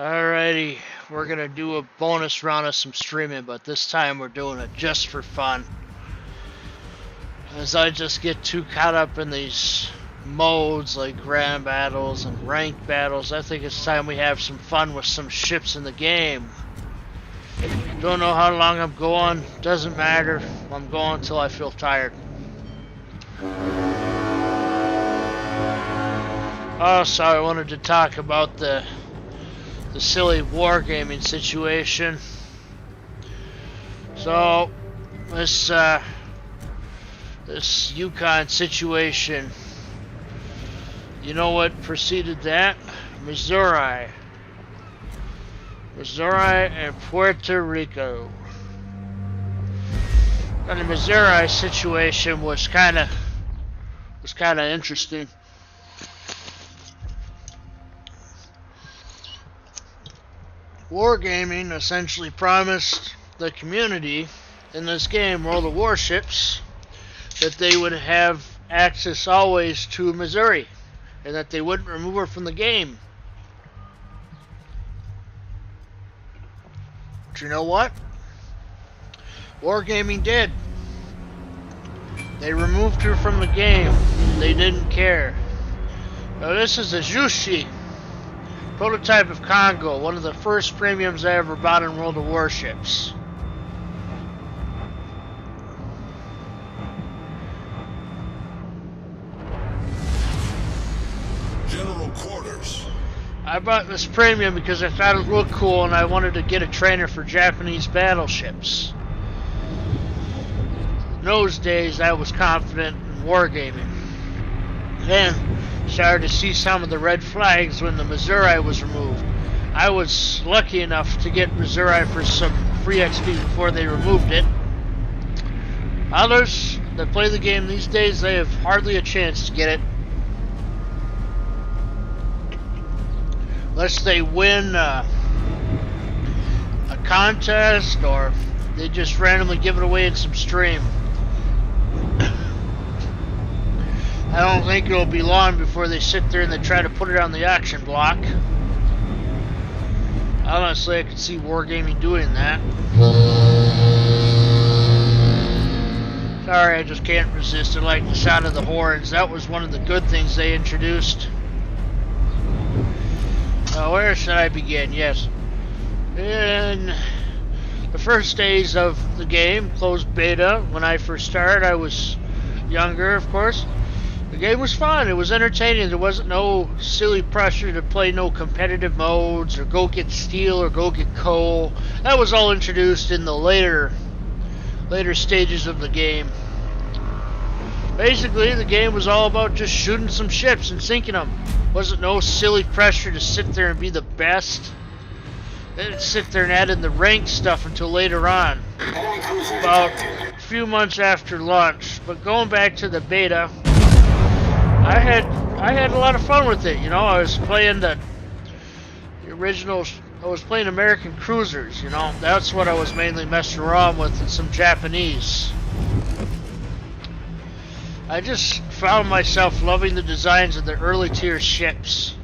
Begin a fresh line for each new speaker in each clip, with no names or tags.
Alrighty, we're gonna do a bonus round of some streaming, but this time we're doing it just for fun. As I just get too caught up in these modes like grand battles and ranked battles, I think it's time we have some fun with some ships in the game. Don't know how long I'm going, doesn't matter. I'm going until I feel tired. Also, I wanted to talk about the silly wargaming situation. So this Yukon situation, you know what preceded that? Missouri and Puerto Rico. And the Missouri situation was kind of interesting. Wargaming essentially promised the community in this game, World of Warships, that they would have access always to Missouri and that they wouldn't remove her from the game. But you know what? Wargaming did. They removed her from the game. They didn't care. Now this is a Jushi prototype of Congo, one of the first premiums I ever bought in World of Warships.
General quarters.
I bought this premium because I thought it looked cool and I wanted to get a trainer for Japanese battleships. In those days I was confident in wargaming. Then started to see some of the red flags when the Missouri was removed. I was lucky enough to get Missouri for some free XP before they removed it. Others that play the game these days, they have hardly a chance to get it. Unless they win a contest or they just randomly give it away in some stream. I don't think it'll be long before they sit there and they try to put it on the auction block. Honestly, I could see Wargaming doing that. Sorry, I just can't resist. I like the sound of the horns. That was one of the good things they introduced. Where should I begin? Yes. In the first days of the game, closed beta, when I first started, I was younger, of course. The game was fun. It was entertaining. There wasn't no silly pressure to play no competitive modes or go get steel or go get coal. That was all introduced in the later stages of the game. Basically, the game was all about just shooting some ships and sinking them. Wasn't no silly pressure to sit there and be the best. They didn't sit there and add in the ranked stuff until later on, about a few months after launch. But going back to the beta, I had a lot of fun with it. You know, I was playing the original. I was playing American cruisers. You know, that's what I was mainly messing around with, and some Japanese. I just found myself loving the designs of the early tier ships.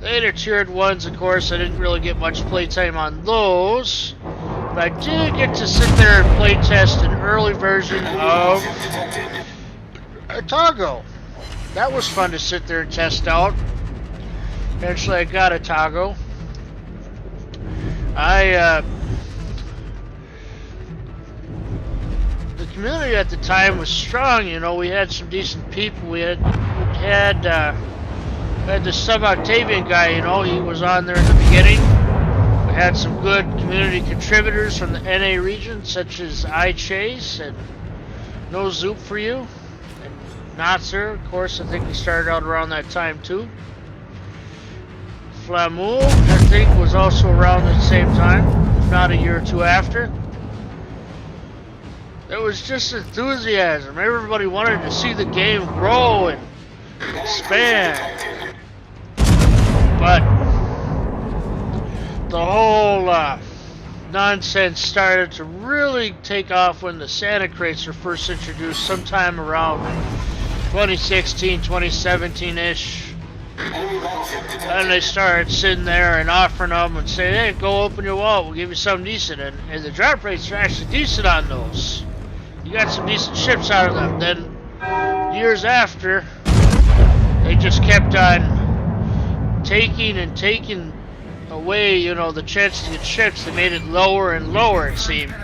Later tiered ones, of course, I didn't really get much playtime on those, but I did get to sit there and play test an early version of Otago. That was fun to sit there and test out. Eventually I got Otago. The community at the time was strong, you know. We had some decent people. We had the Sub-Octavian guy, you know. He was on there in the beginning. We had some good community contributors from the NA region, such as ichase and No Zoop for You. Natzer, of course, I think he started out around that time too. Flamoul, I think, was also around at the same time, if not a year or two after. There was just enthusiasm. Everybody wanted to see the game grow and expand. But the whole nonsense started to really take off when the Santa crates were first introduced sometime around 2016, 2017-ish. And they started sitting there and offering them and saying, hey, go open your wallet, we'll give you something decent. And the drop rates are actually decent on those. You got some decent ships out of them. Then, years after, they just kept on taking and taking away, you know, the chance to get ships. They made it lower and lower, it seemed.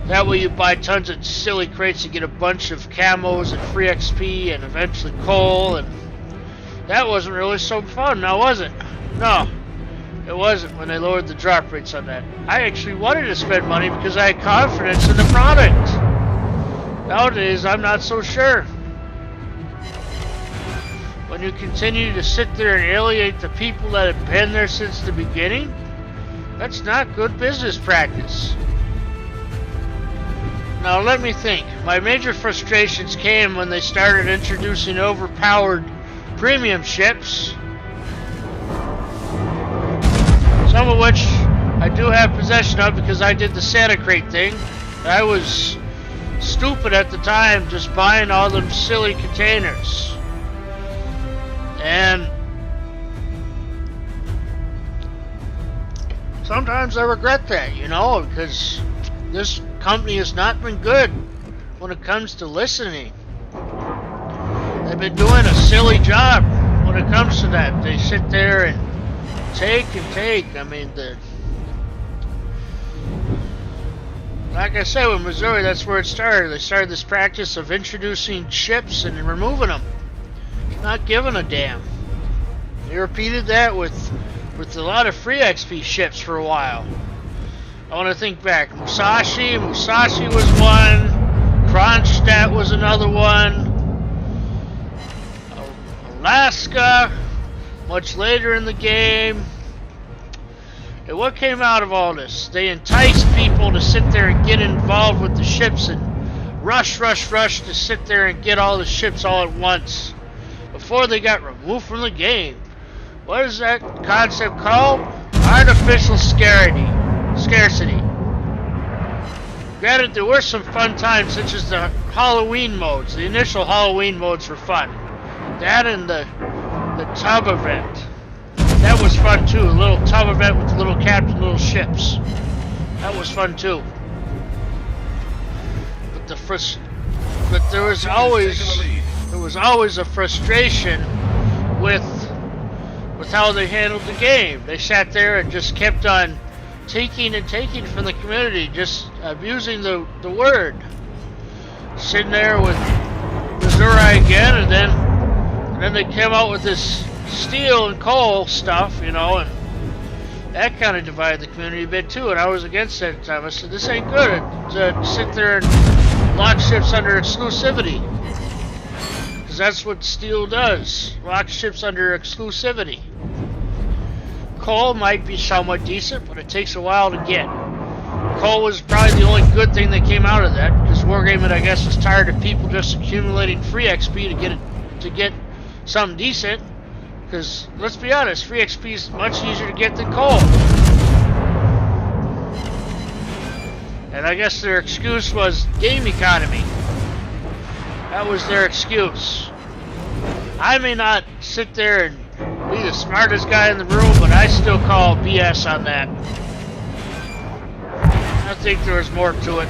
That way you buy tons of silly crates to get a bunch of camos and free XP and eventually coal, and that wasn't really so fun, now was it? No, it wasn't when they lowered the drop rates on that. I actually wanted to spend money because I had confidence in the product. Nowadays, I'm not so sure. When you continue to sit there and alienate the people that have been there since the beginning, that's not good business practice. Now let me think. My major frustrations came when they started introducing overpowered premium ships, some of which I do have possession of because I did the Santa Crate thing. I was stupid at the time just buying all them silly containers. And sometimes I regret that, you know, because this company has not been good when it comes to listening. They've been doing a silly job when it comes to that. They sit there and take and take. I mean, like I said, with Missouri, that's where it started. They started this practice of introducing ships and removing them, not giving a damn. They repeated that with a lot of free XP ships for a while. I want to think back. Musashi was one. Kronstadt was another one. Alaska, much later in the game. And what came out of all this? They enticed people to sit there and get involved with the ships and rush to sit there and get all the ships all at once before they got removed from the game. What is that concept called? Artificial scarcity. Granted, there were some fun times, such as the Halloween modes. The initial Halloween modes were fun. That and the tub event. That was fun too. A little tub event with little captain, little ships. That was fun too. But there was always a frustration with how they handled the game. They sat there and just kept on taking and taking from the community, just abusing the word. Sitting there with Missouri again, and then they came out with this steel and coal stuff, you know, and that kind of divided the community a bit too, and I was against that at the time. I said, this ain't good to sit there and lock ships under exclusivity, because that's what steel does, lock ships under exclusivity. Coal might be somewhat decent, but it takes a while to get. Coal was probably the only good thing that came out of that, because Wargaming, I guess, was tired of people just accumulating free XP to get something decent. Because, let's be honest, free XP is much easier to get than coal. And I guess their excuse was game economy. That was their excuse. I may not sit there and be the smartest guy in the room, but I still call BS on that. I think there was more to it.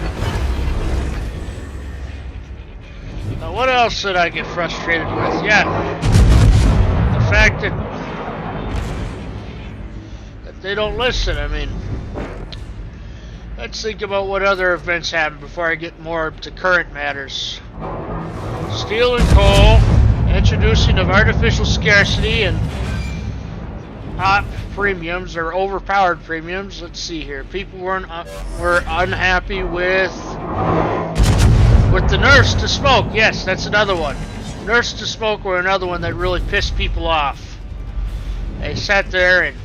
Now, what else did I get frustrated with? Yeah, the fact that they don't listen. I mean, let's think about what other events happened before I get more to current matters. Steel and coal, introducing of artificial scarcity and hot premiums or overpowered premiums. Let's see here. People were unhappy with the nerfs to smoke. Yes, that's another one. Nerfs to smoke were another one that really pissed people off. They sat there and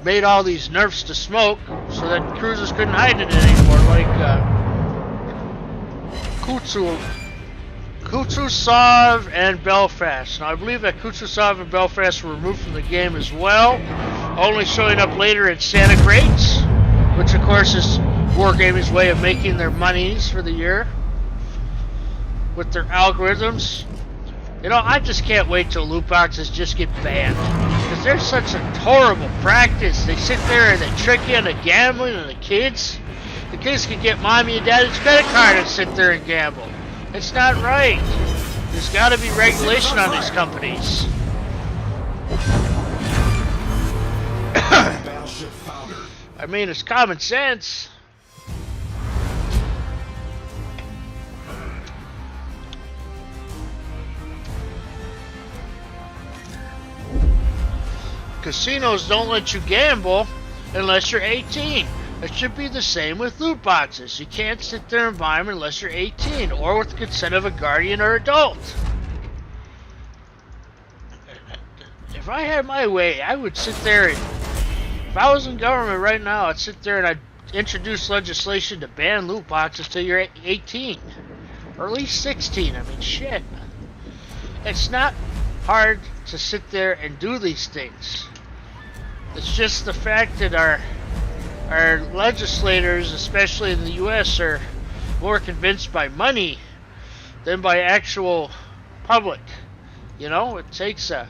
made all these nerfs to smoke so that cruisers couldn't hide in it anymore, like Kutusov and Belfast. Now, I believe that Kutusov and Belfast were removed from the game as well, only showing up later in Santa Crates, which of course is Wargaming's way of making their monies for the year with their algorithms. You know, I just can't wait till loot boxes just get banned. Because they're such a horrible practice. They sit there and they trick you into gambling, and the kids can get mommy and daddy's credit card and sit there and gamble. It's not right. There's got to be regulation on these companies.
Battleship foundered.
I mean, it's common sense. Casinos don't let you gamble unless you're 18. It should be the same with loot boxes. You can't sit there and buy them unless you're 18 or with the consent of a guardian or adult. If I had my way, I would sit there and, if I was in government right now, I'd sit there and I'd introduce legislation to ban loot boxes till you're 18. Or at least 16. I mean, shit. It's not hard to sit there and do these things. It's just the fact that our legislators, especially in the U.S., are more convinced by money than by actual public. You know, it takes a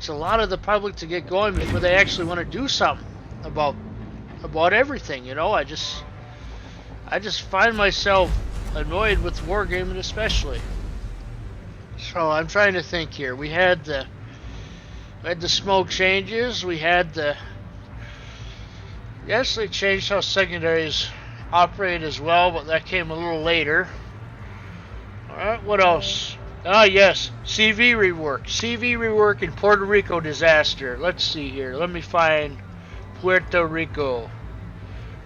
lot of the public to get going before they actually want to do something about everything. You know, I just find myself annoyed with wargaming, especially. So I'm trying to think here. We had the smoke changes. We had the... Yes, they changed how secondaries operate as well, but that came a little later. Alright, what else? Ah, yes, CV rework. CV rework in Puerto Rico disaster. Let's see here. Let me find Puerto Rico.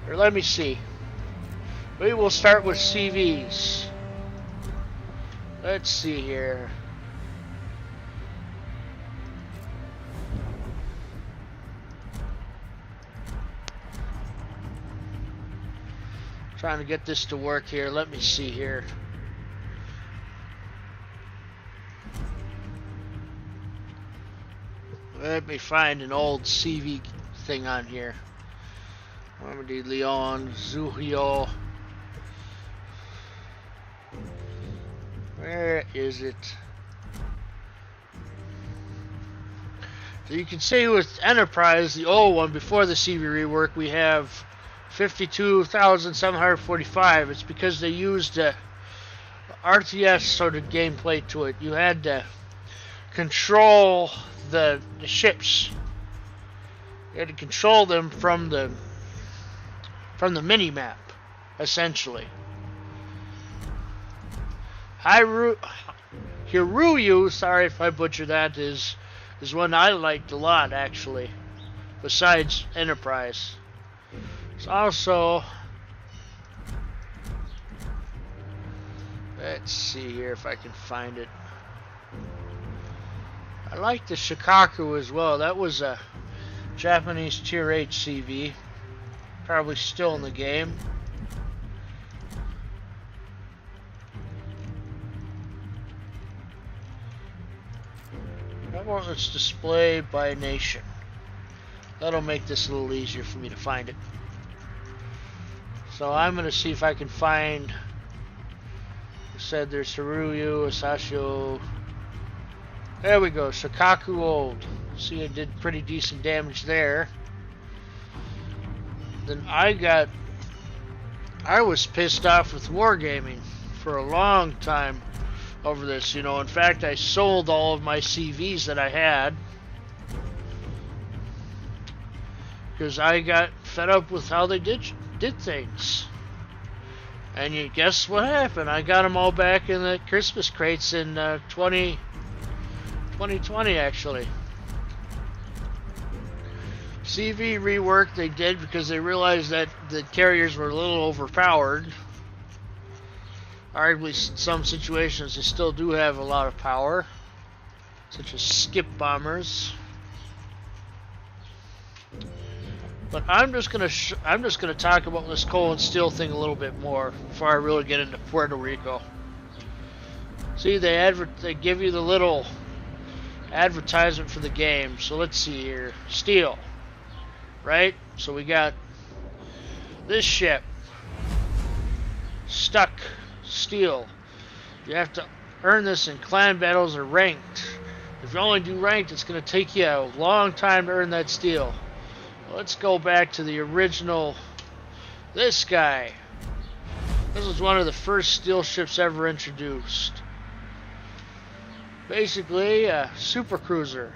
Or let me see. We will start with CVs. Let's see here. Trying to get this to work here. Let me see here. Let me find an old CV thing on here. Normandy, Leon, Zugio. Where is it? So you can see with Enterprise, the old one before the CV rework, we have 52,745. It's because they used RTS sort of gameplay to it. You had to control the ships. You had to control them from the mini map, essentially. Hiruyu, sorry if I butcher that, is one I liked a lot, actually, besides Enterprise. It's also, let's see here if I can find it. I like the Shikaku as well. That was a Japanese Tier 8 CV. Probably still in the game. How about let's display by nation. That'll make this a little easier for me to find it. So I'm going to see if I can find... I said there's Hiruyu, Asashio. There we go, Shikaku Old. See, it did pretty decent damage there. Then I was pissed off with Wargaming for a long time over this. You know, in fact, I sold all of my CVs that I had because I got fed up with how they did things. And you guess what happened? I got them all back in the Christmas crates in 2020, actually. CV rework they did because they realized that the carriers were a little overpowered. Arguably, in some situations, they still do have a lot of power, such as skip bombers. But I'm just gonna talk about this coal and steel thing a little bit more before I really get into Puerto Rico. See, they give you the little advertisement for the game. So let's see here, steel, right? So we got this ship, stuck steel. You have to earn this in clan battles or ranked. If you only do ranked, it's going to take you a long time to earn that steel. Let's go back to the original. This guy. This was one of the first steel ships ever introduced. Basically, a super cruiser.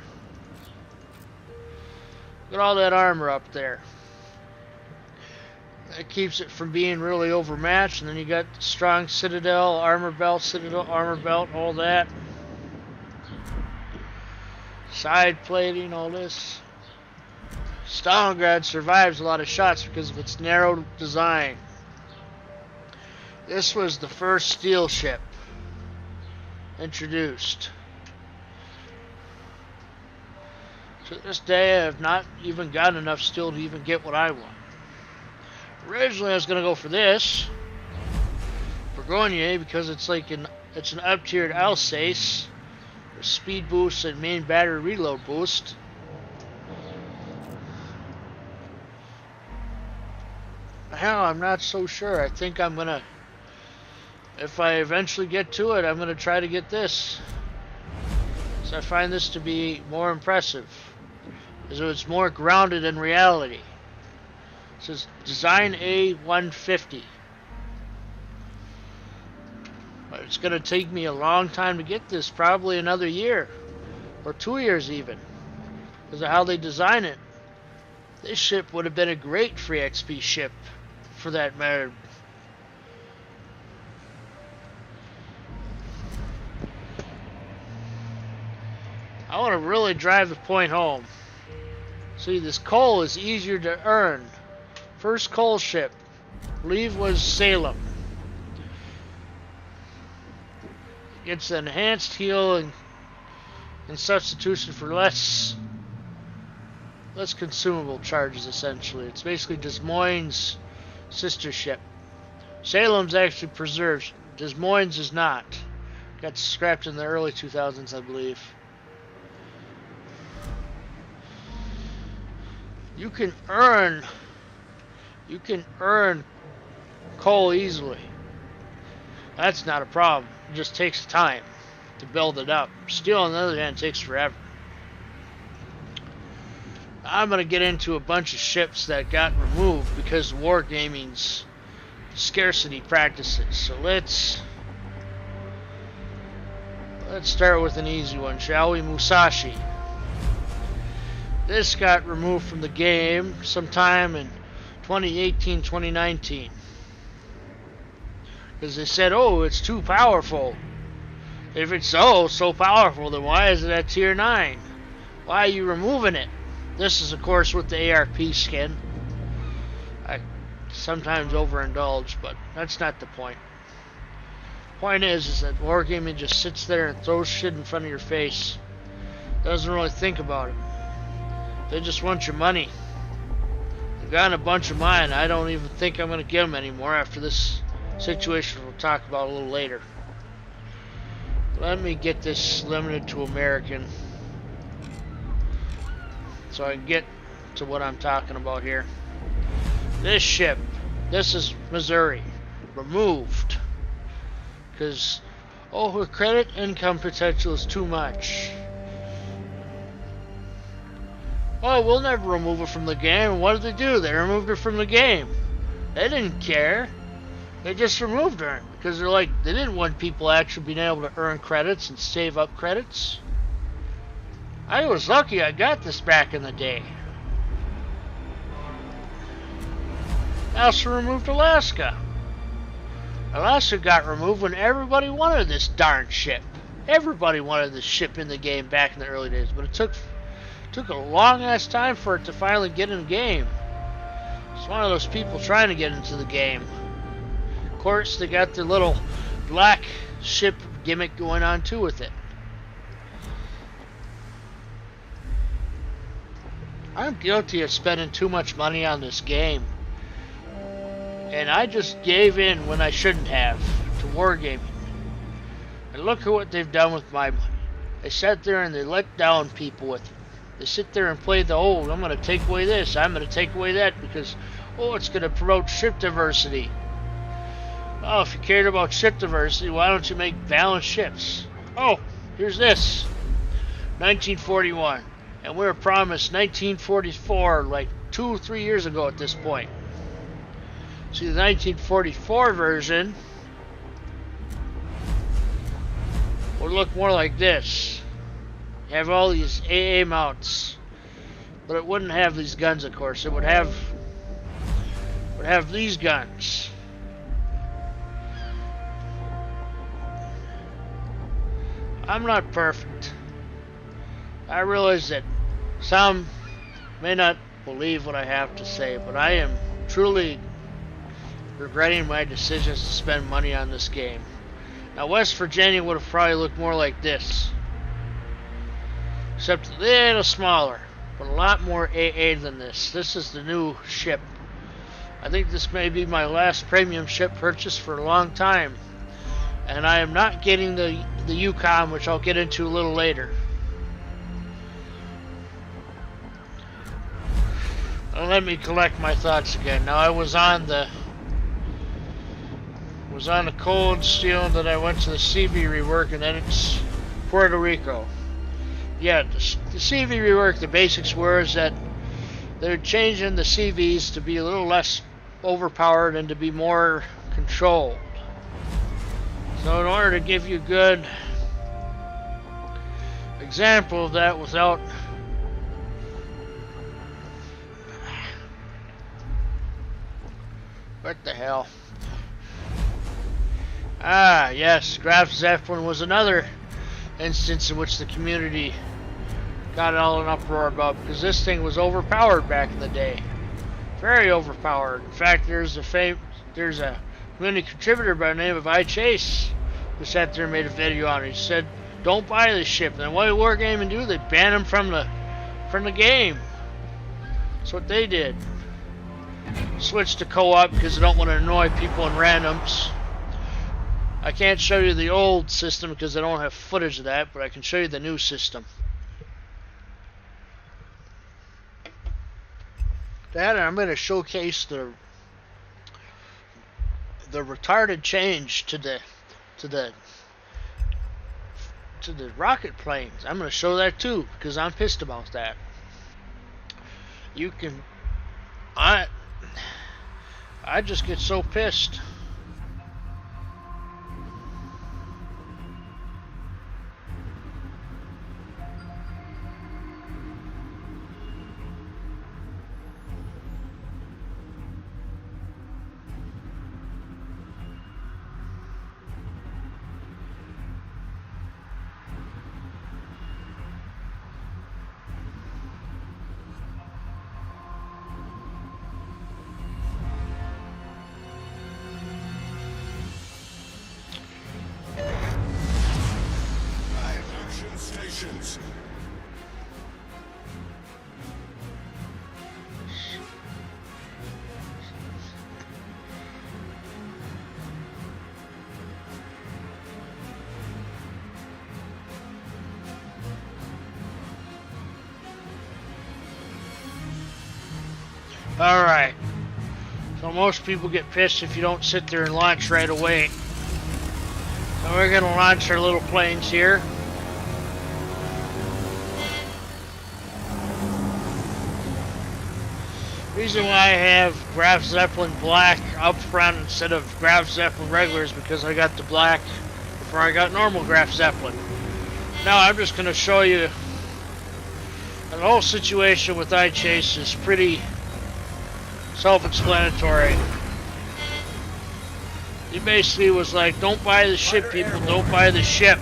Look at all that armor up there. That keeps it from being really overmatched. And then you got strong citadel, armor belt, all that. Side plating, all this. Stalingrad survives a lot of shots because of its narrow design. This was the first steel ship introduced. To this day, I have not even gotten enough steel to even get what I want. Originally, I was going to go for this, Bourgogne, because it's like an up-tiered Alsace, with speed boost and main battery reload boost. Hell, I'm not so sure. I think I'm gonna, if I eventually get to it, I'm gonna try to get this. So I find this to be more impressive, because it's more grounded in reality. It says Design A150. But it's gonna take me a long time to get this, probably another year, or 2 years even, because of how they design it. This ship would have been a great free XP ship, for that matter. I want to really drive the point home. See, this coal is easier to earn. First coal ship, I believe, was Salem. It's enhanced heal and substitution for less consumable charges, essentially. It's basically Des Moines' sister ship. Salem's actually preserved. Des Moines is not. Got scrapped in the early 2000s, I believe. You can earn coal easily. That's not a problem. It just takes time to build it up. Steel, on the other hand, takes forever. I'm going to get into a bunch of ships that got removed because of Wargaming's scarcity practices. So let's start with an easy one, shall we? Musashi. This got removed from the game sometime in 2018, 2019. Because they said, oh, it's too powerful. If it's so powerful, then why is it at tier 9? Why are you removing it? This is, of course, with the ARP skin. I sometimes overindulge, but that's not the point. Point is that Wargaming just sits there and throws shit in front of your face. Doesn't really think about it. They just want your money. They've gotten a bunch of mine. I don't even think I'm going to get them anymore after this situation we'll talk about a little later. Let me get this limited to American, so I can get to what I'm talking about here. This ship, this is Missouri, removed. Because, oh, her credit income potential is too much. Oh, we'll never remove her from the game. What did they do? They removed her from the game. They didn't care. They just removed her. Because they're like, they didn't want people actually being able to earn credits and save up credits. I was lucky I got this back in the day. They also removed Alaska. Alaska got removed when everybody wanted this darn ship. Everybody wanted this ship in the game back in the early days, but it took a long ass time for it to finally get in the game. It's one of those people trying to get into the game. Of course, they got their little black ship gimmick going on too with it. I'm guilty of spending too much money on this game. And I just gave in when I shouldn't have to Wargaming. And look at what they've done with my money. They sat there and they let down people with it. They sit there and play the old, I'm going to take away this, I'm going to take away that, because, oh, it's going to promote ship diversity. Oh, if you cared about ship diversity, why don't you make balanced ships? Oh, here's this. 1941. And we were promised 1944 like 2 or 3 years ago at this point. See, the 1944 version would look more like this. You have all these AA mounts, but it wouldn't have these guns, of course. It would have these guns. I'm not perfect. I realize that some may not believe what I have to say, but I am truly regretting my decisions to spend money on this game. Now, West Virginia would have probably looked more like this, except a little smaller, but a lot more AA than this. This is the new ship. I think this may be my last premium ship purchase for a long time, and I am not getting the Yukon, which I'll get into a little later. Let me collect my thoughts again. Now, I was on the cold steel, that I went to the CV rework, and then it's Puerto Rico. Yeah, the CV rework, the basics were is that they're changing the CVs to be a little less overpowered and to be more controlled. So in order to give you a good example of that without what the hell? Ah, yes, Graf Zeppelin was another instance in which the community got all in uproar about, because this thing was overpowered back in the day. Very overpowered. In fact, there's a community contributor by the name of ichase who sat there and made a video on it. He said, "Don't buy this ship." And then what did Wargaming do? They banned him from the game. That's what they did. Switched to co-op because they don't want to annoy people in randoms. I can't show you the old system because I don't have footage of that, but I can show you the new system. That, and I'm going to showcase the retarded change to the rocket planes. I'm going to show that too because I'm pissed about that. I just get so pissed.
Stations.
Alright. So most people get pissed if you don't sit there and launch right away. So we're going to launch our little planes here. Reason why I have Graf Zeppelin black up front instead of Graf Zeppelin regular is because I got the black before I got normal Graf Zeppelin. Now I'm just going to show you the whole situation with ichase is pretty self-explanatory. He basically was like, don't buy the ship, people, don't buy the ship.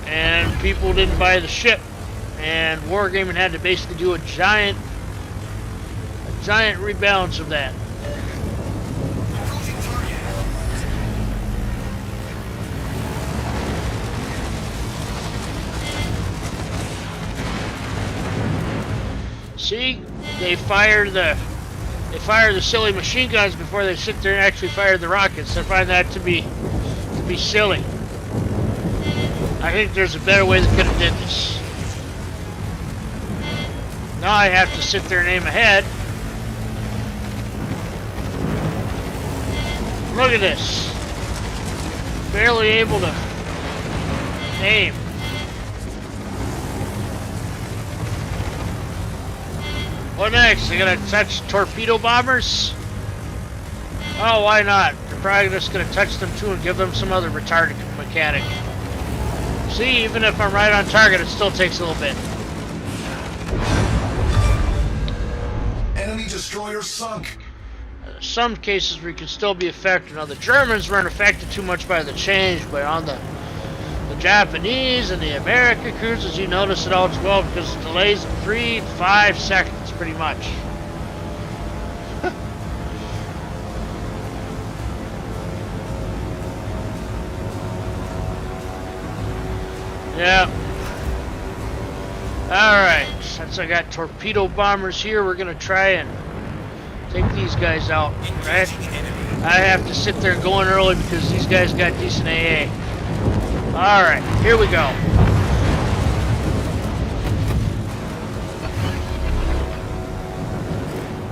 And people didn't buy the ship, and Wargaming had to basically do a giant rebalance of that. See, they fire the silly machine guns before they sit there and actually fire the rockets. I find that to be silly. I think there's a better way they could have did this. Now I have to sit there and aim ahead. Look at this. Barely able to aim. What next? They're gonna touch torpedo bombers? Oh, why not? They're probably just gonna touch them too and give them some other retarded mechanic. See, even if I'm right on target, it still takes a little bit.
Enemy destroyer sunk.
Some cases we can still be affected. Now the Germans weren't affected too much by the change, but on the Japanese and the American cruisers, you notice it all as well because it delays 3 to 5 seconds pretty much. Yeah. Alright, since I got torpedo bombers here, we're gonna try and take these guys out, right? I have to sit there going early because these guys got decent AA. Alright, here we go.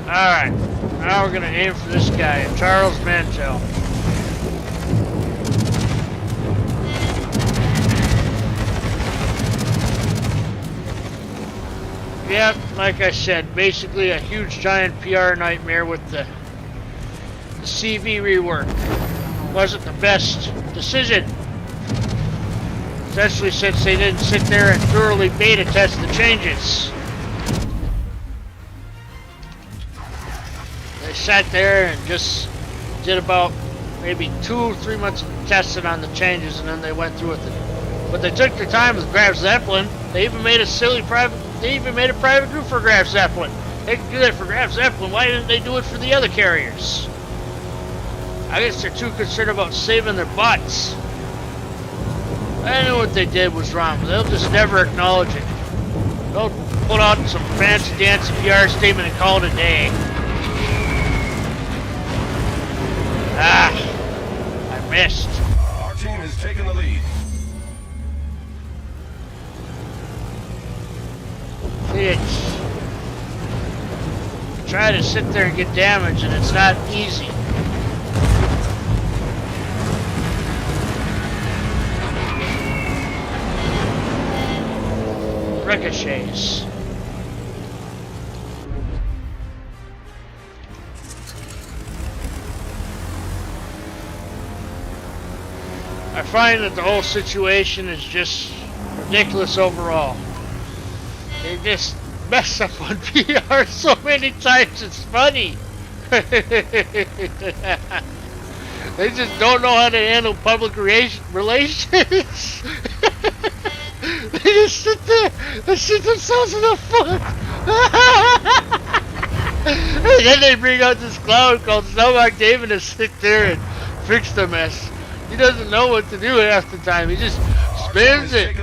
Alright, now we're gonna aim for this guy, Charles Mantel. Yep, like I said, basically a huge giant PR nightmare with the CV rework. Wasn't the best decision. Especially since they didn't sit there and thoroughly beta test the changes. They sat there and just did about maybe 2 or 3 months of testing on the changes and then they went through with it. But they took their time with Graf Zeppelin. They even made a private group for Graf Zeppelin. They could do that for Graf Zeppelin. Why didn't they do it for the other carriers? I guess they're too concerned about saving their butts. I knew what they did was wrong, but they'll just never acknowledge it. They'll put out some fancy dancy PR statement and call it a day. Ah, I missed.
Our team has taken the lead.
It's try to sit there and get damage, and it's not easy. Ricochets. I find that the whole situation is just ridiculous overall. They just mess up on PR so many times, it's funny. They just don't know how to handle public relations. They just sit there and shoot themselves in the foot. And then they bring out this clown called Snowmark David to sit there and fix the mess. He doesn't know what to do half the time. He just spins it.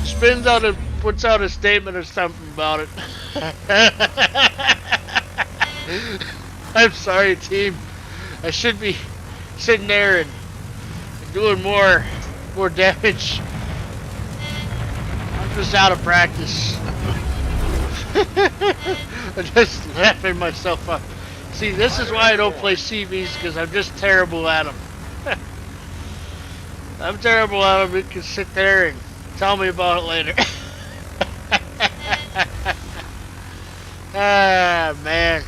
Spins out and puts out a statement or something about it. I'm sorry, team. I should be sitting there and doing more damage. I'm just out of practice. I'm just laughing myself up. See, this is why I don't play CVs, because I'm just terrible at them. I'm terrible at them. You can sit there and tell me about it later. Ah, man.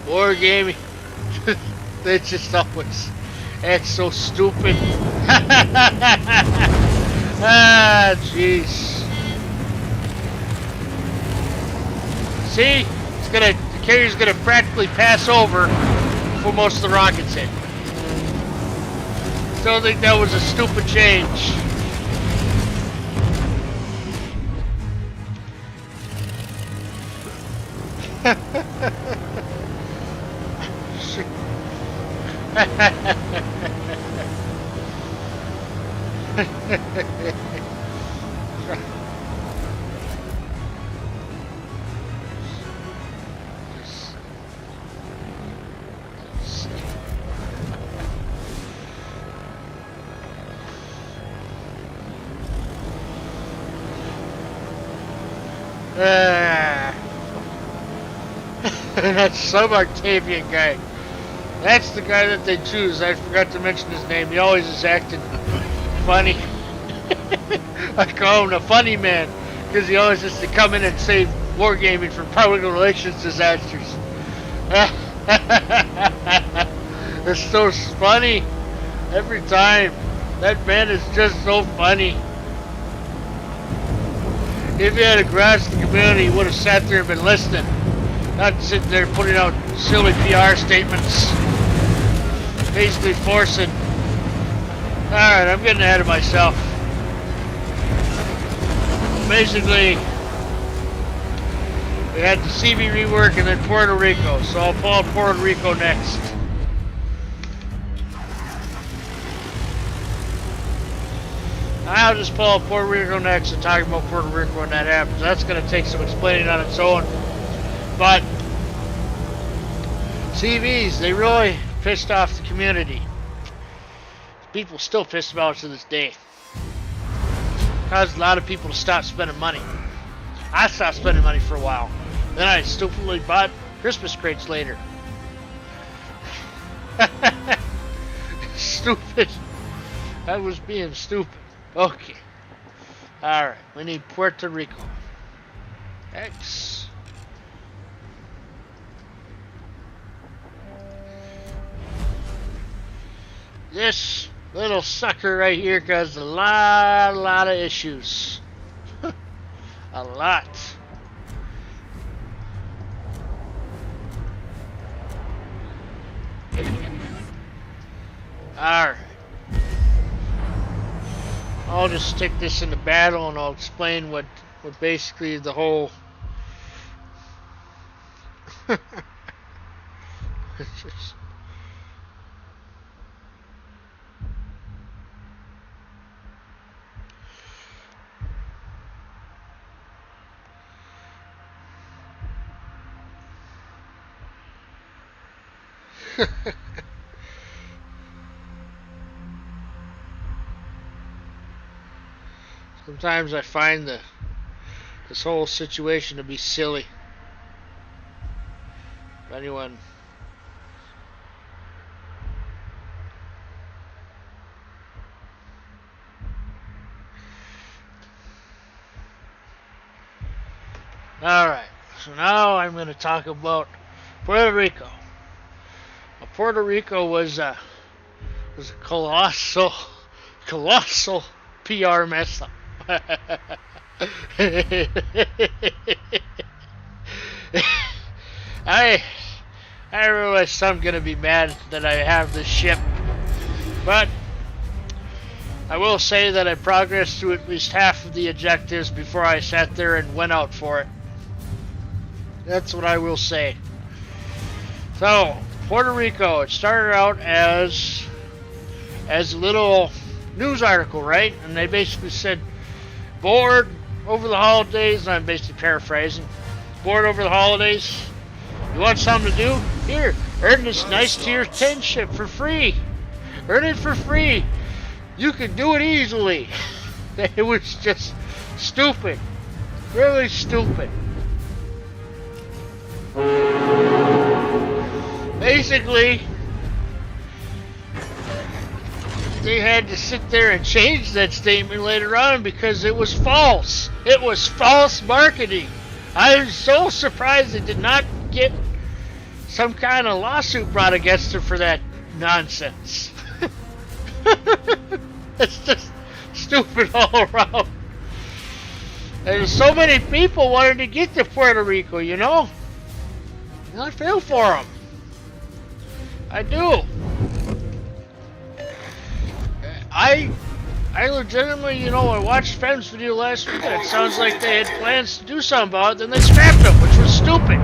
Wargaming. They just always act so stupid. Ah, jeez. See? The carrier's gonna practically pass over before most of the rockets hit. Don't think that was a stupid change. That's some Octavian guy. That's the guy that they choose. I forgot to mention his name. He always is acting funny. I call him the funny man because he always has to come in and save Wargaming from public relations disasters. It's so funny every time. That man is just so funny. If he had grasped the community, he would have sat there and been listening. Not sitting there putting out silly PR statements. Basically forcing. Alright, I'm getting ahead of myself. Basically, we had the CB rework and then Puerto Rico. So I'll pull out Puerto Rico next. I'll just pull out Puerto Rico next and talk about Puerto Rico when that happens. That's going to take some explaining on its own. But CVs, they really pissed off the community. People still pissed about it to this day. Caused a lot of people to stop spending money. I stopped spending money for a while. Then I stupidly bought Christmas crates later. Stupid. I was being stupid. Okay. Alright, we need Puerto Rico. X. This little sucker right here caused a lot of issues. A lot. Alright. I'll just stick this into battle and I'll explain what basically the whole it's just sometimes I find this whole situation to be silly. If anyone Alright, so now I'm going to talk about Puerto Rico. Now, Puerto Rico was a colossal PR mess up. I realize I'm gonna be mad that I have this ship, but I will say that I progressed through at least half of the objectives before I sat there and went out for it. That's what I will say. So, Puerto Rico, it started out as a little news article, right? And they basically said, bored over the holidays, and I'm basically paraphrasing, bored over the holidays, you want something to do? Here, earn this nice tier 10 ship for free. Earn it for free. You can do it easily. It was just stupid. Really stupid. Basically, they had to sit there and change that statement later on because it was false. It was false marketing. I was so surprised they did not get some kind of lawsuit brought against them for that nonsense. It's just stupid all around. And so many people wanted to get to Puerto Rico, you know? And I feel for them. I do. I legitimately, you know, I watched Fem's video last week and it sounds like they had plans to do something about it, then they scrapped them, which was stupid.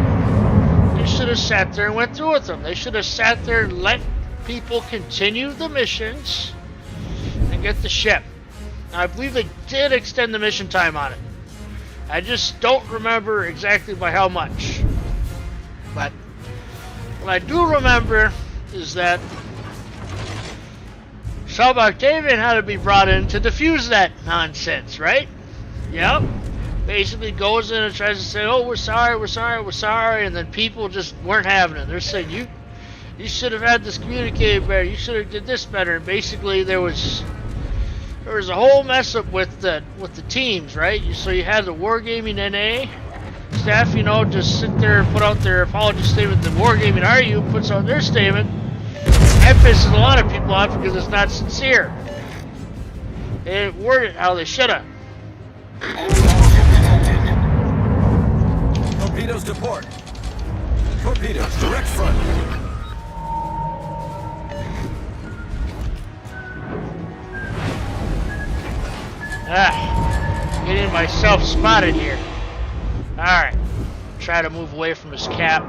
They should have sat there and went through with them. They should have sat there and let people continue the missions and get the ship. Now, I believe they did extend the mission time on it. I just don't remember exactly by how much. But what I do remember is that Sub Octavian had to be brought in to defuse that nonsense, right? Yep. basically goes in and tries to say, oh, we're sorry, we're sorry, we're sorry, and then people just weren't having it. They're saying, you should have had this communicated better, you should have did this better, and basically there was a whole mess up with the teams, right? So you had the Wargaming NA staff, you know, just sit there and put out their apology statement. The Wargaming RU puts out their statement. That pisses a lot of people off because it's not sincere. They didn't word it how they should have.
Torpedoes to port. Torpedoes, direct front.
Getting myself spotted here. Alright. Try to move away from this cap.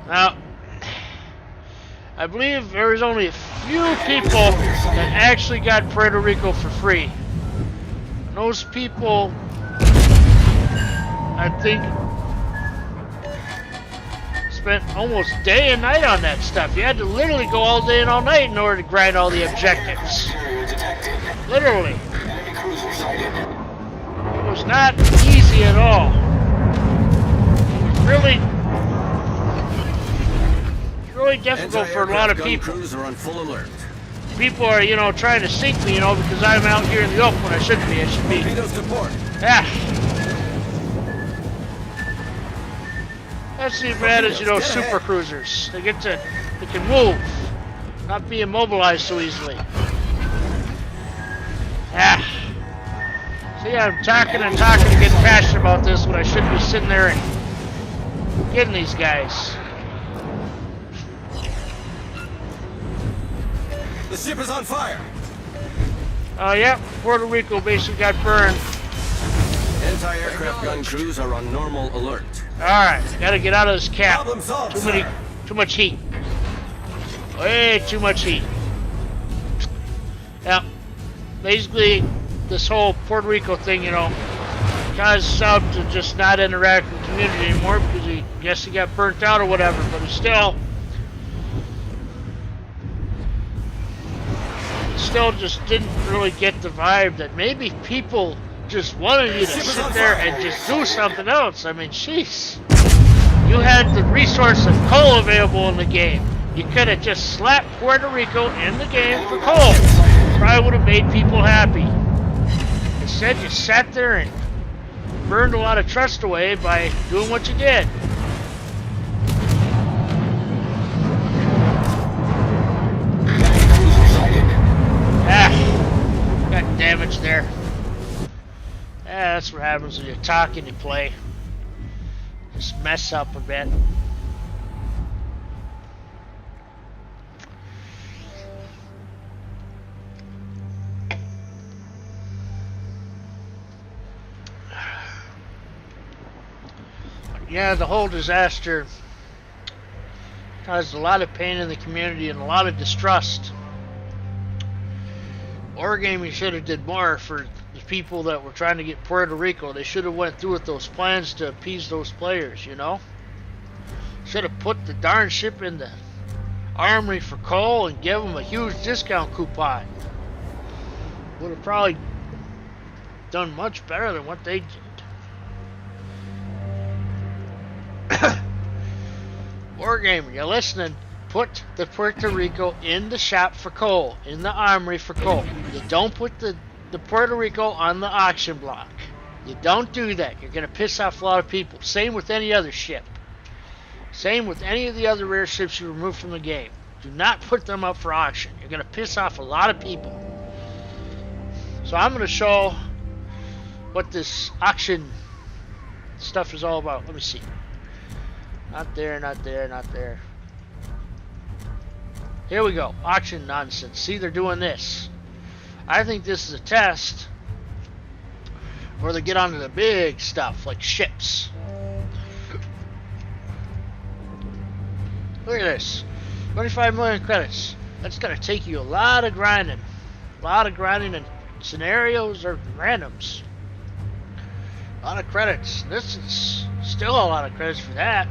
Now, I believe there was only a few people that actually got Puerto Rico for free. And those people, I think, spent almost day and night on that stuff. You had to literally go all day and all night in order to grind all the objectives. Literally. It was not easy at all. It was really difficult for a lot of people.
Are on full alert.
People are, you know, trying to sink me, you know, because I'm out here in the open when I shouldn't be. I should be.
Torpedoes to port.
That's the advantage, you know, super cruisers. They can move, not be immobilized so easily. See, I'm talking and talking and getting passionate about this when I should be sitting there and getting these guys.
The ship is on fire.
Yeah, Puerto Rico basically got burned.
Anti-aircraft gun crews are on normal alert.
Alright, gotta get out of this cap.
Problem solved,
Too much heat. Way too much heat. Yeah, basically, this whole Puerto Rico thing, you know, caused Sub to just not interact with the community anymore because he got burnt out or whatever, but he still just didn't really get the vibe that maybe people just wanted you to sit there and just do something else. I mean, jeez. You had the resource of coal available in the game. You could have just slapped Puerto Rico in the game for coal. Probably would have made people happy. Instead, you sat there and burned a lot of trust away by doing what you did. Got damage there. That's what happens when you talk and you play. Just mess up a bit. Yeah, the whole disaster caused a lot of pain in the community and a lot of distrust. Wargaming should have did more for the people that were trying to get Puerto Rico. They should have went through with those plans to appease those players, you know? Should have put the darn ship in the armory for coal and give them a huge discount coupon. Would have probably done much better than what they did. Wargaming, you're listening. Put the Puerto Rico in the shop for coal, in the armory for coal. You don't put the Puerto Rico on the auction block. You don't do that. You're going to piss off a lot of people. Same with any other ship. Same with any of the other rare ships you remove from the game. Do not put them up for auction. You're going to piss off a lot of people. So I'm going to show what this auction stuff is all about. Let me see. Not there, not there, not there. Here we go. Auction nonsense. See, they're doing this. I think this is a test where they get onto the big stuff, like ships. Look at this. 25 million credits. That's going to take you a lot of grinding. A lot of grinding and scenarios or randoms. A lot of credits. This is still a lot of credits for that.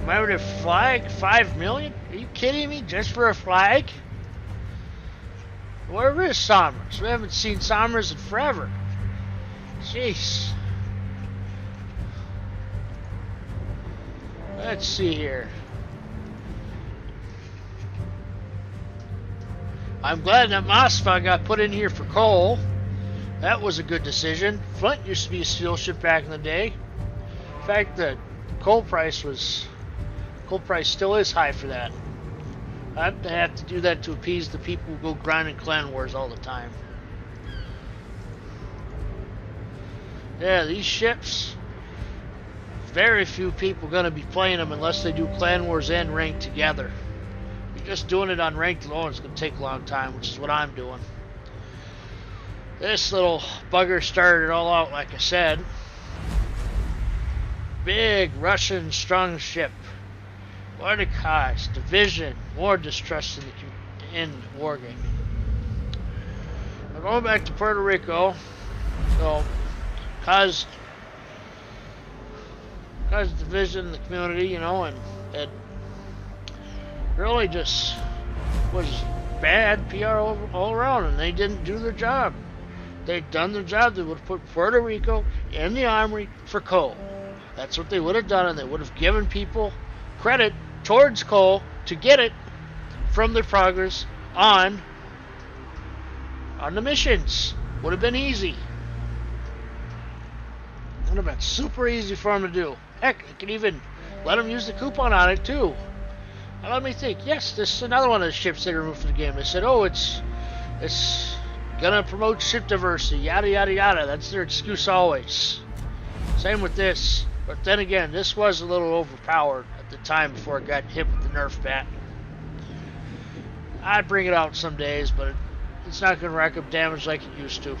Remember the flag? 5 million? Are you kidding me? Just for a flag? Where is Somers? We haven't seen Somers in forever. Jeez. Let's see here. I'm glad that Mosfa got put in here for coal. That was a good decision. Flint used to be a steel ship back in the day. In fact, the coal price still is high for that. I'd have to do that to appease the people who go grinding clan wars all the time. Yeah, these ships, very few people are going to be playing them unless they do clan wars and ranked together. You're just doing it on ranked alone, it's going to take a long time, which is what I'm doing. This little bugger started it all out, like I said. Big Russian strong ship. What a cost. Division. More distrust in Wargaming. Now going back to Puerto Rico, so caused division in the community, you know, and it really just was bad PR all around, and they didn't do their job. If they'd done their job, they would have put Puerto Rico in the armory for coal. That's what they would have done, and they would have given people credit towards coal to get it from their progress on the missions. Would have been easy. Would have been super easy for them to do. Heck, you could even let them use the coupon on it too. Now let me think. Yes, this is another one of the ships they removed from the game. They said, oh, it's gonna promote ship diversity, yada yada yada. That's their excuse always. Same with this. But then again, this was a little overpowered at the time before it got hit with the Nerf bat. I'd bring it out some days, but it's not going to rack up damage like it used to.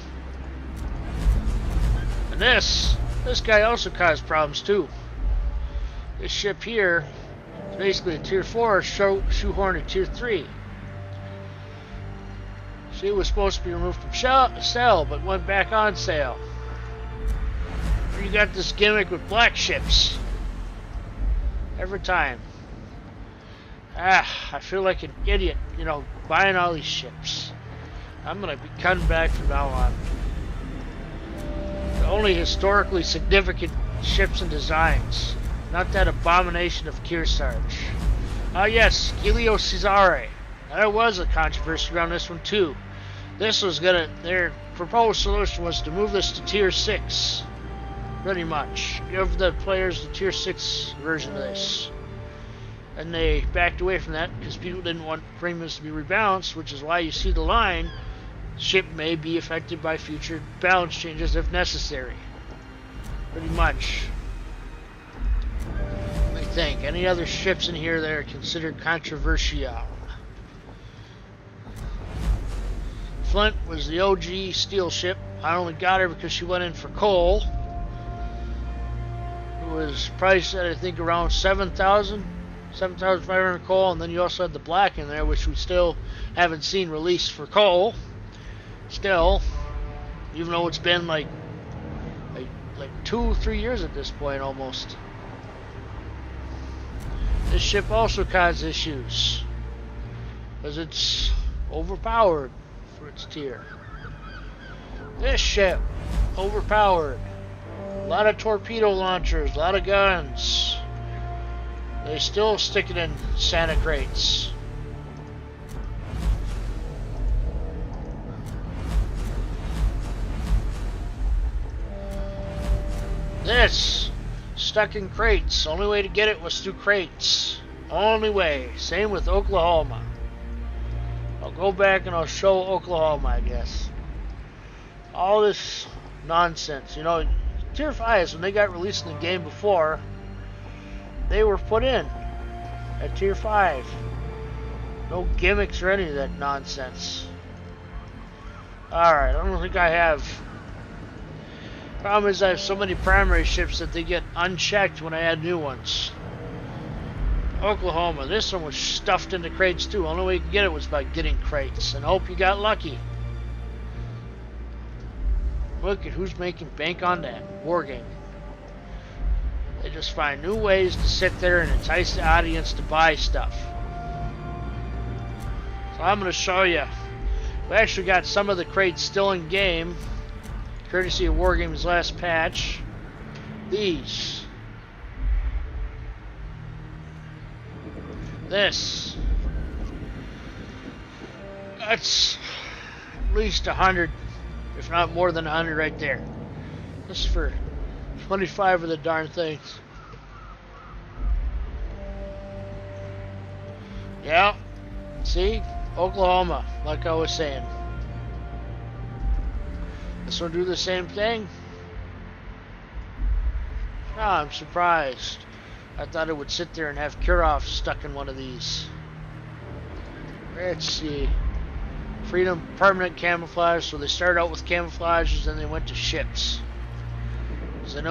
And this guy also caused problems too. This ship here is basically a tier 4 shoehorned to tier 3. She was supposed to be removed from sale, but went back on sale. You got this gimmick with black ships every time. I feel like an idiot, you know, buying all these ships. I'm gonna be cutting back from now on. The only historically significant ships and designs, not that abomination of Kearsarge. Yes, Helio Cesare. There was a controversy around this one too. This was their proposed solution was to move this to tier 6. Pretty much. Give the players the tier 6 version of this. And they backed away from that because people didn't want premiums to be rebalanced, which is why you see the line, ship may be affected by future balance changes if necessary. Pretty much. I think. Any other ships in here that are considered controversial? Flint was the OG steel ship. I only got her because she went in for coal. Was priced at I think around 7,500 coal, and then you also had the black in there, which we still haven't seen released for coal. Still, even though it's been like 2-3 years at this point almost. This ship also caused issues because it's overpowered for its tier. This ship overpowered. A lot of torpedo launchers, a lot of guns. They still stick it in Santa crates. This, stuck in crates. Only way to get it was through crates. Only way. Same with Oklahoma. I'll go back and I'll show Oklahoma, I guess. All this nonsense, you know. Tier 5s, when they got released in the game before, they were put in at tier 5. No gimmicks or any of that nonsense. Alright, I don't think I have. Problem is I have so many primary ships that they get unchecked when I add new ones. Oklahoma, this one was stuffed into crates too. Only way you could get it was by getting crates, and hope you got lucky. Look at who's making bank on that. Wargaming. They just find new ways to sit there and entice the audience to buy stuff. So I'm going to show you. We actually got some of the crates still in game. courtesy of Wargaming's last patch. These. This. That's at least 100, if not more than 100 right there. This is for 25 of the darn things. Yeah, see? Oklahoma, like I was saying. This will do the same thing. Oh, I'm surprised. I thought it would sit there and have Kurov stuck in one of these. Let's see. Freedom permanent camouflage. So they started out with camouflages, then they went to ships. Because they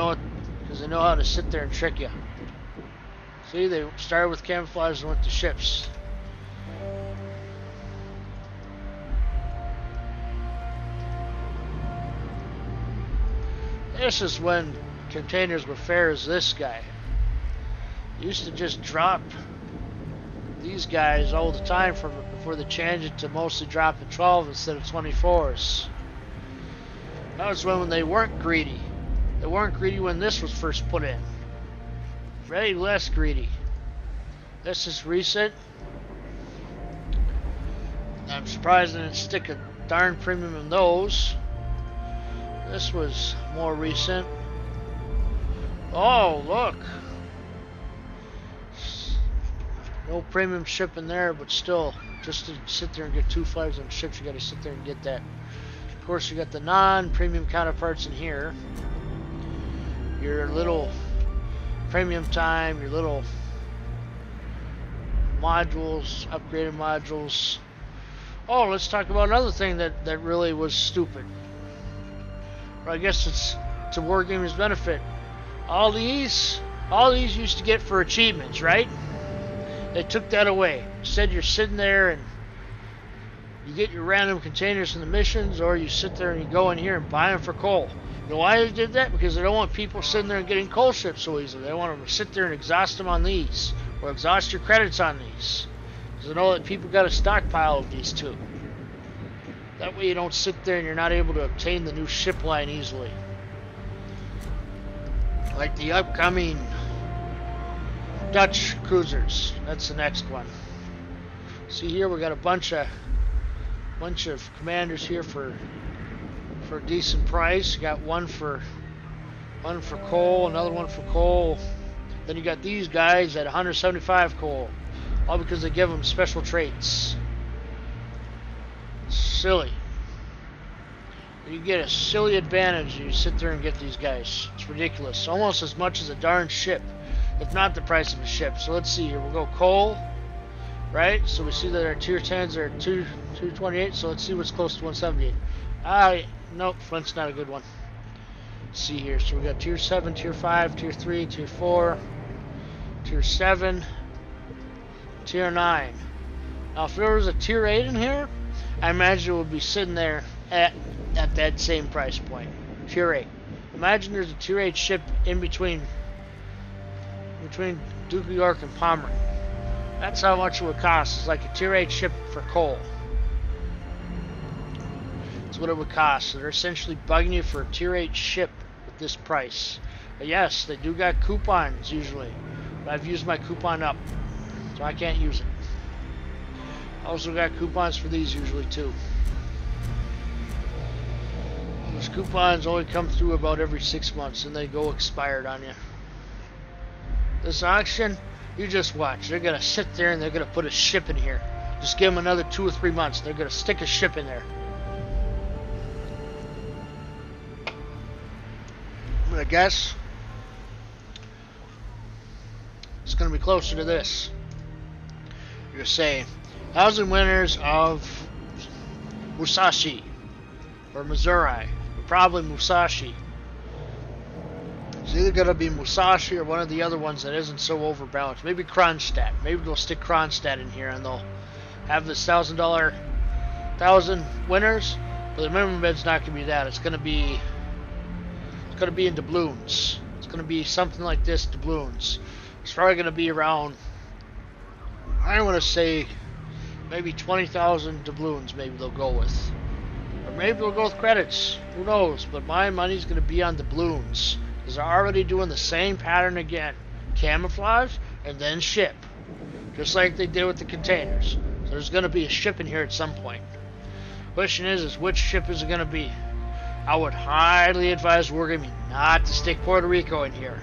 know how to sit there and trick you. See, they started with camouflage and went to ships. This is when containers were fair as this guy. Used to just drop these guys all the time before they changed it to mostly dropping 12 instead of 24s. That was when they weren't greedy. They weren't greedy when this was first put in. Very less greedy. This is recent. I'm surprised they didn't stick a darn premium in those. This was more recent. Oh, look. No premium ship in there, but still, just to sit there and get 2 flags on ships, you got to sit there and get that. Of course, you got the non-premium counterparts in here. Your little premium time, your little modules, upgraded modules. Oh, let's talk about another thing that really was stupid. Well, I guess it's to Wargaming's benefit. All these used to get for achievements, right? They took that away. Instead, you're sitting there and you get your random containers from the missions, or you sit there and you go in here and buy them for coal. You know why they did that? Because they don't want people sitting there and getting coal ships so easily. They want them to sit there and exhaust them on these, or exhaust your credits on these. Because they know that people got a stockpile of these too. That way you don't sit there and you're not able to obtain the new ship line easily. Like the upcoming Dutch cruisers. That's the next one. See here we got a bunch of commanders here for a decent price. You got one for coal, another one for coal. Then you got these guys at 175 coal. All because they give them special traits. Silly. You get a silly advantage and you sit there and get these guys. It's ridiculous. Almost as much as a darn ship, if not the price of a ship. So let's see here. We'll go coal, right? So we see that our tier 10s are 228. So let's see what's close to 178. Nope, Flint's not a good one. Let's see here. So we got tier 7, tier 5, tier 3, tier 4, tier 7, tier 9. Now if there was a tier 8 in here, I imagine it would be sitting there at that same price point. Tier 8. Imagine there's a tier 8 ship in between Duke of York and Pomeroy. That's how much it would cost. It's like a tier 8 ship for coal. That's what it would cost. So they're essentially bugging you for a tier 8 ship with this price. But yes, they do got coupons usually. But I've used my coupon up, so I can't use it. Also got coupons for these usually too. Those coupons only come through about every 6 months and they go expired on you. This auction, you just watch. They're going to sit there and they're going to put a ship in here. Just give them another 2 or 3 months. They're going to stick a ship in there. I'm going to guess it's going to be closer to this. You're going to say 1,000 winners of Musashi or Missouri. Probably Musashi. It's either going to be Musashi or one of the other ones that isn't so overbalanced. Maybe Kronstadt. Maybe they'll stick Kronstadt in here and they'll have this $1,000 winners. But the minimum bid's not going to be that. It's going to be in doubloons. It's going to be something like this, doubloons. It's probably going to be around, I want to say, maybe 20,000 doubloons maybe they'll go with. Or maybe we'll go with credits. Who knows? But my money's going to be on the balloons. Because they're already doing the same pattern again. Camouflage, and then ship. Just like they did with the containers. So there's going to be a ship in here at some point. Question is which ship is it going to be? I would highly advise Wargaming not to stick Puerto Rico in here.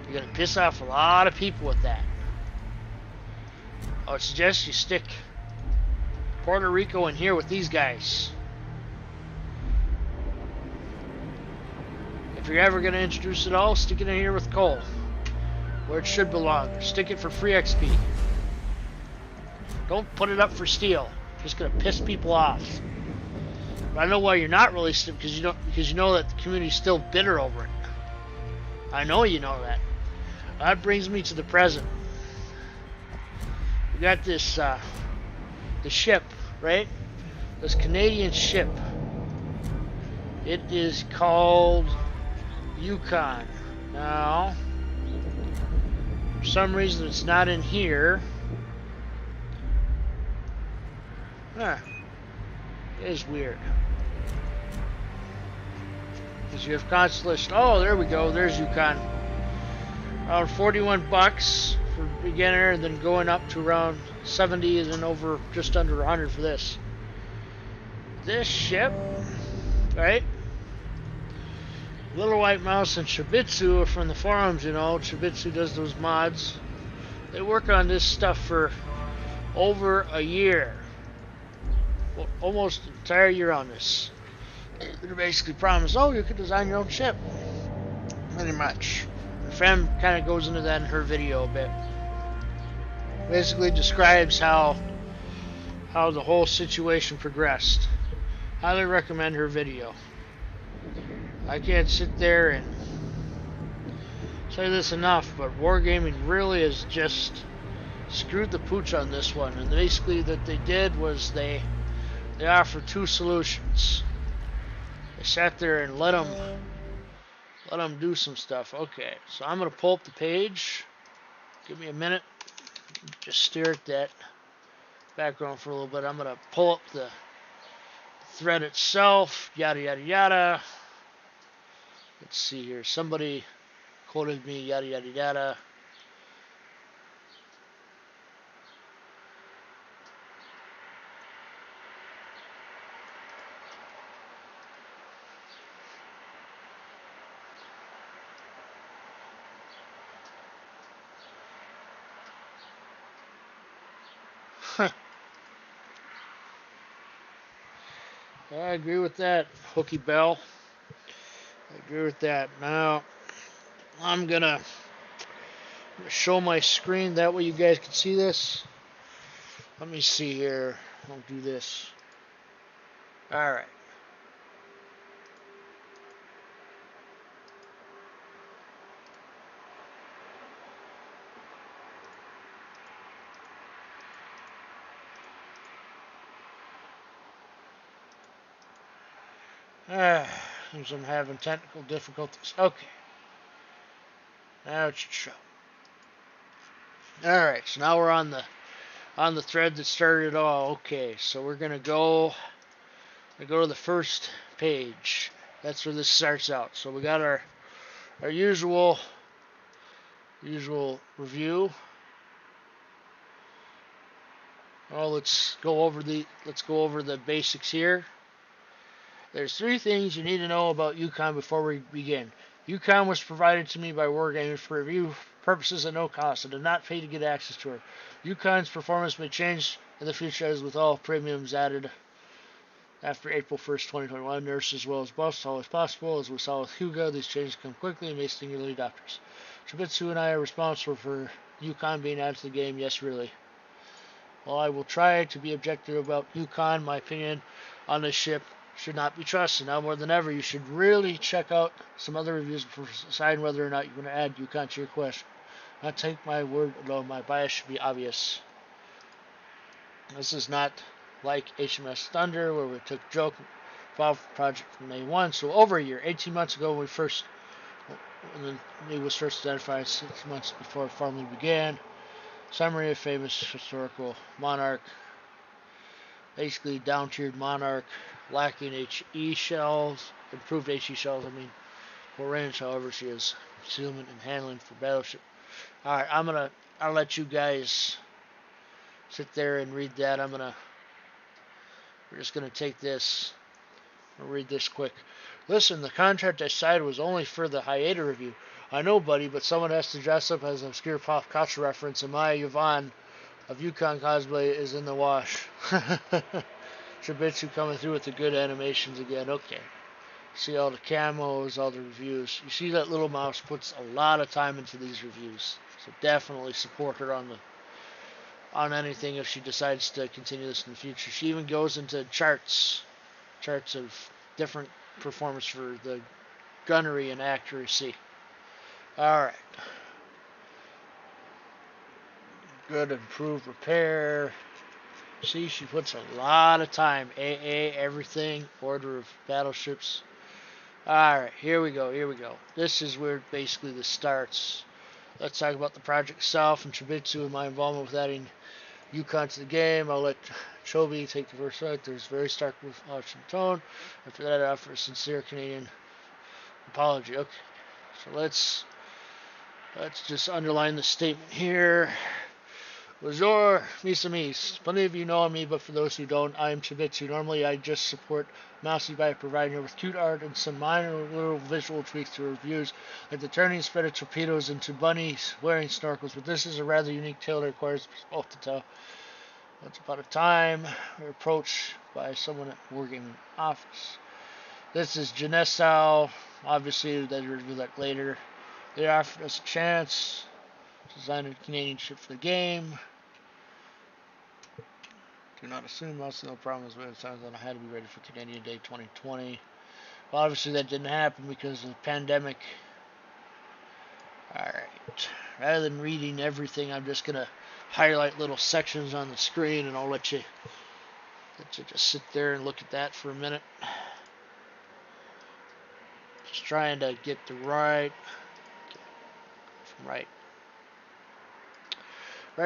You're going to piss off a lot of people with that. I would suggest you stick Puerto Rico in here with these guys. If you're ever going to introduce it all, stick it in here with coal. Where it should belong. Stick it for free XP. Don't put it up for steel. Just going to piss people off. But I know why you're not really still, because you know that the community's still bitter over it. I know you know that. That brings me to the present. We got this the ship, right? This Canadian ship. It is called Yukon. Now, for some reason it's not in here. Huh. It is weird. Because you have Constellation. Oh, there we go. There's Yukon. Around 41 bucks for beginner, and then going up to around 70, and then over just under 100 for this. This ship, right? Littlewhitemouse and Chobitsu are from the forums, you know. Chobitsu does those mods. They work on this stuff for over a year. Well, almost an entire year on this. They basically promise, oh, you can design your own ship. Pretty much. And Fem kind of goes into that in her video a bit. Basically describes how the whole situation progressed. Highly recommend her video. I can't sit there and say this enough, but Wargaming really has just screwed the pooch on this one. And basically what they did was they offered two solutions. They sat there and let them do some stuff. Okay, so I'm gonna pull up the page. Give me a minute. Just stare at that background for a little bit. I'm gonna pull up the thread itself. Yada yada yada. Let's see here. Somebody quoted me. Yada yada yada. I agree with that, Hooky Bell. I agree with that. Now, I'm gonna show my screen. That way you guys can see this. Let me see here. I'll do this. Alright. Seems I'm having technical difficulties. Okay. Now it should show. Alright, so now we're on the thread that started it all. Okay, so we're gonna go to the first page. That's where this starts out. So we got our usual review. Oh, let's go over the basics here. There's 3 things you need to know about Yukon before we begin. Yukon was provided to me by Wargaming for review purposes at no cost. I did not pay to get access to her. Yukon's performance may change in the future as with all premiums added after April 1st, 2021. Nurse as well as buffs, always possible. As we saw with Hugo, these changes come quickly and may stimulate adopters. Chobitsu and I are responsible for Yukon being added to the game. Yes, really. While I will try to be objective about Yukon, my opinion on this ship should not be trusted. Now more than ever, you should really check out some other reviews before deciding whether or not you're going to add Yukon to your question. Not take my word alone, my bias should be obvious. This is not like HMS Thunder, where we took joke involved project from May 1, so over a year, 18 months ago when it was first identified, 6 months before it formally began. Summary of famous historical monarch. Basically down-tiered monarch. lacking HE shells, improved HE shells, I mean, for range, however, she has concealment and handling for battleship. Alright, I'll let you guys sit there and read that. We're just gonna take this. I'll read this quick. Listen, the contract I signed was only for the Hyena review. I know, buddy, but someone has to dress up as an obscure pop culture reference, and my Yvonne of Yukon cosplay is in the wash. Chobitsu coming through with the good animations again. Okay. See all the camos, all the reviews. You see that Littlewhitemouse puts a lot of time into these reviews. So definitely support her on anything if she decides to continue this in the future. She even goes into charts of different performance for the gunnery and accuracy. Alright. Good improved repair. See, she puts a lot of time. AA, everything, order of battleships. Alright, here we go. This is where basically this starts. Let's talk about the project itself and Chobitsu and my involvement with adding Yukon to the game. I'll let Chobi take the first right. There's very stark watching tone. After that, I offer a sincere Canadian apology. Okay, so let's just underline the statement here. Bonjour, mes amis. Plenty of you know me, but for those who don't, I am Chobitsu. Normally, I just support Mousy by providing her with cute art and some minor little visual tweaks to her reviews, like the turning spread of torpedoes into bunnies wearing snorkels, but this is a rather unique tale that requires both to tell. Once upon a time, we were approached by someone at Wargaming office. This is Genesau. Obviously, they will review that later. They offered us a chance to design a Canadian ship for the game. Do not assume most of the problems with it. I had to be ready for Canadian Day 2020. Well, obviously that didn't happen because of the pandemic. Alright. Rather than reading everything, I'm just going to highlight little sections on the screen and I'll let you just sit there and look at that for a minute. Just trying to get the right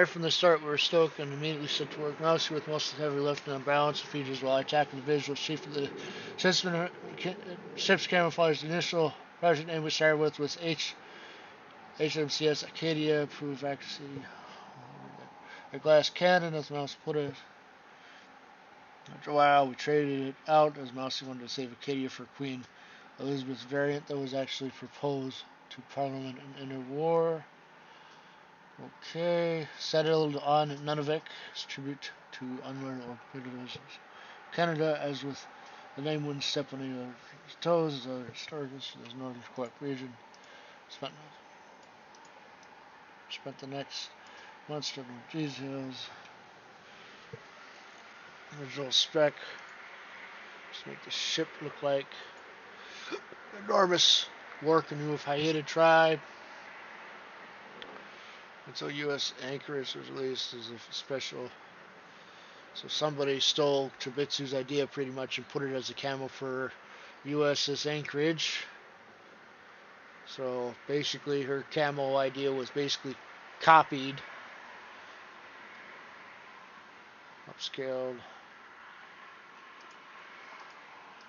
from the start, we were stoked and immediately set to work. Mousy with most of the heavy lifting on balance and features while I tackled the visuals. Chief of the ship's camouflage. The initial project name we started with was HMCS Acadia. Proof accuracy. A glass cannon, as Mouse put it. After a while, we traded it out as Mousy wanted to save Acadia for Queen Elizabeth's variant that was actually proposed to Parliament in interwar. Okay, settled on Nunavik, as tribute to unlearned Origin Canada, as with the name wouldn't step on any of his toes, as other historians in this northern Quebec region. Spent the next month studying details. Original spec. Just make the ship look like enormous work anew of Haida tribe. Until U.S. Anchorage was released as a special. So somebody stole Chobitsu's idea pretty much and put it as a camo for USS Anchorage. So basically her camo idea was basically copied. Upscaled.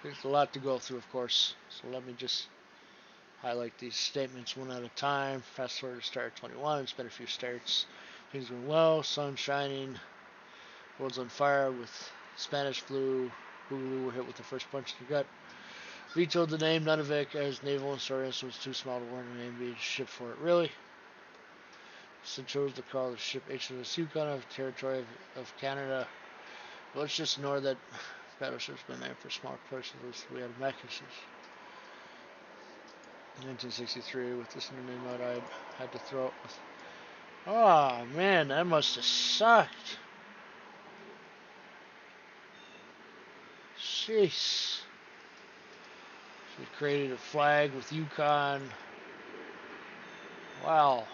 There's a lot to go through, of course. So let me just highlight these statements one at a time. Fast forward to start 21. It's been a few starts. Things went well. Sun shining. World's on fire with Spanish flu. Hulu were hit with the first punch in the gut. Vetoed the name Nunavik as naval historians was too small to warrant a name being shipped for it. Really? So chose to call the ship HMS Yukon of territory of Canada. But let's just ignore that battleship's been named for small persons. We had mechanisms. 1963, with this new name out, I had to throw it with. Oh man, that must have sucked. Jeez. She created a flag with Yukon. Wow.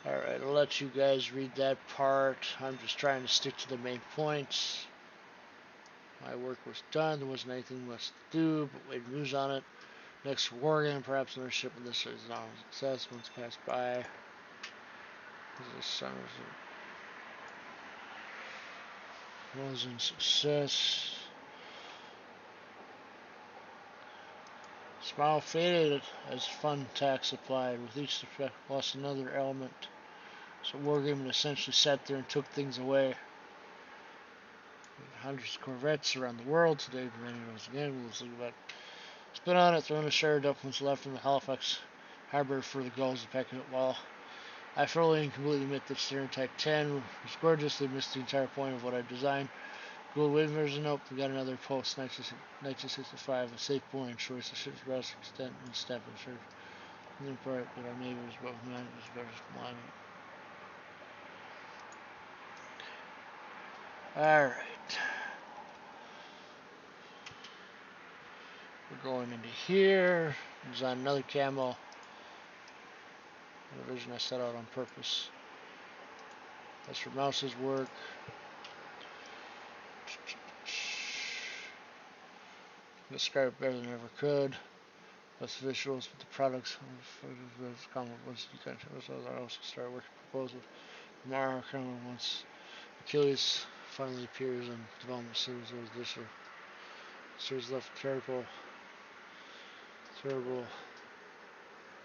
Alright, I'll let you guys read that part. I'm just trying to stick to the main points. My work was done. There wasn't anything less to do, but we had news on it. Next Wargaming, perhaps another ship with this is not a success. Months passed by. This wasn't success. Smile faded as fun tax applied. With each effect lost another element. So Wargaming essentially sat there and took things away. Hundreds of corvettes around the world today, preventing those again. We'll see about spin on it, throwing a shard up what's left in the Halifax harbor for the gulls to peck it while I fully and completely admit that Steering Type 10 was gorgeous. They missed the entire point of what I designed. Gold wave version, nope, we got another post 1965, a safe boring choice, a ship's best extent and step and sure. The part that our neighbor was both mine was better blind. Alright. We're going into here. Design another camo. The version I set out on purpose. That's for Mouse's work. Describe it better than I ever could. Less visuals, but the products once I also start working proposal. Tomorrow, once Achilles finally appears on development series of this year. Series left terrible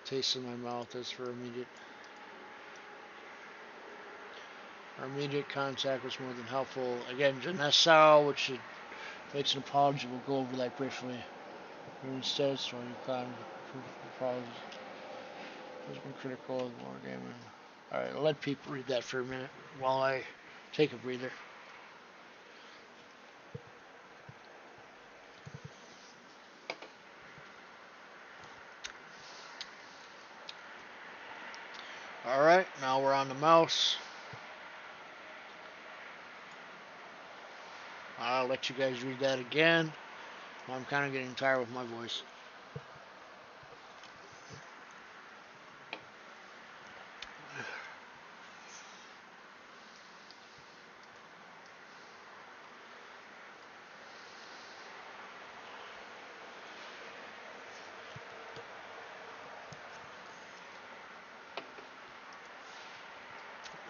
taste in my mouth as for immediate contact was more than helpful. Again, Nassau, which makes an apology, we'll go over that briefly. Instead, so you can apologies has been critical of Wargaming. Alright, I'll let people read that for a minute while I take a breather. Alright, now we're on the mouse. I'll let you guys read that again. I'm kind of getting tired with my voice.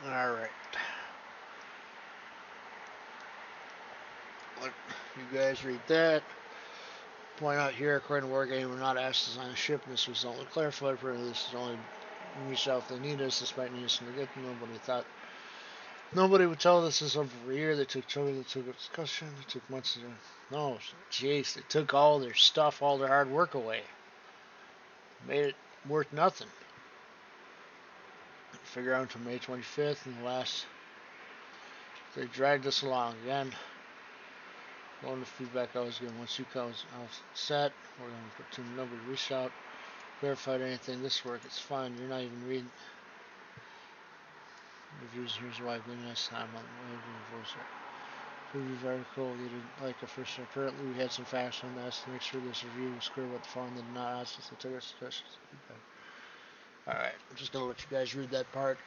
Alright. Let you guys read that. Point out here, according to Wargaming, we're not asked to design a ship. This was only clarified. This is only reach out if they need us. This might need us to get nobody would tell us this over a year. They took a discussion. They took months to do. No, jeez, they took all their stuff, all their hard work away. Made it worth nothing. Figure out until May 25th, and they dragged us along again. All the feedback I was getting once you guys all set, we're going to put to nobody reach out, verified anything. This work, it's fine. You're not even reading reviews. Here's why. Good next time on the voice. Preview article they didn't like at first. Apparently, we had some facts on that to make sure this review was clear what the found. They did not ask us to take our suggestions. Alright, I'm just going to let you guys read that part.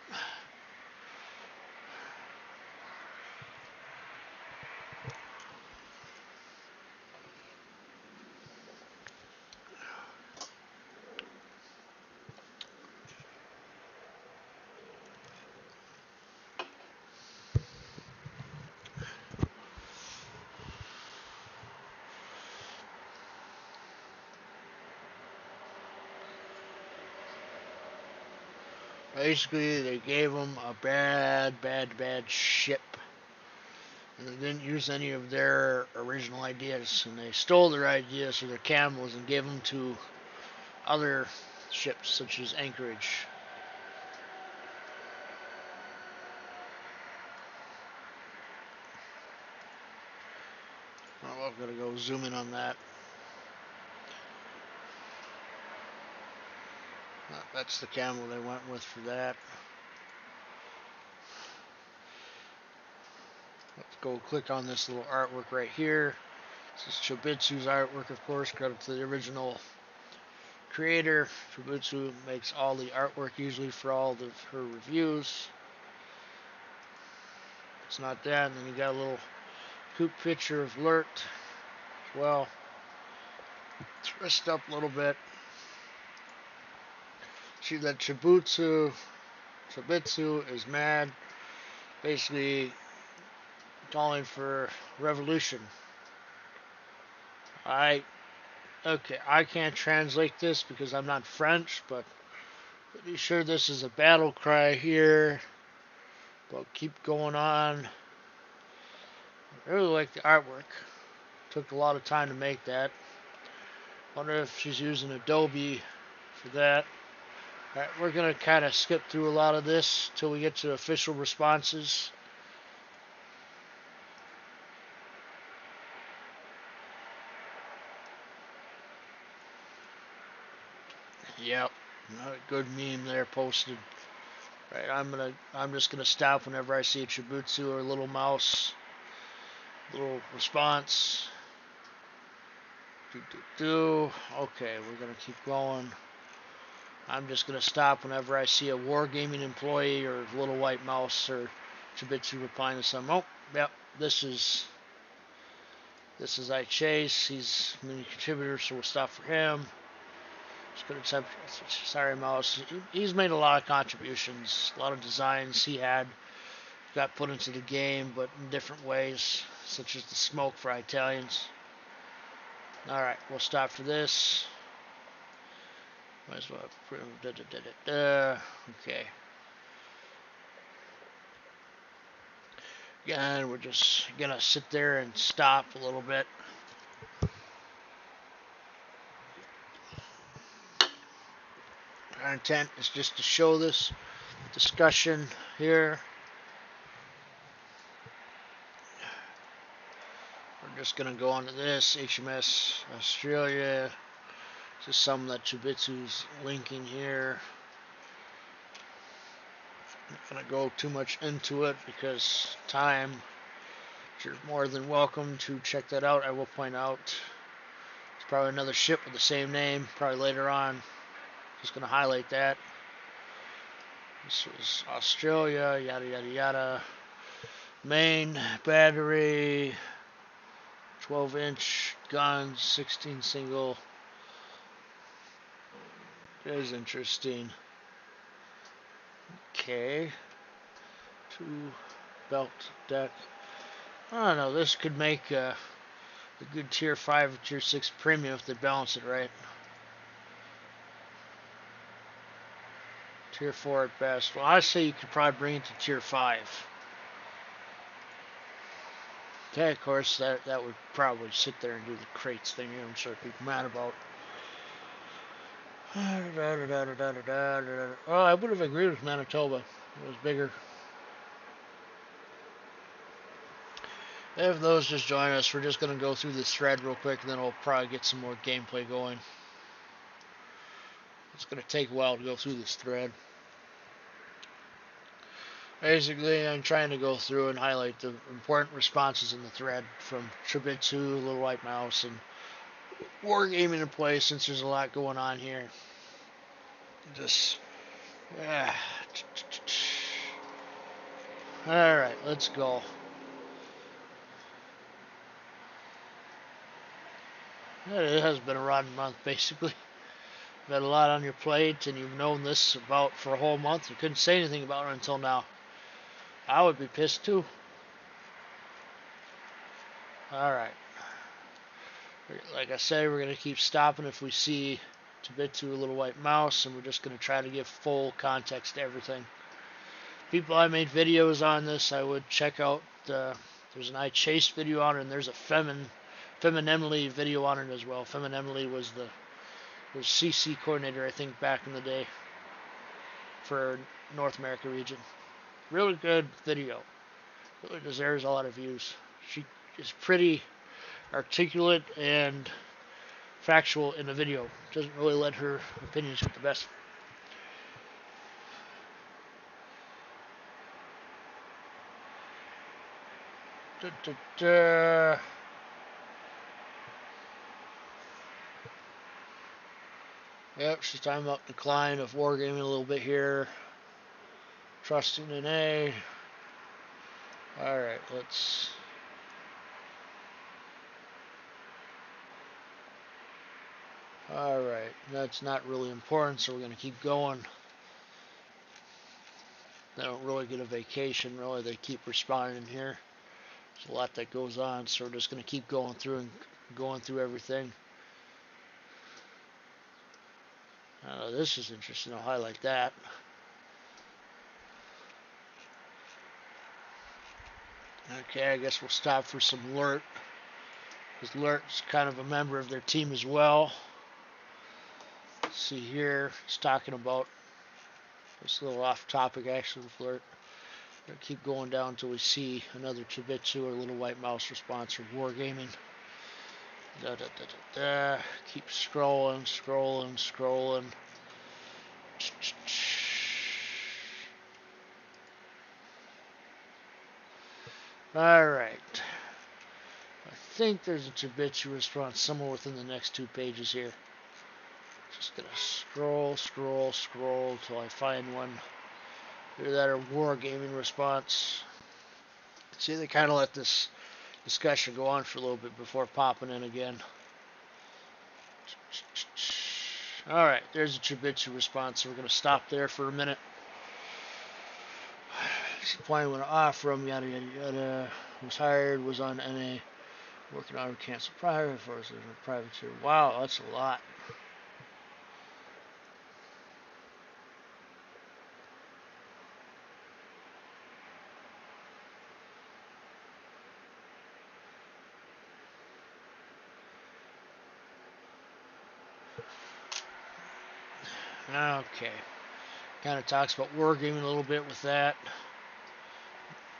Basically, they gave them a bad ship. And they didn't use any of their original ideas. And they stole their ideas for their camos and gave them to other ships, such as Anchorage. Oh, I've got to go zoom in on that. That's the camo they went with for that. Let's go click on this little artwork right here. This is Chobitsu's artwork, of course. Credit to the original creator. Chobitsu makes all the artwork usually for all of her reviews. It's not that. And then you got a little coop picture of Lurt as well. It's dressed up a little bit. See that Chobitsu Chobitsu is mad, basically calling for revolution. Okay, I can't translate this because I'm not French, but pretty sure this is a battle cry here. But keep going on. I really like the artwork. Took a lot of time to make that. Wonder if she's using Adobe for that. Alright, we're going to kind of skip through a lot of this till we get to official responses. Yep, not a good meme there posted. Right, I'm just gonna stop whenever I see a Chobitsu or a little mouse. Little response. Okay, we're gonna keep going. I'm just gonna stop whenever I see a Wargaming employee or Littlewhitemouse or Chobitsu replying to some. Oh, yep, this is ichase. He's a mini contributor, so we'll stop for him. Sorry, Mouse. He's made a lot of contributions, a lot of designs he had got put into the game, but in different ways, such as the smoke for Italians. Alright, we'll stop for this. Might as well. Okay. Again, we're just gonna sit there and stop a little bit. Our intent is just to show this discussion here. We're just gonna go on to this HMS Australia. Just some that Chobitsu's linking here. I'm not gonna go too much into it because time. You're more than welcome to check that out. I will point out it's probably another ship with the same name, probably later on. Just gonna highlight that. This was Australia, yada yada yada. Main battery, 12-inch guns, 16 single. That is interesting. Okay. 2 belt deck. I don't know. This could make a good tier 5 or tier 6 premium if they balance it right. Tier 4 at best. Well, I say you could probably bring it to tier 5. Okay, of course, that would probably sit there and do the crates thing here. I'm sure people mad about. Oh, I would have agreed with Manitoba. It was bigger. If those just join us, we're just going to go through this thread real quick, and then we'll probably get some more gameplay going. It's going to take a while to go through this thread. Basically, I'm trying to go through and highlight the important responses in the thread from Chobitsu, Littlewhitemouse, and Wargaming in play, since there's a lot going on here. Just, yeah. Alright, let's go. It has been a rotten month, basically. You've had a lot on your plate, and you've known this about for a whole month. You couldn't say anything about it until now. I would be pissed too. Alright. Like I said, we're going to keep stopping if we see Chobitsu, a Littlewhitemouse, and we're just going to try to give full context to everything. People, I made videos on this. I would check out. There's an ichase video on it, and there's a Feminemily video on it as well. Feminemily was the CC coordinator, I think, back in the day for North America region. Really good video. Really deserves a lot of views. She is pretty articulate and factual in the video. Doesn't really let her opinions get the best. Yep, she's talking about decline of wargaming a little bit here. Trusting in A. Alright, let's... Alright, that's not really important, so we're going to keep going. They don't really get a vacation, really. They keep responding here. There's a lot that goes on, so we're just going to keep going through everything. This is interesting. I'll highlight that. Okay, I guess we'll stop for some Lurt, because Lurt's kind of a member of their team as well. Let's see here, he's talking about, it's a little off topic actually with Lurt. We're going to keep going down until we see another Chobitsu or Littlewhitemouse response from Wargaming. Keep scrolling. Alright. I think there's a Chobitsu response somewhere within the next 2 pages here. Just gonna scroll till I find one. Either that or Wargaming response. See, they kind of let this discussion go on for a little bit before popping in again. Alright, there's a Chobitsu response, so we're going to stop there for a minute. Supplying went off from yada yada yada. Was hired, was on NA, working on cancel prior, forces a privateer. Wow, that's a lot. Okay. Kind of talks about Wargaming a little bit with that.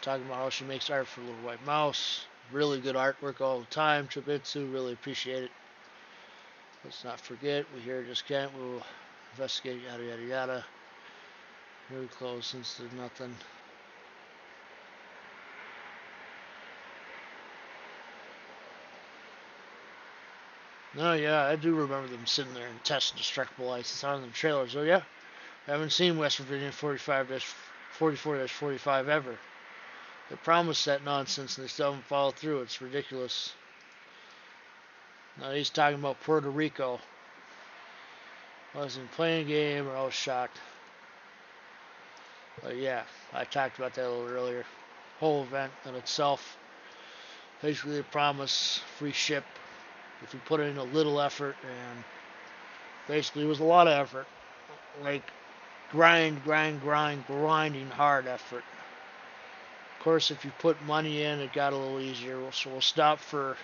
Talking about how she makes art for Littlewhitemouse. Really good artwork all the time. Chobitsu, really appreciate it. Let's not forget, we here just can't. We'll investigate yada yada yada. Very close since there's nothing. No, yeah, I do remember them sitting there and testing destructible lights on the trailers. Oh yeah, I haven't seen West Virginia 44-45 ever. They promised that nonsense and they still haven't followed through. It's ridiculous. Now he's talking about Puerto Rico. I wasn't playing a game or I was shocked. But yeah, I talked about that a little earlier. Whole event in itself. Basically they promise free ship if you put in a little effort, and basically it was a lot of effort. Like grinding hard effort. Of course, if you put money in, it got a little easier. So we'll stop for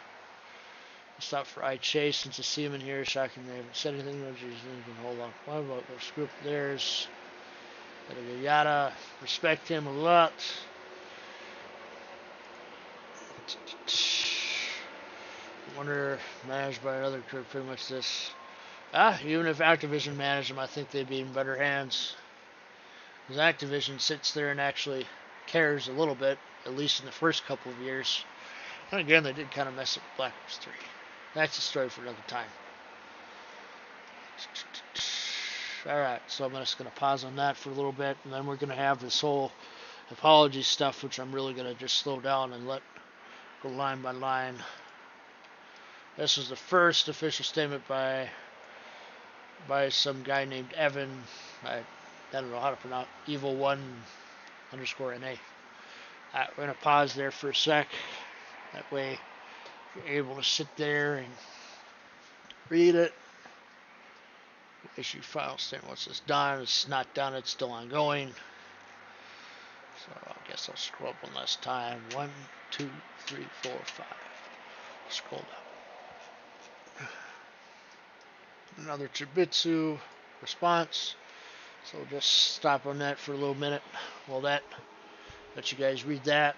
ichase since I see him in here. Shocking, they haven't said anything. No, geez, hold on. What about those script? There's yada. Respect him a lot. Wonder managed by another crew. Pretty much this. Even if Activision managed them, I think they'd be in better hands. Because Activision sits there and actually cares a little bit, at least in the first couple of years. And again, they did kind of mess up Black Ops 3. That's a story for another time. Alright, so I'm just going to pause on that for a little bit, and then we're going to have this whole apology stuff, which I'm really going to just slow down and let go line by line. This was the first official statement by some guy named Evan. I don't know how to pronounce Evil1_NA. We're going to pause there for a sec. That way you're able to sit there and read it. Issue file statement. Once it's done, it's not done, it's still ongoing. So I guess I'll scroll up one last time. 1, 2, 3, 4, 5. Scroll down. Another Chobitsu response. So we'll just stop on that for a little minute. Well, let you guys read that.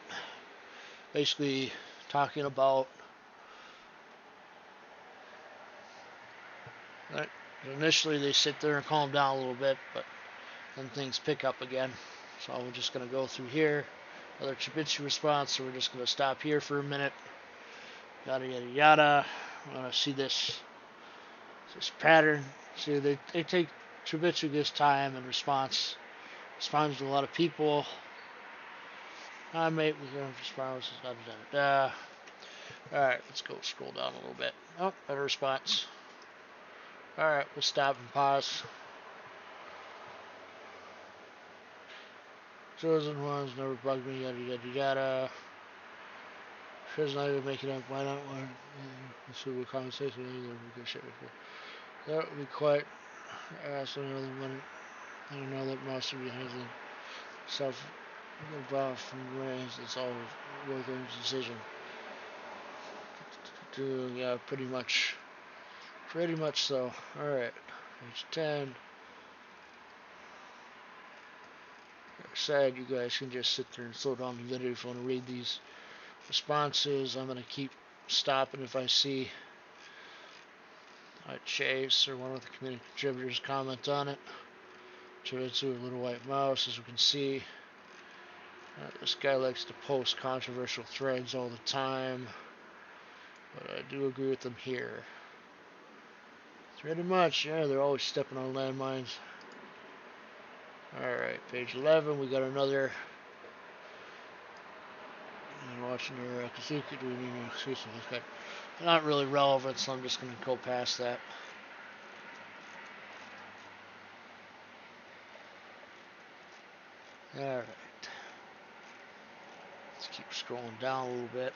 Basically talking about right, initially they sit there and calm down a little bit, but then things pick up again. So we're just going to go through here. Another Chobitsu response, so we're just going to stop here for a minute. Yada yada yada. I want to see this pattern. See, they take Chobitsu this time and responds to a lot of people. Hi mate, we're going to response. Alright, let's go scroll down a little bit. Oh, better response. Alright, we'll stop and pause. Chosen ones never bug me, yada yada yada. Shit's not even making up. Why not one? Suitable conversation either. Good shit. That would be quite. So another one. I don't know that most of you has a self involved from range. It's all Wargaming's decision. Yeah, pretty much. Pretty much so. Alright. Page 10. Like I said, you guys can just sit there and slow down the video if you want to read these responses. I'm going to keep stopping if I see Chase or one of the community contributors comment on it. Chobitsu, a little white mouse, as we can see. This guy likes to post controversial threads all the time, but I do agree with him here. Pretty much, yeah, they're always stepping on landmines. Alright, page 11, we got another. I'm watching your Kazuki doing an exclusive. Okay. Not really relevant, so I'm just going to go past that. Alright. Let's keep scrolling down a little bit.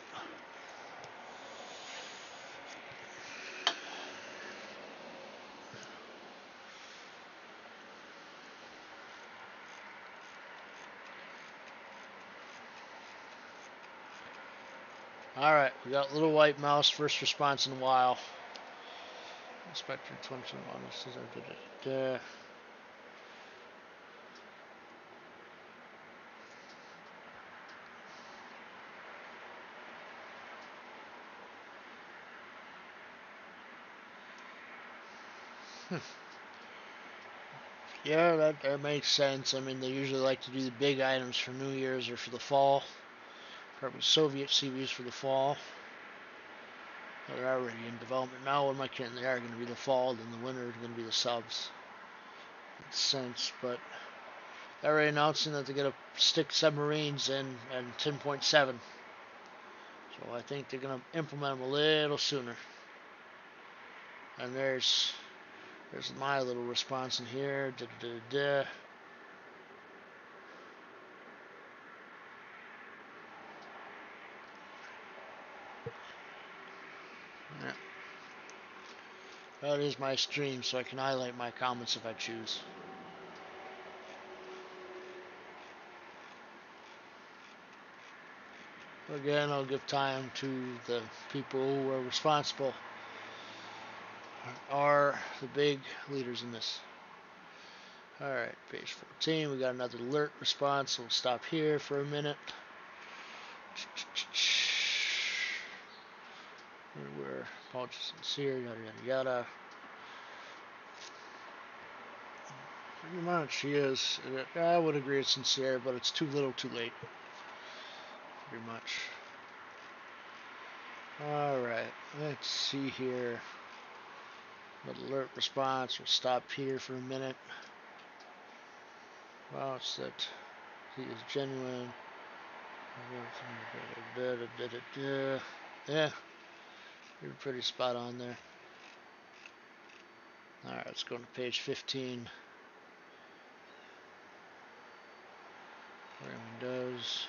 Alright, we got Littlewhitemouse, first response in a while. Inspector 21, this is our Yeah, that makes sense. I mean, they usually like to do the big items for New Year's or for the fall. Probably Soviet CVs for the fall. They're already in development now. What am I kidding? They are going to be the fall, then the winter is going to be the subs. Makes sense, but they're already announcing that they're going to stick submarines in 10.7. So I think they're going to implement them a little sooner. And there's my little response in here. Yeah. That is my stream, so I can highlight my comments if I choose. Again, I'll give time to the people who are responsible, are the big leaders in this. Alright, page 14, we got another alert response, so we'll stop here for a minute. Where apologies sincere, yada yada yada. Pretty much, he is. I would agree it's sincere, but it's too little too late. Pretty much. Alright, let's see here. Alert response, we'll stop here for a minute. Well, it's that he is genuine. Yeah, you're pretty spot on there. Alright, let's go to page 15. Wargaming does.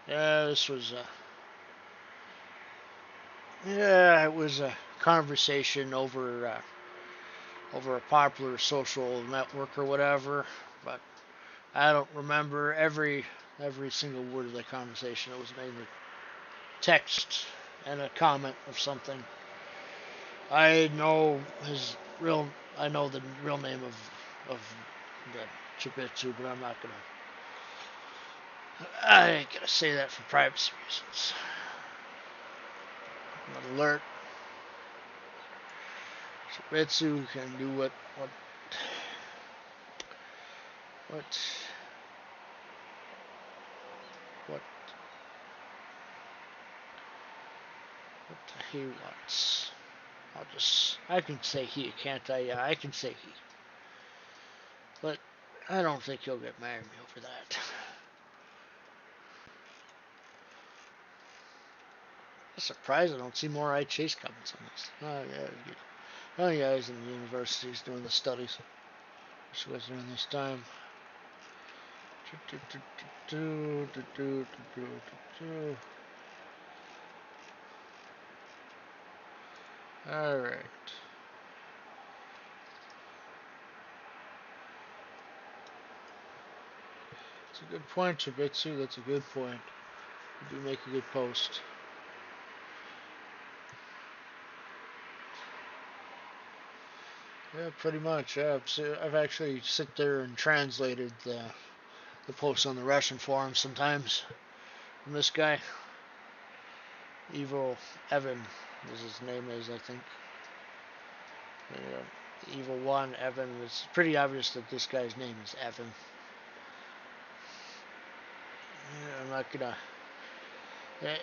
Yeah, this was it was a conversation over a popular social network or whatever, but I don't remember every single word of the conversation. It was mainly text and a comment of something. I know the real name of the Chobitsu, but I ain't gonna say that for privacy reasons. An alert. Chobitsu can do what he wants. I can say he, can't I? Yeah, I can say he. But I don't think he'll get mad at me over that. I'm surprised I don't see more ichase comments on this. Oh yeah, he's in the universities doing the studies. What's was doing this time? Alright. That's a good point, Chobitsu. That's a good point. You do make a good post. Yeah, pretty much. Yeah, so I've actually sit there and translated the posts on the Russian forum sometimes from this guy. Evil Evan, as his name is, I think. Evil One Evan. It's pretty obvious that this guy's name is Evan. Yeah, I'm not gonna.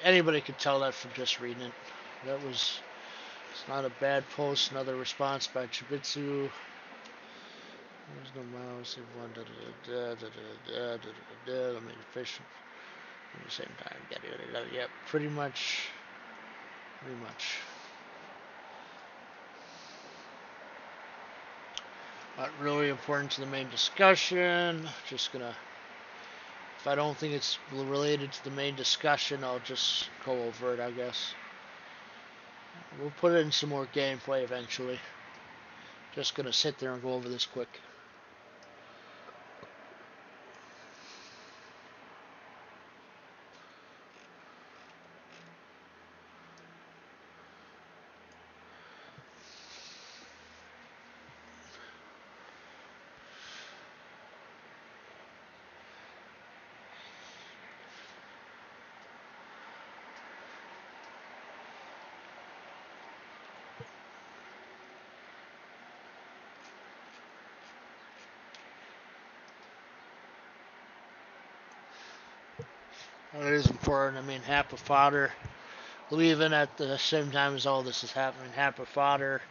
Anybody could tell that from just reading it. That was. It's not a bad post. Another response by Chobitsu. There's no mouse. Let me fish at the same time. Yeah, pretty much. Pretty much. Not really important to the main discussion. Just gonna. If I don't think it's related to the main discussion, I'll just go over it, I guess. We'll put it in some more gameplay eventually. Just gonna sit there and go over this quick. It is important. I mean, half of fodder. Leaving at the same time as all this is happening. Half of fodder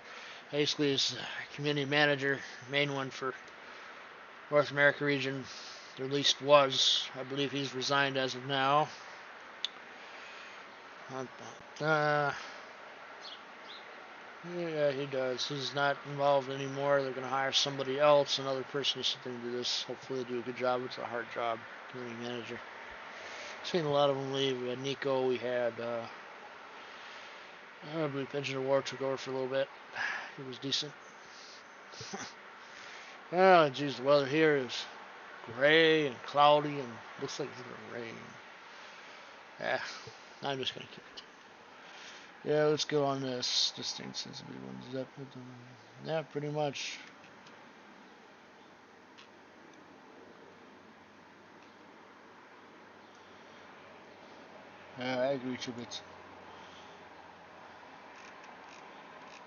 basically is community manager, main one for North America region, or at least was. I believe he's resigned as of now. Yeah, he does. He's not involved anymore. They're going to hire somebody else, another person to sit there and do this. Hopefully they do a good job. It's a hard job, community manager. Seen a lot of them leave. We had Nico. We had, I believe Engine of War took over for a little bit. He was decent. Oh, geez, the weather here is gray and cloudy and looks like it's going to rain. Yeah, I'm just going to keep it. Yeah, let's go on this. Distinct sensitivity ones. Yeah, pretty much. Yeah, I agree, Chobitsu.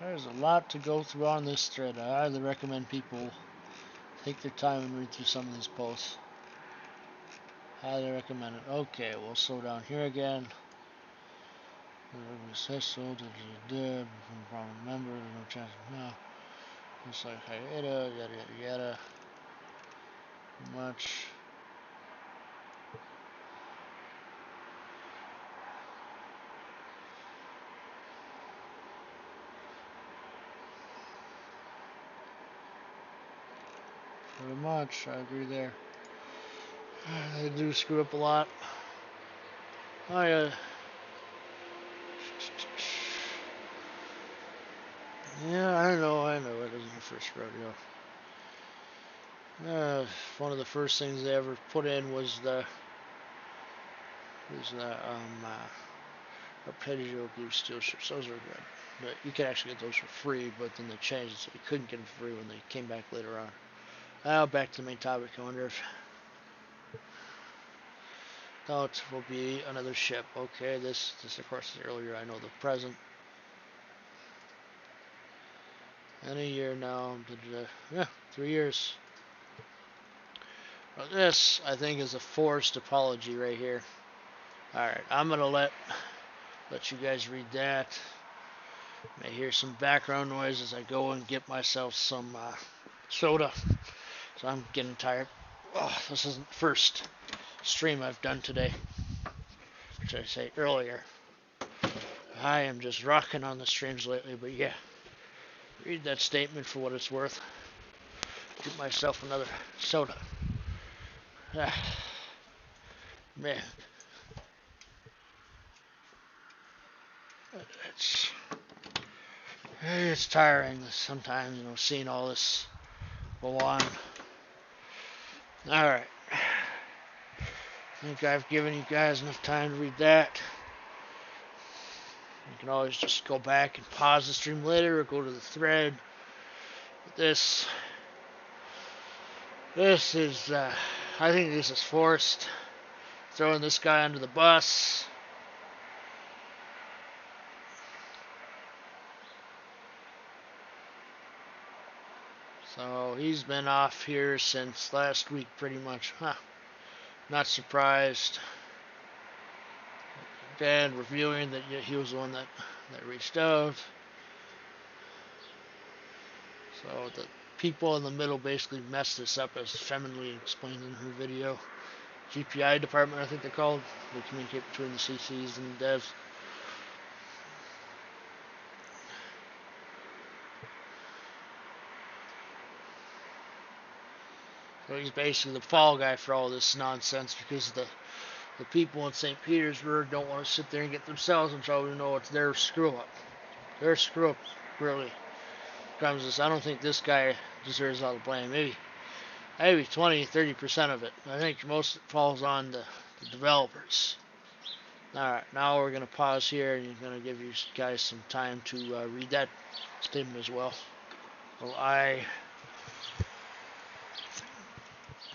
There's a lot to go through on this thread. I highly recommend people take their time and read through some of these posts. Highly recommend it. Okay, we'll slow down here again. Says so. Problem member. There's no chance. No. Just like hiatus. Yada yada yada. Much. Pretty much. I agree there. They do screw up a lot. Oh yeah. Yeah, I know. It isn't the first rodeo. One of the first things they ever put in was the arpeggio blue steel ships. Those are good. But you could actually get those for free, but then they changed it so you couldn't get them for free when they came back later on. Now back to the main topic. I wonder if it will be another ship. Okay, this of course is earlier. I know the present. And a year now. Yeah, 3 years. Well, this I think is a forced apology right here. All right, I'm gonna let you guys read that. May hear some background noise as I go and get myself some soda. So I'm getting tired. Oh, this isn't the first stream I've done today, which I say earlier. I am just rocking on the streams lately, but yeah. Read that statement for what it's worth. Get myself another soda. Ah, man. It's tiring sometimes, you know, seeing all this go on. Alright. I think I've given you guys enough time to read that. You can always just go back and pause the stream later or go to the thread. This is, I think this is forced. Throwing this guy under the bus. So he's been off here since last week pretty much. Not surprised. Again, reviewing that he was the one that reached out. So the people in the middle basically messed this up, as femininely explained in her video. GPI department, I think they're called. They communicate between the CCs and the devs. So he's basically the fall guy for all this nonsense, because the people in St. Petersburg don't want to sit there and get themselves in trouble. You know, it's their screw up. Their screw up really comes this. I don't think this guy deserves all the blame. Maybe 20-30% of it. I think most of it falls on the developers. Alright, now we're going to pause here, and I'm going to give you guys some time to read that statement as well. Well, I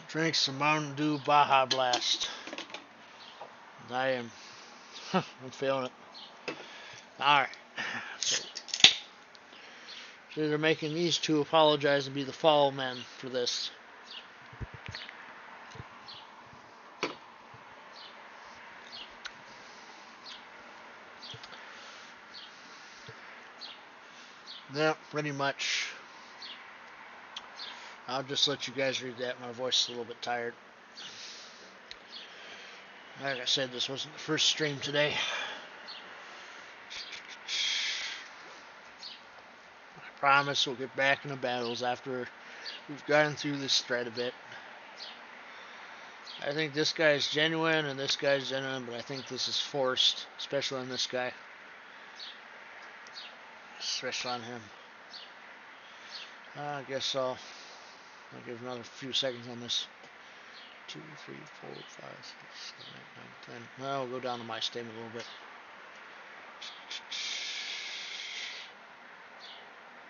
drank some Mountain Dew Baja Blast. I am, I'm feeling it. Alright. So they're making these two apologize and be the fall men for this. Yeah, pretty much. I'll just let you guys read that. My voice is a little bit tired. Like I said, this wasn't the first stream today. I promise we'll get back into battles after we've gotten through this thread a bit. I think this guy's genuine and this guy's genuine, but I think this is forced, especially on this guy. Especially on him. I guess I'll give another few seconds on this. 2, 3, 4, 5, 6, 7, 8, 9, 10. Well, we'll go down to my statement a little bit.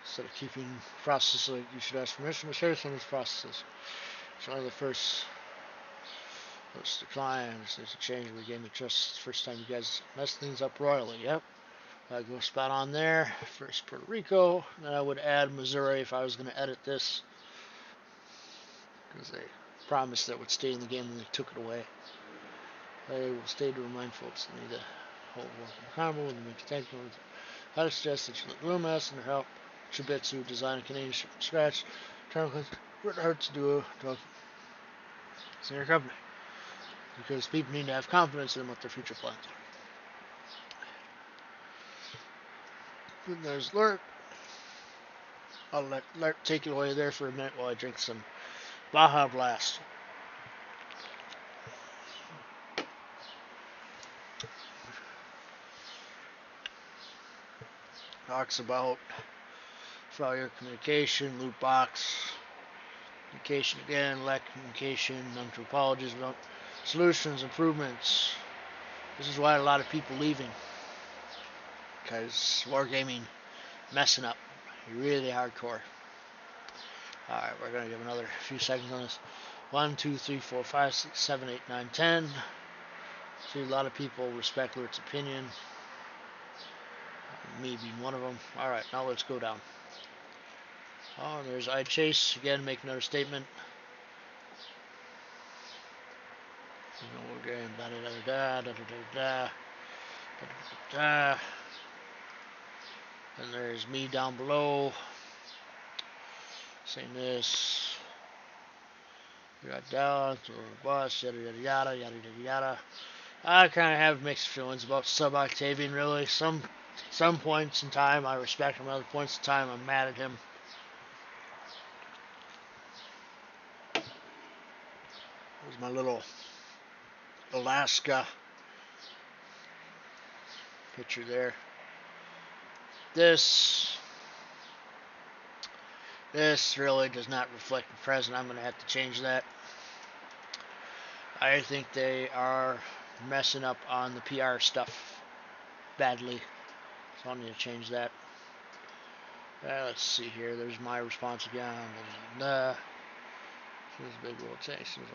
Instead of keeping processes like you should ask permission to share some of these processes. It's one of the first decline. There's a change. We gained the trust. The first time you guys messed things up royally. Yep. I go spot on there. First Puerto Rico. Then I would add Missouri if I was going to edit this, because they promised that it would stay in the game and they took it away. They will stay to remind folks that need to hold working combo when they make a tank. I suggest that you let Littlewhitemouse and their help Chobitsu design a Canadian ship from scratch. Work hard to do it's in your company, because people need to have confidence in what their future plans are. Then there's Lurk. I'll let Lurk take it away there for a minute while I drink some Baja Blast. Talks about failure communication, loot box, communication again, lack of communication, non-true apologies, solutions, improvements. This is why a lot of people leaving, because Wargaming messing up really hardcore. Alright, we're going to give another few seconds on this. 1, 2, 3, 4, 5, 6, 7, 8, 9, 10. See, a lot of people respect Lurk's opinion. Me being one of them. Alright, now let's go down. Oh, and there's ichase again, make another statement. We're going da da da da da da da da. And there's me down below saying this. We got Dallas or bus, yada yada yada yada yada yada. I kind of have mixed feelings about Sub Octavian, really. Some points in time I respect him, other points in time I'm mad at him. There's my little Alaska picture there. This really does not reflect the present. I'm going to have to change that. I think they are messing up on the PR stuff badly. So I need to change that. Let's see here. There's my response again. This big rotations.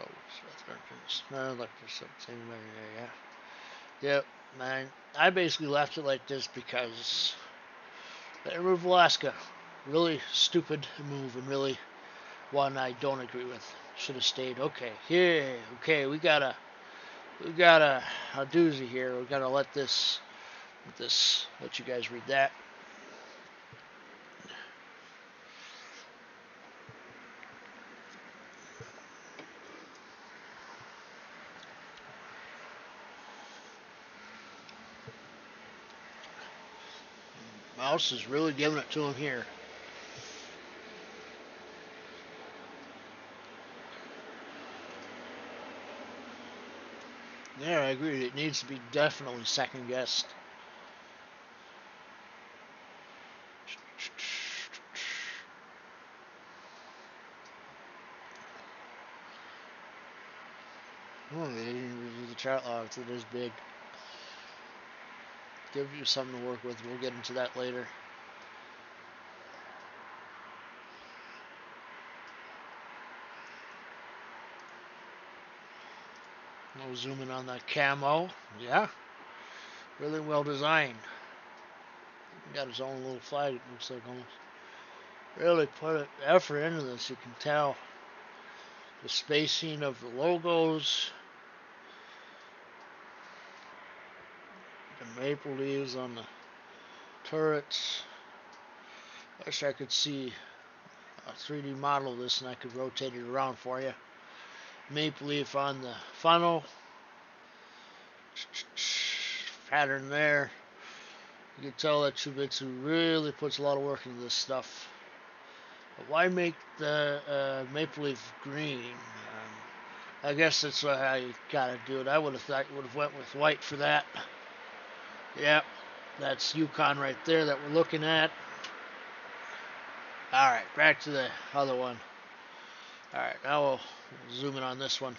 Like this same area. Yep, man. I basically left it like this because they removed Alaska. Really stupid move and really one I don't agree with. Should have stayed. Okay, here. Okay, we got a doozy here. We gotta let you guys read that. Mouse is really giving it to him here. Yeah, I agree. It needs to be definitely second guessed. Oh, they didn't review the chart logs. It is big. Give you something to work with. We'll get into that later. No zooming on that camo. Yeah. Really well designed. Got his own little flag. It looks like almost. Really put effort into this. You can tell the spacing of the logos. The maple leaves on the turrets. I wish I could see a 3D model of this and I could rotate it around for you. Maple leaf on the funnel. Pattern there. You can tell that Chobitsu really puts a lot of work into this stuff. But why make the maple leaf green? I guess that's how you gotta do it. I would have thought you would have went with white for that. Yep, that's Yukon right there that we're looking at. Alright, back to the other one. Alright, now we'll zoom in on this one.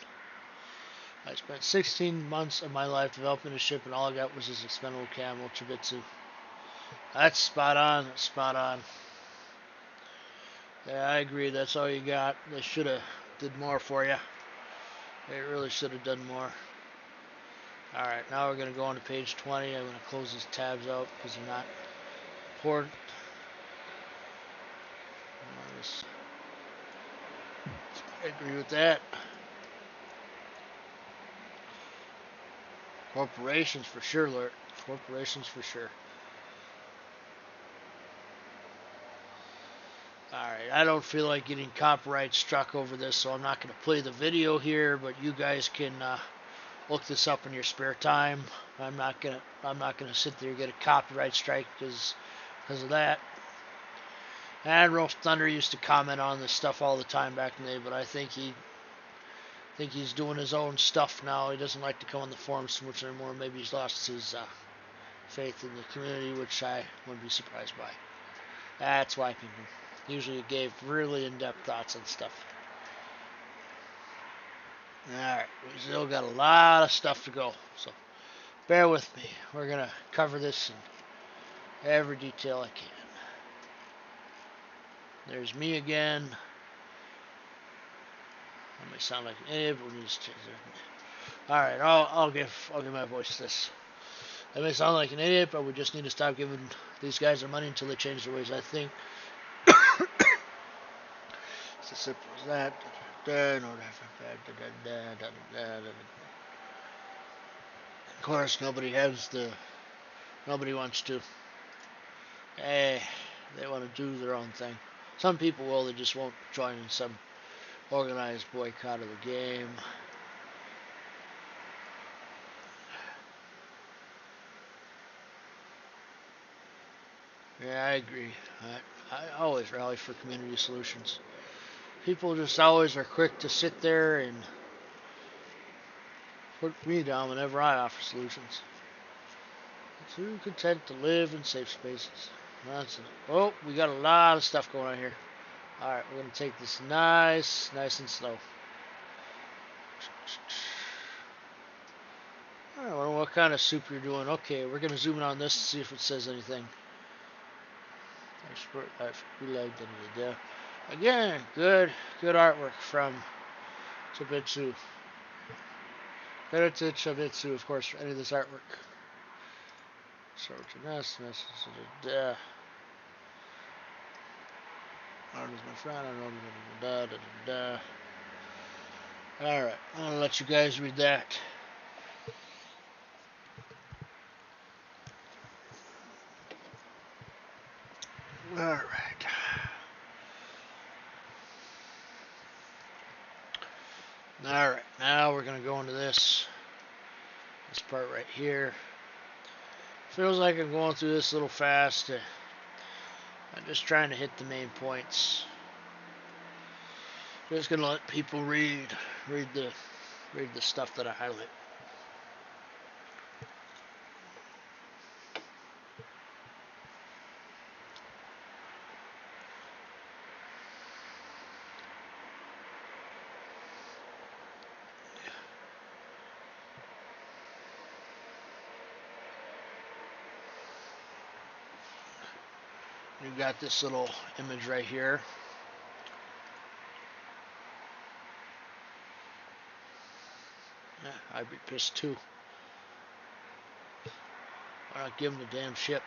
I spent 16 months of my life developing a ship and all I got was this expendable camo Chobitsu. That's spot on, that's spot on. Yeah, I agree, that's all you got. They should have did more for you. They really should have done more. Alright, now we're going to go on to page 20. I'm going to close these tabs out because they're not important. I agree with that. Corporations for sure, Lord. Corporations for sure. Alright, I don't feel like getting copyright struck over this, so I'm not going to play the video here, but you guys can look this up in your spare time. I'm not gonna sit there and get a copyright strike because of that. And Rolf Thunder used to comment on this stuff all the time back in the day, but I think he's doing his own stuff now. He doesn't like to come on the forums too much anymore. Maybe he's lost his faith in the community, which I wouldn't be surprised by. That's why people usually gave really in-depth thoughts on stuff. Alright, we still got a lot of stuff to go, so bear with me. We're going to cover this in every detail I can. There's me again. I may sound like an idiot, but we need to change it. Alright, I'll give my voice this. I may sound like an idiot, but we just need to stop giving these guys their money until they change their ways, I think. It's as simple as that. Of course, nobody wants to. Hey, they want to do their own thing. Some people will, they just won't join in some organized boycott of the game. Yeah, I agree. I always rally for community solutions. People just always are quick to sit there and put me down whenever I offer solutions. Too content to live in safe spaces. That's it. Oh, we got a lot of stuff going on here. Alright, we're going to take this nice and slow. I don't know what kind of soup you're doing. Okay, we're going to zoom in on this to see if it says anything. We like that. Again, good artwork from Chobitsu. Credit to Chobitsu, of course, for any of this artwork. So to this, art is my friend. I know. Alright, I'm going to let you guys read that. Alright. Alright, now we're going to go into this part right here. Feels like I'm going through this a little fast. I'm just trying to hit the main points. Just going to let people read the stuff that I highlight. You got this little image right here. Yeah, I'd be pissed too. Why not give him the damn ship?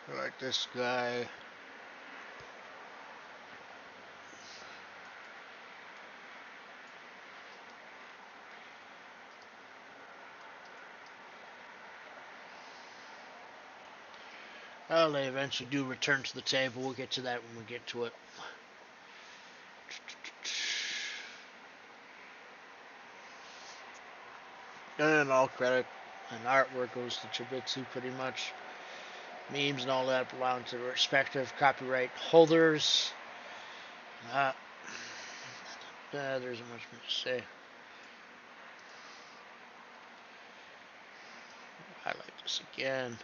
I like this guy. Well, they eventually do return to the table. We'll get to that when we get to it. And all credit and artwork goes to Chobitsu pretty much. Memes and all that belong to the respective copyright holders. There isn't much more to say. Highlight this again.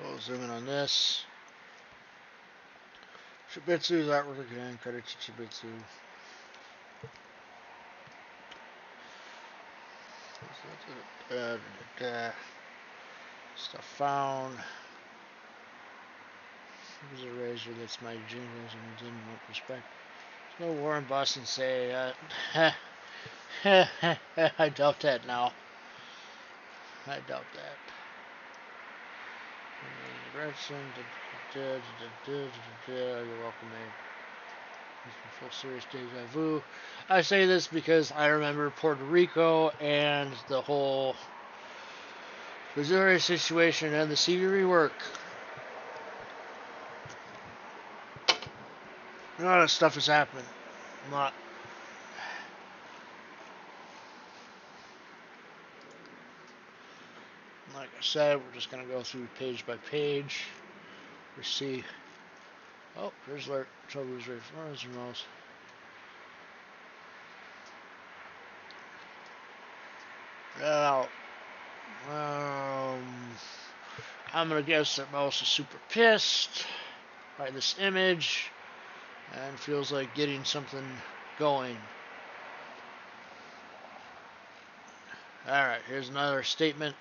We'll zoom in on this. Chobitsu's artwork again. Credit to Chobitsu. Stuff found. Here's a razor that's my jingles and didn't want respect. There's no Warren Boston say I doubt that now. I doubt that. You're welcome, man. Full serious deja vu. I say this because I remember Puerto Rico and the whole Missouri situation and the CV rework. A lot of stuff is happening. A lot. Like I said, we're just going to go through page by page. We see. Oh, here's where trouble is right for us, mouse. Well, I'm going to guess that Mouse is super pissed by this image and feels like getting something going. Alright, here's another statement.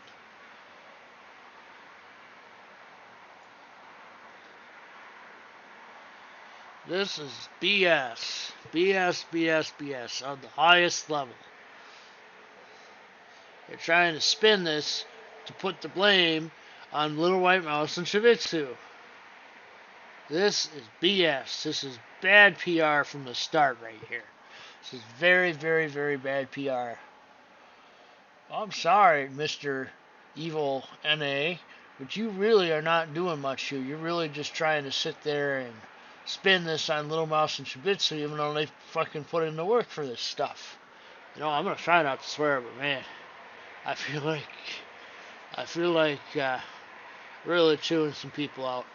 This is BS. BS on the highest level. They're trying to spin this to put the blame on Littlewhitemouse and Chobitsu. This is BS. This is bad PR from the start right here. This is very, very, very bad PR. I'm sorry, Mr. evil NA, but you really are not doing much here. You're really just trying to sit there and spin this on Littlewhitemouse and Chobitsu, even though they fucking put in the work for this stuff. You know, I'm gonna try not to swear, but man, I feel like really chewing some people out.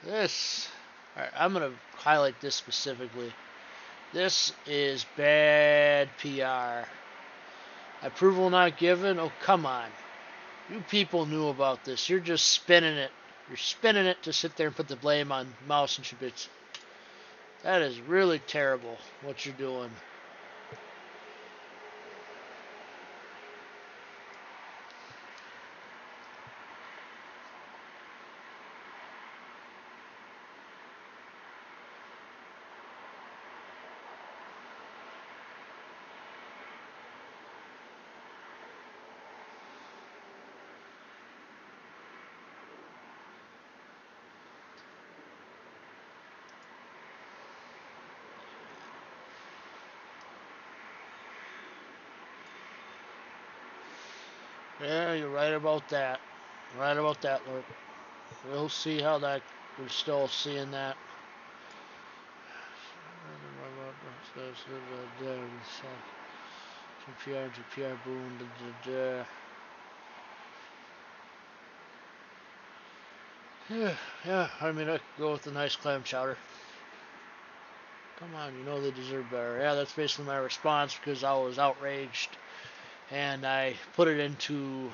This, alright, I'm gonna highlight this specifically. This is bad PR. Approval not given? Oh, come on. You people knew about this. You're just spinning it. You're spinning it to sit there and put the blame on Mouse and Chobitsu. That is really terrible what you're doing. Yeah, you're right about that. Right about that, Lord. We'll see how that, we're still seeing that. GPR, boom, yeah, I mean, I could go with a nice clam chowder. Come on, you know they deserve better. Yeah, that's basically my response because I was outraged and I put it into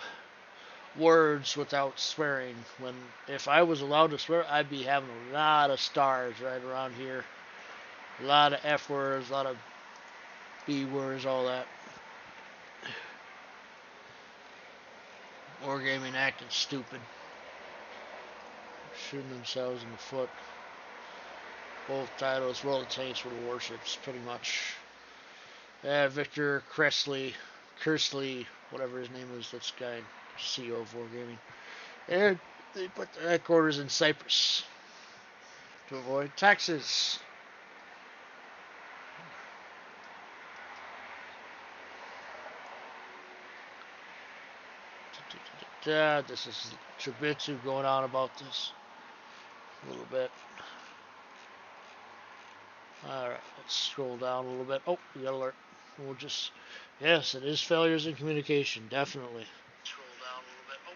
words without swearing. When if I was allowed to swear, I'd be having a lot of stars right around here. A lot of F words, a lot of B words, all that. Wargaming acting stupid. Shooting themselves in the foot. Both titles, World of Tanks for the warships, pretty much. Yeah, Victor Kersley, whatever his name is, this guy, CEO of Wargaming. And they put their headquarters in Cyprus to avoid taxes. This is Chobitsu going on about this a little bit. Alright, let's scroll down a little bit. Oh, we got alert. We'll just, yes, it is failures in communication, definitely. Scroll down a little bit. Oh.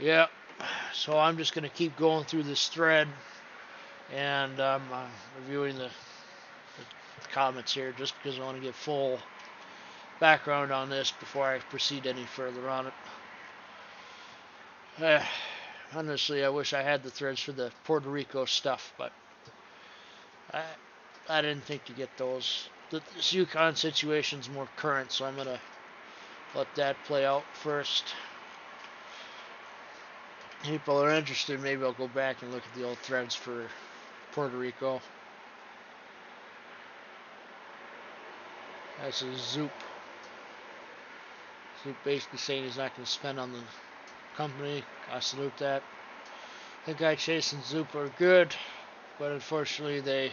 Yeah, so I'm just going to keep going through this thread, and I'm reviewing the comments here just because I want to get full background on this before I proceed any further on it. Honestly, I wish I had the threads for the Puerto Rico stuff, but I didn't think to get those. This Yukon situation's more current, so I'm gonna let that play out first. People are interested, maybe I'll go back and look at the old threads for Puerto Rico. That's a Zoop. Zoop basically saying he's not going to spend on the company. I salute that. I think ichase and Zoop are good, but unfortunately they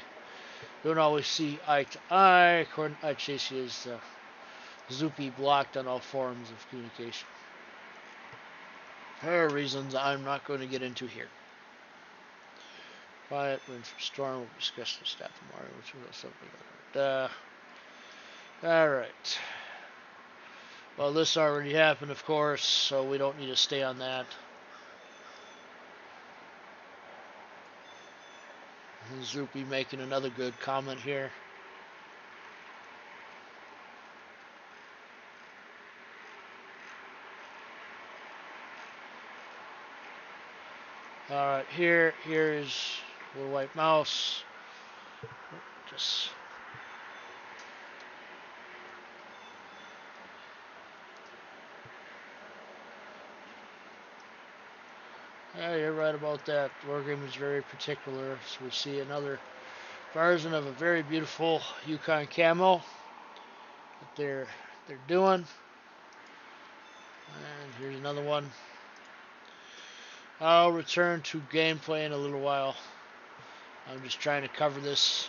don't always see eye to eye. According to ichase, he is Zoopy blocked on all forms of communication. There are reasons I'm not going to get into here. Quiet, room for storm, we'll discuss the staff tomorrow, which was something. Alright. Well, this already happened, of course, so we don't need to stay on that. Zoopy making another good comment here. Alright, here is Littlewhitemouse. Just yeah, you're right about that. Wargaming is very particular, so we see another version of a very beautiful Yukon camo. they're doing. And here's another one. I'll return to gameplay in a little while. I'm just trying to cover this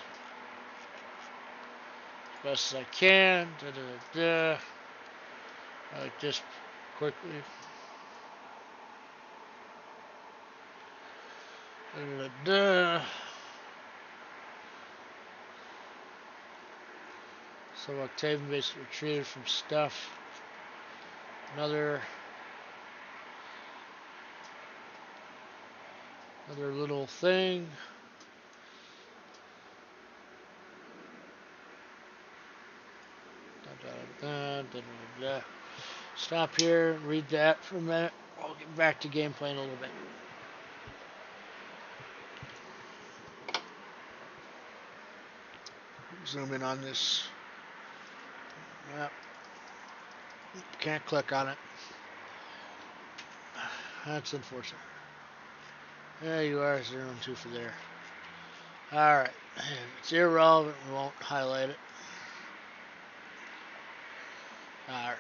as best as I can. Like this quickly. So Octavian basically retreated from stuff. Another little thing. Stop here, read that for a minute. I'll get back to gameplay in a little bit. Zoom in on this. Yep. Can't click on it. That's unfortunate. There you are, 0 and 2 for there. Alright. If it's irrelevant, we won't highlight it. Alright.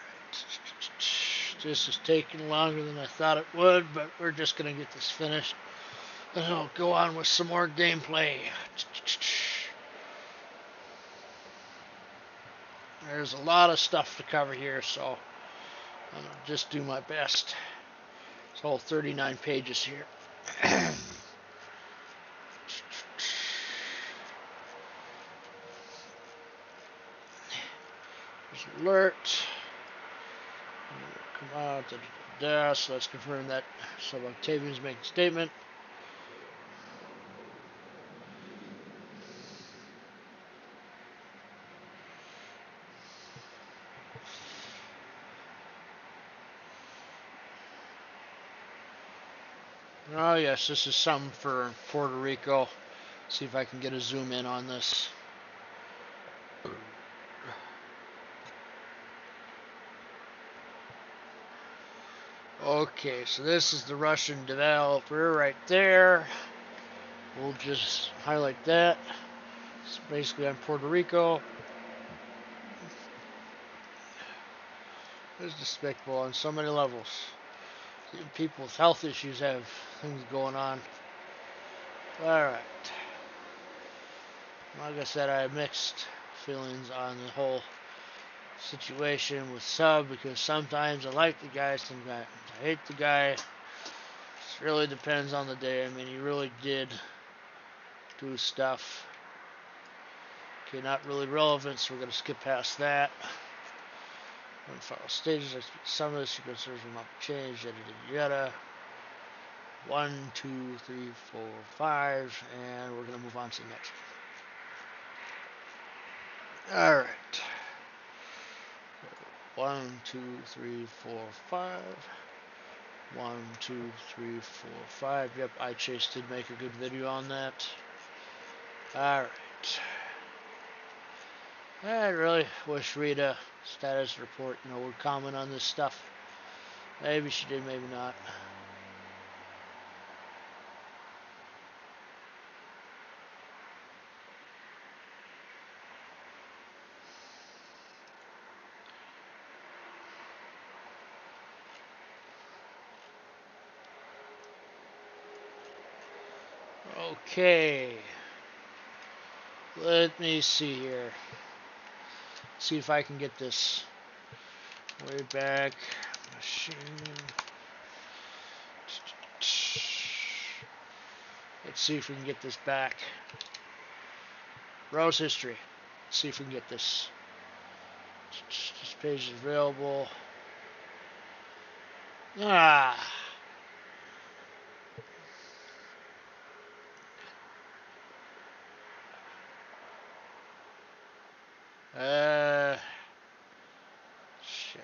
This is taking longer than I thought it would, but we're just going to get this finished. And I'll go on with some more gameplay. There's a lot of stuff to cover here, so I'm going to just do my best. It's all 39 pages here. There's alert. Come out. So let's confirm that. So Octavian's making a statement. Oh yes, this is something for Puerto Rico. See if I can get a zoom in on this. Okay, so this is the Russian developer right there. We'll just highlight that. It's basically on Puerto Rico. It's despicable on so many levels. People with health issues have things going on. Alright. Like I said, I have mixed feelings on the whole situation with Sub, because sometimes I like the guy, sometimes I hate the guy. It really depends on the day. I mean, he really did do stuff. Okay, not really relevant, so we're going to skip past that. Final stages, some of this you consider will not change, yada. 1, 2, 3, 4, 5, and we're going to move on to the next one. Alright. 1, 2, 3, 4, 5. 1, 2, 3, 4, 5. Yep, ichase did make a good video on that. Alright. I really wish Rita status report, would comment on this stuff. Maybe she did, maybe not. Okay. Let me see here. See if I can get this way back. Machine. Let's see if we can get this back. Browse history. Let's see if we can get this. This page is available. Ah. Shit.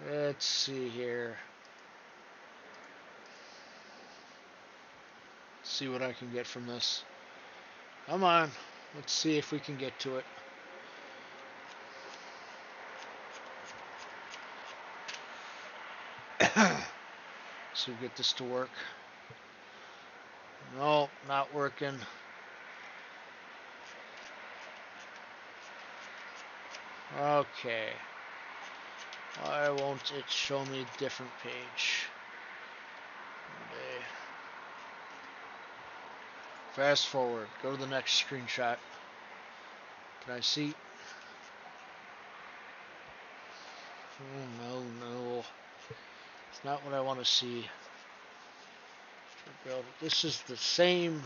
Let's see here. See what I can get from this. Come on. Let's see if we can get to it. See if we get this to work. No, not working. Okay. Why won't it show me a different page? Okay. Fast forward. Go to the next screenshot. Can I see? Oh, no. It's not what I want to see. This is the same.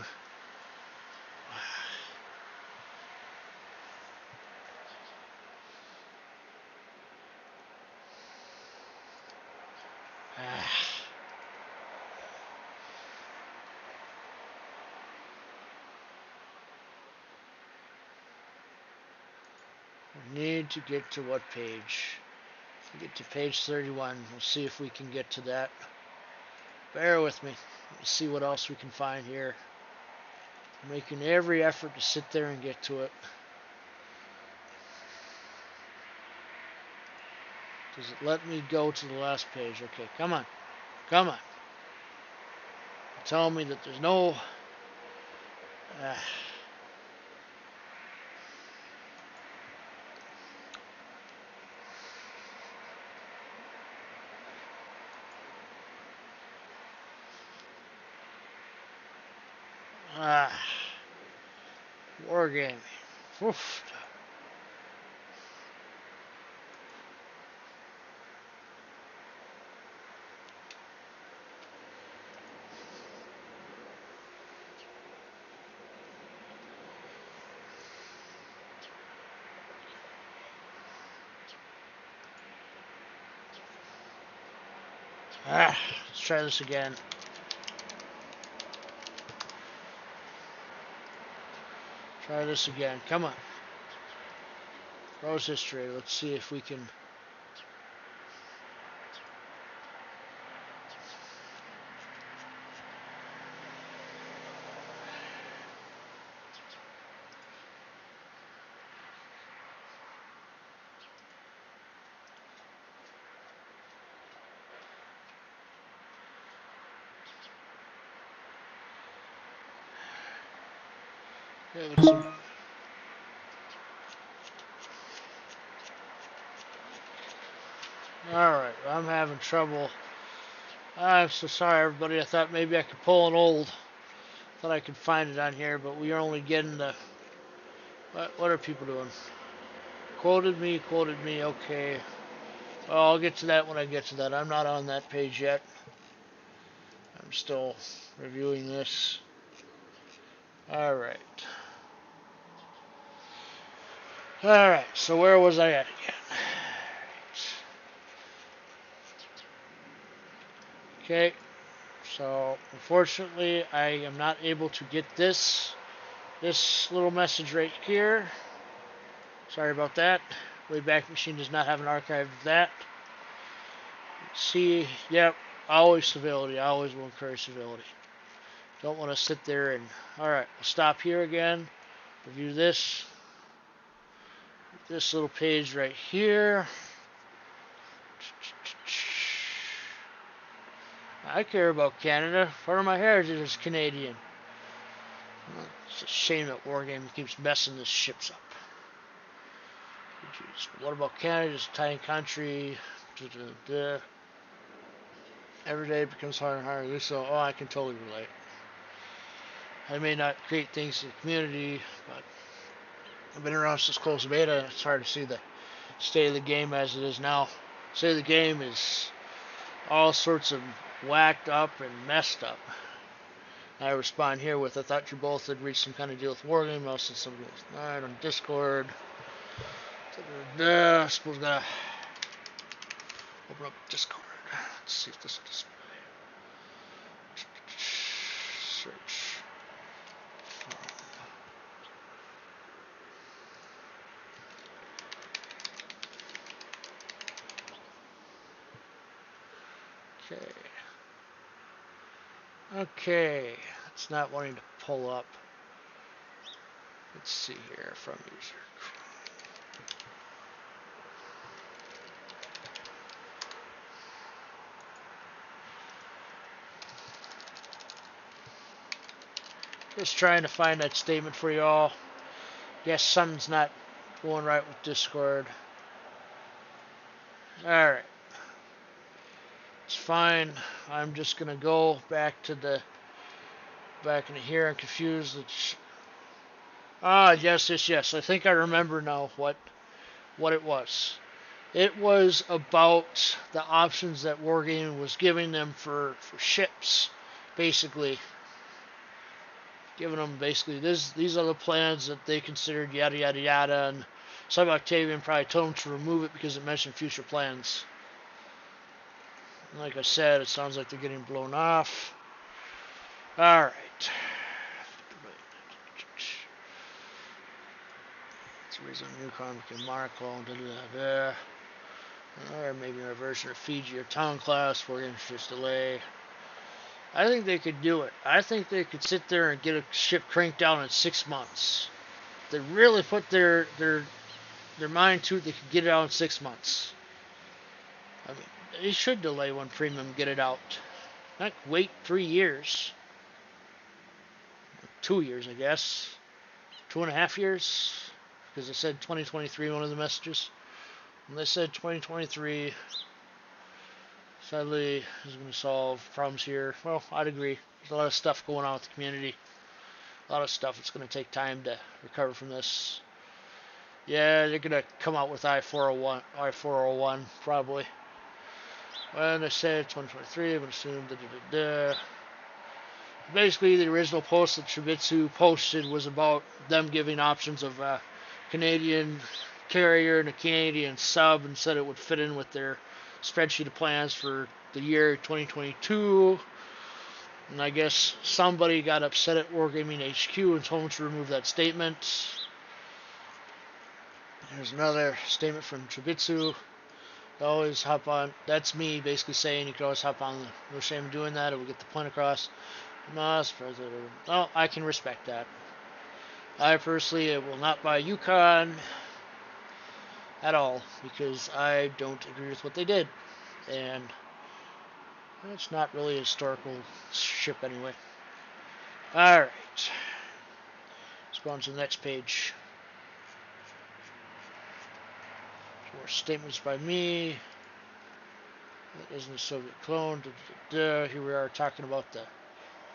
We need to get to what page? Get to page 31. We'll see if we can get to that. Bear with me. Let's see what else we can find here. I'm making every effort to sit there and get to it. Does it let me go to the last page? Okay, come on. Come on. Tell me that there's no... Wargaming. Oof. Let's try this again. Try this again. Come on. Rose history. Let's see if we can... Yeah, let's see. Alright, I'm having trouble. I'm so sorry, everybody. I thought maybe I could pull an old. Thought I could find it on here, but we are only getting the... What are people doing? Quoted me, okay. Well, I'll get to that when I get to that. I'm not on that page yet. I'm still reviewing this. Alright. Alright, so where was I at again? Okay, so unfortunately I am not able to get this little message right here. Sorry about that. Wayback Machine does not have an archive of that. See, yep, always civility. I always will encourage civility. Don't want to sit there and... Alright, we'll stop here again. Review this. This little page right here. I care about Canada. Part of my heritage is Canadian. It's a shame that Wargaming keeps messing this ships up. What about Canada? It's a tiny country. Every day it becomes harder and harder. So, I can totally relate. I may not create things in the community, but I've been around since close beta. It's hard to see the state of the game as it is now. State of the game is all sorts of whacked up and messed up. I respond here with, I thought you both had reached some kind of deal with Wargaming. I said something alright on Discord. I suppose I gotta open up Discord. Let's see if this will display. Search. Okay. Okay. It's not wanting to pull up. Let's see here from user. Just trying to find that statement for y'all. Guess something's not going right with Discord. Alright. It's fine. I'm just gonna go back into here and confuse the yes. I think I remember now what it was. It was about the options that Wargaming was giving them for ships, basically. Giving them basically these are the plans that they considered yada yada yada, and some Octavian probably told them to remove it because it mentioned future plans. And like I said, it sounds like they're getting blown off. Alright. Let's raise a new comic and Marco, or maybe a version of Fiji or Town class for just delay. I think they could do it. I think they could sit there and get a ship cranked down in 6 months. They really put their mind to it, they could get it out in 6 months. I mean, they should delay one premium and get it out. Not wait 3 years. 2 years, I guess. 2.5 years. Because they said 2023 in one of the messages. And they said 2023. Sadly, is going to solve problems here. Well, I'd agree. There's a lot of stuff going on with the community. A lot of stuff. It's going to take time to recover from this. Yeah, they're going to come out with I-401 probably. When they said 2023, I'm going to assume Basically, the original post that Chobitsu posted was about them giving options of a Canadian carrier and a Canadian sub, and said it would fit in with their spreadsheet of plans for the year 2022. And I guess somebody got upset at Wargaming HQ and told them to remove that statement. Here's another statement from Chobitsu. Always hop on. That's me basically saying you can always hop on. No shame in doing that. It will get the point across. Oh, I can respect that. I personally will not buy Yukon at all because I don't agree with what they did. And it's not really a historical ship anyway. Alright. Let's go on to the next page. More statements by me. That isn't a Soviet clone. Here we are talking about the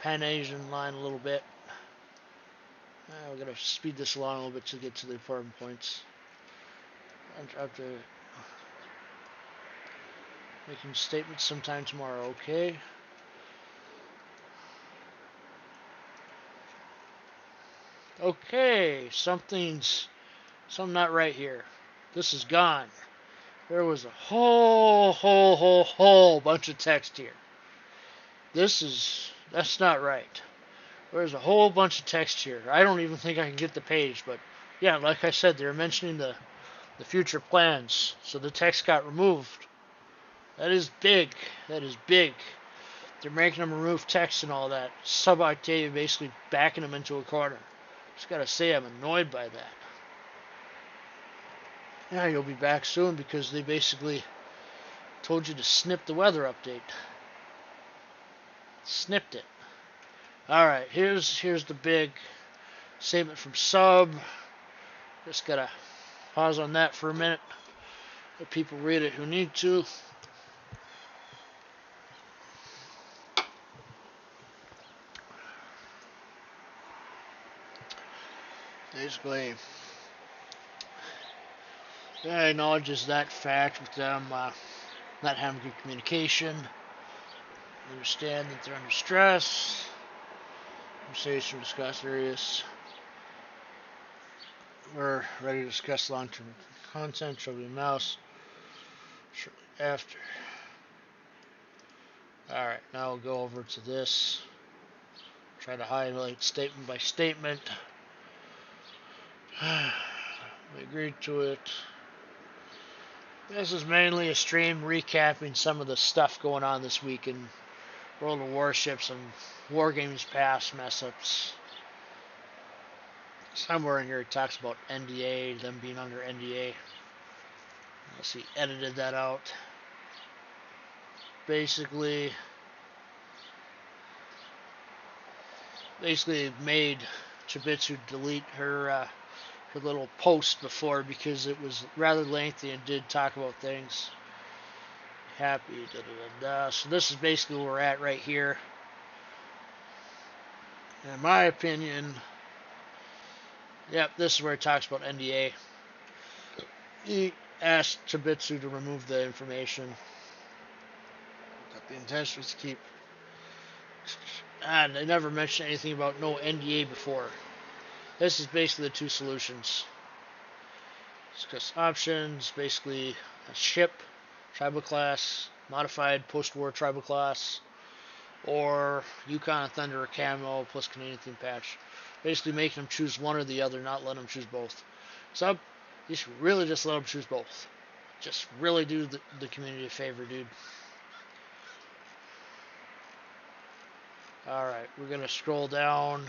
Pan-Asian line a little bit. We're going to speed this along a little bit to get to the important points. After making statements sometime tomorrow, okay? Okay, something's not right here. This is gone. There was a whole bunch of text here. That's not right. There's a whole bunch of text here. I don't even think I can get the page, but yeah, like I said, they're mentioning the future plans, so the text got removed. That is big. That is big. They're making them remove text and all that. Sub-Octavia basically backing them into a corner. Just gotta say, I'm annoyed by that. Yeah, you'll be back soon because they basically told you to snip the weather update. Snipped it. Alright, here's the big statement from Sub. Just gotta pause on that for a minute. Let people read it who need to. Basically, it acknowledges that fact with them not having good communication. They understand that they're under stress. Conversation will discuss various. We're ready to discuss long-term content. Littlewhitemouse shortly after. Alright, now we'll go over to this. Try to highlight statement by statement. We agreed to it. This is mainly a stream recapping some of the stuff going on this week in World of Warships and Wargaming's past mess-ups. Somewhere in here it talks about NDA, them being under NDA. Unless he edited that out. Basically, basically made Chobitsu delete her her little post before because it was rather lengthy and did talk about things. Happy, da da da da. So this is basically where we're at right here. In my opinion, yep, this is where it talks about NDA. He asked Chobitsu to remove the information. But the intention was to keep. And they never mentioned anything about no NDA before. This is basically the two solutions. Discuss options, basically a ship, tribal class, modified post-war tribal class, or Yukon and Thunder camo plus Canadian theme patch. Basically making them choose one or the other, not letting them choose both. So you should really just let them choose both. Just really do the community a favor, dude. Alright, we're going to scroll down,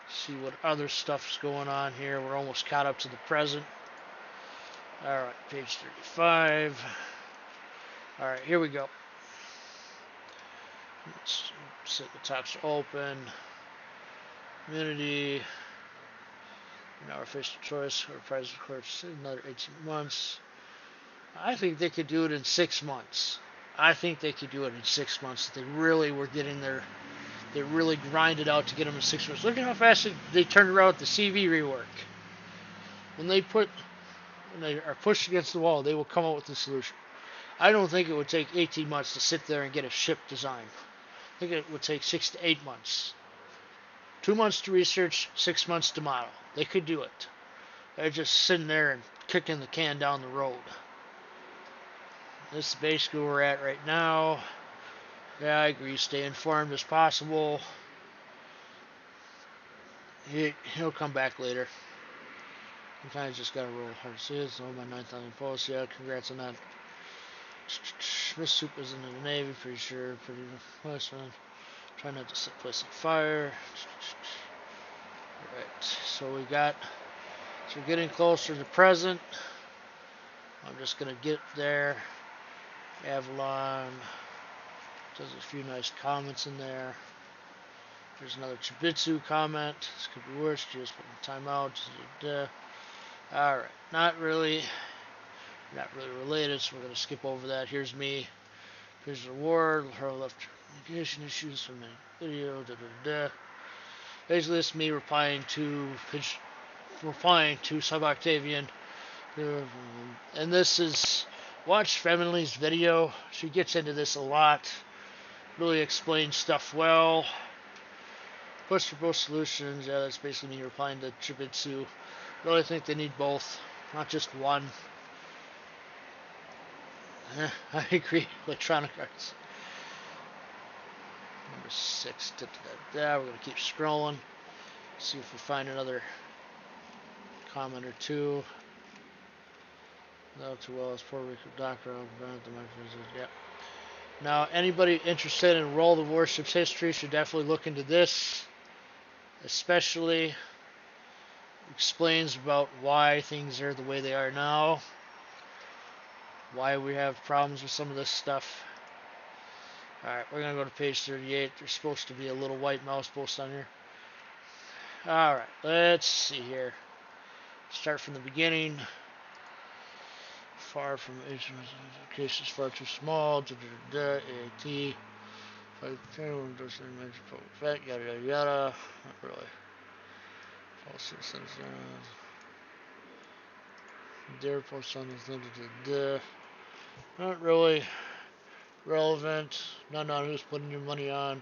see what other stuff's going on here. We're almost caught up to the present. Alright, page 35. Alright, here we go. Let's set the tops open. Community. Now our official choice. Our prize, of course, another 18 months. I think they could do it in 6 months. I think they could do it in 6 months. If they really were getting their... They really grinded out to get them in 6 months. Look at how fast they turned around with the CV rework. When they are pushed against the wall, they will come up with a solution. I don't think it would take 18 months to sit there and get a ship design. I think it would take 6 to 8 months. 2 months to research, 6 months to model. They could do it. They're just sitting there and kicking the can down the road. This is basically where we're at right now. Yeah, I agree. Stay informed as possible. He'll come back later. You kind of just got to roll hard. See, it's on my 9,000 posts. Yeah, congrats on that. Miss Soup isn't in the Navy, pretty sure. Pretty nice one. Try not to set place on fire. Alright, so we're getting closer to present. I'm just going to get there. Avalon. Does a few nice comments in there. There's another Chobitsu comment. This could be worse. Just put the time out. Alright, not really related, so we're going to skip over that. Here's me. Here's the reward. Her left communication issues from the video. Basically, this is me replying to Sub-Octavian. And this is... Watch Feminely's video. She gets into this a lot. Really explains stuff well. Push for both solutions. Yeah, that's basically me replying to Chobitsu. Really think they need both, not just one. I agree. Electronic arts. Number 6. We're going to keep scrolling. See if we find another comment or two. Not too well as Puerto Rico doctor. Yeah. Now, anybody interested in World of Warships history should definitely look into this. Especially explains about why things are the way they are now. Why we have problems with some of this stuff. Alright, we're going to go to page 38. There's supposed to be a little white mouse post on here. Alright, let's see here. Start from the beginning. Far from cases far too small. AT. Yada yada yada. Not really. False citizens. Dare post on this. Not really relevant. Not on who's putting your money on.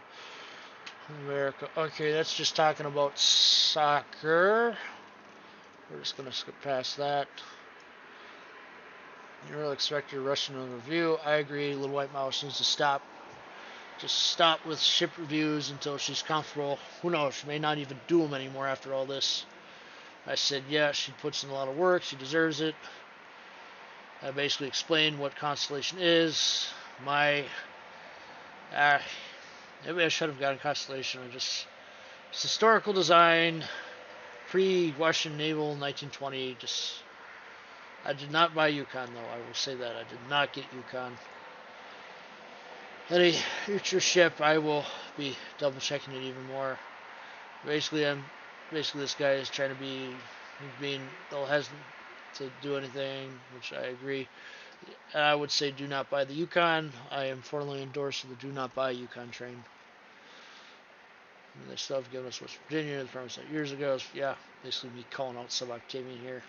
America. Okay, that's just talking about soccer. We're just gonna skip past that. You really expect your Russian review. I agree. Littlewhitemouse needs to stop. Just stop with ship reviews until she's comfortable. Who knows? She may not even do them anymore after all this. I said, yeah, she puts in a lot of work. She deserves it. I basically explained what Constellation is. Maybe I should have gotten Constellation. It's historical design, pre-Russian naval 1920. I did not buy Yukon, though. I will say that. I did not get Yukon. Any future ship, I will be double-checking it even more. Basically, this guy is trying to be being a little hesitant to do anything, which I agree. I would say do not buy the Yukon. I am formally endorsed the do not buy Yukon train. And they still have given us West Virginia, the promise that years ago. Yeah, basically me calling out sub-Octavian here.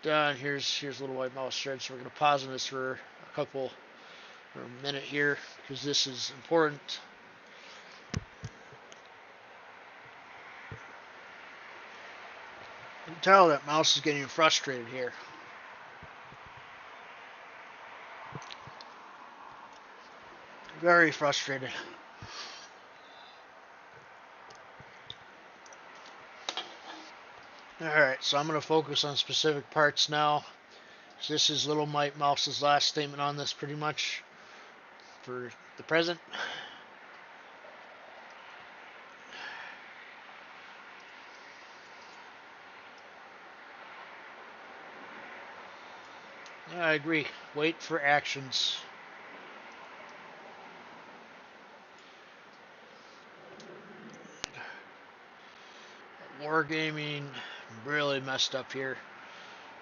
Done. Here's Littlewhitemouse thread. So we're going to pause on this for a minute here, because this is important. You can tell that mouse is getting frustrated here. Very frustrated. Alright, so I'm going to focus on specific parts now. So this is Littlewhitemouse's last statement on this, pretty much, for the present. Yeah, I agree. Wait for actions. Wargaming really messed up here.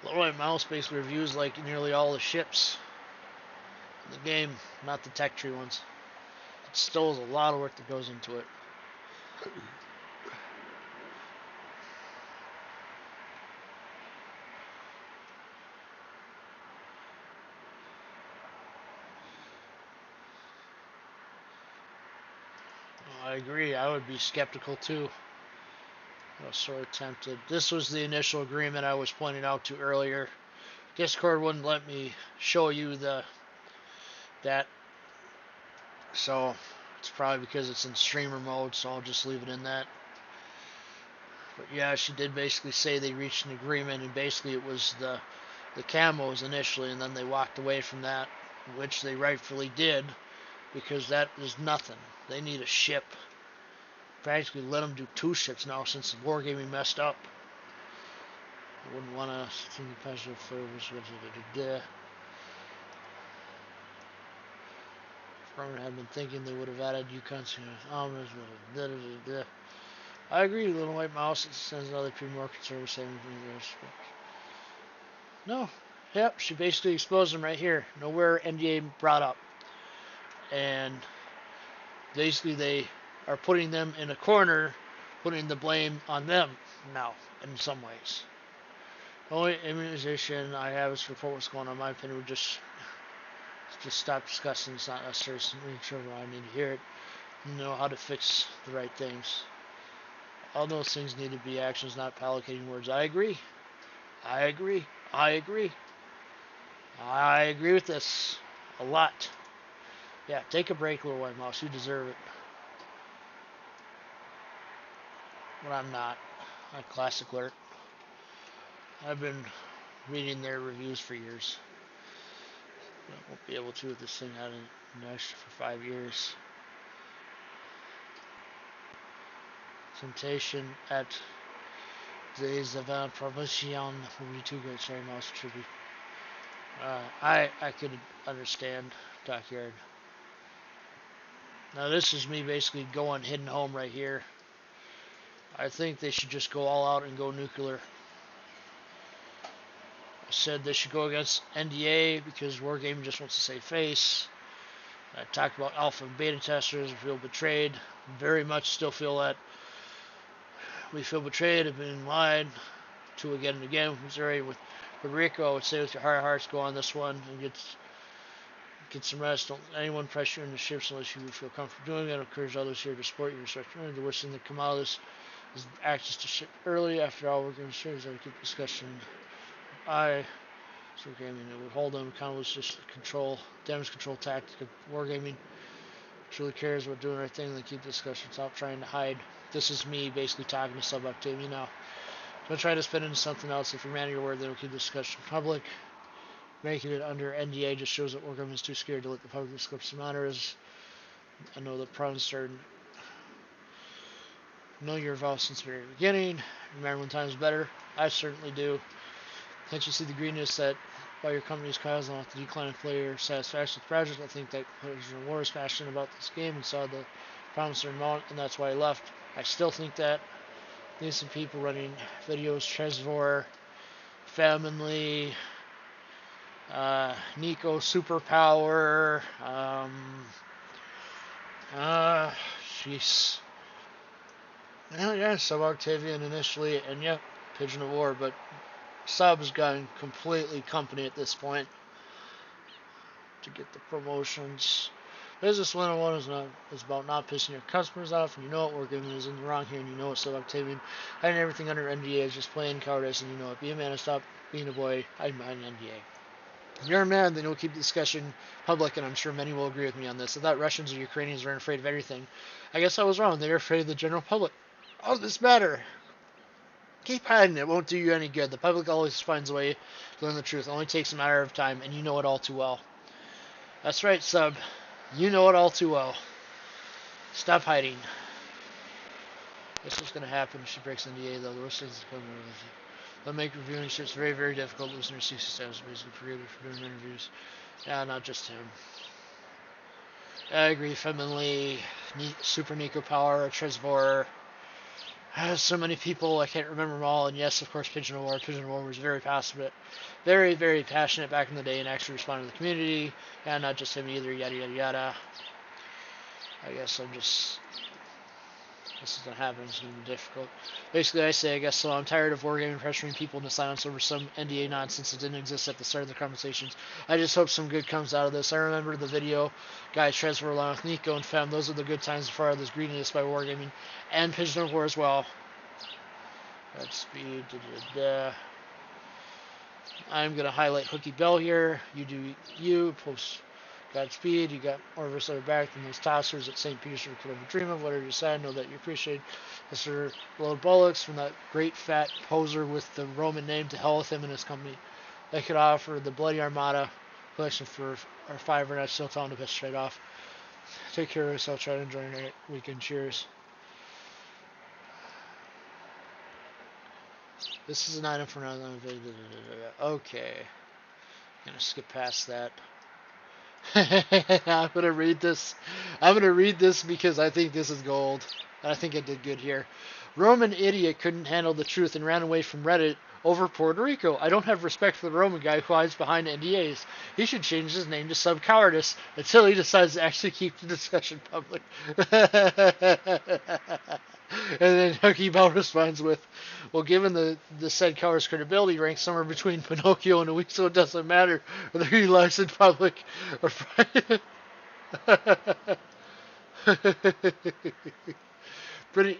Littlewhitemouse basically reviews like nearly all the ships in the game, not the tech tree ones. It still is a lot of work that goes into it. I agree. I would be skeptical too. I was sort of tempted. This was the initial agreement I was pointing out to earlier. Discord wouldn't let me show you that, so it's probably because it's in streamer mode, so I'll just leave it in that. But yeah, she did basically say they reached an agreement, and basically it was the camos initially, and then they walked away from that, which they rightfully did, because that is nothing. They need a ship. Practically let them do 2 ships now since Wargaming messed up. I wouldn't want to see the passion for Farmer had been thinking they would have added Yukon. I agree, Littlewhitemouse. It sends another pretty more conservative saving from those. No. Yep, she basically exposed them right here. Nowhere NDA brought up. And basically they are putting them in a corner, putting the blame on them now, in some ways. The only immunization I have is to report what's going on. In my opinion, would just stop discussing. It's not necessary. Make sure I need to hear it. Know how to fix the right things. All those things need to be actions, not allocating words. I agree. I agree. I agree. I agree with this a lot. Yeah, take a break, Littlewhitemouse. You deserve it. But I'm not. I'm Classic Alert. I've been reading their reviews for years. I won't be able to with this thing out in Nash for 5 years. Temptation at des avant provision 42 great sorry mouse should be. I could understand Dockyard. Now this is me basically going hidden home right here. I think they should just go all out and go nuclear. I said they should go against NDA because Wargaming just wants to save face. I talked about alpha and beta testers and feel betrayed. Very much still feel that we feel betrayed, have been lied to again and again. Missouri with Rico, I would say with your heart of hearts, go on this one and get some rest. Don't anyone pressure in the ships unless you feel comfortable doing it. Encourage others here to support your instruction. The worst thing that come out of this is access to ship early. After all, we're going to share is that we keep discussion. Wargaming, it would hold them accountable. It's just control, damage control tactic. Wargaming truly cares about doing the right thing. They keep the discussion. Stop trying to hide. This is me basically talking to sub-Octavian now. Don't try to spin into something else. If you're man of your word, then we'll keep the discussion public. Making it under NDA just shows that Wargaming is too scared to let the public discuss the matters. I know the problems started. Know your vows since the very beginning. Remember when time's better. I certainly do. Can't you see the greenness that by your company's causing off the decline of player satisfaction with the project? I think that Origin War is passionate about this game and saw the promise of amount, and that's why I left. I still think that decent people running videos, Trezvor, Family, Nico Superpower, jeez. Yeah, Sub Octavian initially, and yeah, Pigeon of War, but Sub's gone completely company at this point to get the promotions. Business 101 is about not pissing your customers off, and you know what, Wargaming is in the wrong here, and you know it's Sub Octavian. Hiding everything under NDA is just plain cowardice, and you know it. Be a man and stop being a boy. I'm an NDA. If you're a man, then you'll keep the discussion public, and I'm sure many will agree with me on this. I thought Russians or Ukrainians weren't afraid of everything. I guess I was wrong. They're afraid of the general public. How does this matter? Keep hiding. It won't do you any good. The public always finds a way to learn the truth. It only takes a matter of time, and you know it all too well. That's right, Sub. You know it all too well. Stop hiding. This is going to happen if she breaks NDA, though. The rest is coming. They'll make reviewing shirts very, very difficult. Losing her 60 status basically forgiven for doing interviews. Yeah, not just him. I agree. Feminly, Super Nico Power, Trezvor. So many people, I can't remember them all. And yes, of course, Pigeon of War. Pigeon of War was very passionate, very, very passionate back in the day and actually responded to the community. And not just him either, yada, yada, yada. I guess I'm just... This is going to happen. It's going to be difficult. Basically, I say, I guess so. I'm tired of Wargaming pressuring people into silence over some NDA nonsense that didn't exist at the start of the conversations. I just hope some good comes out of this. I remember the video, guys transfer along with Nico and Fem. Those are the good times before this greediness by Wargaming and Pigeon of War as well. Red speed. I'm going to highlight Hooky Bell here. You do you. Post Godspeed. You got Orvis at back than those tossers at St. Petersburg could ever dream of. Whatever you say, I know that you appreciate Mr. Load Bullocks from that great fat poser with the Roman name. To hell with him and his company. They could offer the Bloody Armada collection for our $5, and I still tell him to piss straight off. Take care of yourself. Try to enjoy your weekend. Cheers. This is an item for another. Okay. I'm gonna skip past that. I'm gonna read this. I'm gonna read this because I think this is gold. And I think it did good here. Roman idiot couldn't handle the truth and ran away from Reddit over Puerto Rico. I don't have respect for the Roman guy who hides behind NDAs. He should change his name to Sub Cowardice until he decides to actually keep the discussion public. And then Hooky Bell responds with, well, given the said cowardice credibility ranks somewhere between Pinocchio and a week, so it doesn't matter whether he lies in public or private.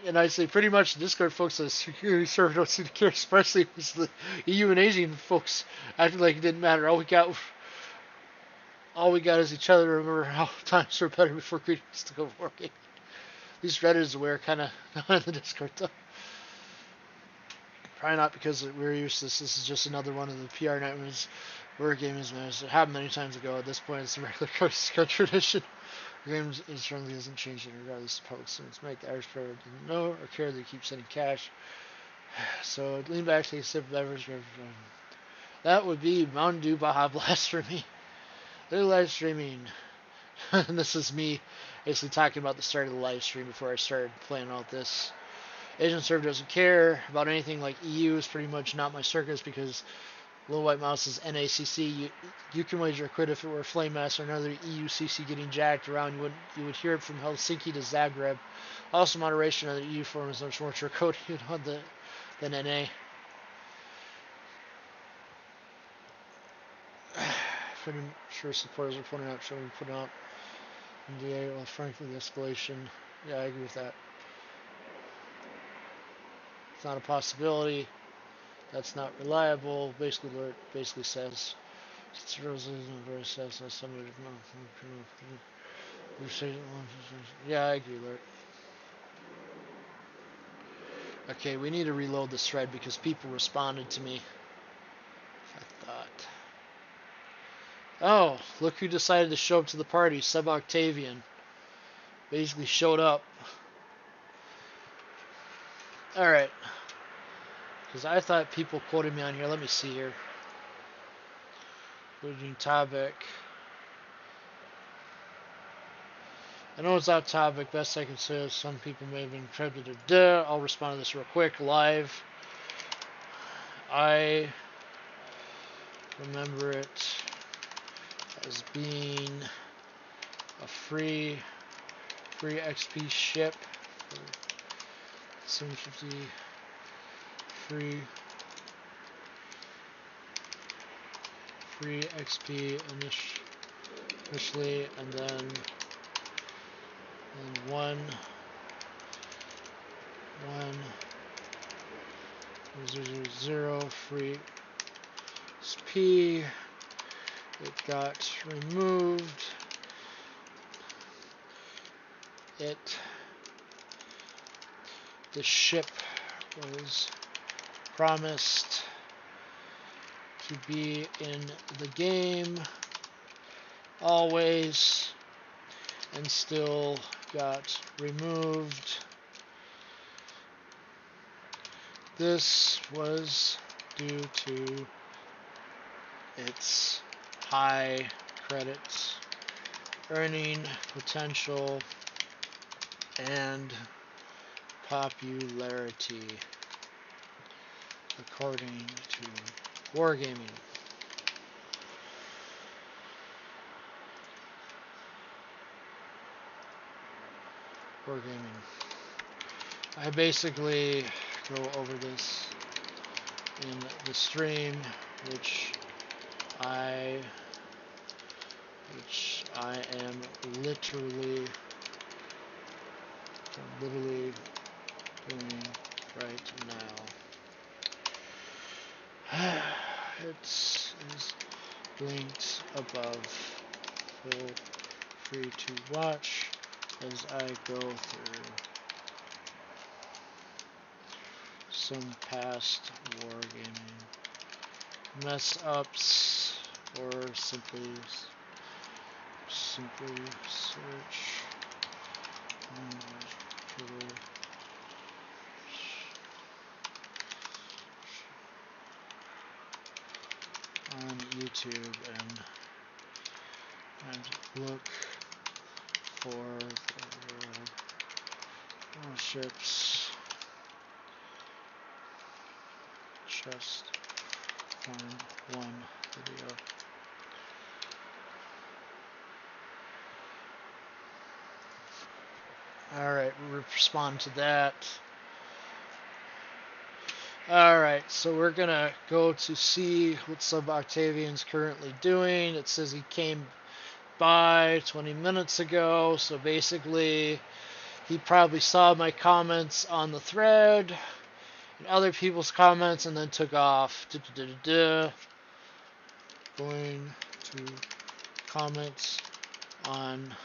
And I say pretty much the Discord folks that security server don't seem to care, especially with the EU and Asian folks acting like it didn't matter. All we got is each other. Remember how times were better before greetings to go working. These Redditors aware kind of not in the Discord though. Probably not because we're used to this. This is just another one of the PR nightmares. Wargaming it happened many times ago. At this point, it's a regular Cosair tradition. Games internally doesn't change it regardless of public students. Make the Irish player didn't know or care they keep sending cash. So lean back, take a sip of beverage. That would be Mountain Dew Baja Blast for me. They're live streaming. And this is me basically talking about the start of the live stream before I started playing out this. Asian server doesn't care about anything like EU is pretty much not my circus because Littlewhitemouse is NACC. You can wager a quid if it were Flame Master or another EUCC getting jacked around. You would hear it from Helsinki to Zagreb. Also, moderation on the EU forum is much more draconian than NA. Pretty sure supporters are putting out, showing putting out NDA. Well, frankly, the escalation. Yeah, I agree with that. It's not a possibility. That's not reliable. Basically, what it basically says. Yeah, I agree, Lord. Okay, we need to reload this thread because people responded to me. I thought. Oh, look who decided to show up to the party. Sub Octavian. Basically showed up. Alright. Because I thought people quoted me on here. Let me see here. Including Tabek. I know it's off topic. Best I can say is some people may have been credited. Duh. I'll respond to this real quick live. I remember it as being a free XP ship for 750 free XP initially, and then one 0 free XP. It got removed. The ship was promised to be in the game always, and still got removed. This was due to its high credits earning potential and popularity, according to Wargaming. I basically go over this in the stream, which I am literally doing right now. It is linked above. Feel free to watch as I go through some past wargaming mess ups, or simply search on YouTube and look for the warships. Just find one video. Alright, we'll respond to that. Alright, so we're gonna go to see what Sub Octavian's currently doing. It says he came by 20 minutes ago, so basically he probably saw my comments on the thread and other people's comments and then took off. Going to comment on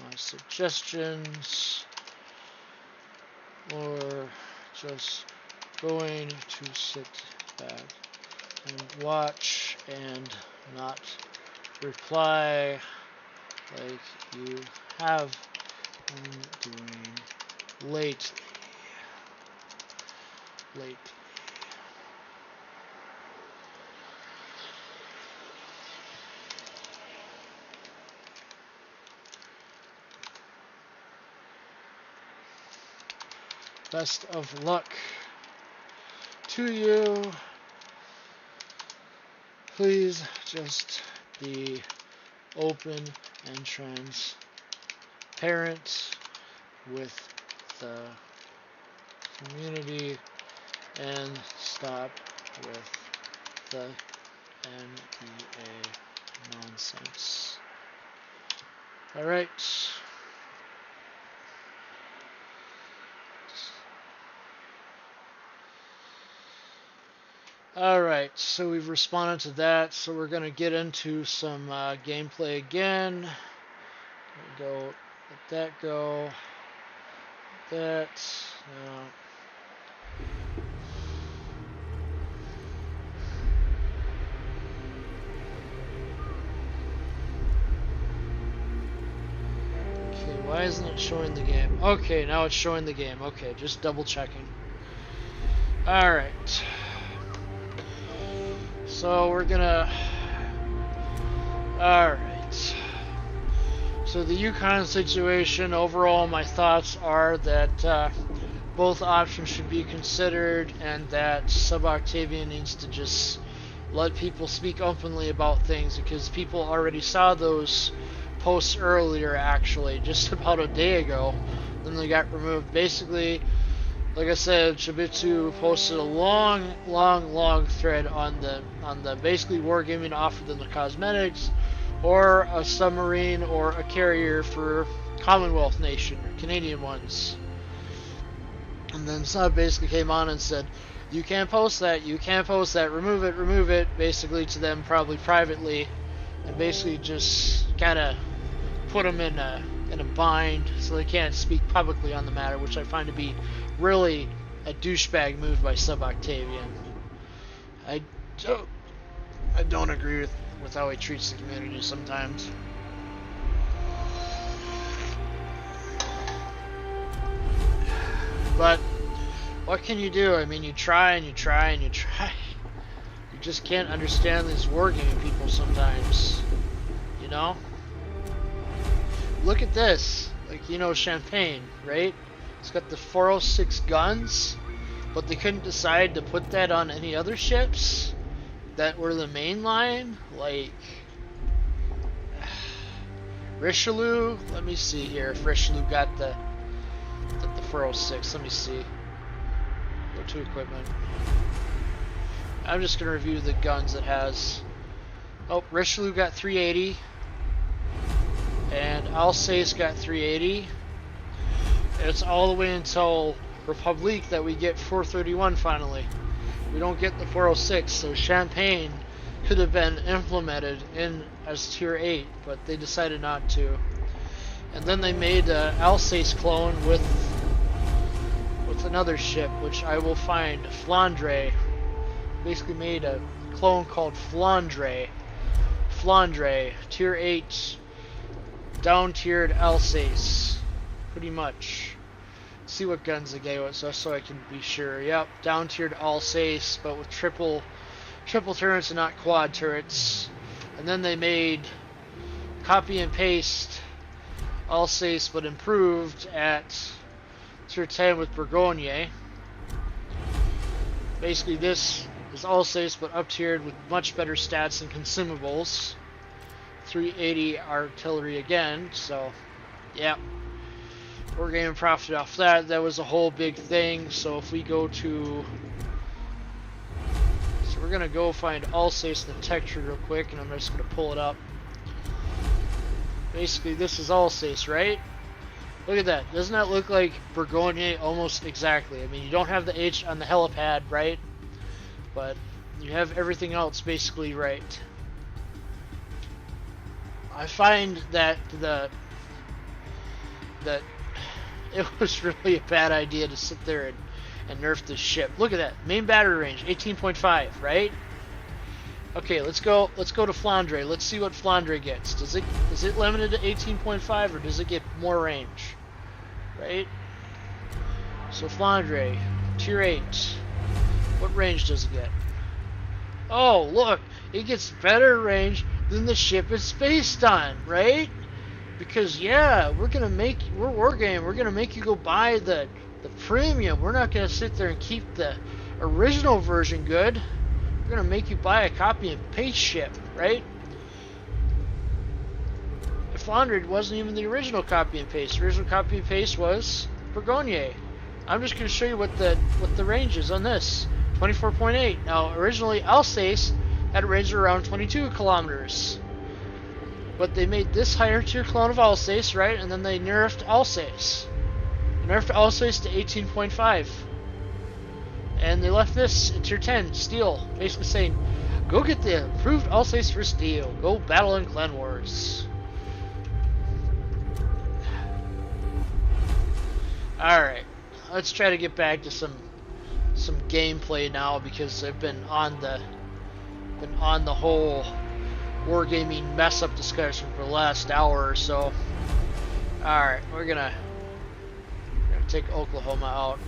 my suggestions, or just going to sit back and watch and not reply like you have been doing lately. Best of luck to you. Please just be open and transparent with the community and stop with the NEA nonsense. Alright. Alright, so we've responded to that, so we're going to get into some gameplay again. Go, let that go. That, no. Okay, why isn't it showing the game? Okay, now it's showing the game. Okay, just double checking. Alright. So we're gonna... Alright. So the Yukon situation, overall my thoughts are that both options should be considered, and that Sub-Octavian needs to just let people speak openly about things, because people already saw those posts earlier, actually, just about a day ago. Then they got removed. Basically, like I said, Chobitsu posted a long thread on the basically Wargaming offered them the cosmetics, or a submarine, or a carrier for Commonwealth nation, or Canadian ones. And then Sub basically came on and said, you can't post that, you can't post that, remove it, basically to them probably privately, and basically just kind of put them in a bind so they can't speak publicly on the matter, which I find to be really a douchebag move by Sub-Octavian. I don't agree with how he treats the community sometimes. But what can you do? I mean, you try and you try and you try. You just can't understand these wargaming people sometimes, you know? Look at this. Like, you know, Champagne, right? It's got the 406 guns, but they couldn't decide to put that on any other ships that were the main line. Like Richelieu. Let me see here if Richelieu got the 406. Let me see. Go to equipment. I'm just gonna review the guns it has. Oh, Richelieu got 380. And Alsace got 380. And it's all the way until Republique that we get 431 finally. We don't get the 406, so Champagne could have been implemented in as tier 8, but they decided not to. And then they made an Alsace clone with another ship, which I will find, Flandre. Basically made a clone called Flandre. Flandre, tier 8, down-tiered Alsace, pretty much. See what guns they gave us, so I can be sure. Yep, down-tiered Alsace, but with triple turrets and not quad turrets. And then they made copy and paste Alsace, but improved at tier 10 with Bourgogne. Basically, this is Alsace, but up-tiered with much better stats and consumables. 380 artillery again, so yeah, Wargaming profited off that. That was a whole big thing. So if we go to, so we're gonna go find Alsace in the tech tree real quick, and I'm just gonna pull it up. Basically, this is Alsace, right? Look at that. Doesn't that look like Bourgogne almost exactly? I mean, you don't have the H on the helipad, right? But you have everything else basically right. I find that it was really a bad idea to sit there and nerf this ship. Look at that. Main battery range, 18.5, right? Okay, let's go to Flandre. Let's see what Flandre gets. Is it limited to 18.5, or does it get more range? Right? So Flandre, tier 8. What range does it get? Oh, look, it gets better range than the ship it's based on, right? Because yeah, we're Wargaming. We're gonna make you go buy the premium. We're not gonna sit there and keep the original version good. We're gonna make you buy a copy and paste ship, right? Flandre wasn't even the original copy and paste. The original copy and paste was Bourgogne. I'm just gonna show you what the range is on this. 24.8. Now originally Alsace had a range of around 22 kilometers. But they made this higher tier clone of Alsace, right? And then they nerfed Alsace. They nerfed Alsace to 18.5. And they left this at tier 10, steel. Basically saying, go get the improved Alsace for steel. Go battle in Clan Wars. Alright. Let's try to get back to some gameplay now, because I've been on the whole Wargaming mess up discussion for the last hour or so. Alright, we're gonna take Oklahoma out.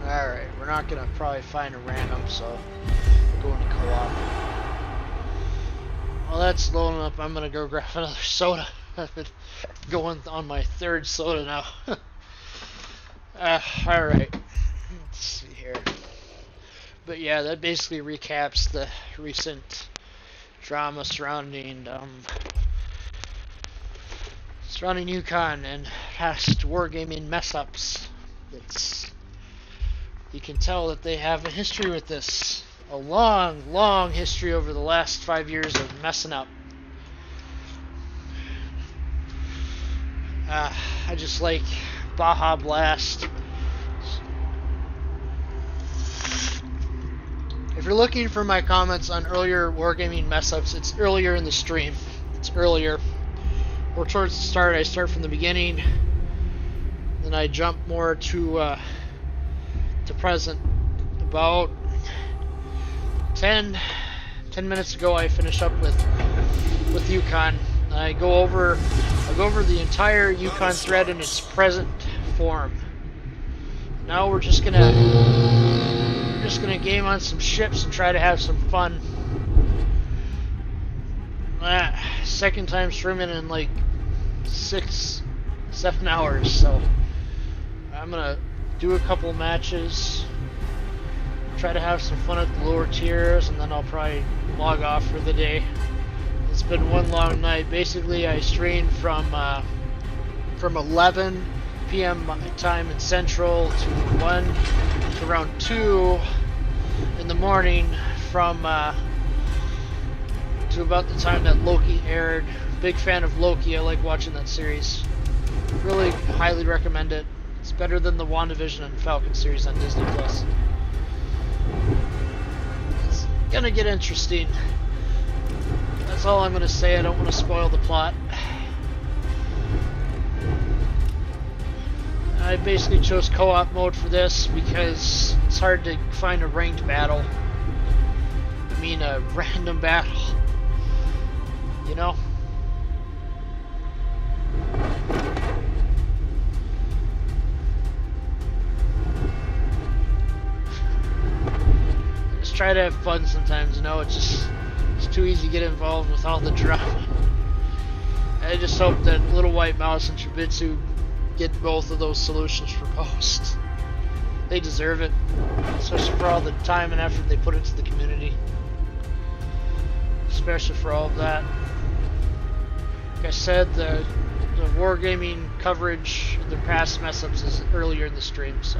Alright, we're not gonna probably find a random, so we're going to co-op. Well, that's low enough. I'm gonna go grab another soda. I've been going on my third soda now. Alright. Let's see here. But yeah, that basically recaps the recent drama surrounding Yukon and past wargaming mess-ups. You can tell that they have a history with this. A long, long history over the last 5 years of messing up. I just like Baja Blast. If you're looking for my comments on earlier wargaming mess-ups, it's earlier in the stream. It's earlier. Or towards the start. I start from the beginning. Then I jump more to present. About 10 minutes ago I finish up with Yukon. I go over the entire Yukon thread in its present form. Now we're just gonna game on some ships and try to have some fun. Second time streaming in like 6-7 hours, so I'm gonna do a couple matches, try to have some fun at the lower tiers, and then I'll probably log off for the day. It's been one long night. Basically, I streamed from 11 p.m. my time in Central to around 2 in the morning to about the time that Loki aired. Big fan of Loki. I like watching that series. Really highly recommend it. It's better than the WandaVision and Falcon series on Disney Plus. It's gonna get interesting. That's all I'm gonna say. I don't want to spoil the plot. I basically chose co-op mode for this because it's hard to find a ranked battle. I mean a random battle. You know? Just try to have fun sometimes, you know? It's too easy to get involved with all the drama. I just hope that Littlewhitemouse and Chobitsu get both of those solutions proposed. They deserve it, especially for all the time and effort they put into the community. Especially for all of that. Like I said, the wargaming coverage of their past mess-ups is earlier in the stream, so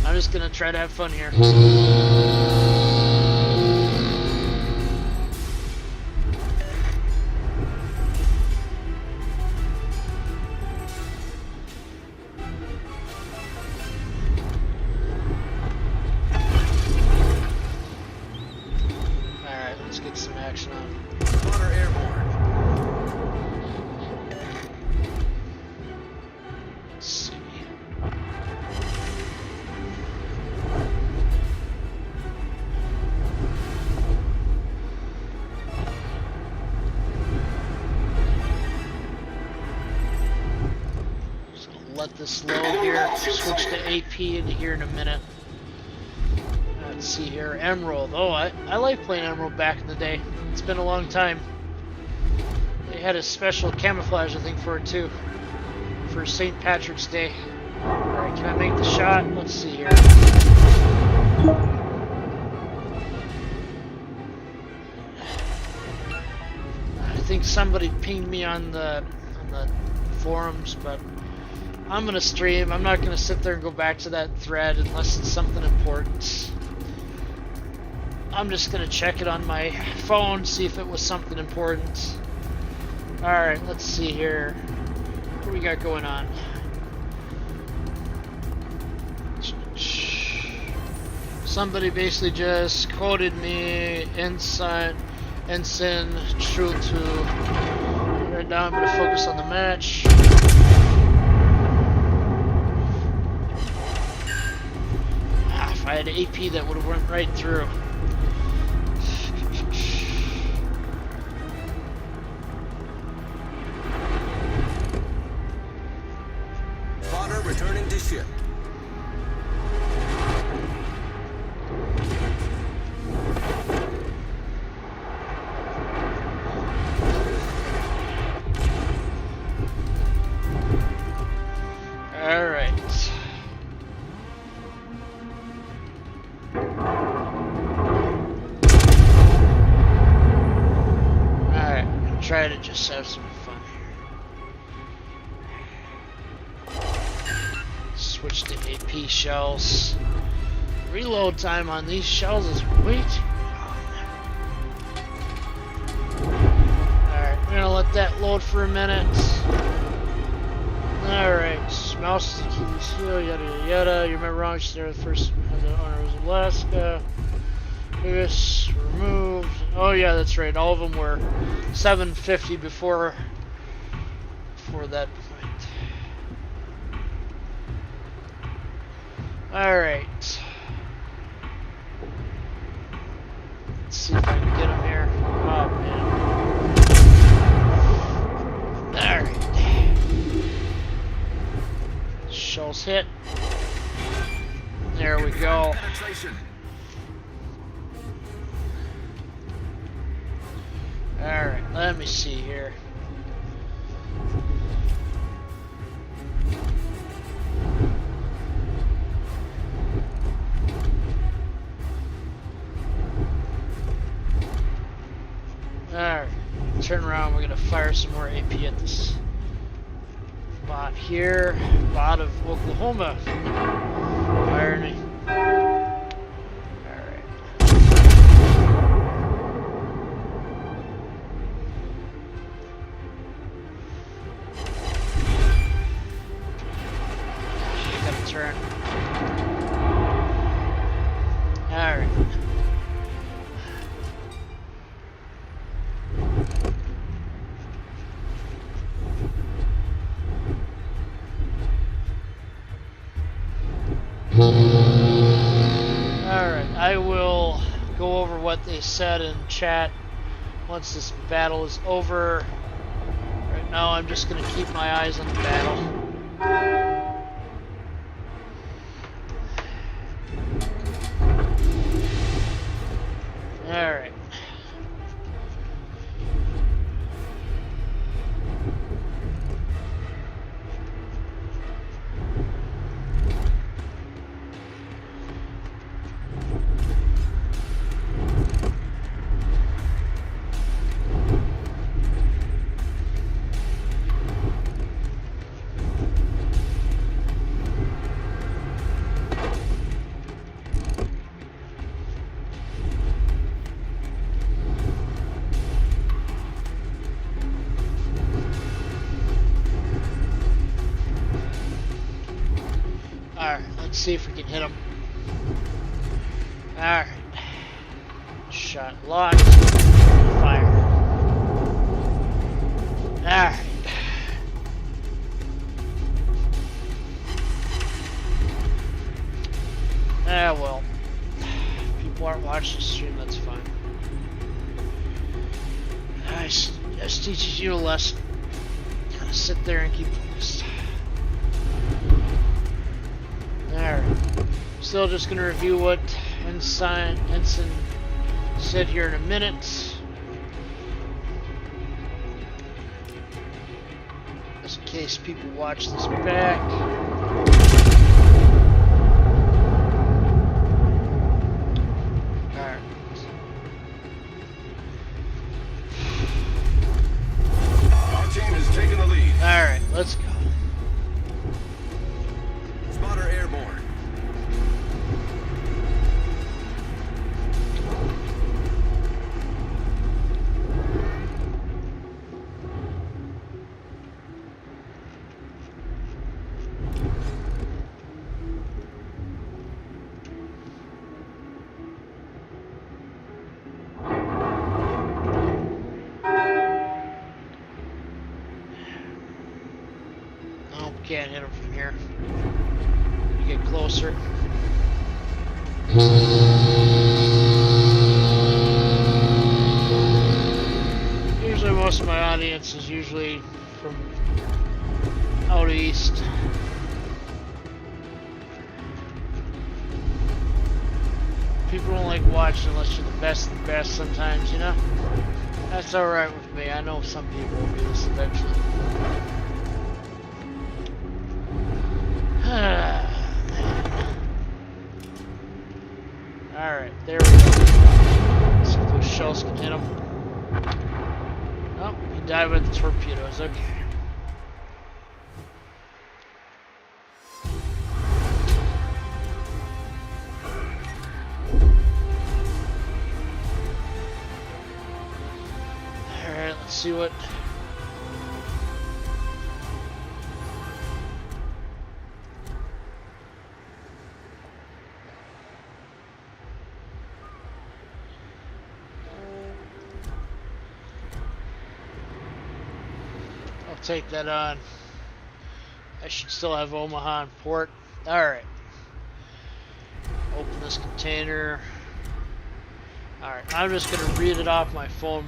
I'm just gonna try to have fun here. Alright, let's get some action on.
Spotter airborne.
Let's see. Just gonna let this load here. Switch to AP into here in a minute. Let's see here. Emerald. Oh, I like playing Emerald back in the day. It's been a long time. They had a special camouflage, I think, for it too. For St. Patrick's Day. Alright, can I make the shot? Let's see here. I think somebody pinged me on the forums, but I'm gonna stream. I'm not gonna sit there and go back to that thread unless it's something important. I'm just gonna check it on my phone, see if it was something important. Alright, let's see here. What do we got going on? Somebody basically just quoted me, Ensign True to. Right now I'm gonna focus on the match. If I had AP, that would have went right through.
Returning to ship.
try to just have some fun here. Switch to AP shells. Reload time on these shells is way too long. Alright, we're gonna let that load for a minute. Alright, mouse is the key to seal, yada yada yada. You remember wrong, there the first the owner was Alaska. This removed. Oh yeah, that's right. All of them were 750 before that point. Alright. Let's see if I can get them here. Oh man. Alright. Shells hit. There we go. Alright, let me see here. Alright, turn around, we're gonna fire some more AP at this bot here. Bot of Oklahoma. Irony. Turn. Alright. Alright, I will go over what they said in chat once this battle is over. Right now I'm just going to keep my eyes on the battle. Alright. See if we can hit him. Alright. Shot locked. Fire. Alright. Ah, well. People aren't watching the stream, that's fine. Nice. Just teaches you a lesson. Gotta sit there and keep focused. Alright, still just going to review what Ensign said here in a minute. Just in case people watch this back. Alright.
Our team has taken the lead.
Alright, let's go.
Spotter airborne.
Can't hit him from here. You get closer. Usually most of my audience is usually from out east. People don't like watching unless you're the best of the best sometimes, you know? That's alright with me. I know some people will do this eventually. Alright, there we go. Let's see if those shells can hit them. Oh, he dive with the torpedoes. Okay. Alright, let's see what... I'll take that on. I should still have Omaha in port. Alright. Open this container. Alright, I'm just gonna read it off my phone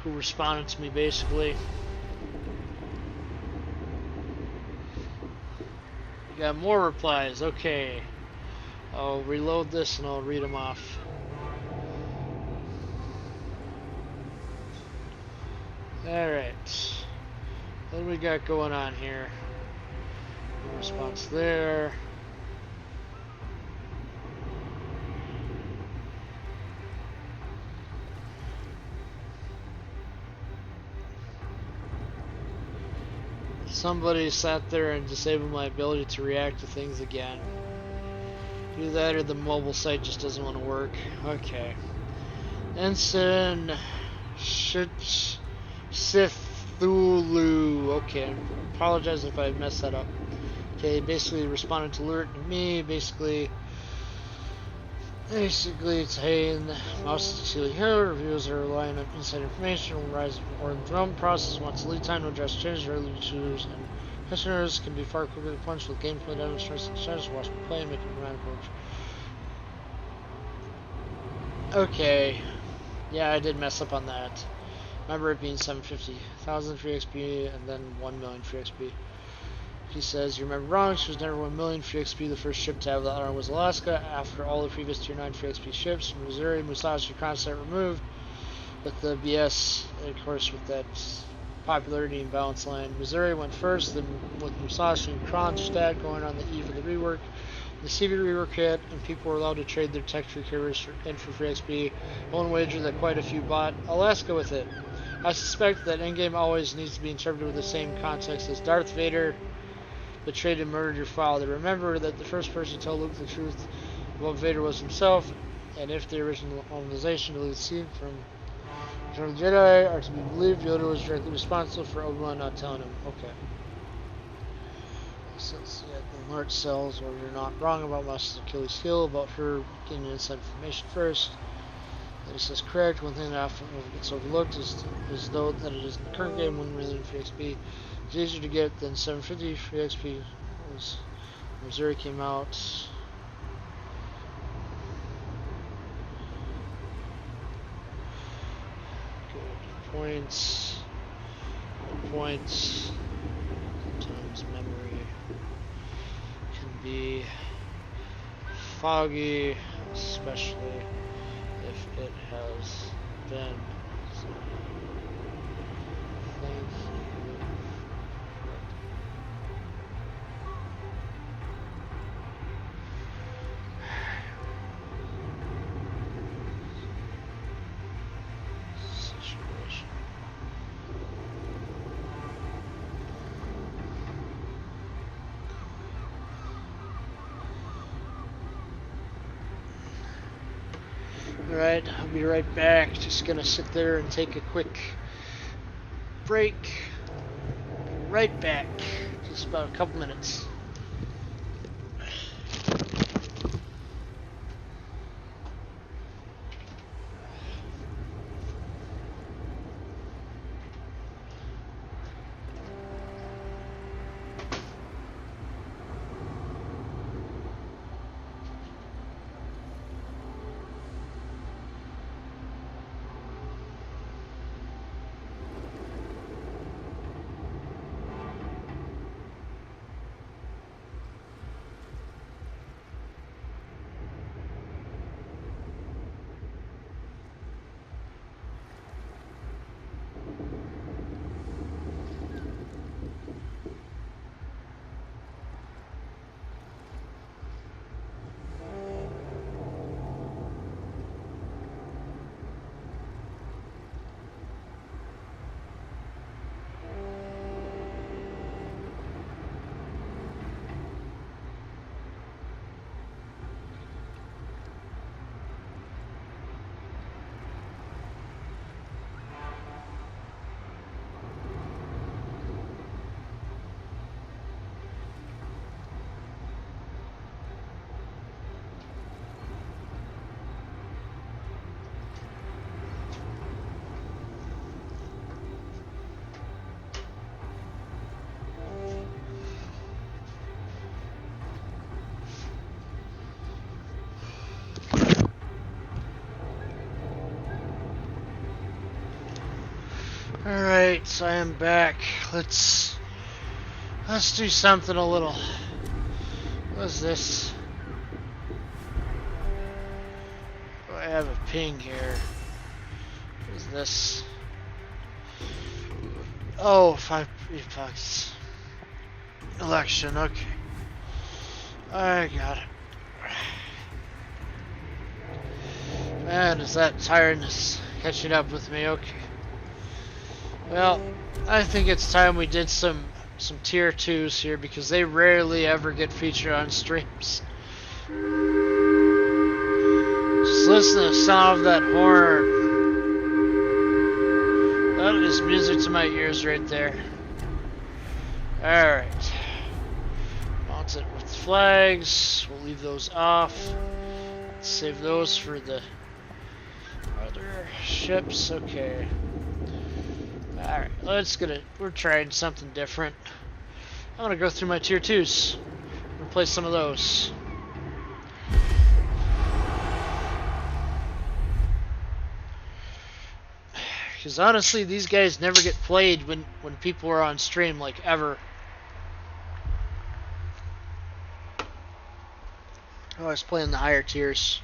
who responded to me basically. We got more replies, okay. I'll reload this and I'll read them off. Alright. What do we got going on here? No response there. Somebody sat there and disabled my ability to react to things again. Do that or the mobile site just doesn't want to work. Okay. Ensign Sithulu. Okay, I apologize if I messed that up. Okay, basically responded to alert to me. Basically it's hey, and the mouse is Celia Hill. Reviews are relying on inside information. Will rise or the development process wants lead time to address changes early users and listeners can be far quicker to punch with gameplay demonstrations and status. Watch me play and make a command approach. Okay. Yeah, I did mess up on that. Remember it being 750,000 free XP and then 1 million free XP. He says, you remember wrong, she was never 1 million free XP. The first ship to have that honor was Alaska. After all the previous tier 9 free XP ships, Missouri, Musashi, Kronstadt removed. With the BS, of course, with that popularity and balance line. Missouri went first, then with Musashi and Kronstadt going on the eve of the rework. The CV rework hit, and people were allowed to trade their tech tree carriers in for free XP. One wager that quite a few bought Alaska with it. I suspect that endgame always needs to be interpreted with the same context as Darth Vader betrayed and murdered your father. Remember that the first person to tell Luke the truth about Vader was himself, and if the original organization deleted the scene from Return of the Jedi are to be believed, Yoda was directly responsible for Obi-Wan not telling him. Okay. Since the alert cells, or you're not wrong about Master Achilles' heel, about her getting inside information first. This is correct. One thing that often gets overlooked is though that it is in the current game 1 million free XP. It's easier to get than 750 free XP. Was Missouri came out. Good points. Good points. Sometimes memory can be foggy, especially if it has been. So, thank you. Situation. Alright, I'll be right back. Just gonna sit there and take a quick break. Right back. Just about a couple minutes. Alright, I am back. Let's do something a little. What's this? Oh, I have a ping here. What's this? Oh, $5 election, okay. I got it. Man, is that tiredness catching up with me? Okay. Well, I think it's time we did some tier 2s here because they rarely ever get featured on streams. Just listen to the sound of that horn. That is music to my ears right there. Alright. Mount it with flags. We'll leave those off. Let's save those for the other ships. Okay. Alright, let's get it. We're trying something different. I'm gonna go through my tier 2s. Replace some of those. Because honestly, these guys never get played when people are on stream, like, ever. Oh, I was playing the higher tiers.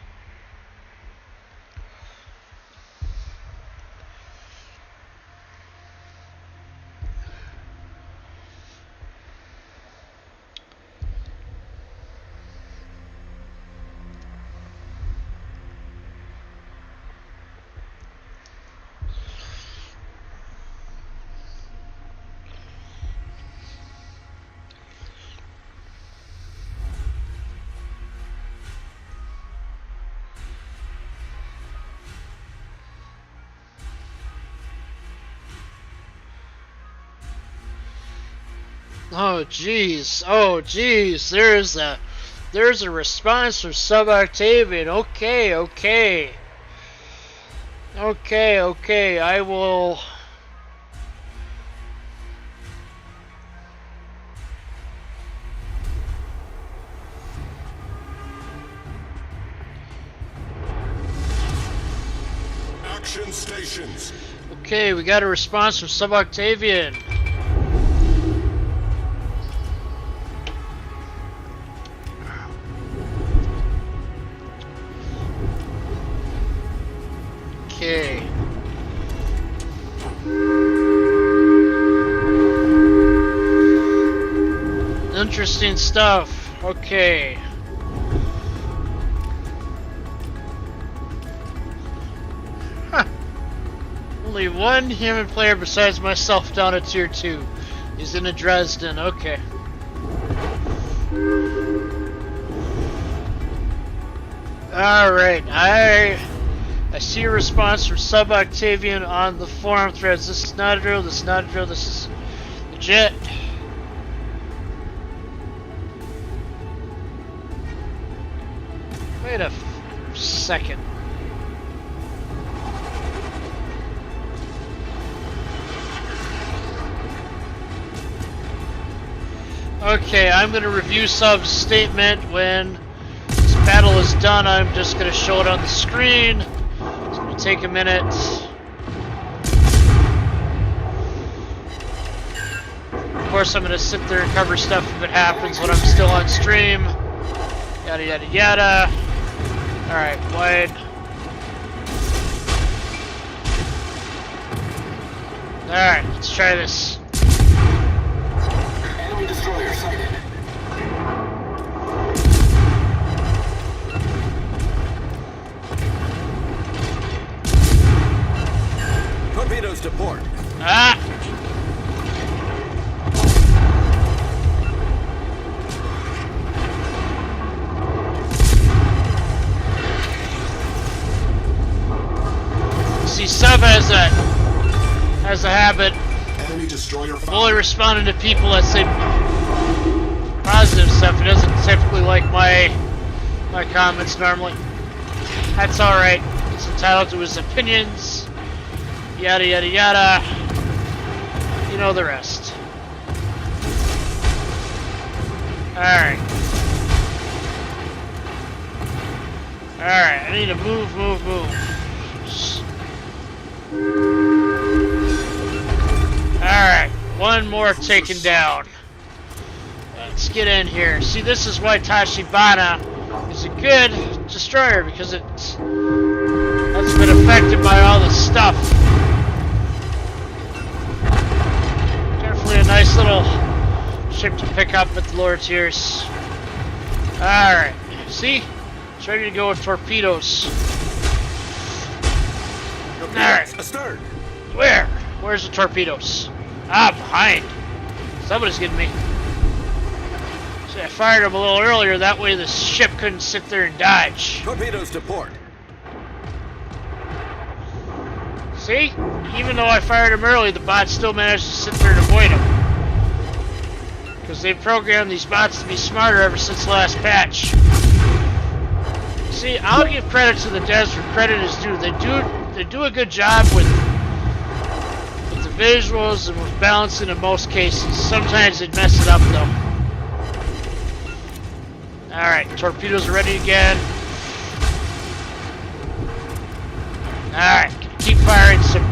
Oh jeez, there's a response from Sub Octavian. Okay, I will.
Action stations.
Okay, we got a response from Sub Octavian. Okay. Interesting stuff. Okay. Huh. Only one human player besides myself down at tier 2. He's in a Dresden. Okay. Alright, I see a response from Sub Octavian on the forum threads. This is not a drill, this is not a drill, this is legit. Wait a second. Okay, I'm going to review Sub's statement when this battle is done. I'm just going to show it on the screen. It's going to take a minute. Of course, I'm going to sit there and cover stuff if it happens when I'm still on stream. Yada yada yada. Alright, wide. Alright, let's try this.
Enemy destroyer sighted. Torpedoes to port.
Ah! See, Sub has a habit
Enemy destroyer
of only responding to people that say positive stuff. He doesn't typically like my comments normally. That's alright. He's entitled to his opinions. Yada yada yada. You know the rest. Alright. Alright, I need to move. One more taken down. Let's get in here. See, this is why Tachibana is a good destroyer, because it's been affected by all this stuff. Definitely a nice little ship to pick up at the lower tiers. Alright, see? It's ready to go with torpedoes. Alright.
Astern.
Where? Where's the torpedoes? Ah, behind. Somebody's getting me. See, I fired them a little earlier, that way the ship couldn't sit there and dodge.
Torpedoes to port.
See? Even though I fired them early, the bots still managed to sit there and avoid them. Because they programmed these bots to be smarter ever since the last patch. See, I'll give credit to the devs where credit is due. They do a good job with the visuals and with balancing in most cases. Sometimes they'd mess it up though. Alright, torpedoes are ready again. Alright, keep firing some.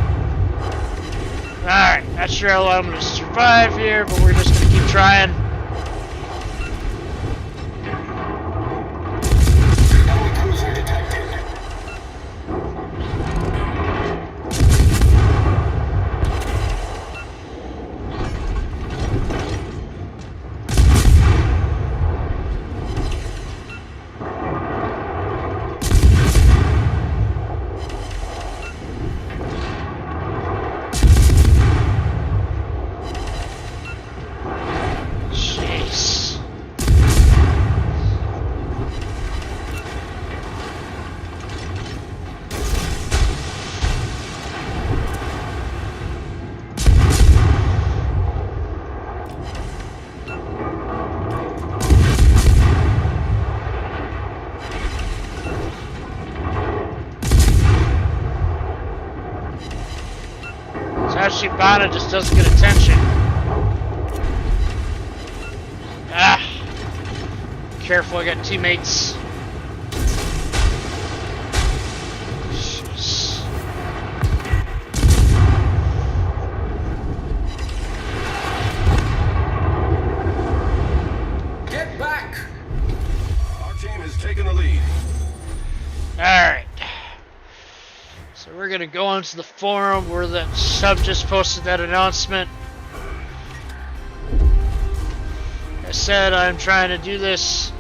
Alright, not sure how long I'm going to survive here, but we're just going to keep trying. Shibana just doesn't get attention. Ah! Careful, I got teammates. Jeez.
Get back! Our team has taken the lead.
Alright. So we're gonna go onto the forum where the sub just posted that announcement. I said I'm trying to do this.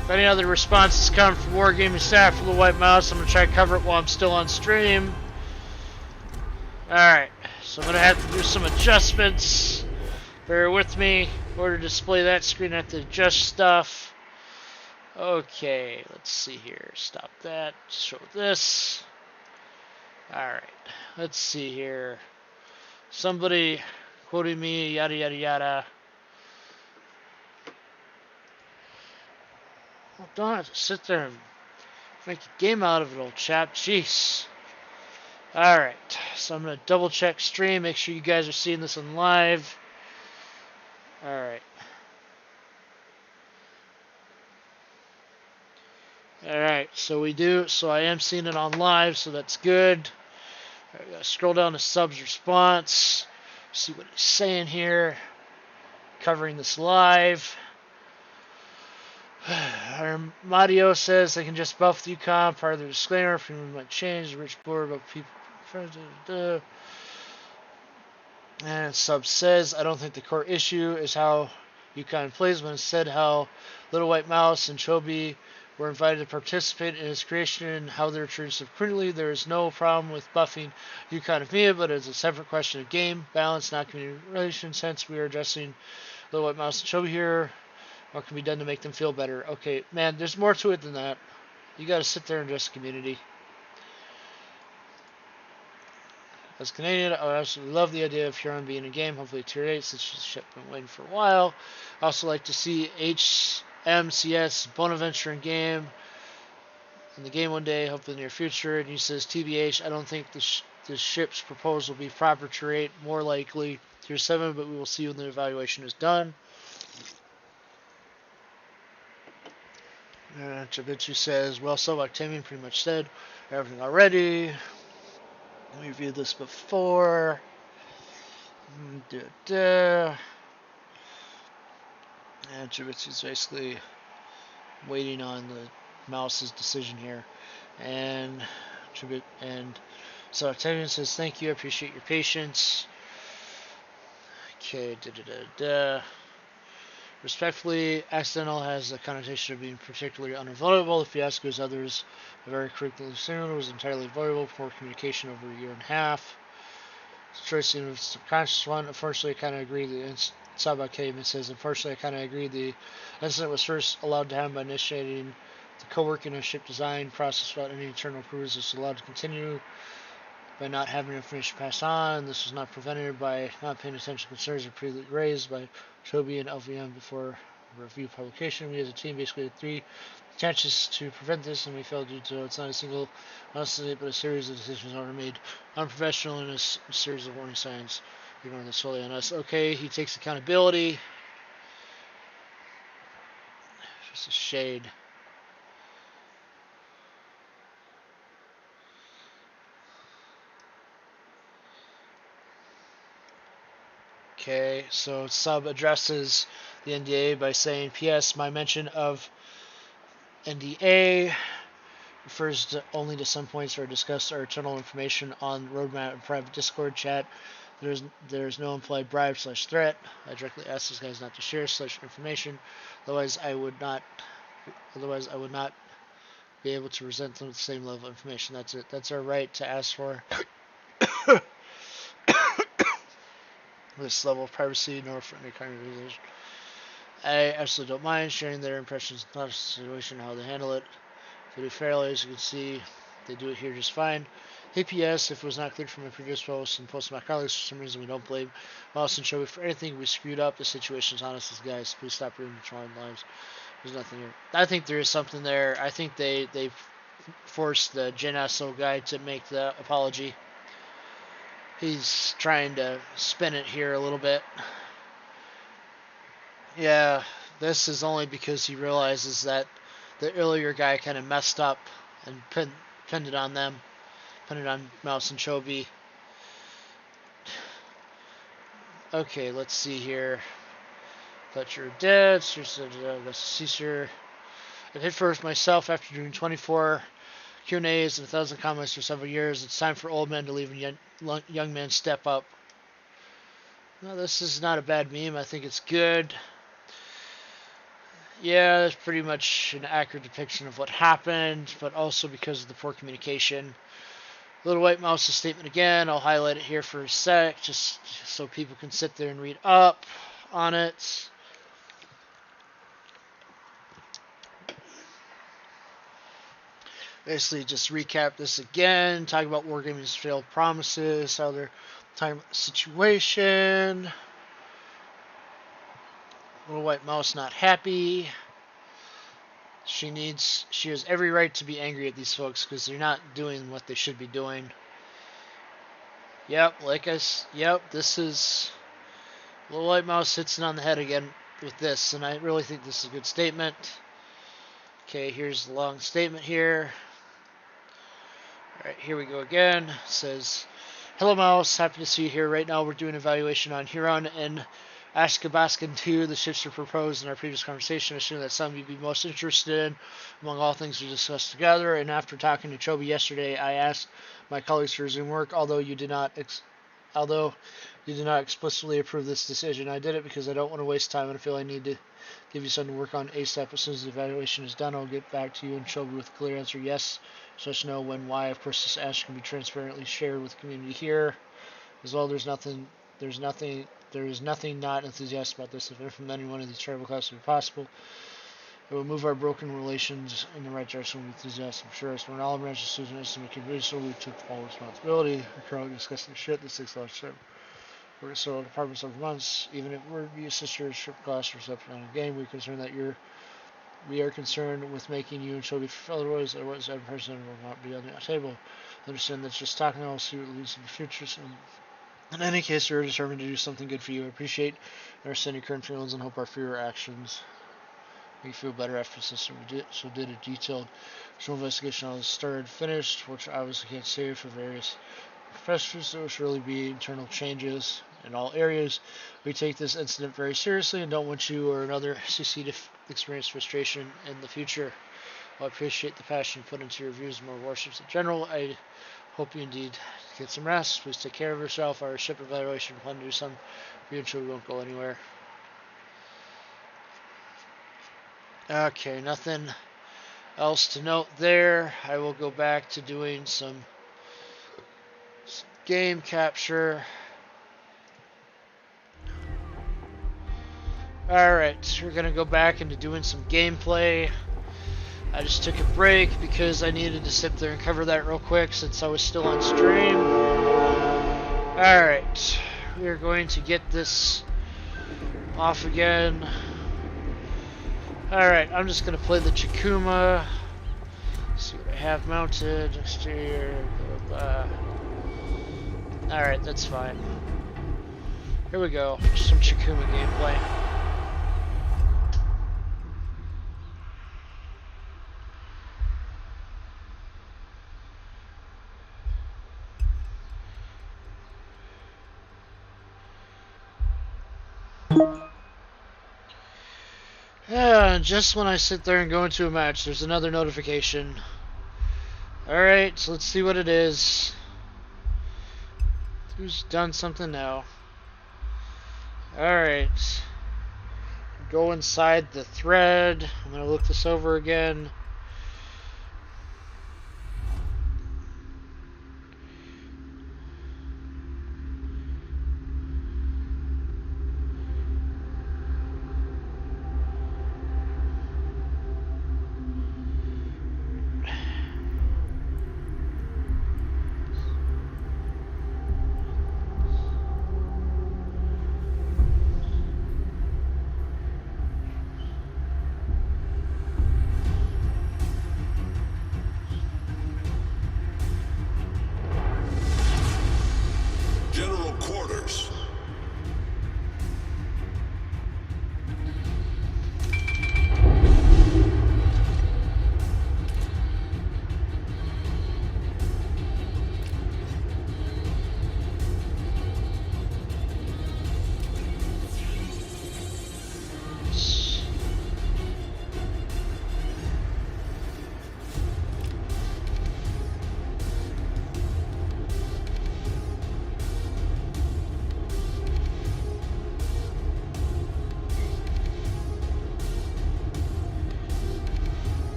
If any other responses come from Wargaming staff for the Littlewhitemouse, I'm gonna try to cover it while I'm still on stream. Alright, so I'm gonna have to do some adjustments. Bear with me. In order to display that screen, I have to adjust stuff. Okay, let's see here. Stop that. Show this. Alright, let's see here. Somebody quoting me, yada yada yada. Oh, don't have to sit there and make a game out of it, old chap. Jeez. Alright, so I'm going to double check stream, make sure you guys are seeing this on live. Alright. Alright, so I am seeing it on live, so that's good. I gotta scroll down to subs response, see what he's saying here. Covering this live. Mario says they can just buff the UConn. Part of the disclaimer, premium might change. The rich board about people. And sub says, I don't think the core issue is how UConn plays, when it said how Littlewhitemouse and Chobitsu were invited to participate in its creation and how they're treated subsequently. There is no problem with buffing UConn of Mia, but it's a separate question of game balance, not community relations. Hence, we are addressing Littlewhitemouse and Chobitsu here. What can be done to make them feel better? Okay, man, there's more to it than that. You got to sit there and address the community. As a Canadian, I absolutely love the idea of Huron being in a game. Hopefully, Tier 8, since the ship been waiting for a while. I also like to see HMCS Bonaventure in game. In the game one day, hopefully in the near future. And he says, TBH, I don't think the ship's proposal will be proper Tier 8, more likely Tier 7, but we will see when the evaluation is done. Chobitsu says, well, so Octavian pretty much said everything already. We reviewed this before. And Chobitsu's basically waiting on the mouse's decision here. And so Octavian says, thank you, I appreciate your patience. Okay, Respectfully, accidental has the connotation of being particularly unavoidable. If you ask as others very correctly assumed, it was entirely avoidable. Poor communication over a year and a half. The choice seemed a subconscious one. Unfortunately, I kind of agree. Saba came and says, unfortunately, I kind of agree. The incident was first allowed to happen by initiating the co-working of ship design process without any internal approvals. It's allowed to continue by not having information passed on. This was not prevented by not paying attention to concerns previously raised by Chobi and LVM before review publication. We as a team basically had 3 chances to prevent this, and we failed due to it's not a single honestly, but a series of decisions are made unprofessional and a series of warning signs. Ignoring this solely on us. Okay, he takes accountability. Just a shade. Okay, so Sub addresses the NDA by saying, P.S. My mention of NDA refers only to some points that are discussed our internal information on roadmap and private Discord chat. There's no implied bribe/threat. I directly asked these guys not to share such information. Otherwise, I would not be able to present them with the same level of information. That's it. That's our right to ask for this level of privacy, nor for any kind of reason. I absolutely don't mind sharing their impressions of the situation, how they handle it. If they do fairly, as you can see, they do it here just fine. Hey, P.S. If it was not clear from my previous post and post to my colleagues, for some reason we don't blame Mouse and Chobi for anything. We screwed up. The situation's honest as guys. Please stop ruining the trying lives. There's nothing here. I think there is something there. I think they forced the Genaso guy to make the apology. He's trying to spin it here a little bit. Yeah, this is only because he realizes that the earlier guy kind of messed up and pinned it on them. Pinned it on Mouse and Chobi. Okay, let's see here. But you're dead. Caesar. I hit first myself after doing 24 Q&As and 1,000 comments for several years. It's time for old men to leave and young men step up. No, this is not a bad meme. I think it's good. Yeah, that's pretty much an accurate depiction of what happened, but also because of the poor communication. Littlewhitemouse's statement again. I'll highlight it here for a sec, just so people can sit there and read up on it. Basically, just recap this again. Talk about Wargaming's failed promises, how they're talking about the situation. Littlewhitemouse not happy. She has every right to be angry at these folks because they're not doing what they should be doing. Yep, this is Littlewhitemouse hits it on the head again with this, and I really think this is a good statement. Okay, here's the long statement here. Alright, here we go again. It says, hello Mouse, happy to see you here. Right now we're doing evaluation on Huron and Ashkabaskan 2. The ships were proposed in our previous conversation. I assume that some you'd be most interested in among all things we discussed together. And after talking to Chobi yesterday, I asked my colleagues to resume work, although you did not explicitly approve this decision. I did it because I don't want to waste time and I feel I need to give you something to work on ASAP. As soon as the evaluation is done, I'll get back to you and Chobi with a clear answer yes. So let us know when, why. Of course, this ask can be transparently shared with the community here. As well, there is nothing not enthusiastic about this. If implementing one of these tribal classes would be possible, it will move our broken relations in the right direction with enthusiasm. I'm sure as for an olive branch, Susan and we can do so. We took all responsibility. We're currently discussing shit. This takes a lot of time. We're going to sort departments over months. Even if we're be a sister ship class or something on a game, we are concerned with making you and Chobi fulfill otherwise every person will not be on the table. Understand that's just talking. I'll see what leads in the future. So in any case, we're determined to do something good for you. I appreciate and understand your current feelings and hope our fewer actions make you feel better after the system. We did a detailed investigation on the start and finished, which I obviously can't say for various
Professors, there will surely be internal changes in all areas. We take this incident very seriously and don't want you or another CC to experience frustration in the future. While I appreciate the passion put into your reviews of more warships in general, I hope you indeed get some rest. Please take care of yourself. Our ship evaluation plan to do some for you, and sure we won't go anywhere. Okay, nothing else to note there. I will go back to doing some game capture. Alright, we're gonna go back into doing some gameplay. I just took a break because I needed to sit there and cover that real quick since I was still on stream. Alright, we are going to get this off again. Alright, I'm just going to play the Chikuma. See what I have mounted. Exterior, blah, blah, blah. Alright, that's fine. Here we go. Just some Chikuma gameplay. Yeah, just when I sit there and go into a match, there's another notification. Alright, so let's see what it is. Who's done something now? Alright. Go inside the thread. I'm going to look this over again.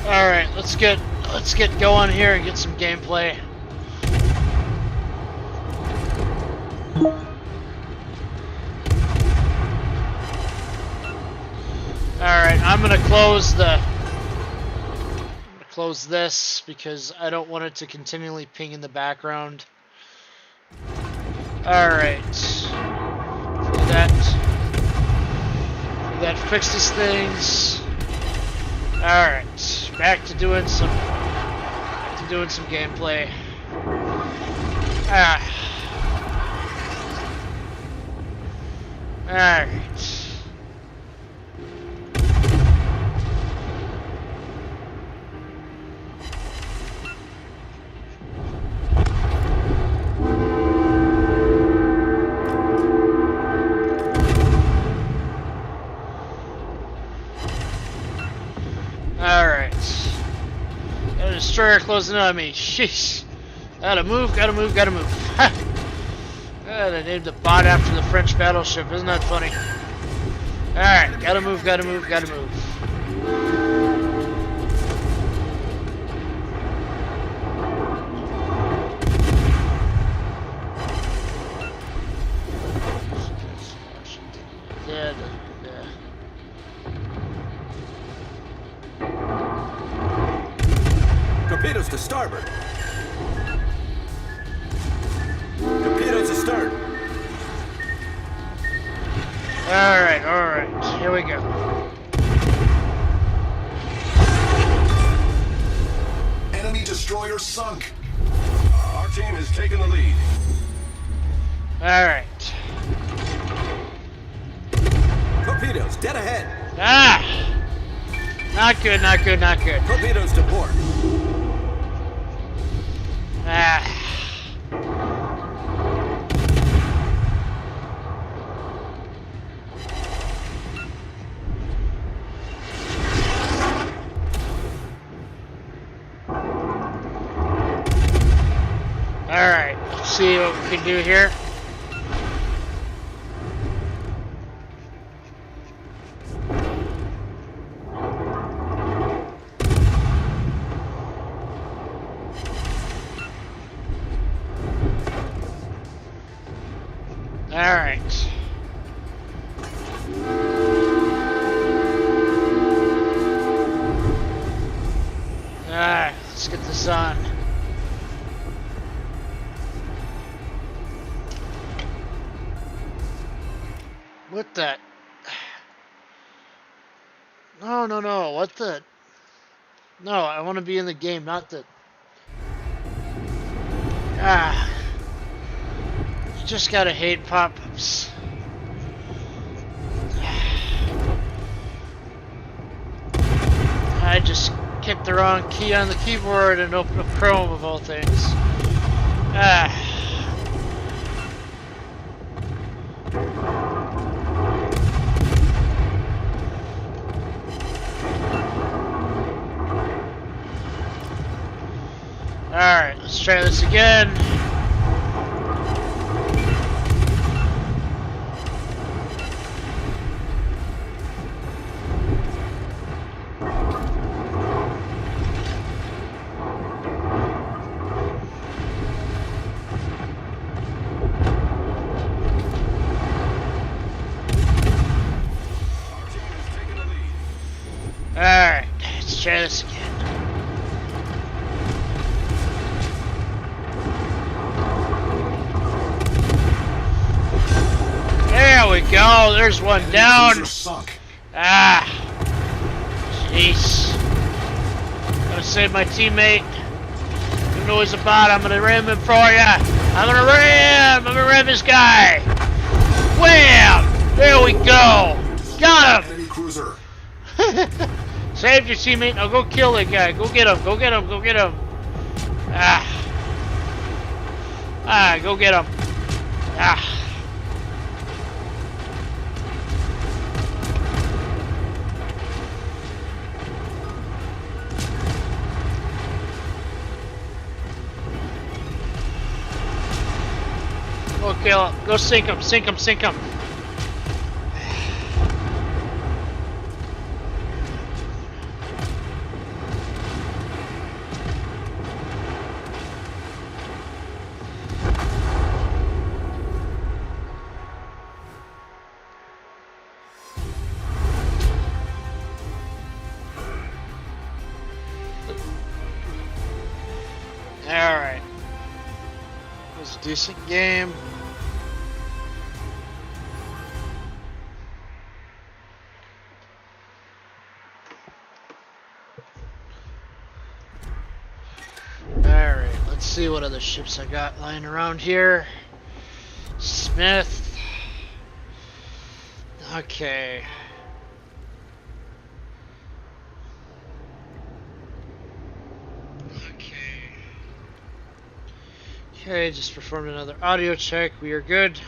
Alright, let's get going here and get some gameplay. Alright, I'm gonna close this because I don't want it to continually ping in the background. Alright. That fixes things. Alright, back to doing some gameplay. Alright. Destroyer closing on me. Sheesh. Gotta move. Ha! God, I named the bot after the French battleship. Isn't that funny? Alright, gotta move. Dead.
Torpedoes to starboard. Torpedoes to start.
Alright. Here we go.
Enemy Enemy destroyer sunk. Our team has taken the lead.
Alright.
Torpedoes dead ahead.
Ah! Not good, not good, not good.
Torpedoes to port.
Ah. Alright, let's see what we can do here. Alright. Alright, let's get this on. What the? No, no, no. What the? No, I want to be in the game, not the... Ah. You just gotta hate pop-ups. I just hit the wrong key on the keyboard and opened up Chrome of all things. Ah. Alright, let's try this again. Alright, let's try this again. There we go, there's one down. Ah, jeez. Gotta save my teammate. Even though he's a bot, I'm gonna ram him for ya. I'm gonna ram this guy. Wham! There we go. Got him.
Enemy cruiser.
Saved your teammate. Now go kill that guy. Go get him. Go get him. Go get him. Ah. Ah, go get him. Ah. Go kill him. Go sink him. Sink him. Sink him. Alright. It was a decent game. Alright, let's see what other ships I got lying around here. Smith. Okay. Okay, just performed another audio check. We are good.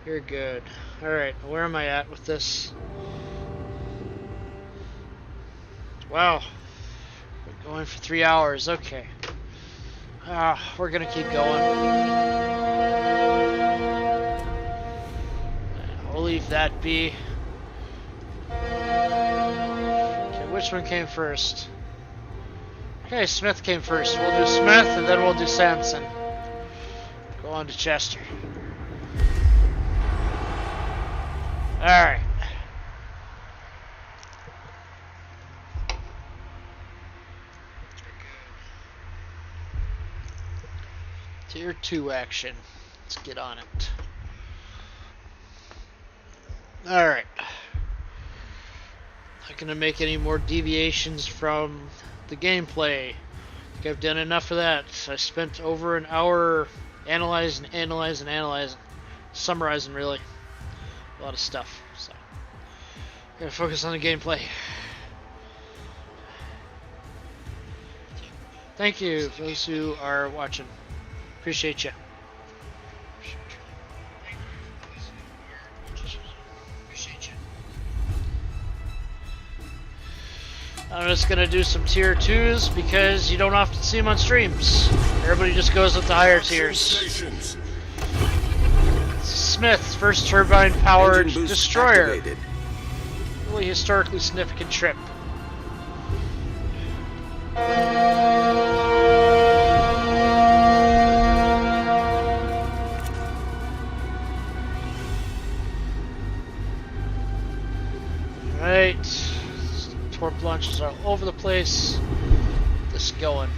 You're good. Alright, where am I at with this? Wow. We're going for 3 hours. Okay. We're gonna keep going. We'll leave that be. Okay, which one came first? Okay, Smith came first. We'll do Smith and then we'll do Samson. Go on to Chester. Alright. Tier 2 action. Let's get on it. Alright. Not gonna make any more deviations from the gameplay I've done enough of that. I spent over an hour analyzing, summarizing really a lot of stuff. So gotta focus on the gameplay. Thank you for those who are watching. Appreciate you. I'm just gonna do some tier 2s because you don't often see them on streams. Everybody just goes with the higher tiers. Smith's first turbine-powered destroyer.
Activated.
Really historically significant trip. Alright. Torp launches are all over the place. Get this going.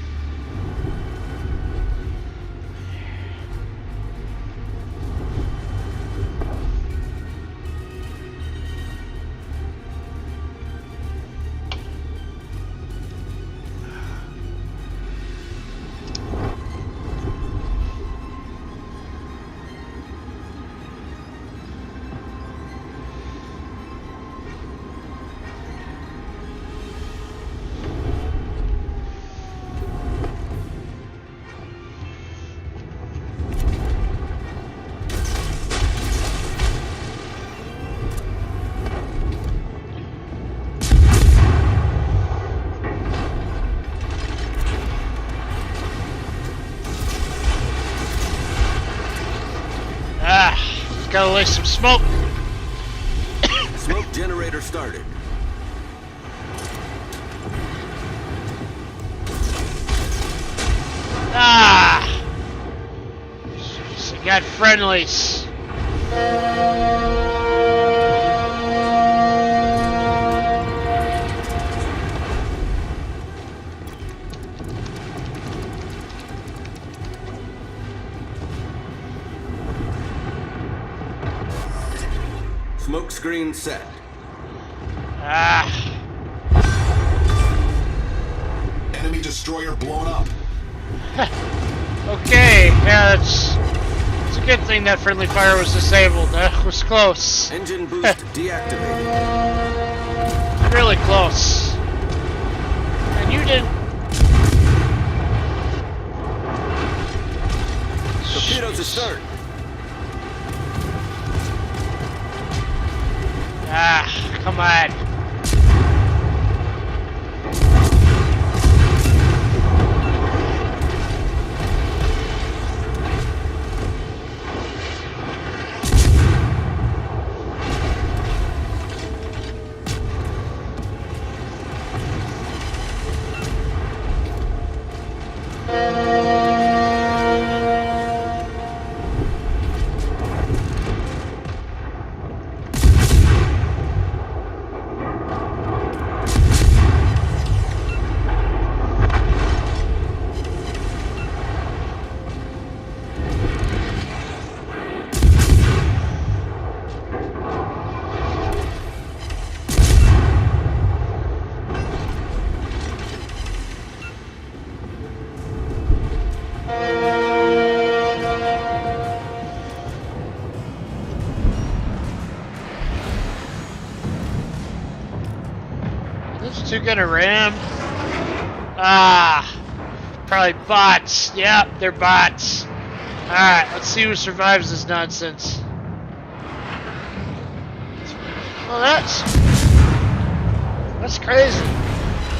Gotta lay some smoke.
Smoke generator started.
Ah! So got friendlies.
Smoke screen set.
Ah.
Enemy destroyer blown up.
Okay, yeah, it's a good thing that friendly fire was disabled. That was close.
Engine boost deactivated.
Really close. And you didn't.
Torpedoes to start.
Ah, come on. Two gonna ram. Ah, probably bots. Yep, they're bots. Alright, let's see who survives this nonsense. Well, that's crazy.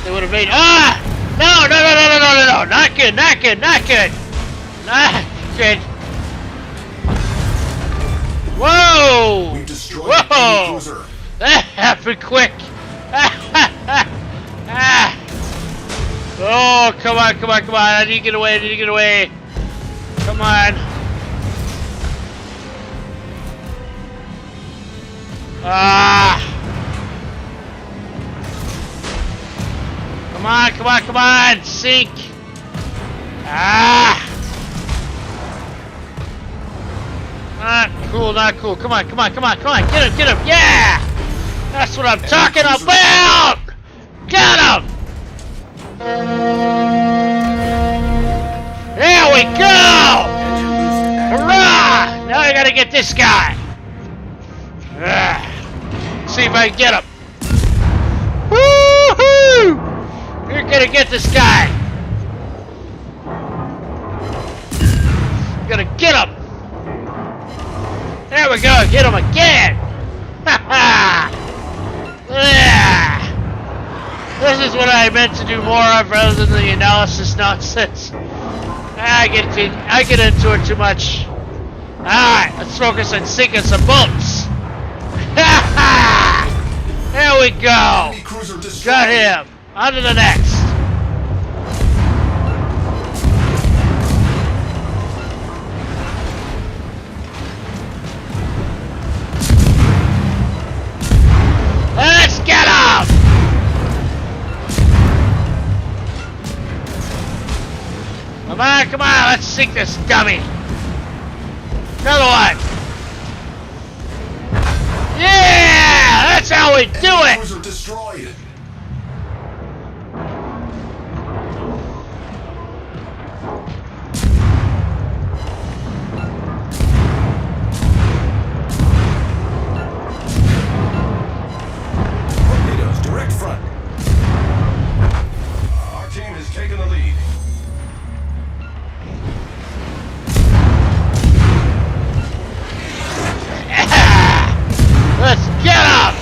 They would have made. Ah! No, no, no, no, no, no, no, no! Not good, not good, not good! Not good. Whoa!
We've destroyed
Whoa!
enemy cruiser.
That happened quick. Ah! Oh, come on, come on, come on. I need to get away, I need to get away. Come on. Ah! Come on, come on, come on. Sink. Ah! Not cool, not cool. Come on, come on, come on, come on. Get him, get him. Yeah! That's what I'm talking about! Get him! we go! Hurrah! Now I gotta get this guy. See if I can get him. Woohoo! You're gonna get this guy. Gonna get him. There we go. Get him again. Ha ha! This is what I meant to do more of rather than the analysis nonsense. I get into it too much. Alright, let's focus on sinking some boats. There we go.
Enemy cruiser destroyed.
Got him. On to the next. Let's get him. Come on, let's sink this dummy. Another one. Yeah, that's how we do it.
Cruiser destroyed.
Torpedoes, direct front. Our team has taken the lead.
Let's get him!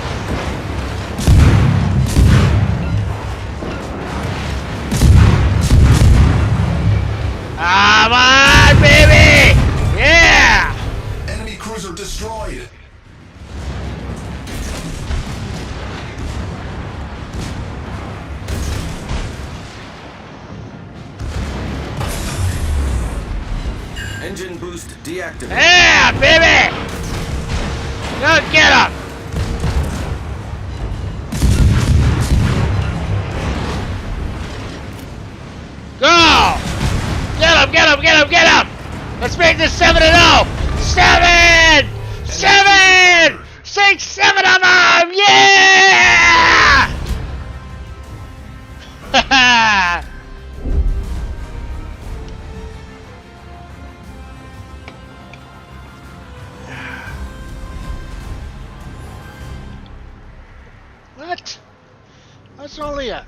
Come on, baby! Yeah!
Enemy cruiser destroyed.
Engine boost deactivated.
Yeah, baby! Go get him! Go! Get him, get him, get him, get him! Let's make this 7-0! 7! 7! 6, 7 of them! Yeah! What? That's only a...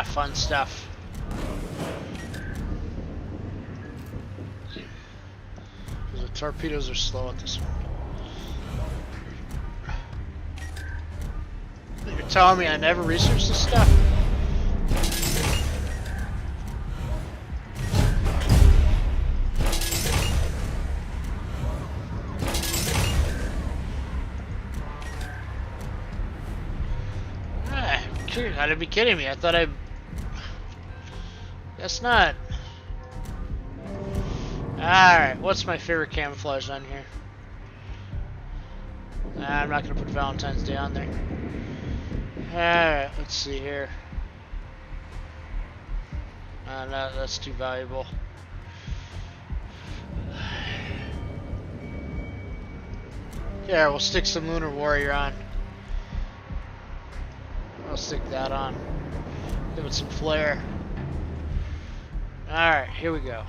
fun stuff. The torpedoes are slow at this one. You're telling me I never researched this stuff? You gotta be kidding me. I thought I... Guess not. Alright, what's my favorite camouflage on here? I'm not gonna put Valentine's Day on there. Alright, let's see here. No, that's too valuable. Yeah, we'll stick some Lunar Warrior on. I'll stick that on. Give it some flair. Alright, here we go.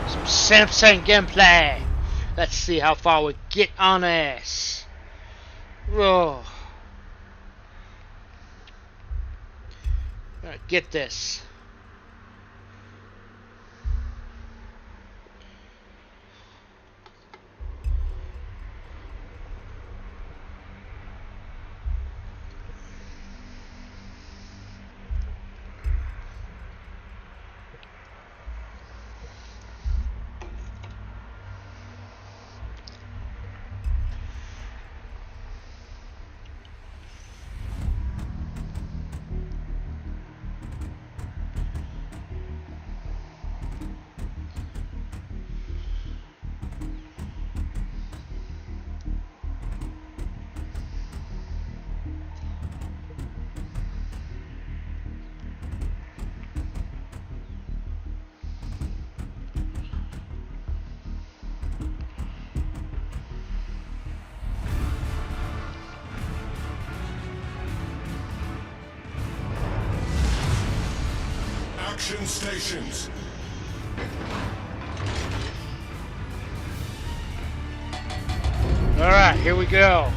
Some Samsung gameplay. Let's see how far we get on this. Whoa. Get this.
Extraction stations.
Alright, here we go.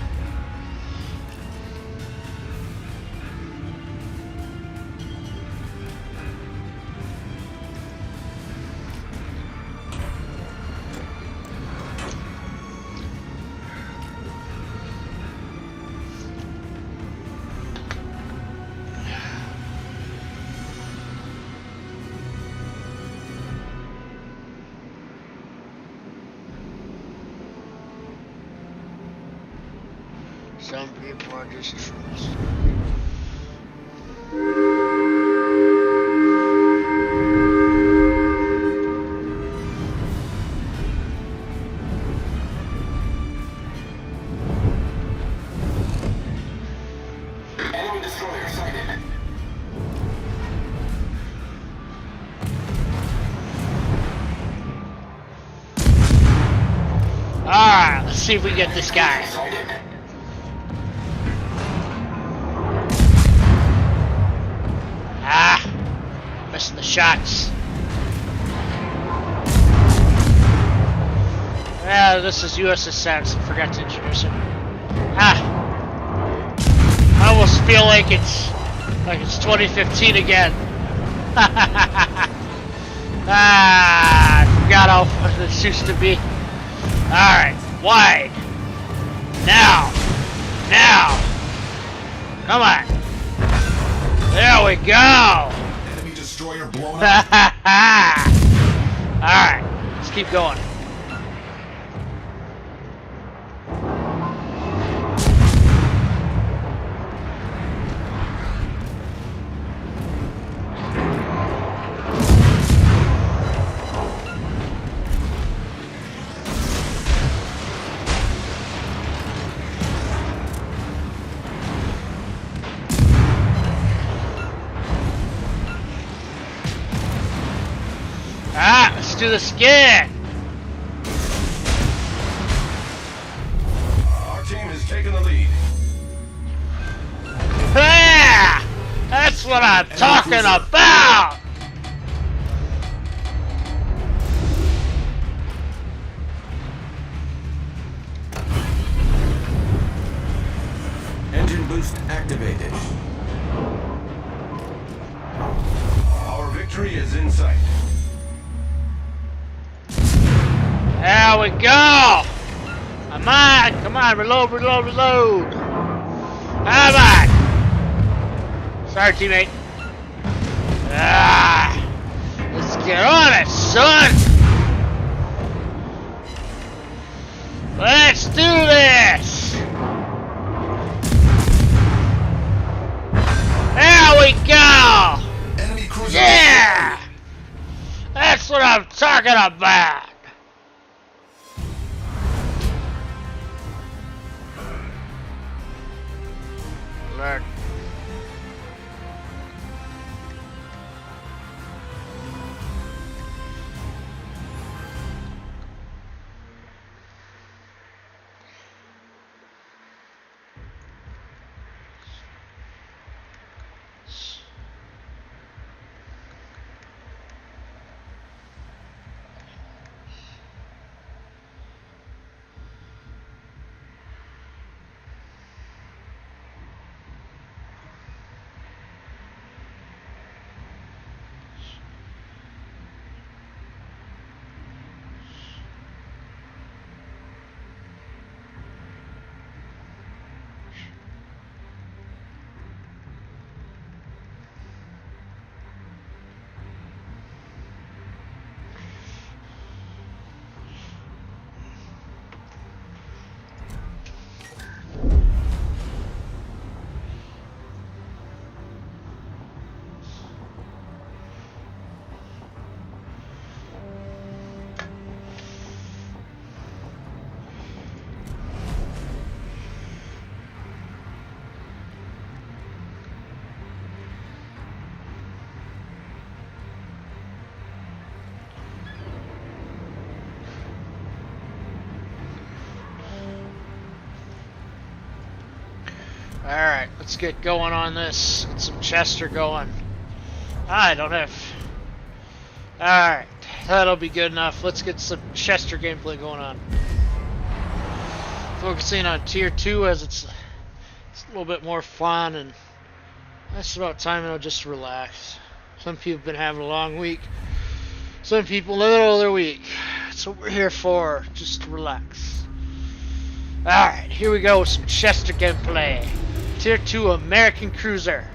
Some people are just trolls.
Enemy destroyer sighted.
Alright, let's see if we get this guy.
Sighted.
Ah, missing the shots. Yeah, this is USS Sax. I forgot to introduce him. Ah, I almost feel like it's 2015 again. Ah, I forgot how fun this used to be. All right, wide. Now, come on. There we go.
Enemy destroyer blown up.
Alright, let's keep going. Ah, let's do the skin.
Our team has taken the lead.
Yeah, that's what I'm talking about.
Engine boost activated.
Our victory is in sight.
There we go. Come on, reload. Come on. Sorry, teammate. Ah, let's get on it, son. Let's do this. There we go.
Enemy cruiser
Yeah. That's what I'm talking about. Learn. Alright, let's get going on this. Get some Chester going. I don't have Alright, that'll be good enough. Let's get some Chester gameplay going on. Focusing on Tier 2 as it's a little bit more fun, and that's about time now just to relax. Some people have been having a long week. Some people in the middle of their week. That's what we're here for, just to relax. Alright, here we go with some Chester gameplay. Tier 2 American cruiser.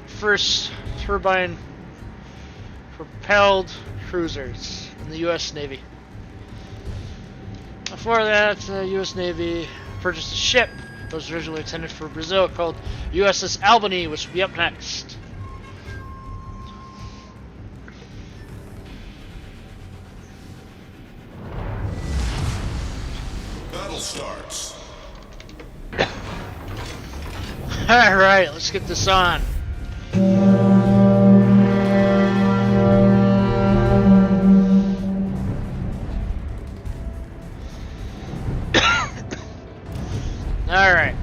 First turbine propelled cruisers in the U.S. Navy. Before that, the U.S. Navy purchased a ship that was originally intended for Brazil called USS Albany, which will be up next.
Battle starts.
Alright, let's get this on. Alright.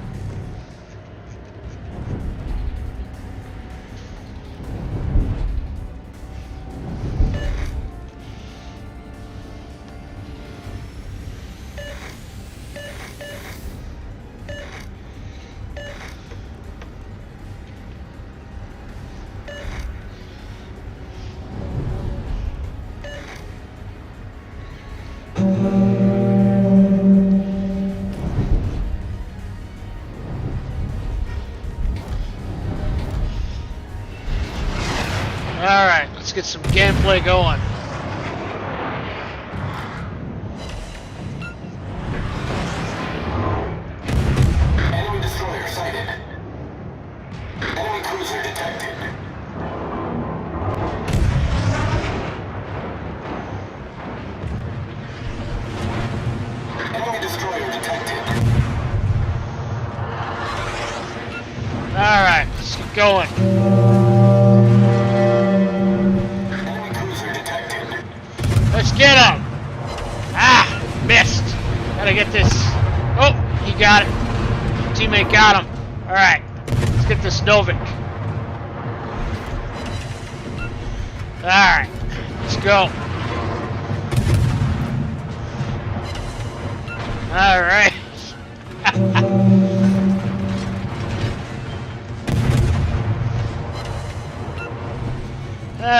Alright, let's get some gameplay going.
Enemy destroyer sighted. Enemy cruiser detected. Enemy destroyer detected.
Alright, let's get going.
Enemy cruiser detected.
Let's get him! Ah! Missed! Gotta get this. Oh! He got it. Teammate got him. Alright. Let's get this Novik. Alright. Let's go. Alright.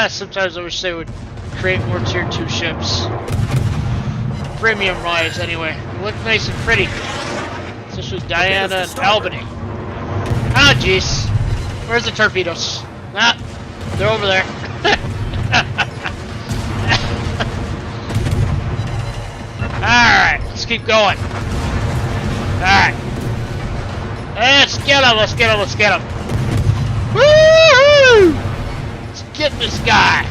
Sometimes I wish they would create more Tier 2 ships. Premium-wise, anyway. They look nice and pretty. Especially Diana and Albany. Ah, jeez. Where's the torpedoes? Ah, they're over there. Alright, let's keep going. Alright. Let's get him, let's get him, let's get him. Woo-hoo! Let's get this guy.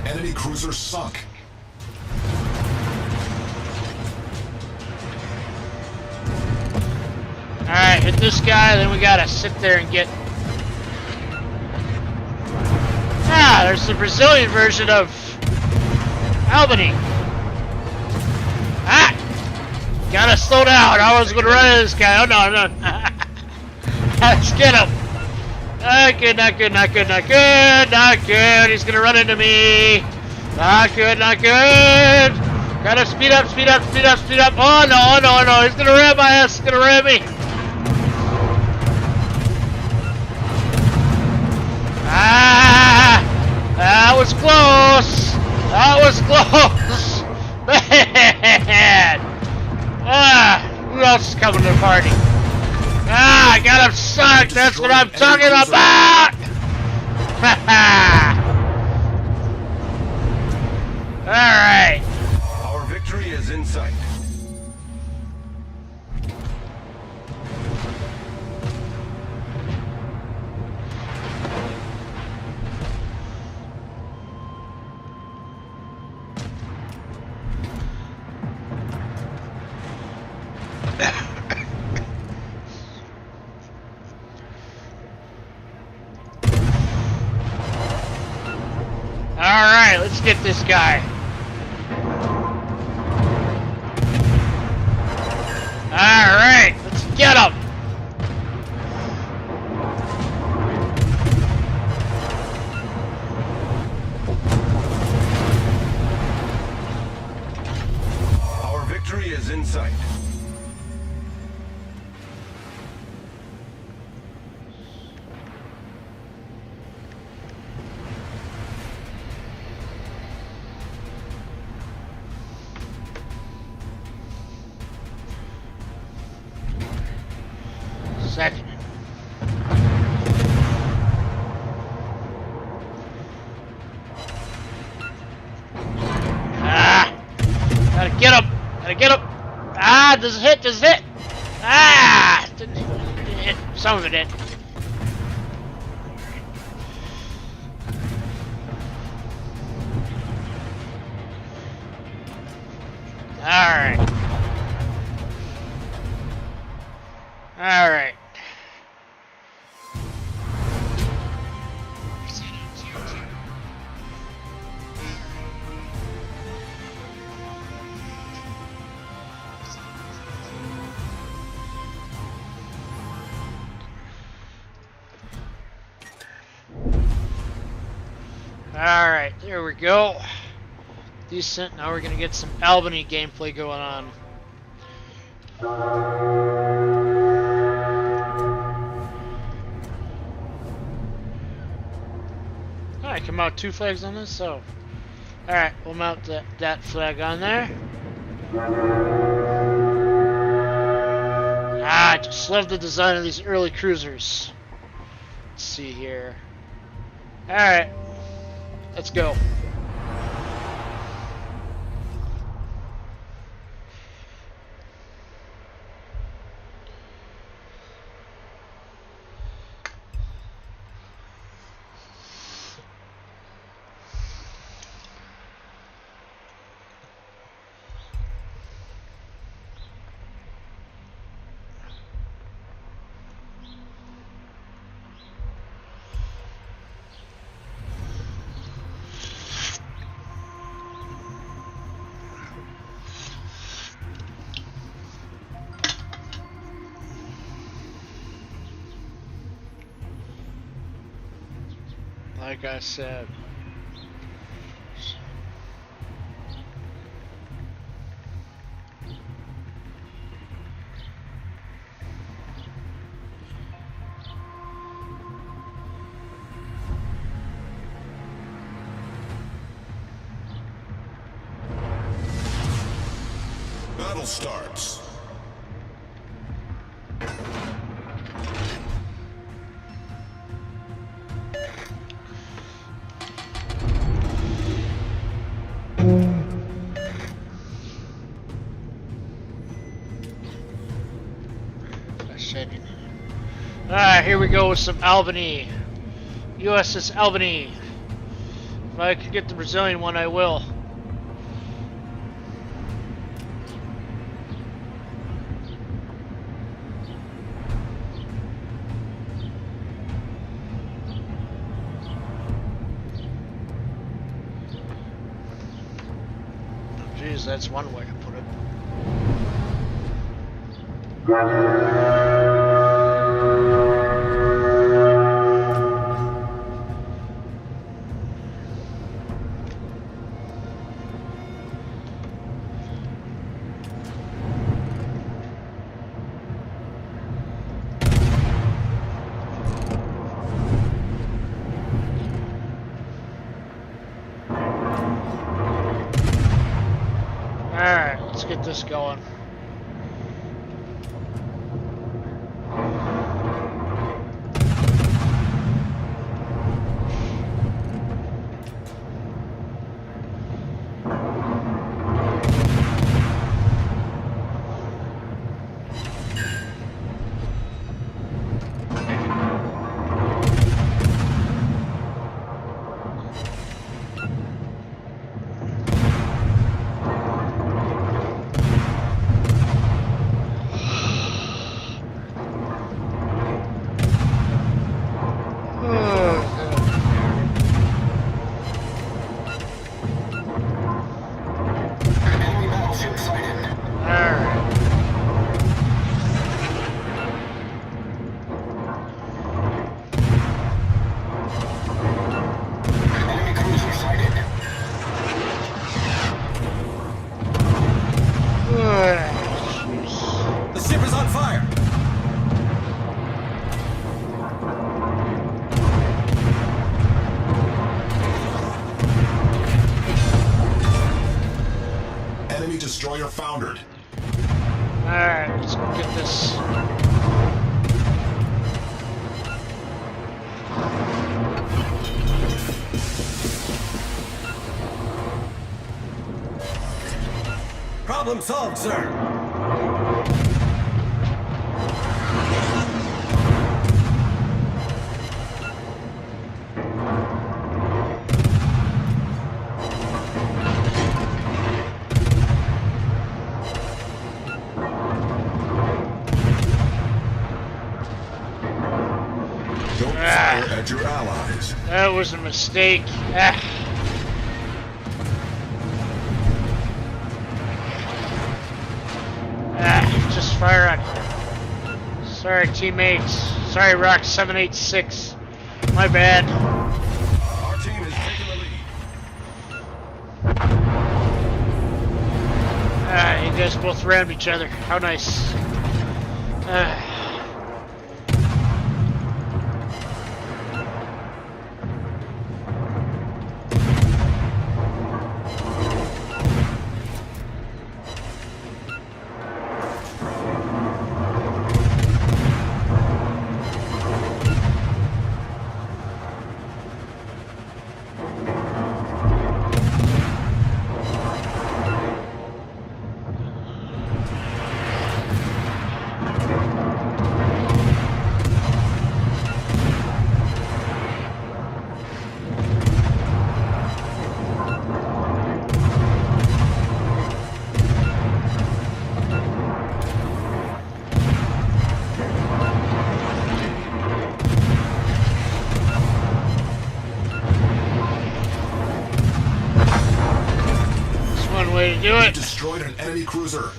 Enemy cruiser sunk.
Alright, hit this guy, then we gotta sit there and get... Ah, there's the Brazilian version of Albany. Ah! Gotta slow down, I was gonna run into this guy. Oh no, no. Let's get him. Not good, not good, not good, not good, not good. He's gonna run into me. Not good, not good. Gotta speed up, speed up, speed up, speed up. Oh no, oh no, oh no. He's gonna ram my ass, he's gonna ram me. Ah! That was close. That was close. Man. Ah, who else is coming to the party? Ah, I got him sucked. That's what I'm talking about. All right.
Our victory is in sight.
All right, let's get this guy. does it hit? Does it hit? Ah! Didn't hit. Some of it hit. Alright. Alright. Alright, there we go. Decent. Now we're gonna get some Albany gameplay going on. Alright, come out 2 flags on this, so. Alright, we'll mount that flag on there. Ah, I just love the design of these early cruisers. Let's see here. Alright, let's go. Like I said.
Battle starts.
Alright, here we go with some Albany. USS Albany. If I can get the Brazilian one, I will. Jeez, that's one way to put it. Alright, let's get this going.
Enemy battleship sighted.
Alright.
Enemy cruiser sighted.
Jeez.
The ship is on fire.
Enemy destroyer foundered.
Alright, let's get this.
Problem solved, sir.
Don't fire at your allies.
That was a mistake. Ah. Just fire on. Sorry, teammates. Sorry, Rock 786. My bad.
Our team is taking the lead.
You guys both rammed each other. How nice. Way to do it.
Destroyed an enemy cruiser.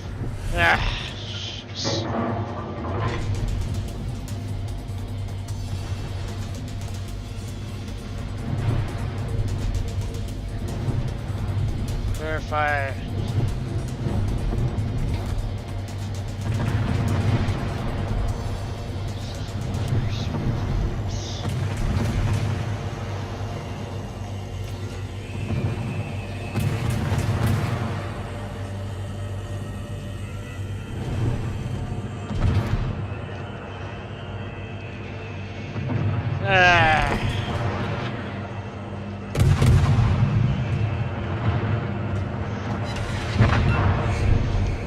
Verify.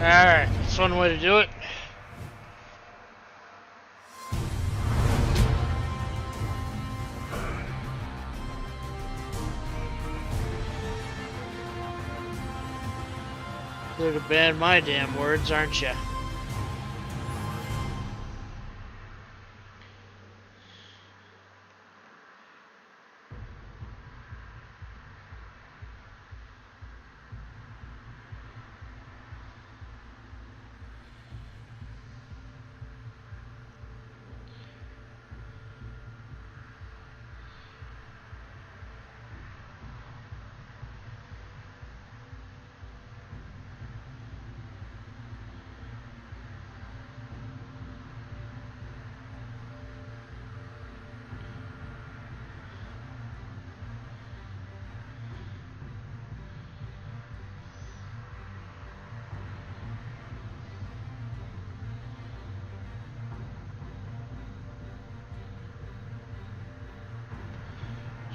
Alright, that's one way to do it. There to ban my damn words, aren't you?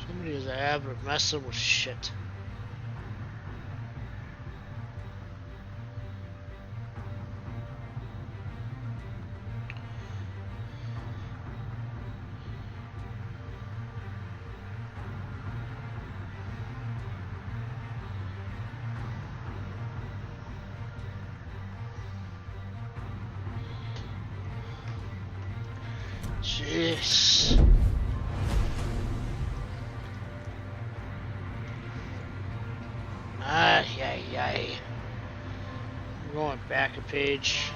Somebody is a habit of messing with shit. Jeez. I'm going back a page.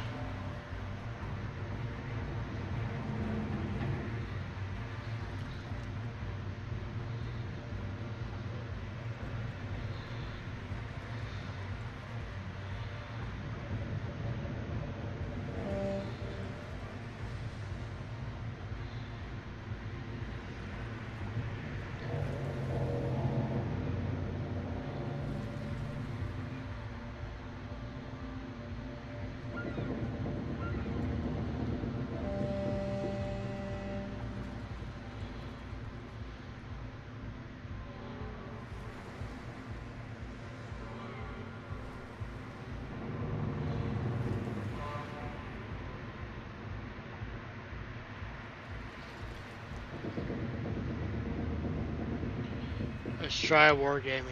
Let's try Wargaming.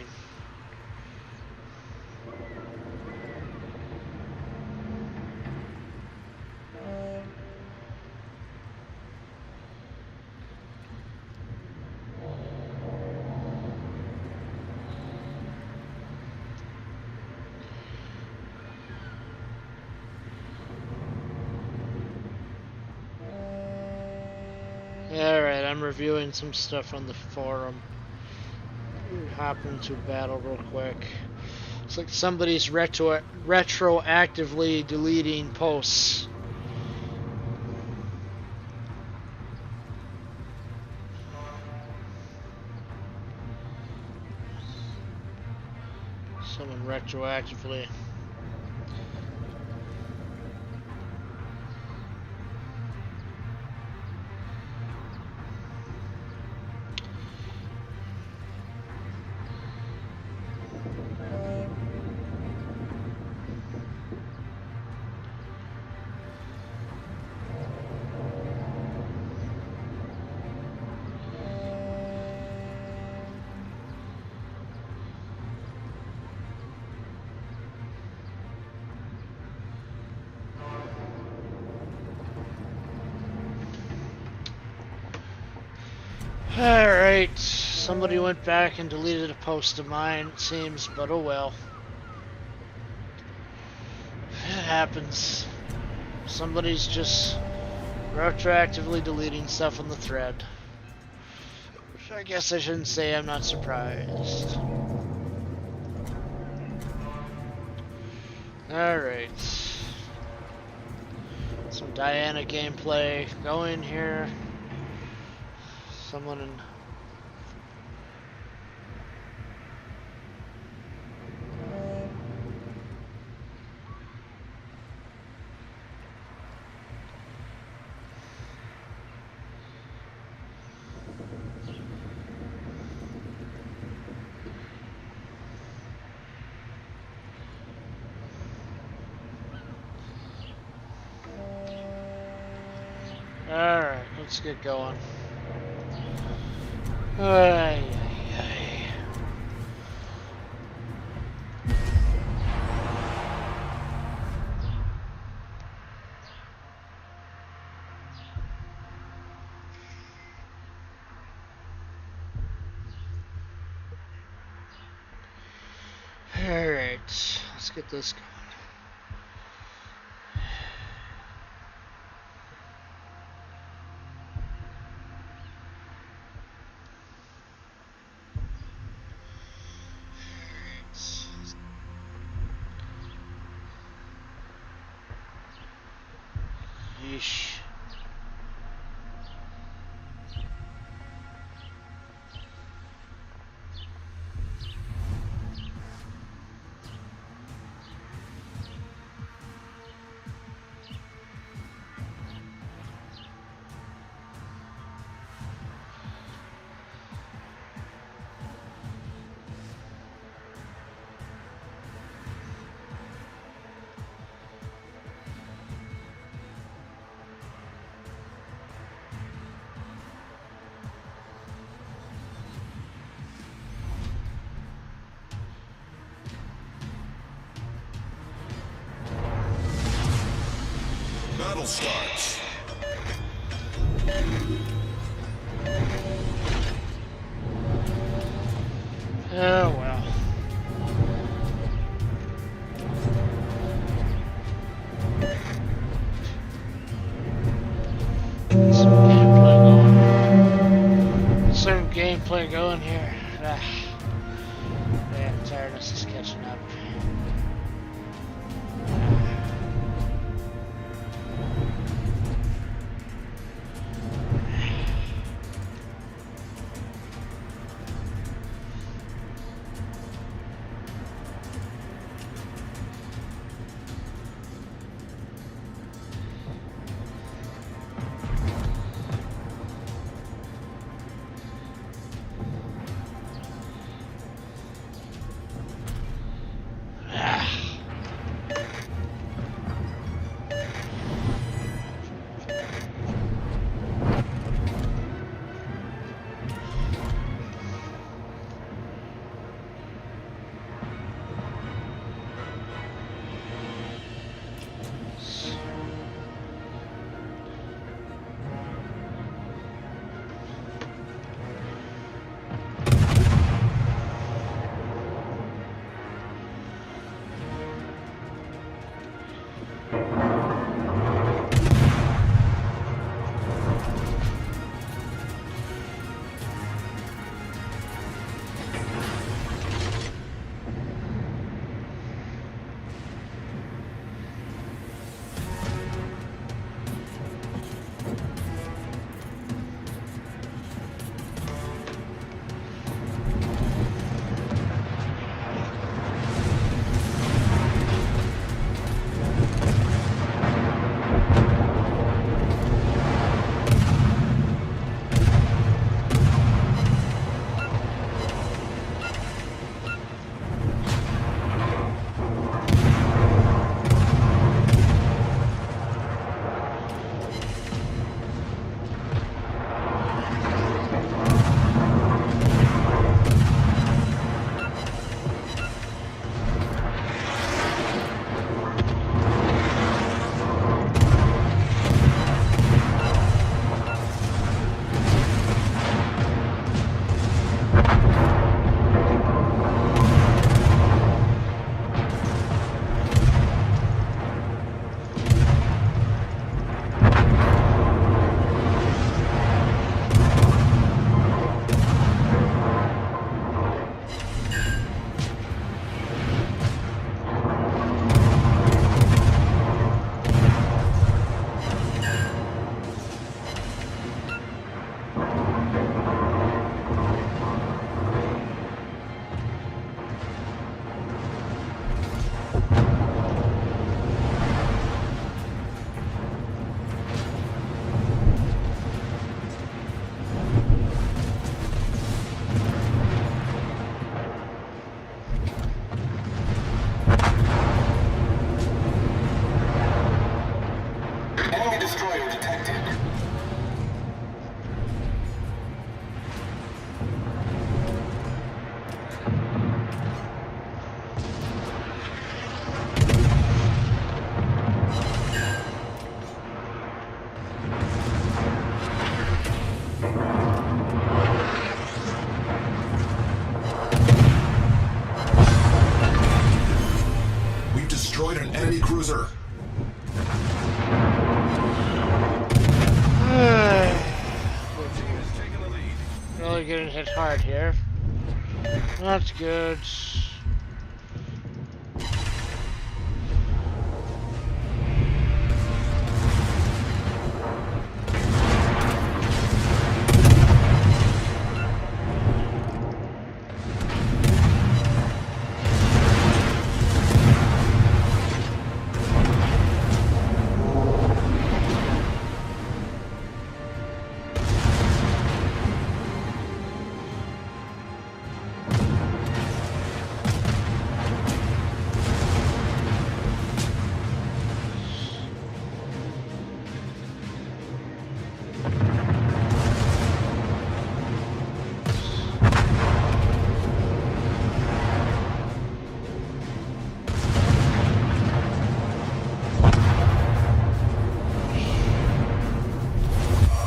I'm reviewing some stuff on the forum. Hop into battle real quick. It's like somebody's retroactively deleting posts. Someone retroactively. Alright, somebody went back and deleted a post of mine, it seems, but oh well. It happens. Somebody's just retroactively deleting stuff on the thread. Which I guess I shouldn't say I'm not surprised. Alright. Some Diana gameplay going here. Someone in Alright, let's get going. Ay, ay, ay. Alright, let's get this going. Yeesh.
Battle starts.
Oh well. Some gameplay going here. Yeah, tiredness is catching up.
cruiser.
Team is taking the lead.
Really getting hit hard here. That's good.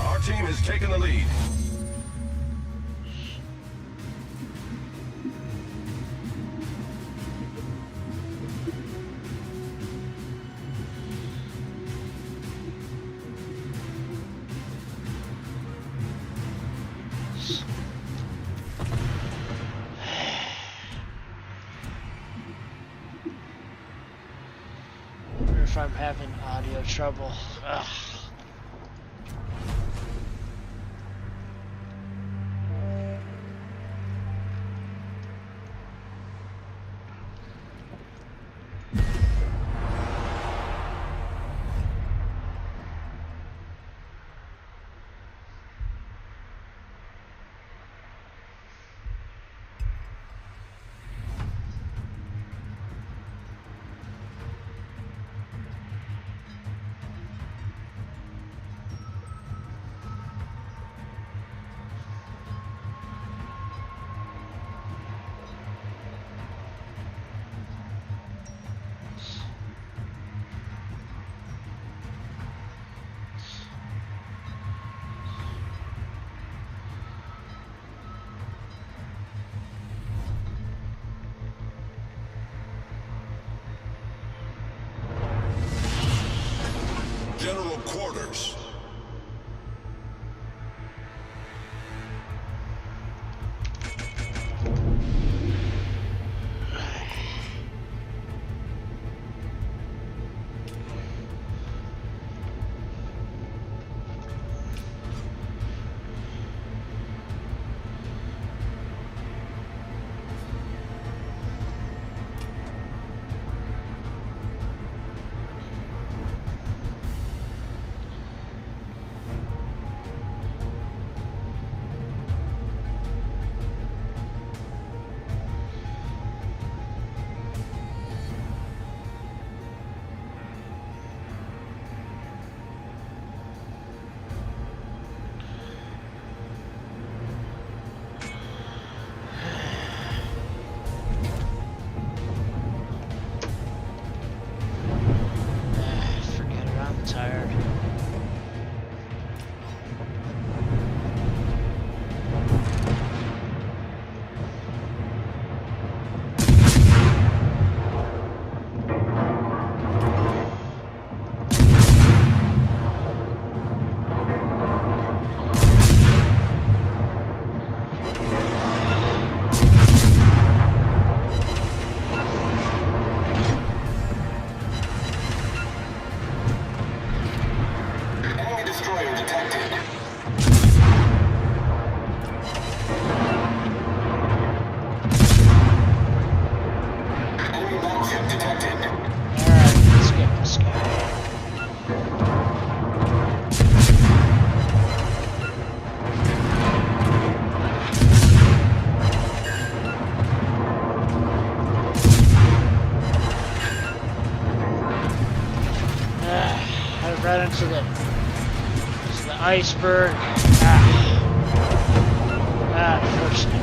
Our team is taking the lead.
I wonder if I'm having audio trouble. Ugh.
General quarters.
Forget it, I'm tired.
Enemy destroyer detected. Enemy battleship detected.
Alright, let's get this guy. I ran into the iceberg. Unfortunate.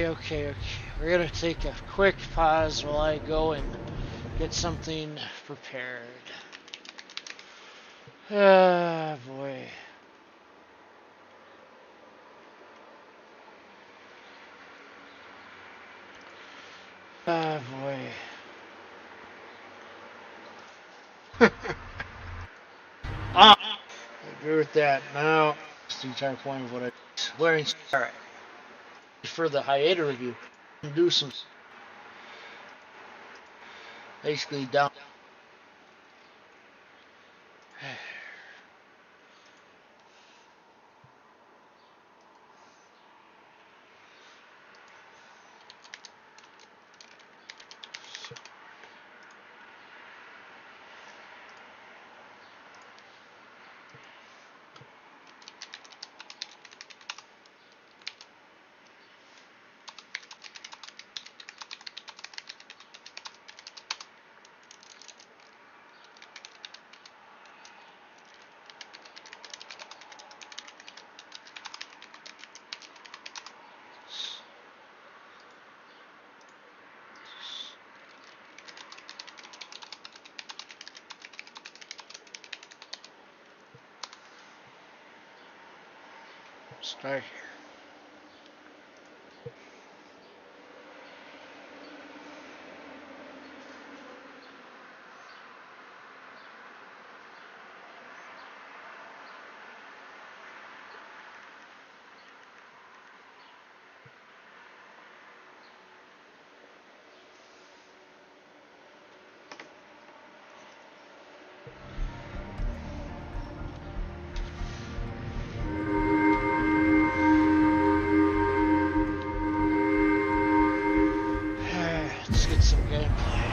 Okay. We're gonna take a quick pause while I go and get something prepared. Ah, boy. Ah, boy. I agree with that. Now, it's the entire point of what I learned. Alright. For the hiatus review, do some basically down. Start here. Let's get some gameplay.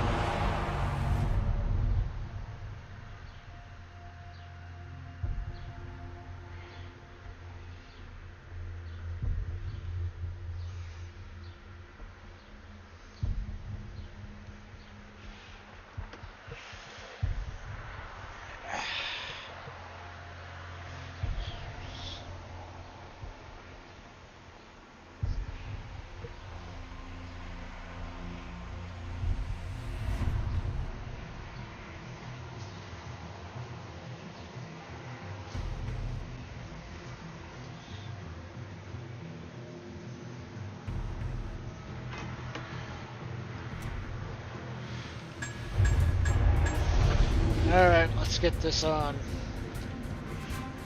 Alright, let's get this on.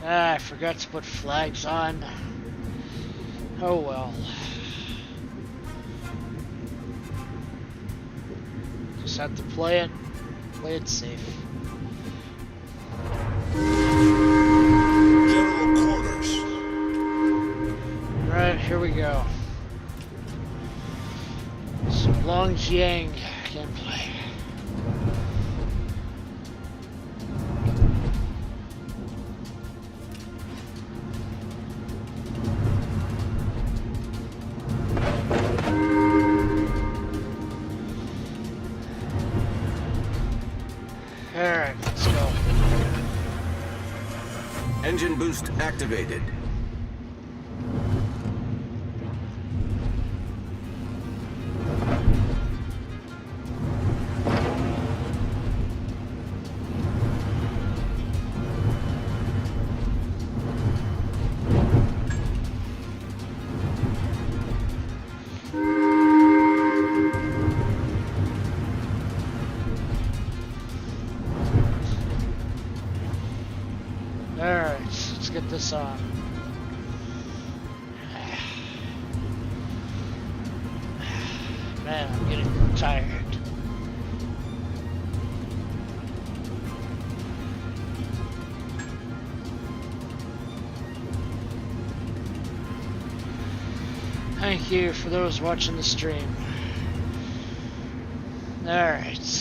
Ah, I forgot to put flags on. Oh well. Just have to play it safe.
General quarters.
Right, here we go. Some Longjiang gameplay. Alright, let's go.
Engine boost activated.
Alright, let's get this on. Man, I'm getting tired. Thank you for those watching the stream. Alright.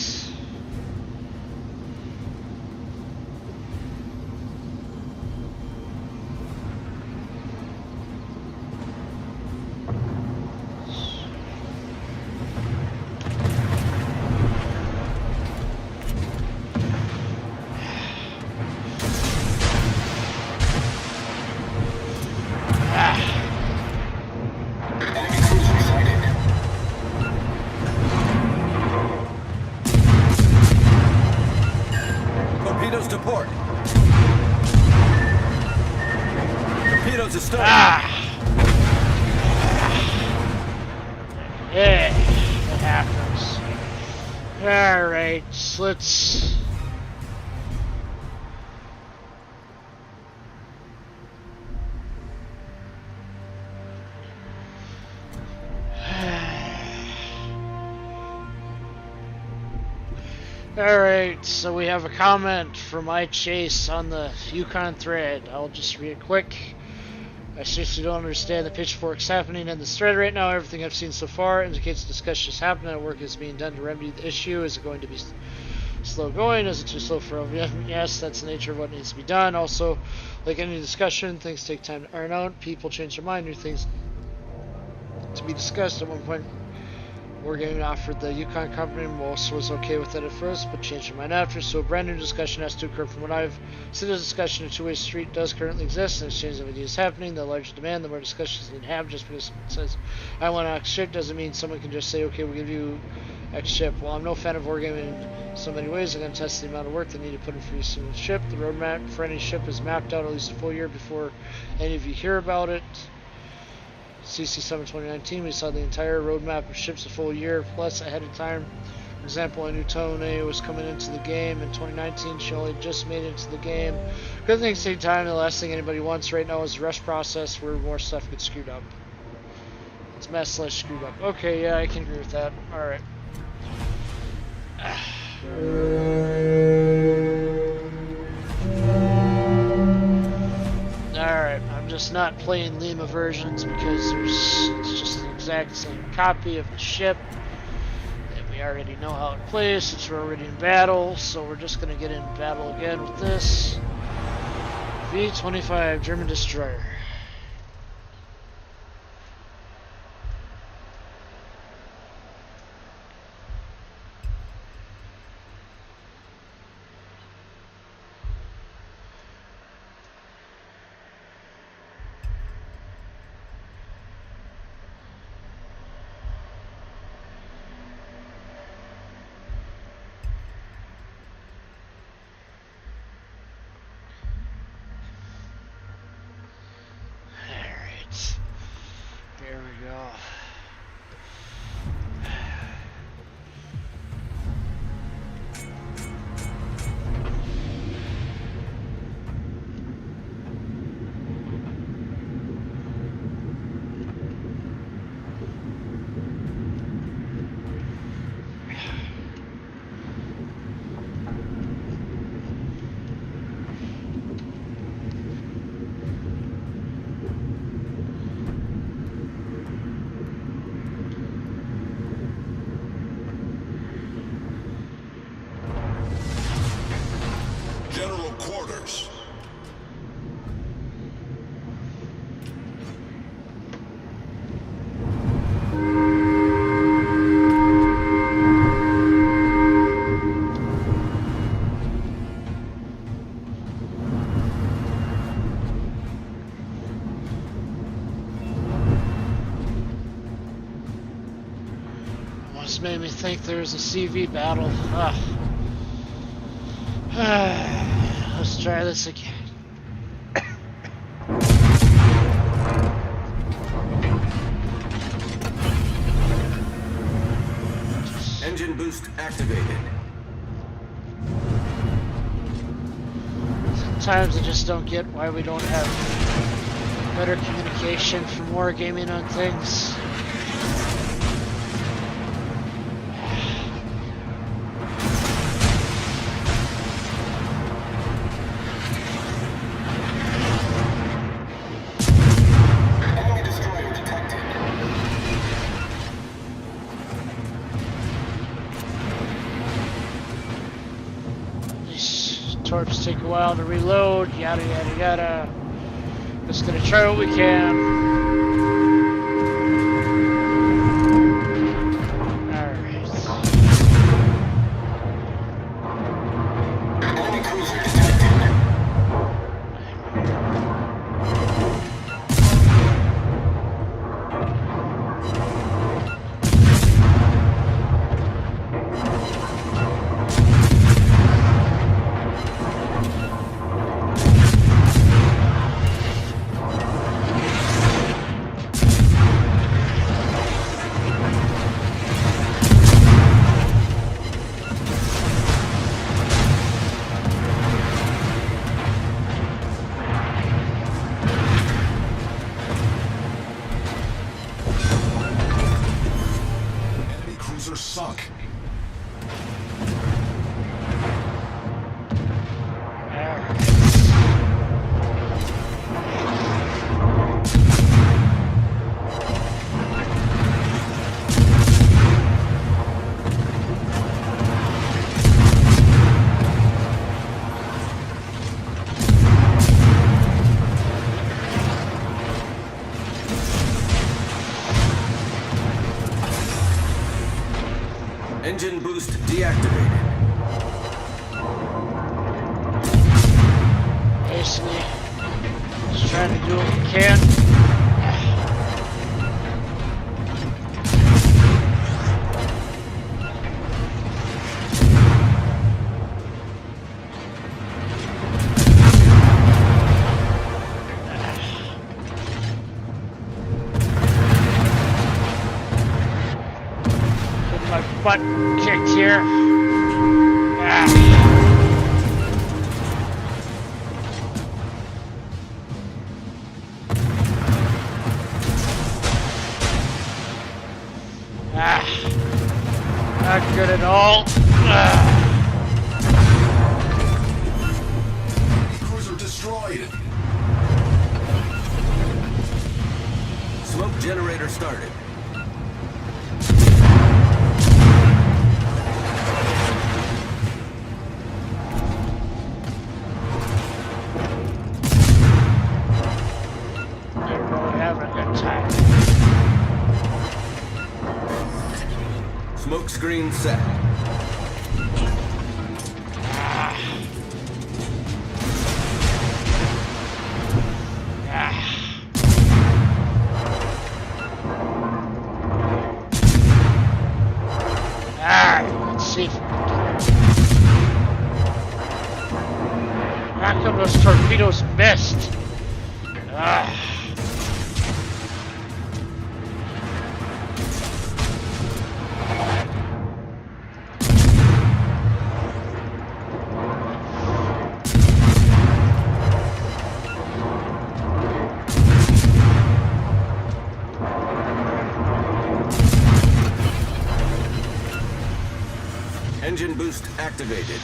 Enemy cruiser sighted.
Yeah, it happens. Alright, so let's... Alright, so we have a comment from ichase on the Yukon thread. I'll just read it quick. I seriously don't understand the pitchforks happening in this thread right now. Everything I've seen so far indicates discussion is happening and work is being done to remedy the issue. Is it going to be slow going? Is it too slow for everyone? Yes, that's the nature of what needs to be done. Also, like any discussion, things take time to iron out. People change their mind, new things to be discussed. At one point, Wargaming offered the Yukon company, most was okay with it at first, but changed their mind after, so a brand new discussion has to occur. From what I've seen, the discussion of two-way street does currently exist, and exchange of ideas is happening. The larger demand, the more discussions need to have. Just because someone says, I want X ship, doesn't mean someone can just say, okay, we'll give you X ship. While I'm no fan of Wargaming in so many ways, I'm going to test the amount of work they need to put in for each single ship. The roadmap for any ship is mapped out at least a full year before any of you hear about it. CC Summer 2019, we saw the entire roadmap of ships a full year plus ahead of time. For example, I knew Tone was coming into the game in 2019. She only just made it into the game. Good things take time. The last thing anybody wants right now is a rush process where more stuff gets screwed up. It's mess slash screwed up. Okay, yeah, I can agree with that. Alright. Alright, I'm just not playing Lima versions because it's just the exact same copy of the ship that we already know how it plays since we're already in battle, so we're just going to get in battle again with this V-25 German destroyer. There we go.
General quarters.
Almost made me think there was a CV battle. Let's try this again.
Engine boost activated.
Sometimes I just don't get why we don't have better communication from Wargaming on things.
Enemy destroyer detected.
These torps take a while to reload, yada yada yada. Just gonna try what we can.
Enemy cruiser detected.
cruiser sunk.
Engine boost deactivated.
Basically, just trying to do what we can. Get my butt kicked here. Not good at all.
Cruiser destroyed.
Smoke generator started.
They're really having a good time.
Smoke screen set.
Alright, let's see if we can get it. How come those torpedoes missed?
Engine boost activated.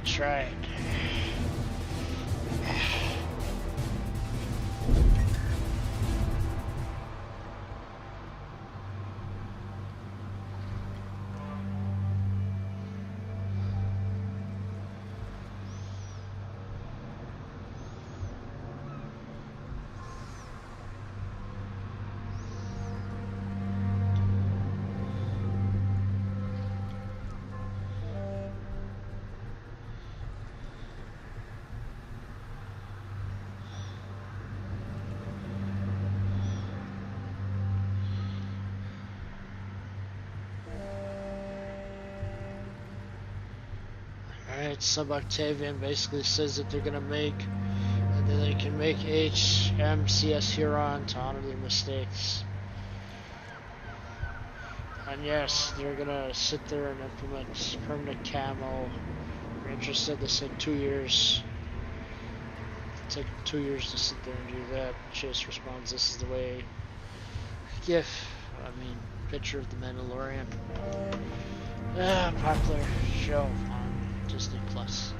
Tried. Alright, Sub-Octavian basically says that they're gonna make, and then they can make HMCS Huron to honor their mistakes. And yes, they're gonna sit there and implement permanent camo. Ranger said they said 2 years. It'll take 2 years to sit there and do that. Chase responds, this is the way. Picture of the Mandalorian. Popular show on Disney Plus.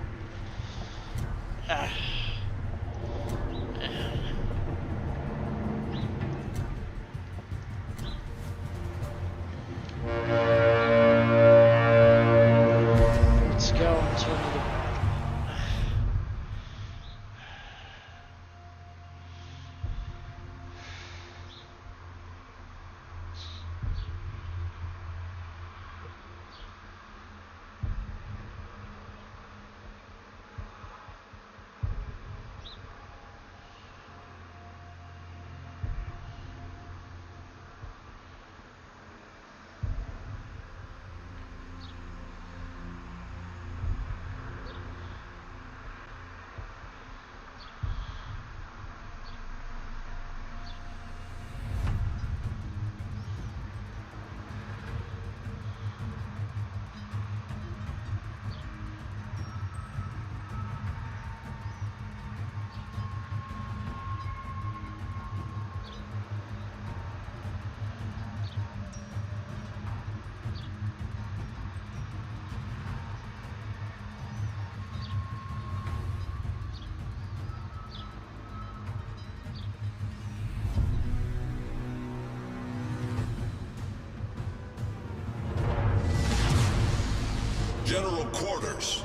General quarters.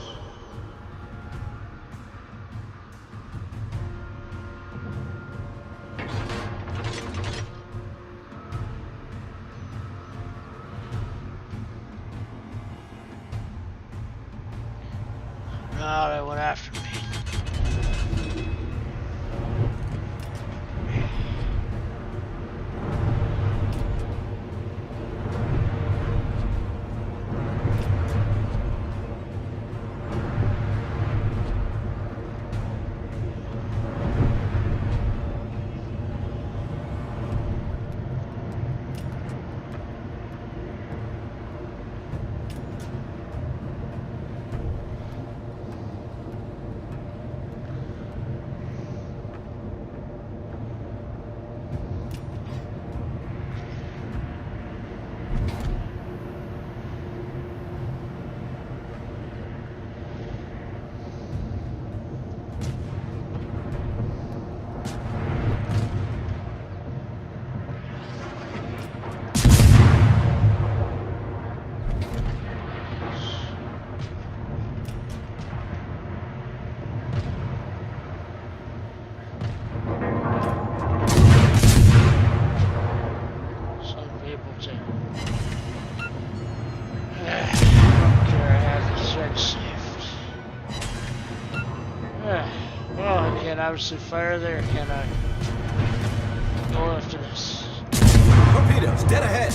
No, they went after me. Well, I can't obviously fire there, can I? Go after this.
Torpedoes, dead ahead.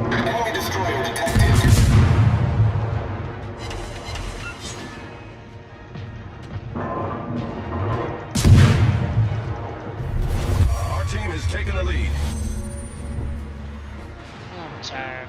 Enemy destroyer detected.
Our team has taken the lead.
I'm tired.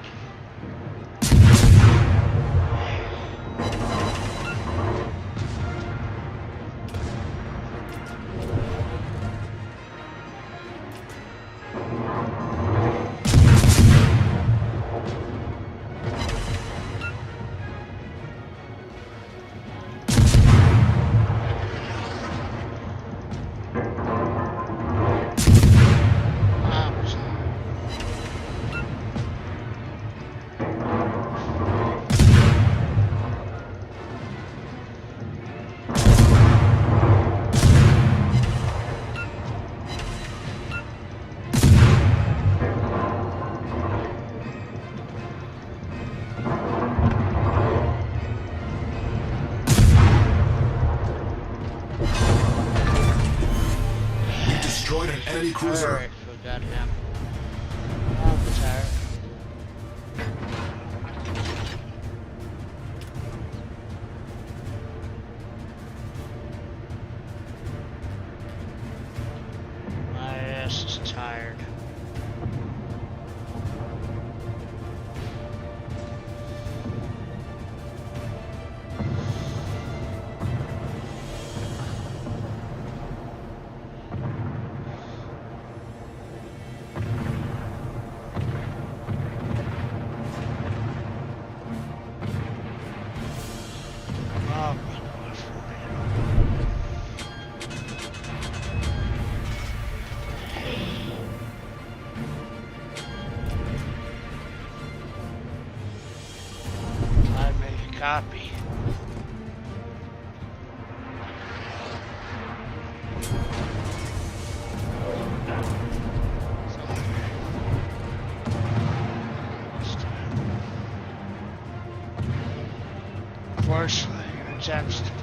Destroyed an enemy cruiser.
Alright, so goddamn. I'm tired. My ass is tired. Oh, my God. Copy. Unfortunately, your attempts to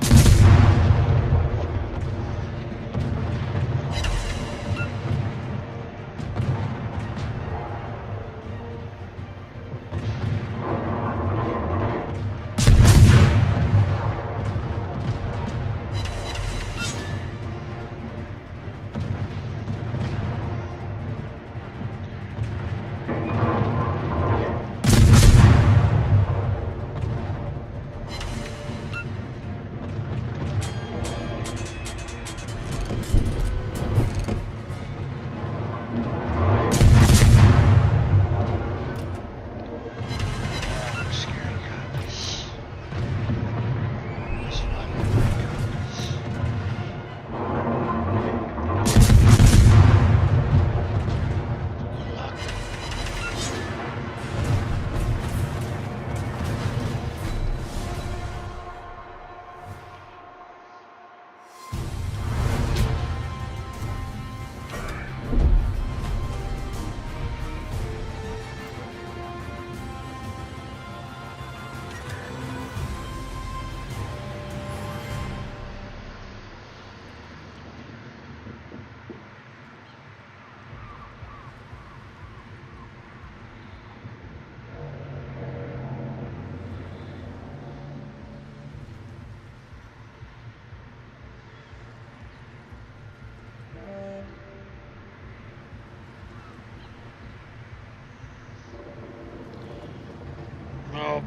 no.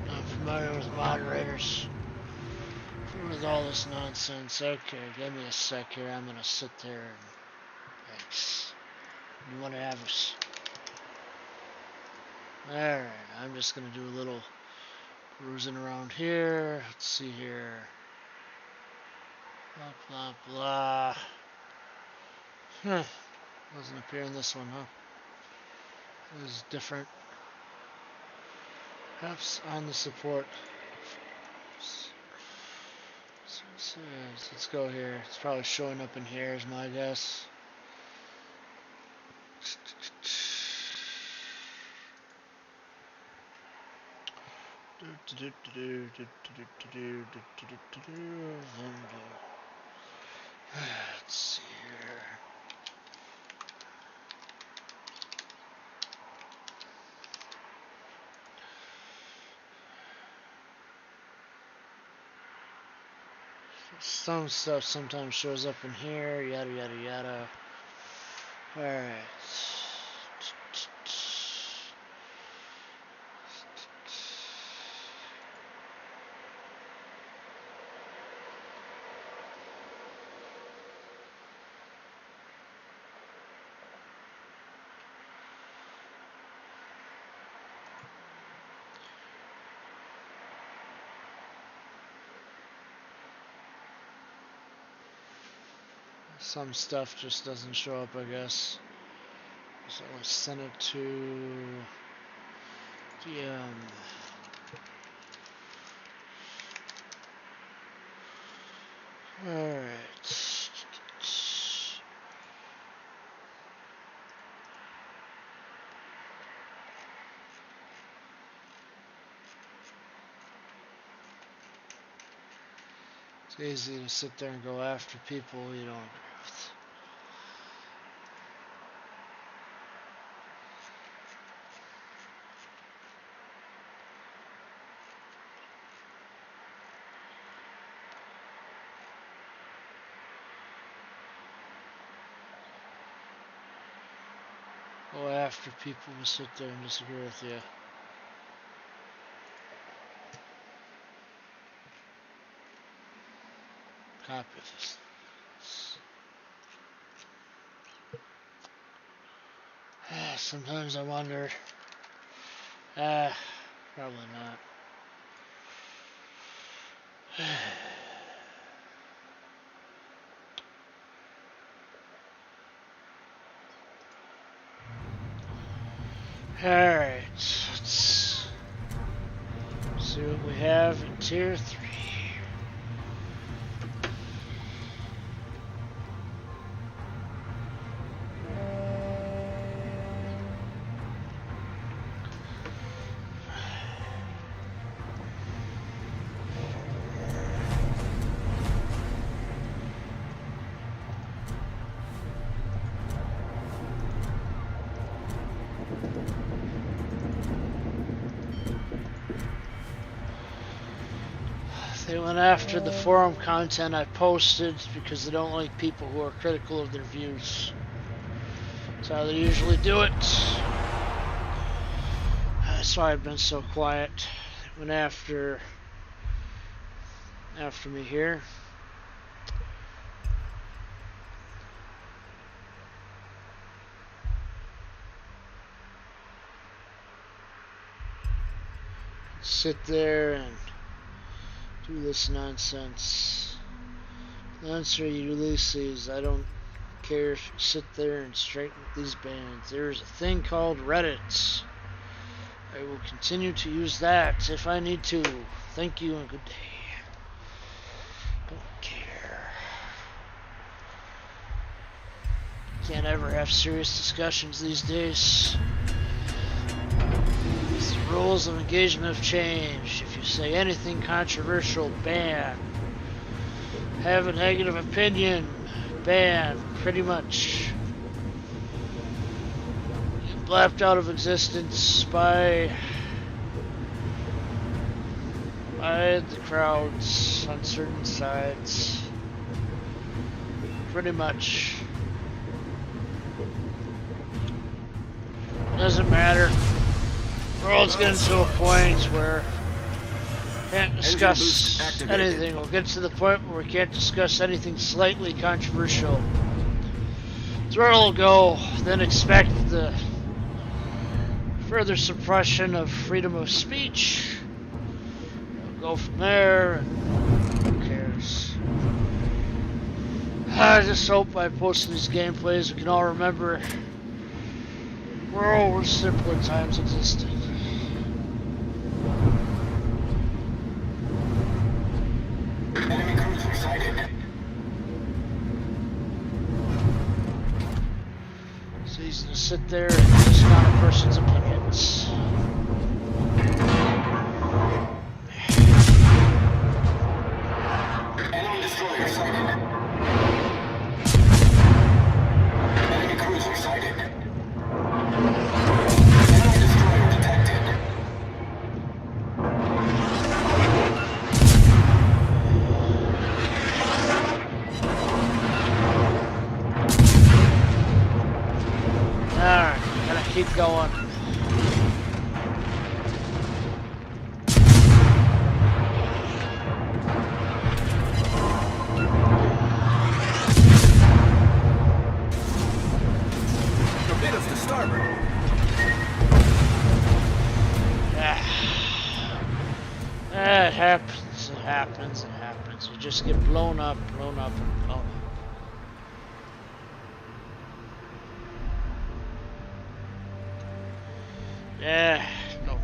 I'm familiar with moderators. With all this nonsense. Okay, give me a sec here. I'm gonna sit there and thanks. You wanna have us? Alright, I'm just gonna do a little cruising around here. Let's see here. Blah blah blah. Huh. Doesn't appear in this one, huh? It was different. Perhaps on the support. Let's go here. It's probably showing up in here is my guess. Let's see here. Some stuff sometimes shows up in here, yada yada yada. Alright.
Some stuff just doesn't show up, I guess. So let's send it to the alright. It's easy to sit there and go after people you don't agree with. Go after people who sit there and disagree with you. Copy this. Sometimes I wonder. Probably not. Alright, let's see what we have in tier 3. They went after the forum content I posted because they don't like people who are critical of their views. That's how they usually do it. That's why I've been so quiet. They went after me here. Sit there and do this nonsense. The answer Ulysses, I don't care if you sit there and straighten these bands. There's a thing called Reddit. I will continue to use that if I need to. Thank you and good day. Don't care. Can't ever have serious discussions these days. The rules of engagement have changed. If you say anything controversial, ban. Have a negative opinion, ban. Pretty much. Get blapped out of existence by the crowds on certain sides. Pretty much. Doesn't matter. World's getting to a point where we can't discuss anything. We'll get to the point where we can't discuss anything slightly controversial. Throttle will go, then expect the further suppression of freedom of speech. We'll go from there, and who cares? I just hope by posting these gameplays we can all remember where simpler times existed.
Enemy cruiser sighted.
It's easy to sit there and discount a person's opinions.
Enemy destroyer sighted. Enemy cruiser sighted. Enemy destroyer detected.
Alright, gotta keep going.
Torpedoes to starboard.
It happens, it happens, it happens. You just get blown up, and blown up.
Yeah, no.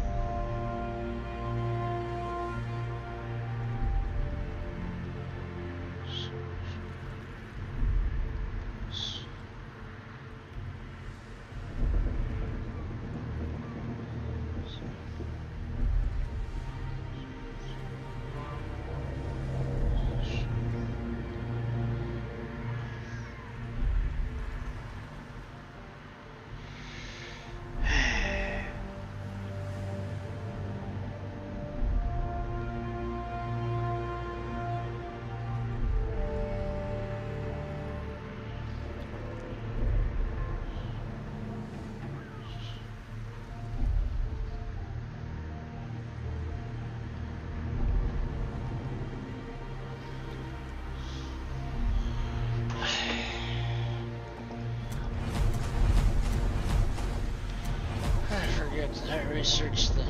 I researched the...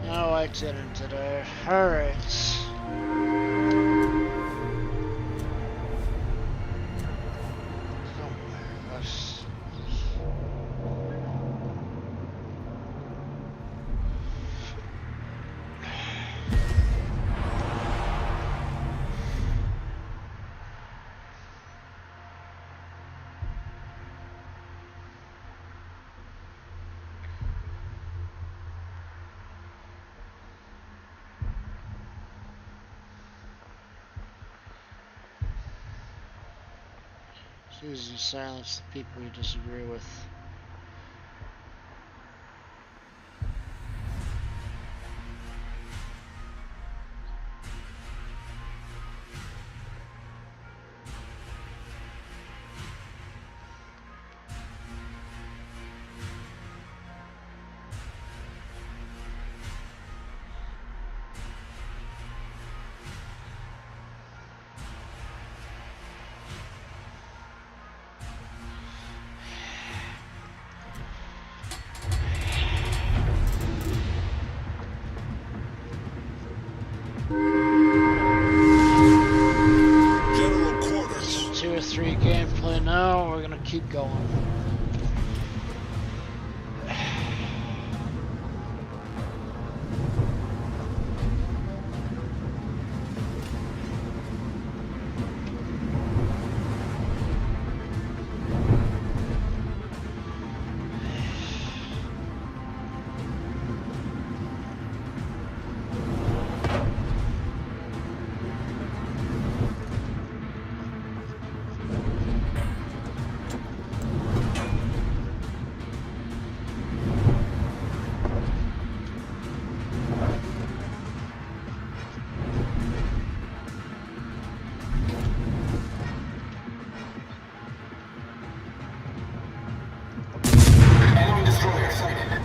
No, I didn't today. Alright. Choose to silence the people you disagree with.
General quarters.
2 or 3 gameplay now, we're gonna keep going.
Enemy destroyer sighted.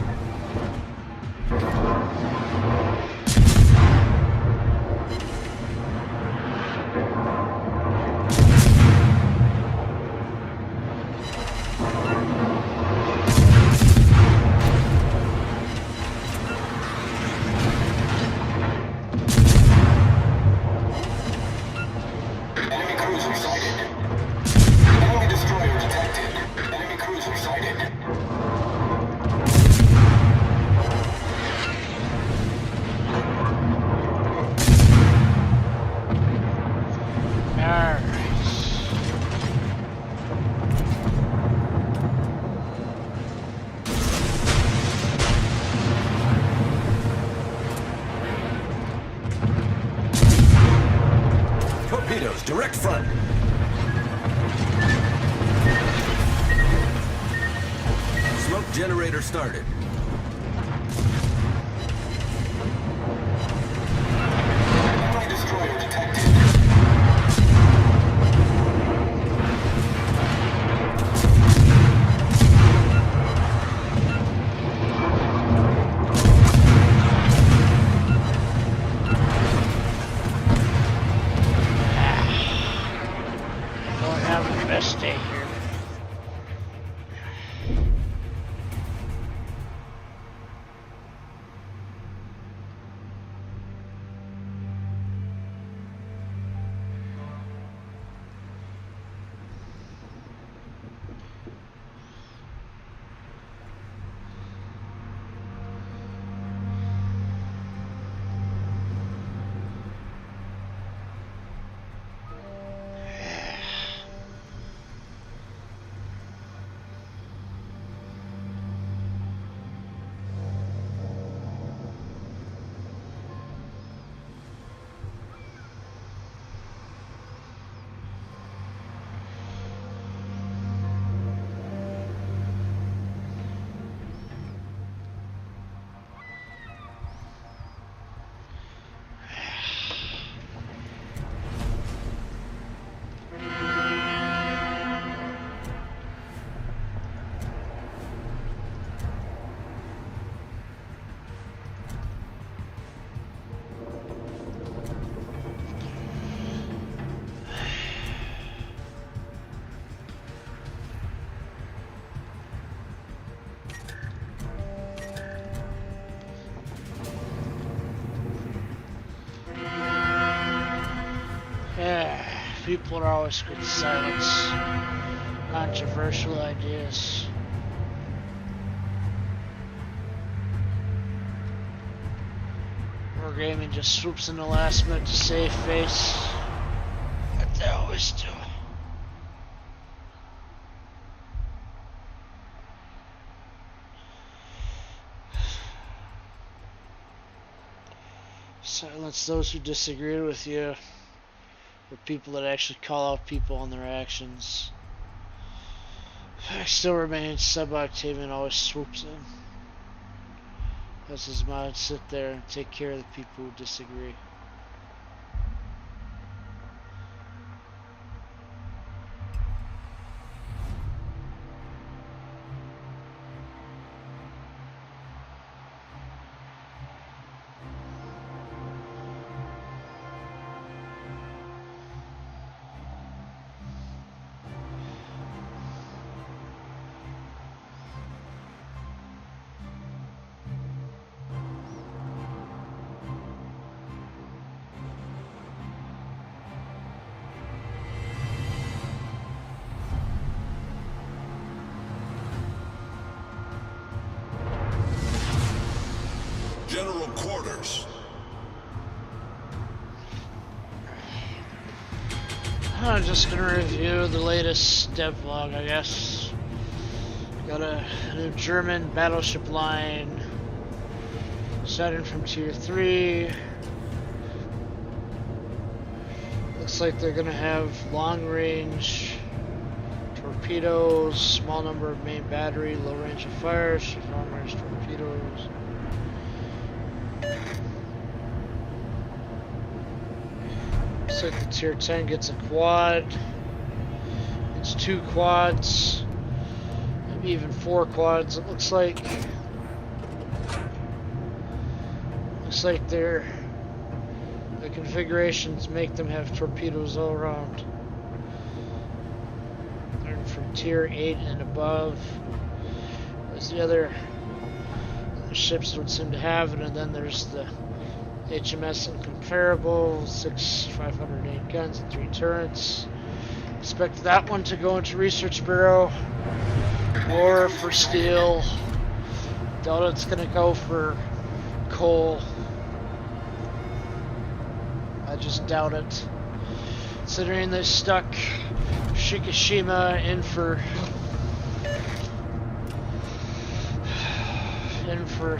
Enemy cruiser sighted. Enemy destroyer detected. Enemy cruiser sighted.
Alright.
Torpedoes, direct front. Smoke generator started.
Enemy destroyer detected.
Don't have the best day here. people are always good to silence controversial ideas. Wargaming just swoops in the last minute to save face, like they always do. Silence those who disagree with you, or people that actually call out people on their actions. Fact still remains, Sub-Octavian always swoops in. As his mods sit there and take care of the people who disagree.
General quarters.
I'm just gonna review the latest devlog, I guess. Got a new German battleship line starting from tier 3. Looks like they're gonna have long range torpedoes, small number of main battery, low range of fire, long range torpedoes. Looks like the tier 10 gets a quad. It's 2 quads, maybe even 4 quads. It looks like. Looks like the configurations make them have torpedoes all around. They're from tier 8 and above. There's the other ships would seem to have it, and then there's the HMS Incomparable, 508 guns and 3 turrets. Expect that one to go into Research Bureau or for steel. Doubt it's gonna go for coal. I just doubt it. Considering they stuck Shikishima in for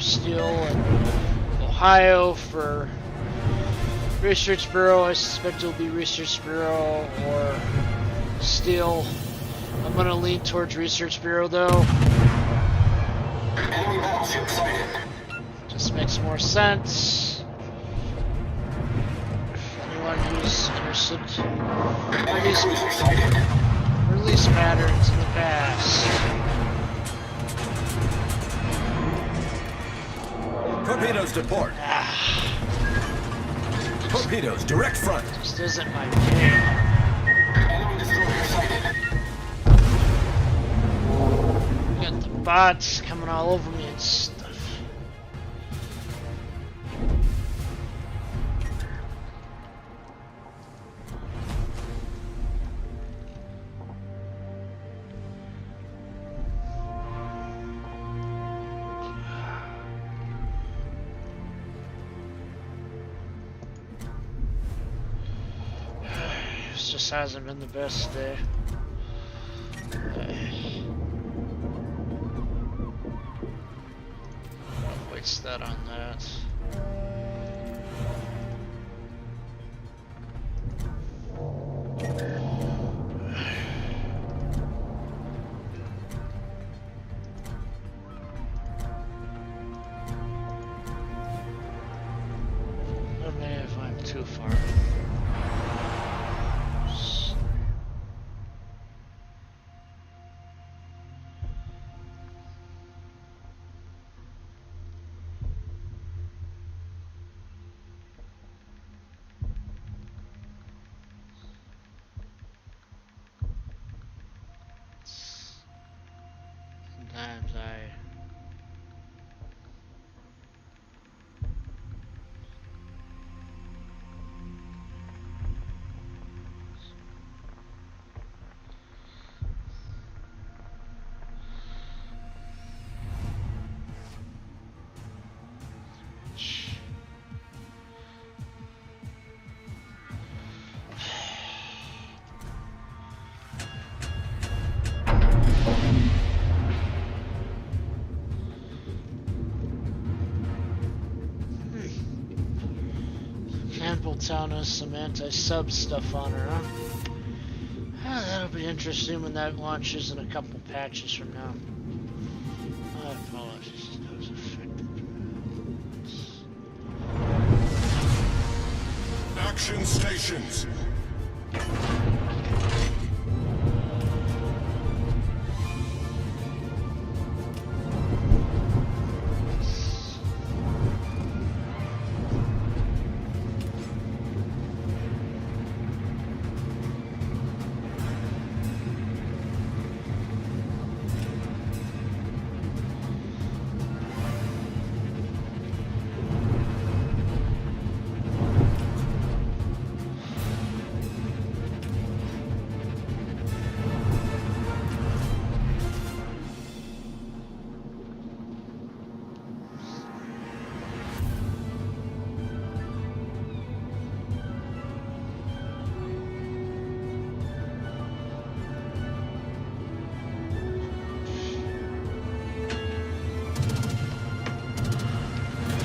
steel and Ohio for Research Bureau. I suspect it'll be Research Bureau or steel. I'm gonna lean towards Research Bureau though.
Enemy battleship sighted.
Just makes more sense. Anyone who's interested
Enemy cruiser sighted.
release patterns in the past.
Torpedoes to port. Torpedoes, direct front.
Just isn't my game.
Enemy destroyer sighted.
Got the bots coming all over me and stuff. This just hasn't been the best day. Waste that on that. Let me if I'm too far. Sometimes
Campbell Town has some anti-sub stuff on her, huh? Ah, that'll be interesting when that launches in a couple patches from now. My apologies to those affected.
Action stations.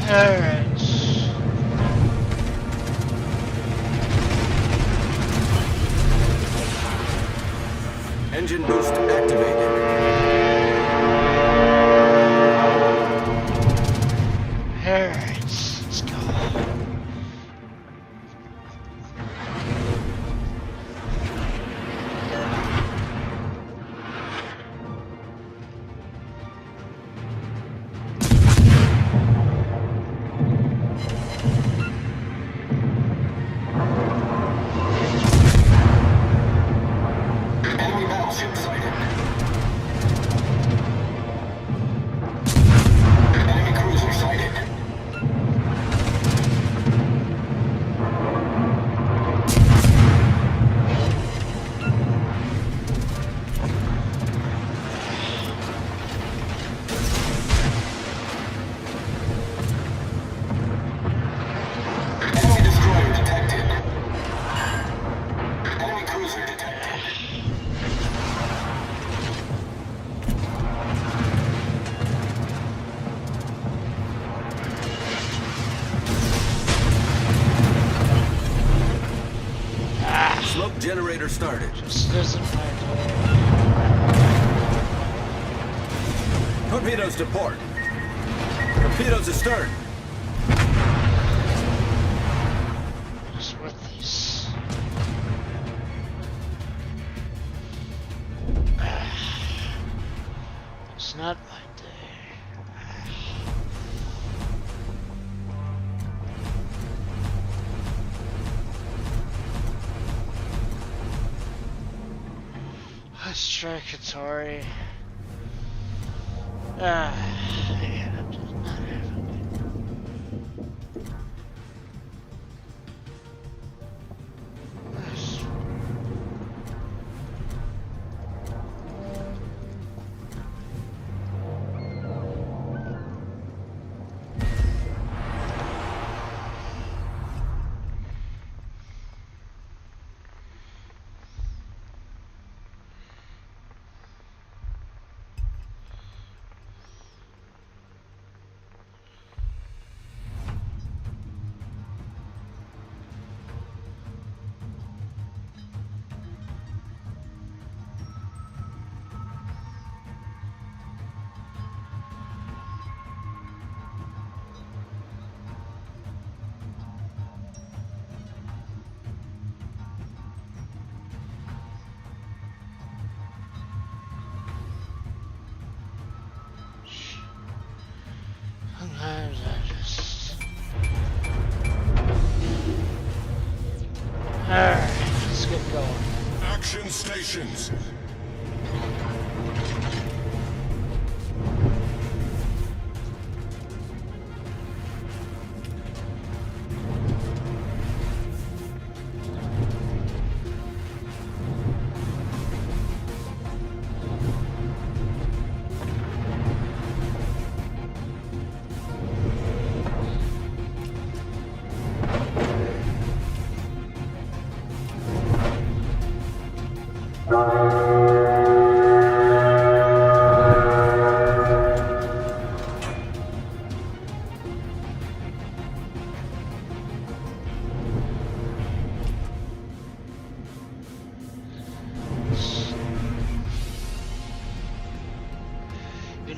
Alright.
Engine boost activated.
Alright, let's go.
Enemy battleship sighted. Enemy cruiser sighted. Enemy destroyer detected. Enemy cruiser detected.
Smoke generator started.
Just doesn't matter.
Torpedoes to port. Torpedoes astern.
What's with these? It's not my day. Let's try Katari. Yeah, I'm just not having it. Sometimes I just... Alright, let's get going.
Action stations.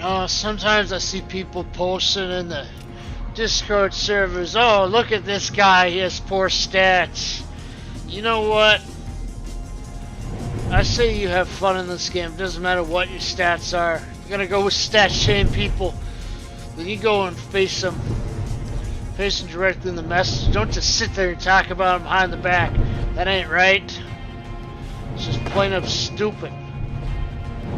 know, sometimes I see people posting in the Discord servers, oh, look at this guy, he has poor stats. You know what? I say you have fun in this game. It doesn't matter what your stats are. You're gonna go with stat shame people, then you go and face them directly in the message. Don't just sit there and talk about them behind the back. That ain't right. It's just plain up stupid.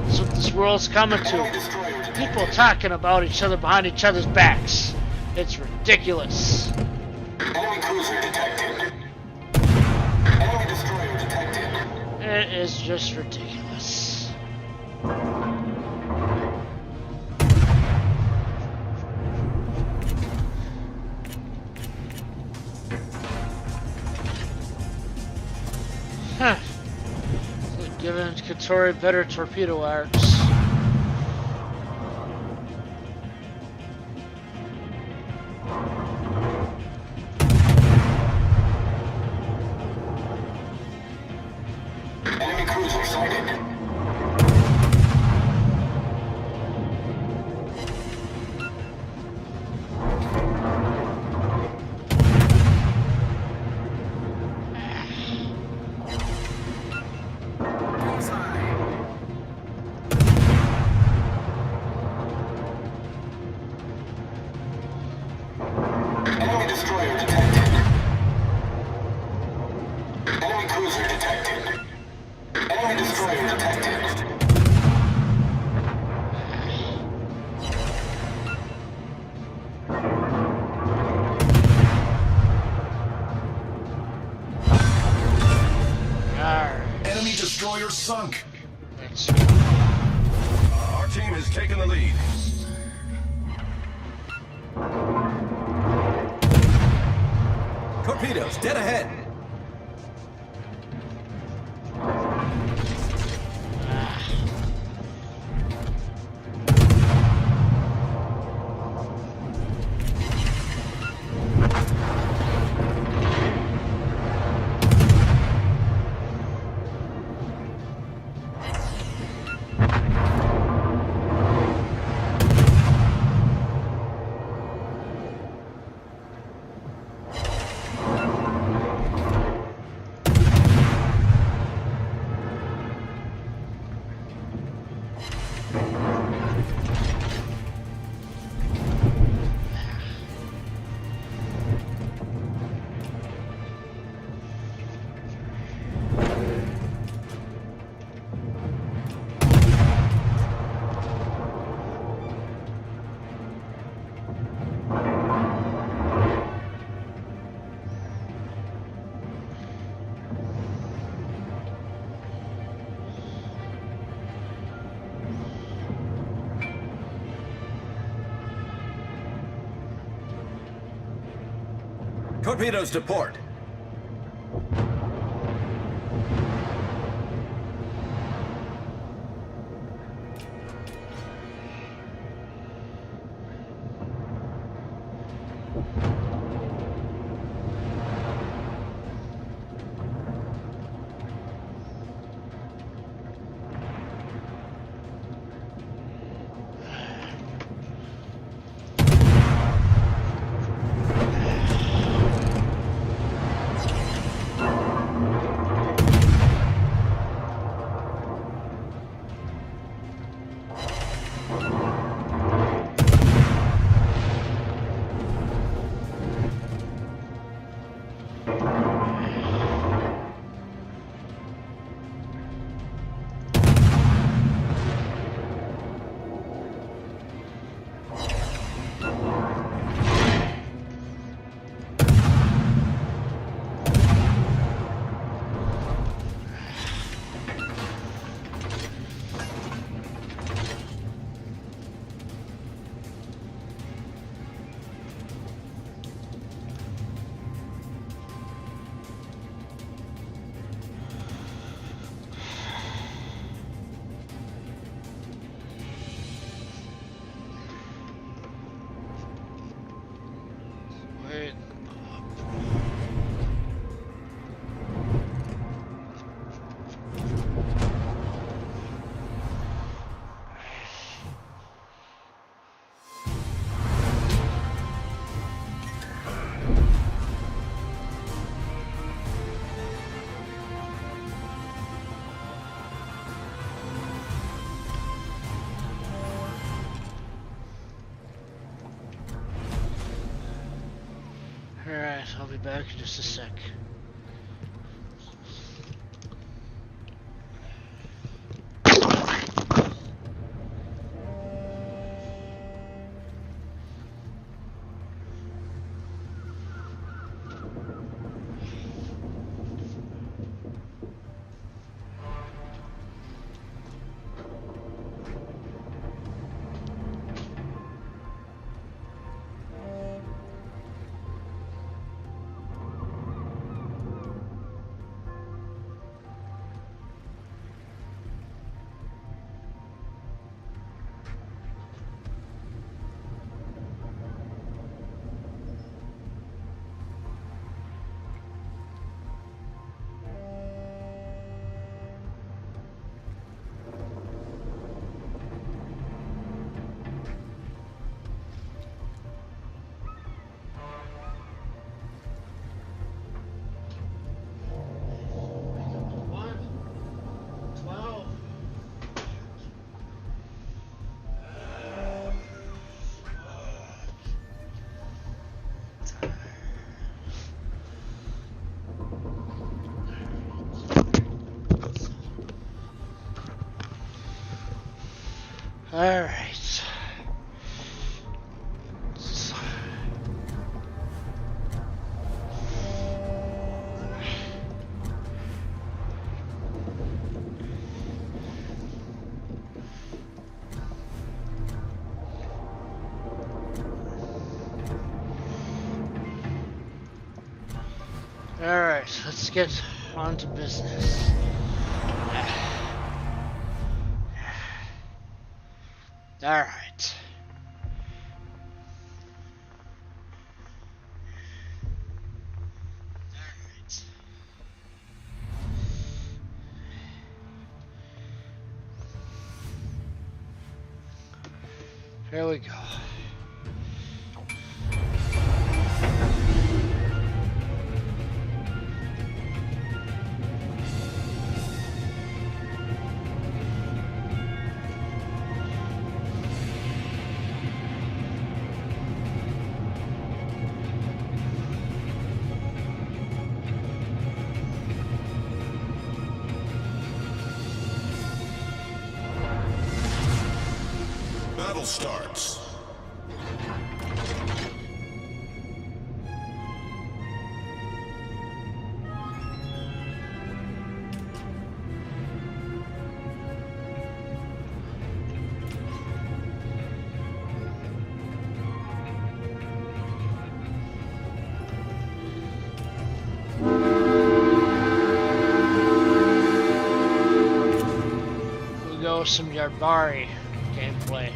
That's what this world's coming to. People talking about each other behind each other's backs. It's ridiculous.
Enemy cruiser detected. Enemy destroyer detected.
It is just ridiculous. Huh. Giving Katori better torpedo arcs.
Enemy cruiser sighted. Enemy destroyer detected. Enemy cruiser detected. Enemy destroyer detected.
Alright.
Enemy destroyer sunk.
That's
Our team has taken the lead.
Torpedoes, dead ahead. Torpedoes to port.
back in just a sec. Alright. Alright, let's get on to business. Alright. Here we go.
Battle starts.
We'll go with some Yarbari gameplay.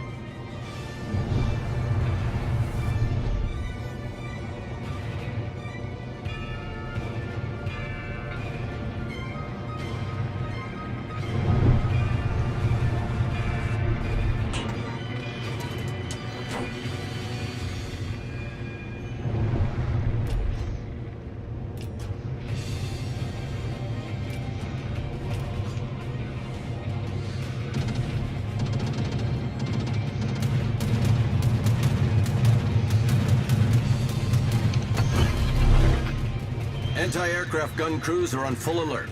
Anti-aircraft gun crews are on full alert.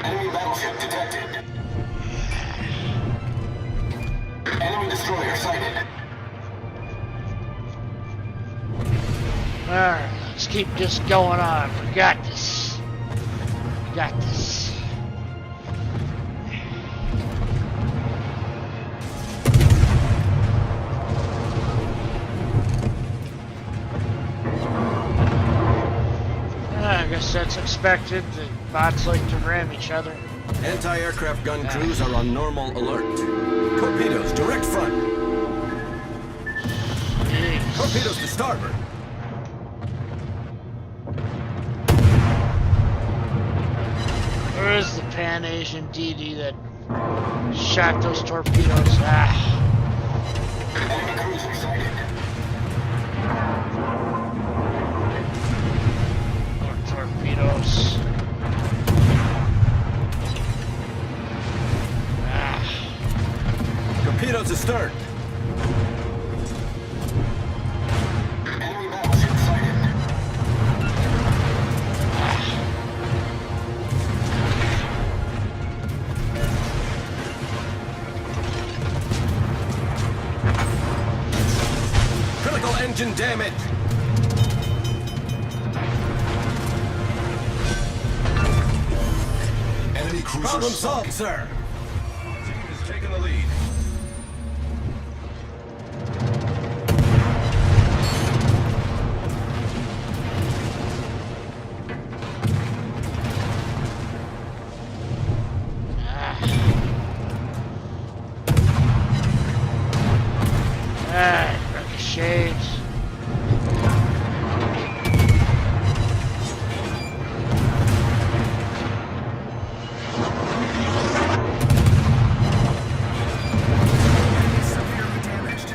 Enemy battleship detected. Enemy destroyer sighted.
Alright, let's keep this going on. We got this. Got this. I guess that's expected. The bots like to ram each other.
Anti-aircraft gun crews are on normal alert. Torpedoes, direct front.
Jeez.
Torpedoes to starboard.
Where is the Pan-Asian DD that shot those torpedoes? Ah.
Enemy cruiser sighted.
More torpedoes.
Torpedoes astern. Engine damage.
Enemy cruiser
Problem
sunk.
solved, sir.
Our team is taking the lead.
Ricochets.
Severely damaged.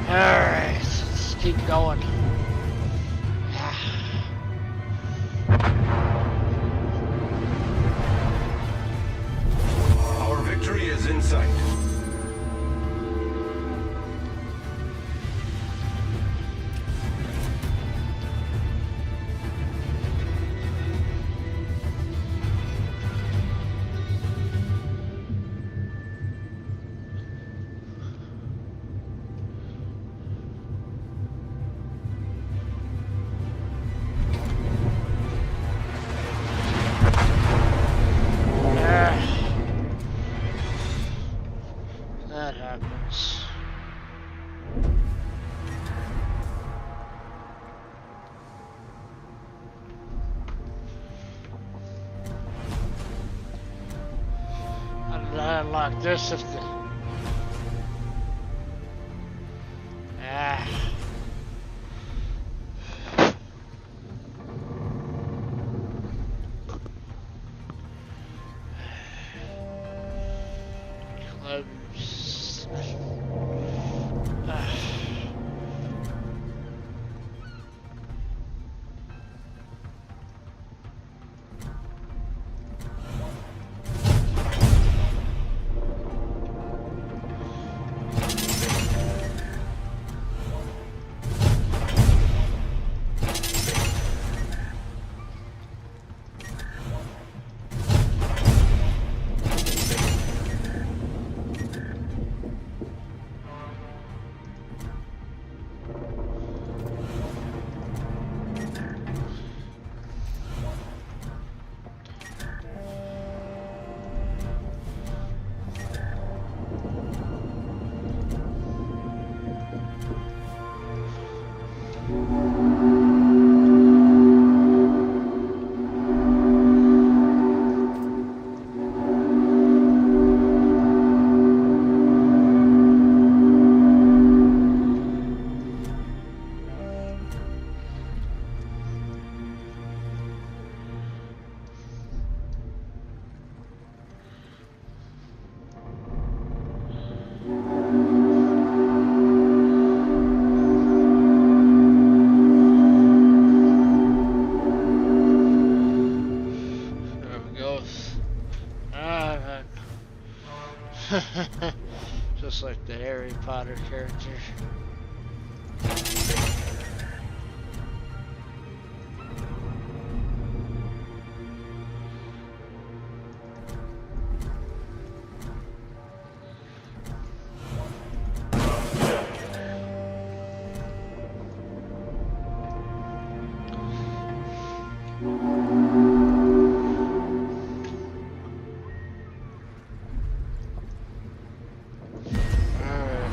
Alright, let's keep going.
Our victory is in sight.
That happens. How did I unlock this if the... Ah. Clubs. Ah. There we go. Ah, just like the Harry Potter character. Alright.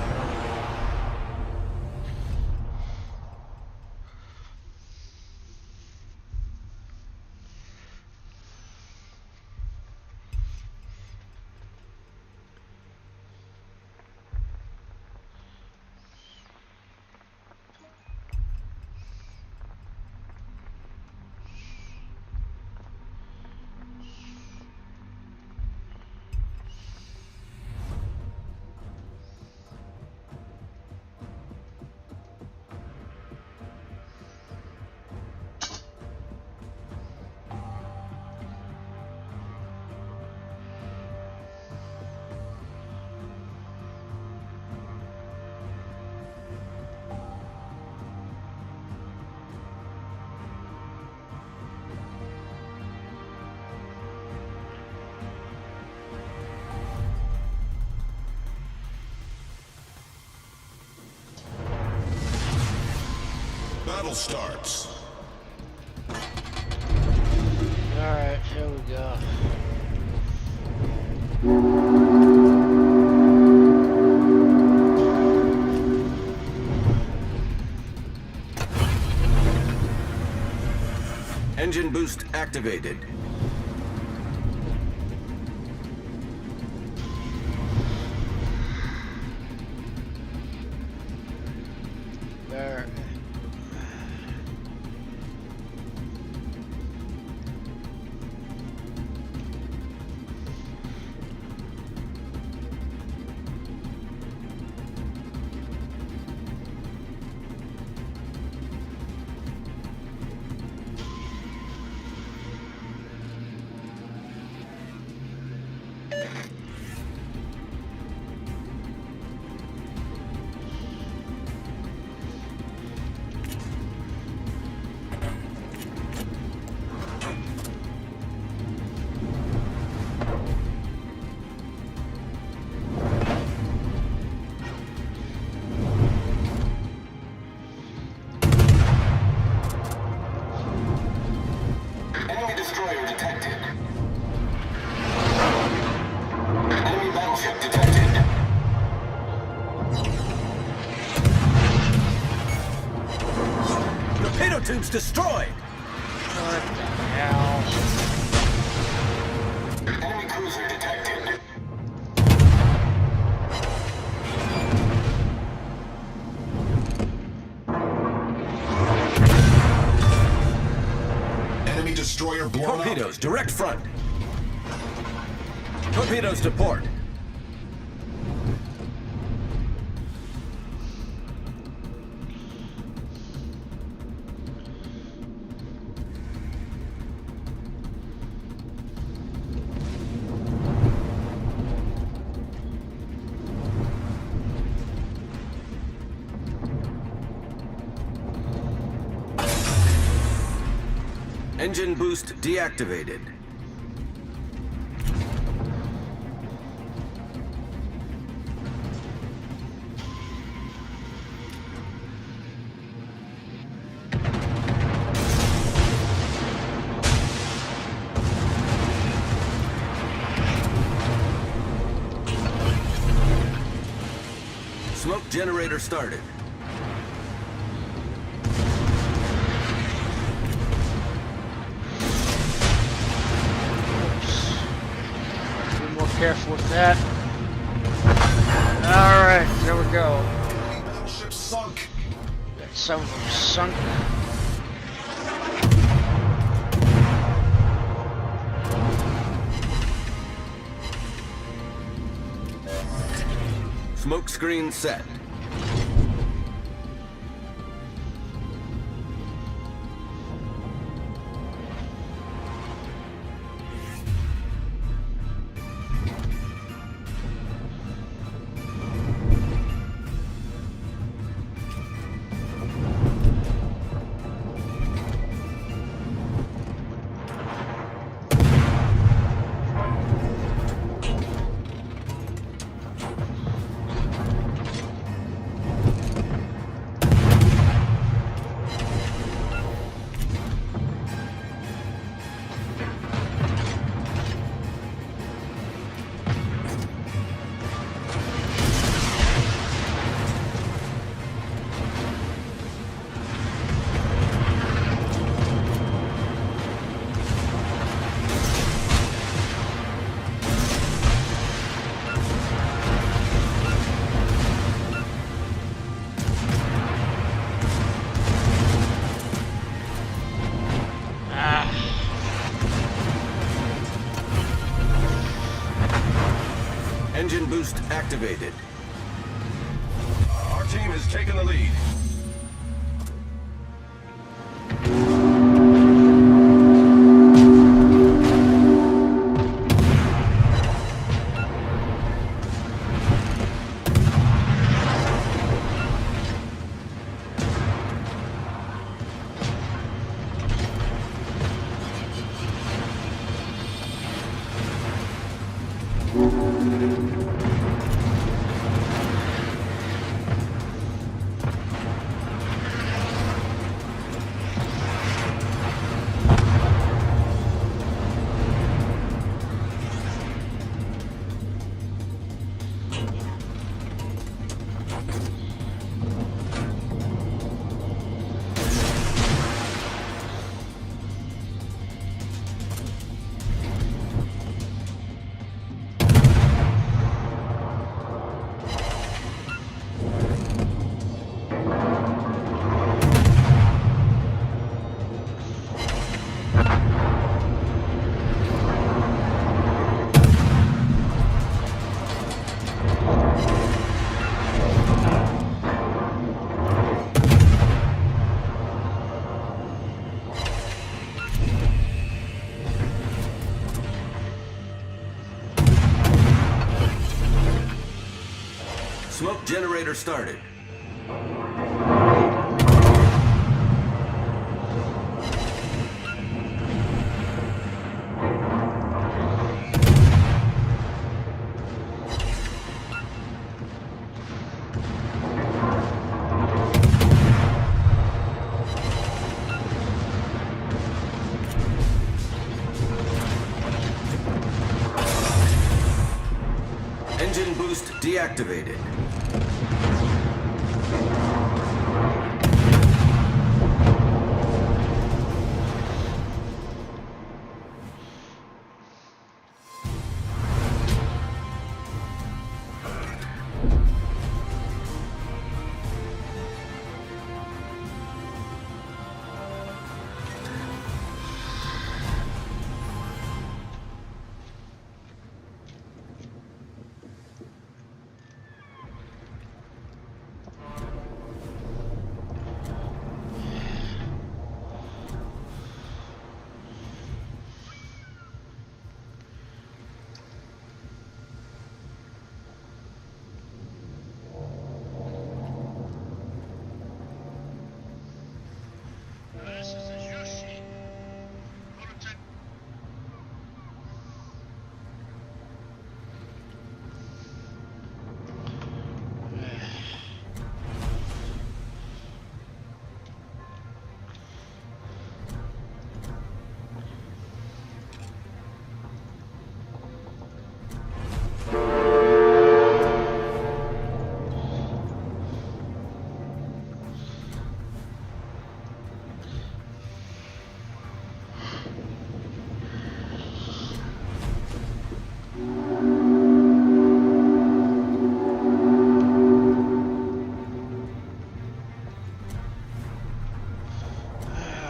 battle starts.
Alright, here we go.
Engine boost activated.
There.
Enemy destroyer detected. Enemy battleship detected.
Torpedo tubes destroyed.
What the hell?
Enemy cruiser detected.
Enemy destroyer blown up.
Torpedoes, direct front. Torpedoes to port. Engine boost deactivated. Smoke generator started.
Be more careful with that. Alright, there we go.
Enemy battleship sunk.
Got some of them sunk.
Smoke screen set. Engine boost activated.
Our team has taken the lead.
Smoke generator started. Engine boost deactivated.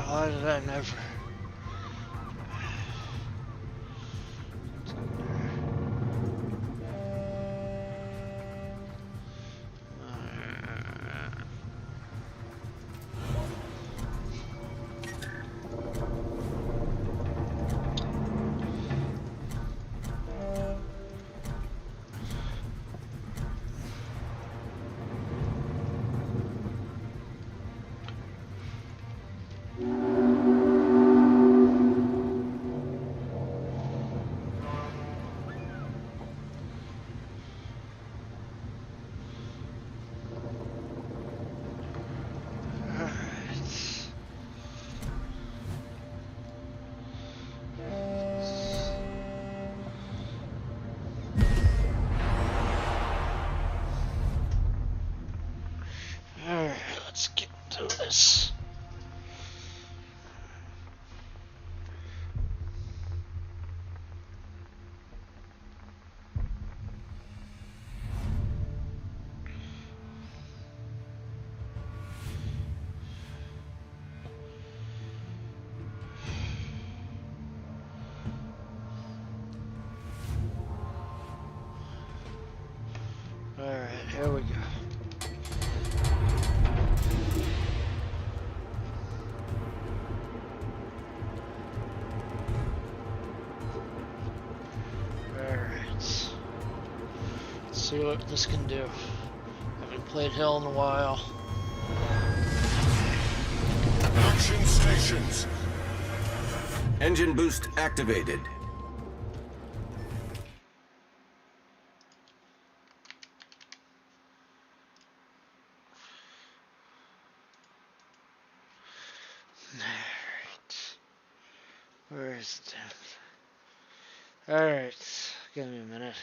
Why did I never? Alright, let's get through this. Alright, here we go. See what this can do. Haven't played Hell in a while.
Action stations.
Engine boost activated.
Alright. Where is it? Alright. Give me a minute.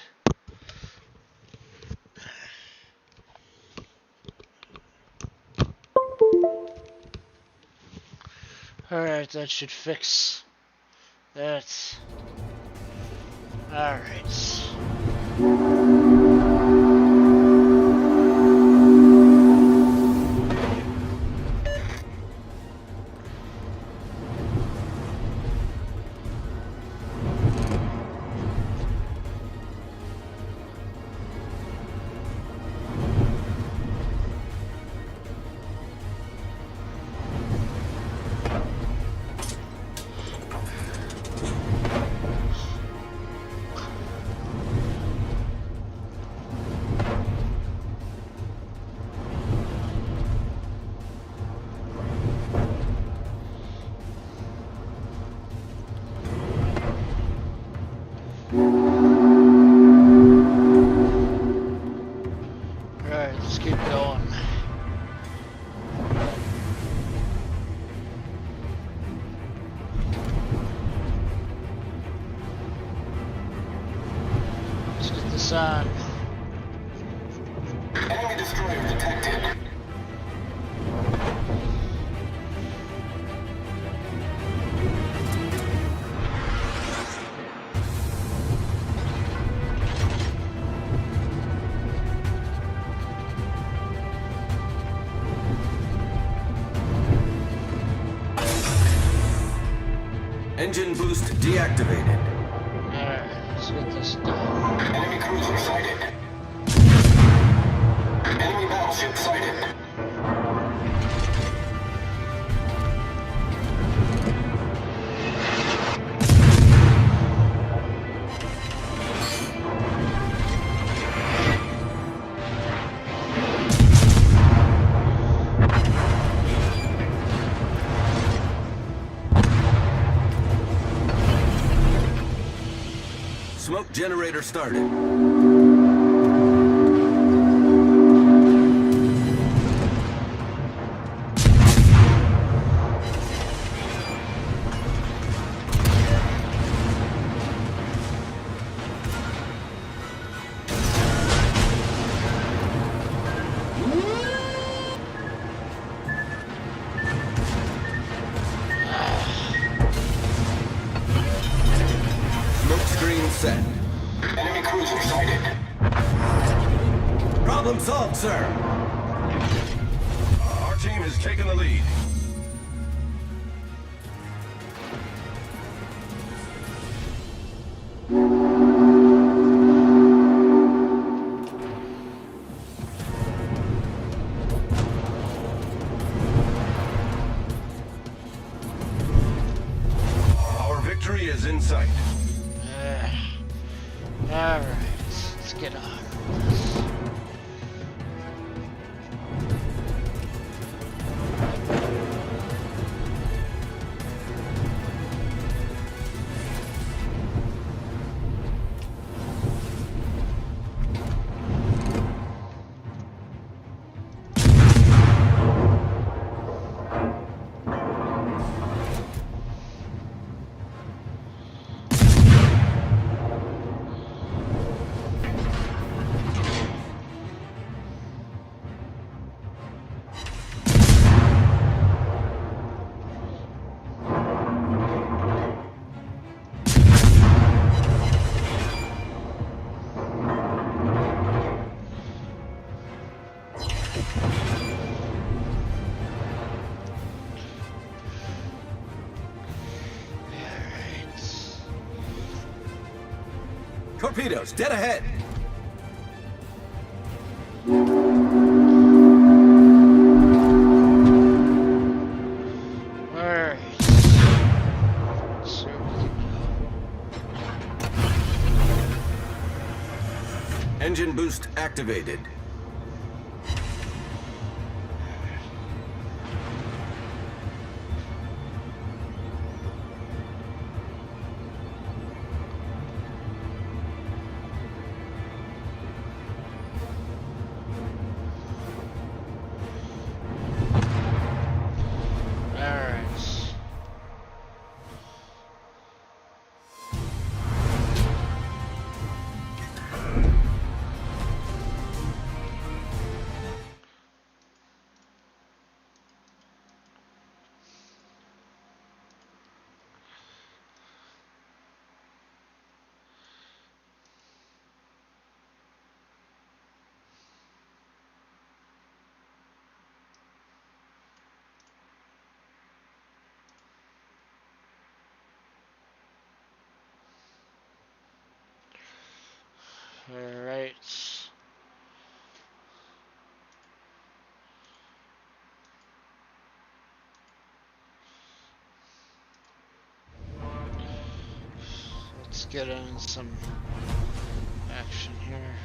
Alright, that should fix that. Alright.
Enemy destroyer detected.
Engine boost deactivated.
Alright, let's get this done.
Enemy cruiser sighted. Enemy battleship sighted.
Smoke generator started. Smoke screen set.
Enemy cruiser sighted.
Problem solved, sir.
Our team has taken the lead. Our victory is in sight.
Alright, let's get on with this.
Torpedoes, dead ahead.
Alright. So we can
Engine boost activated.
go. Alright. Alright. Let's get on some action here.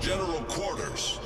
General quarters.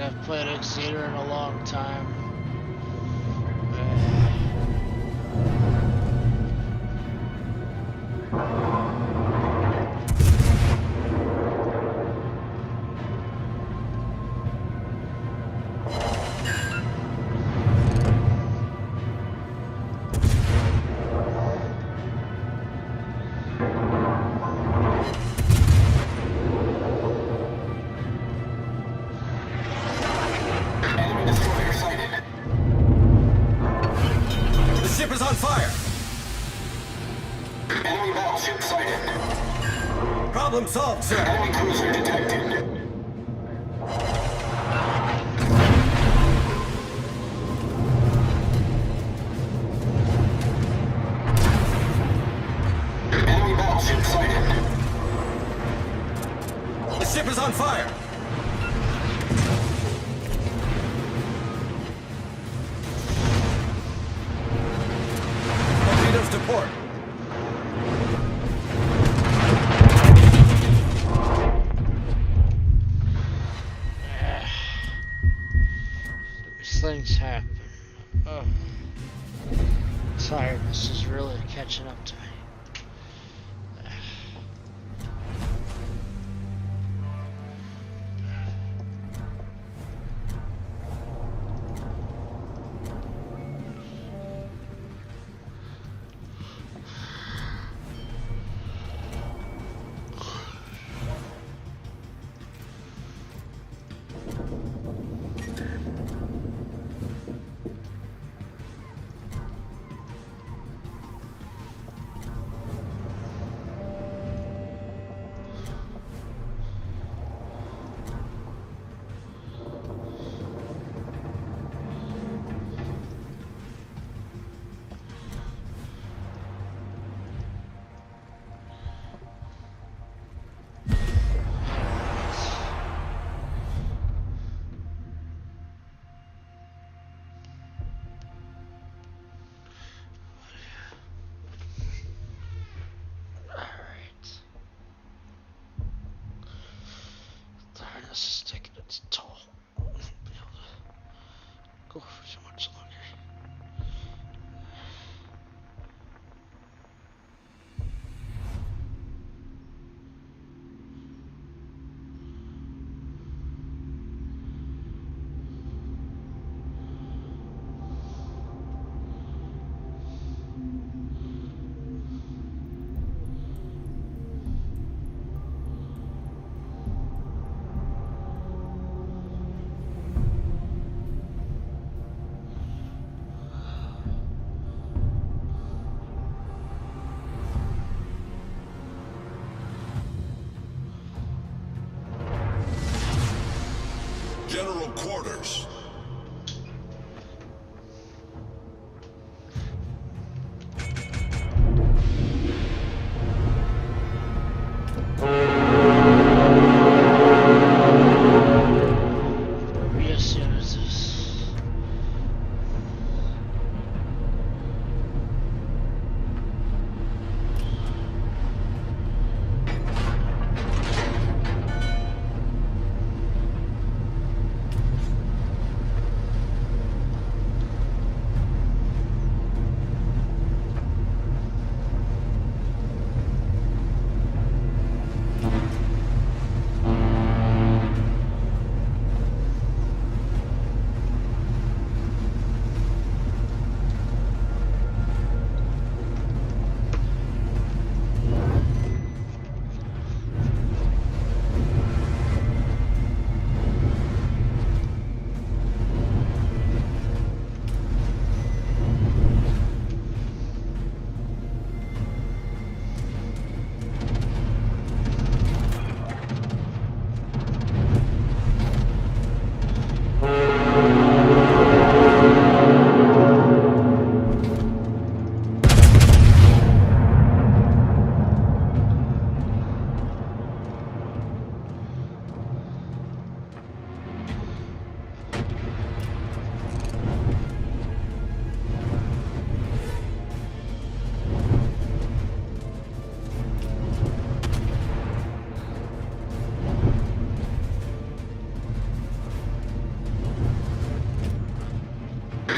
I've played Exeter in a long time.
Enemy destroyer sighted.
The ship is on fire!
Enemy battleship sighted.
Problem solved, sir.
Enemy cruiser detected. Enemy battleship sighted.
The ship is on fire! Torpedoes to port.
These things happen. Oh. Tiredness is really catching up to me. This is taking its toll. Be able to go for so much longer.
Admiral quarters.
Yes, yeah, this is.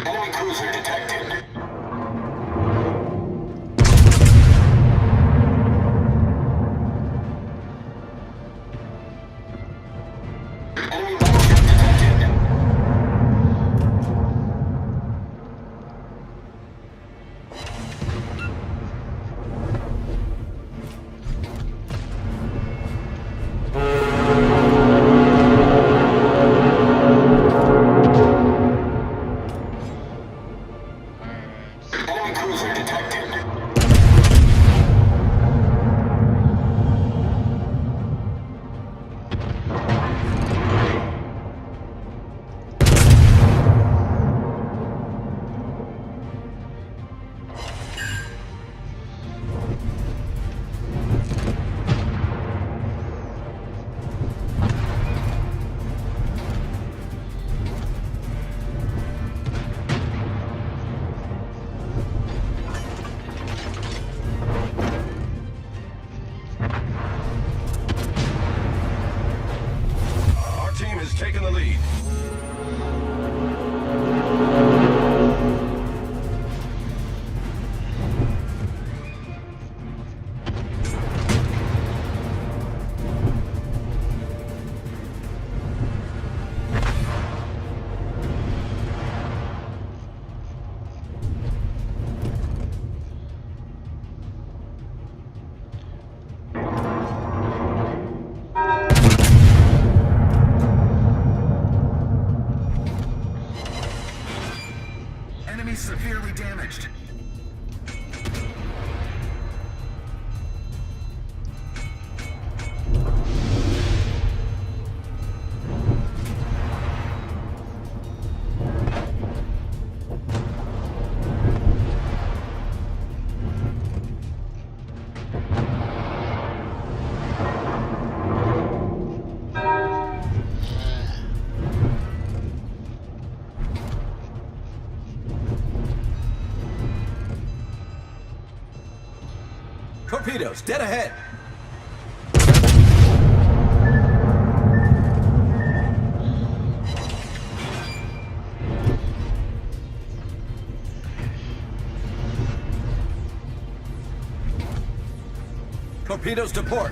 Enemy cruiser detected. Enemy warship detected. Enemy cruiser detected.
Our team has taken the lead.
Enemy severely damaged. Torpedoes, dead ahead. Torpedoes to port.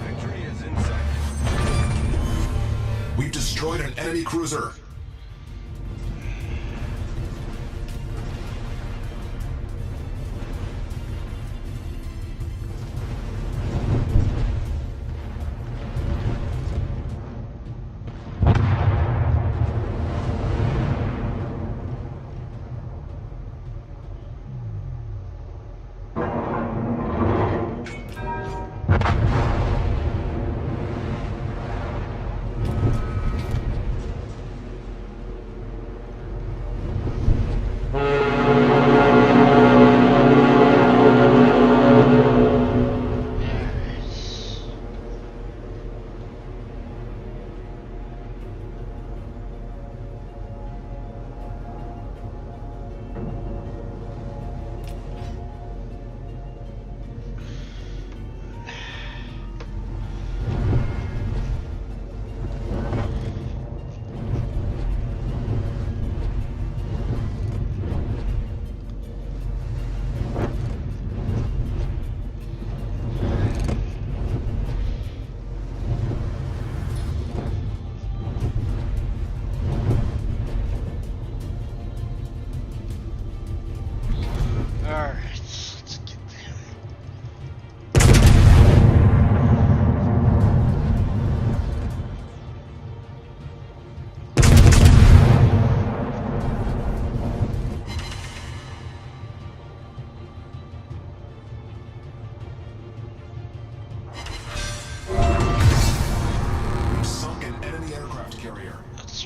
Victory is in sight.
We've destroyed an enemy cruiser.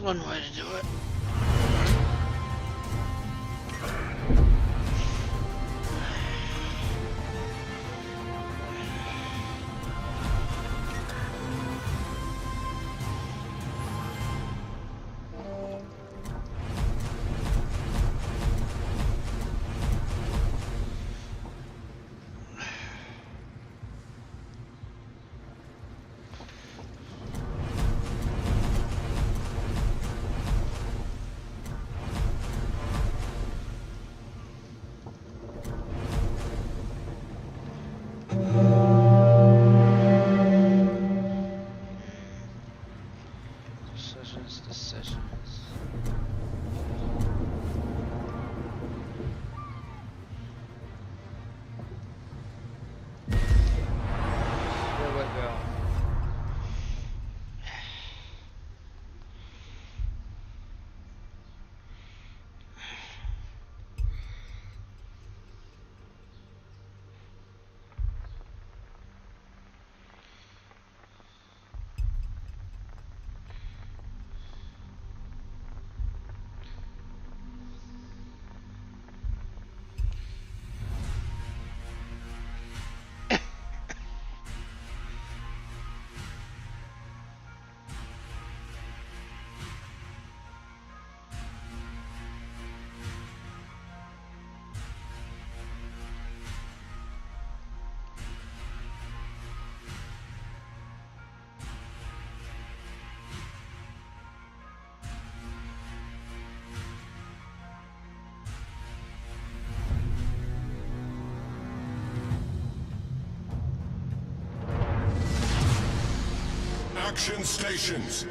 one way to do it. Decisions. Here we go.
Action stations.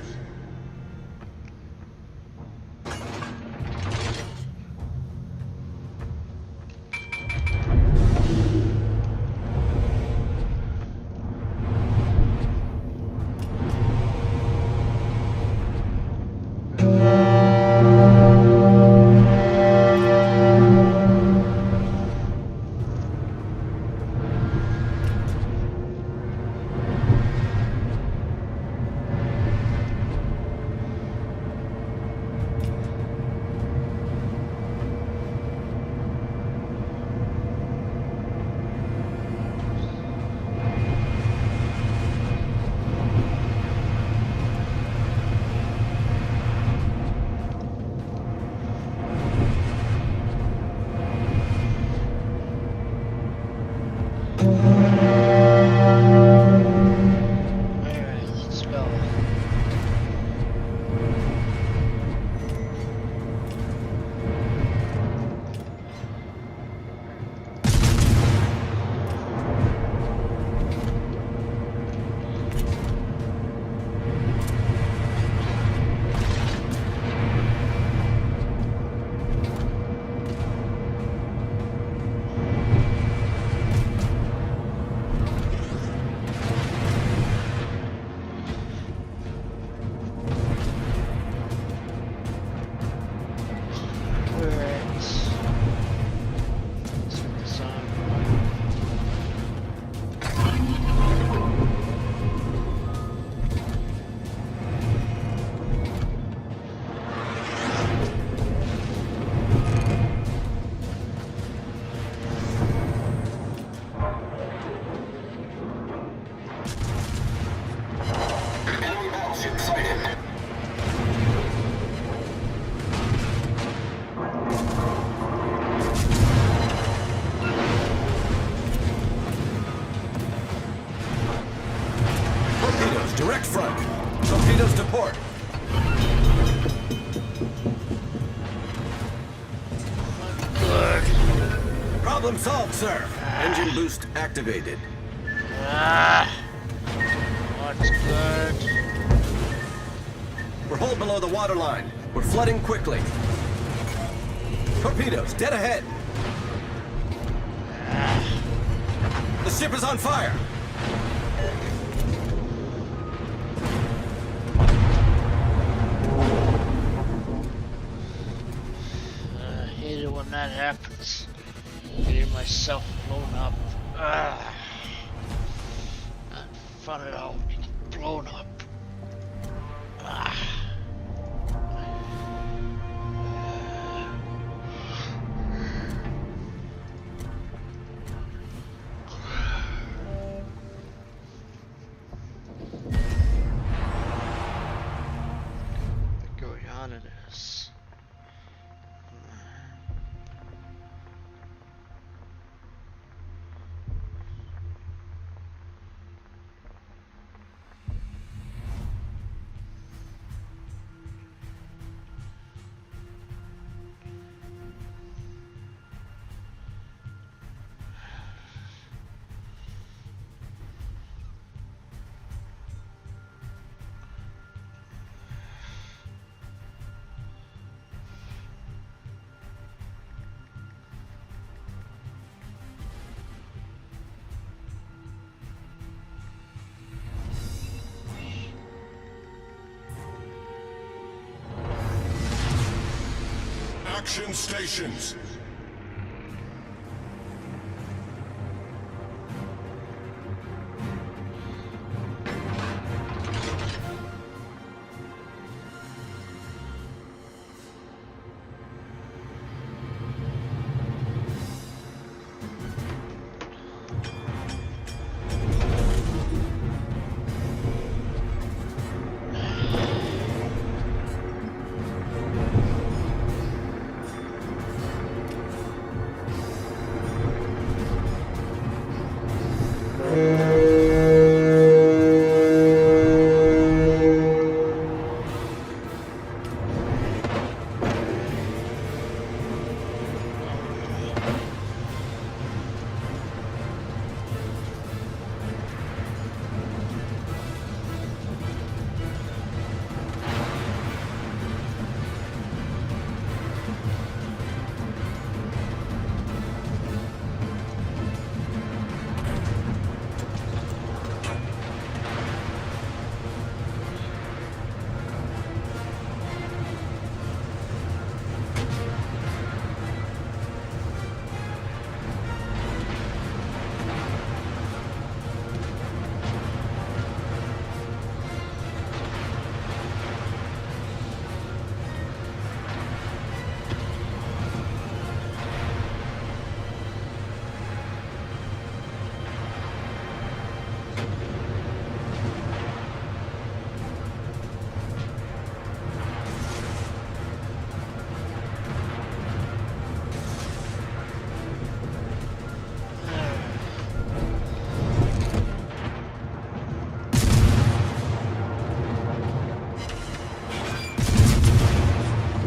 Direct front. Torpedoes to port. Problem solved, sir. Engine boost activated.
What's good?
We're hull below the waterline. We're flooding quickly. Torpedoes, dead ahead. The ship is on fire.
I hate it when that happens. Getting myself blown up. Not fun at all. Being blown up.
Action stations.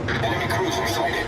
Enemy cruiser sighted.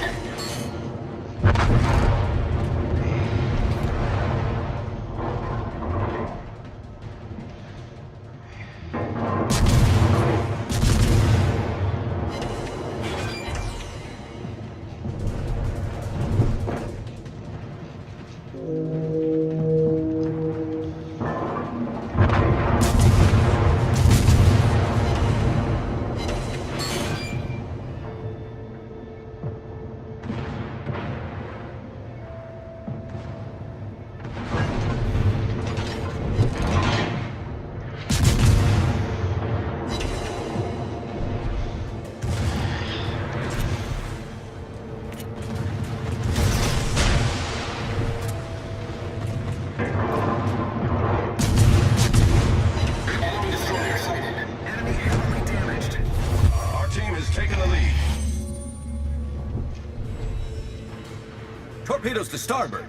Enemy destroyer sighted. Enemy heavily damaged.
Our team has taken the lead.
Torpedoes to starboard.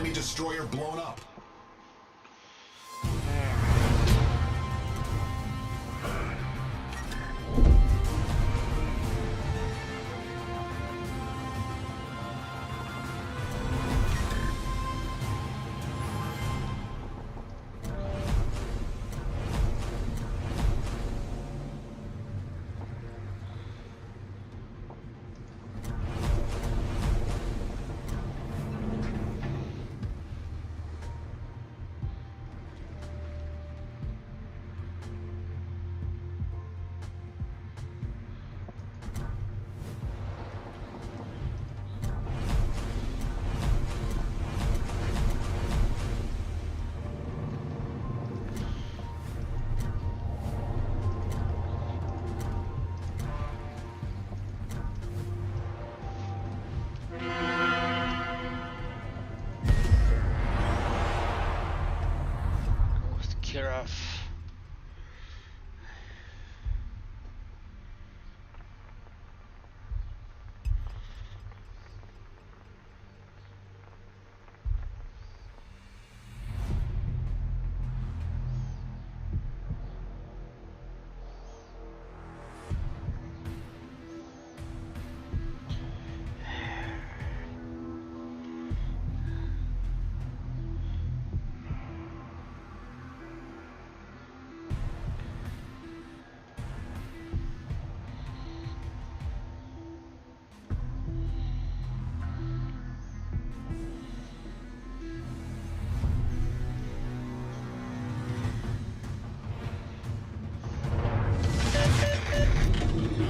Enemy destroyer blown up.
rough.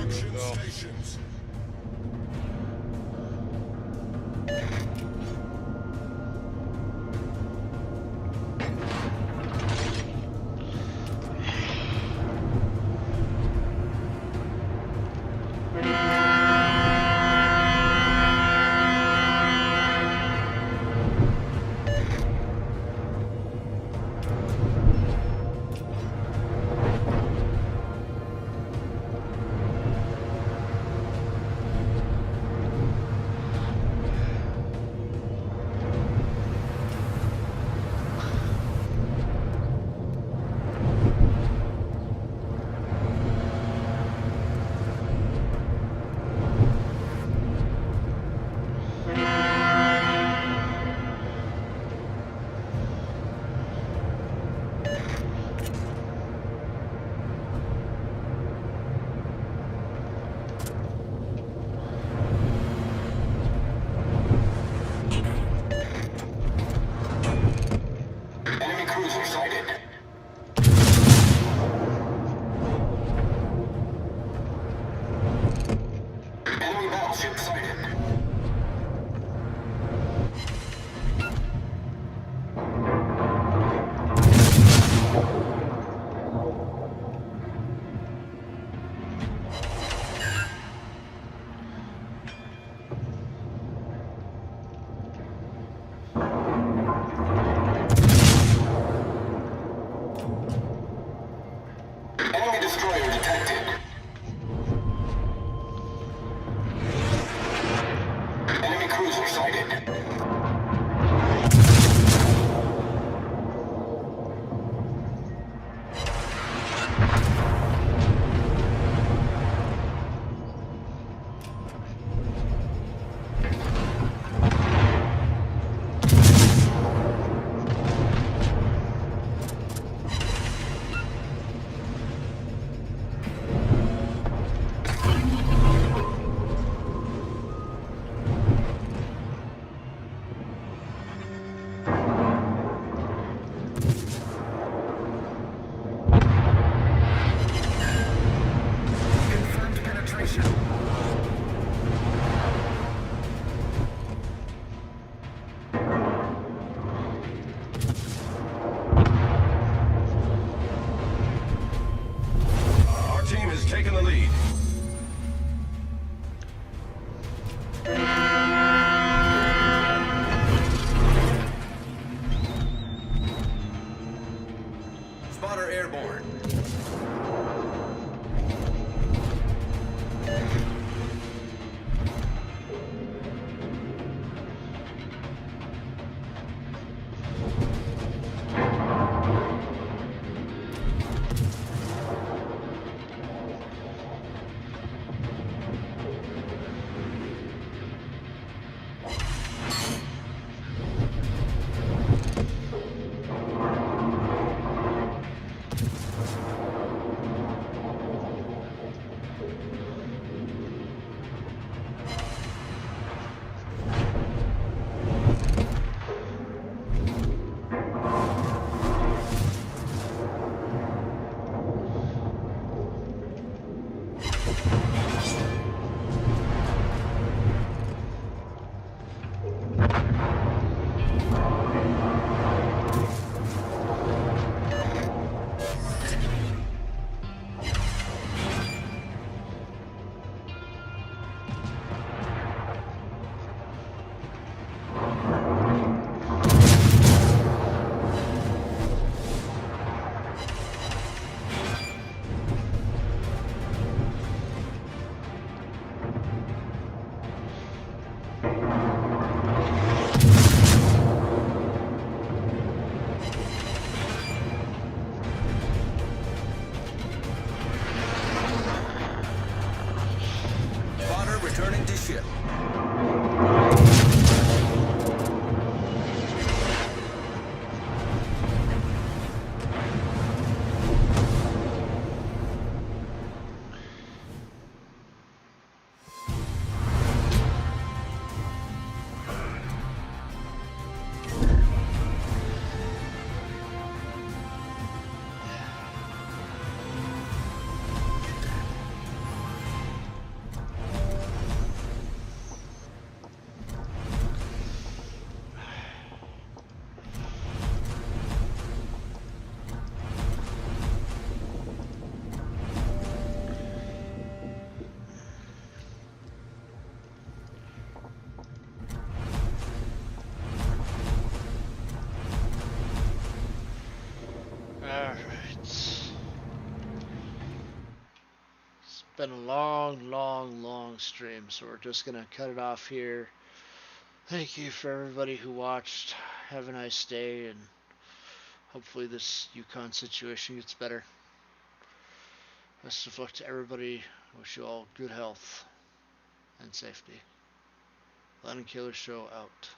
Action stations.
Enemy cruiser sighted. Enemy battleship sighted. Enemy destroyer detected. Enemy cruiser sighted.
been a long stream, so we're just gonna cut it off here. Thank you for everybody who watched. Have a nice day, and hopefully this Yukon situation gets better. Best of luck to everybody. Wish you all good health and safety. Land and Killer Show out.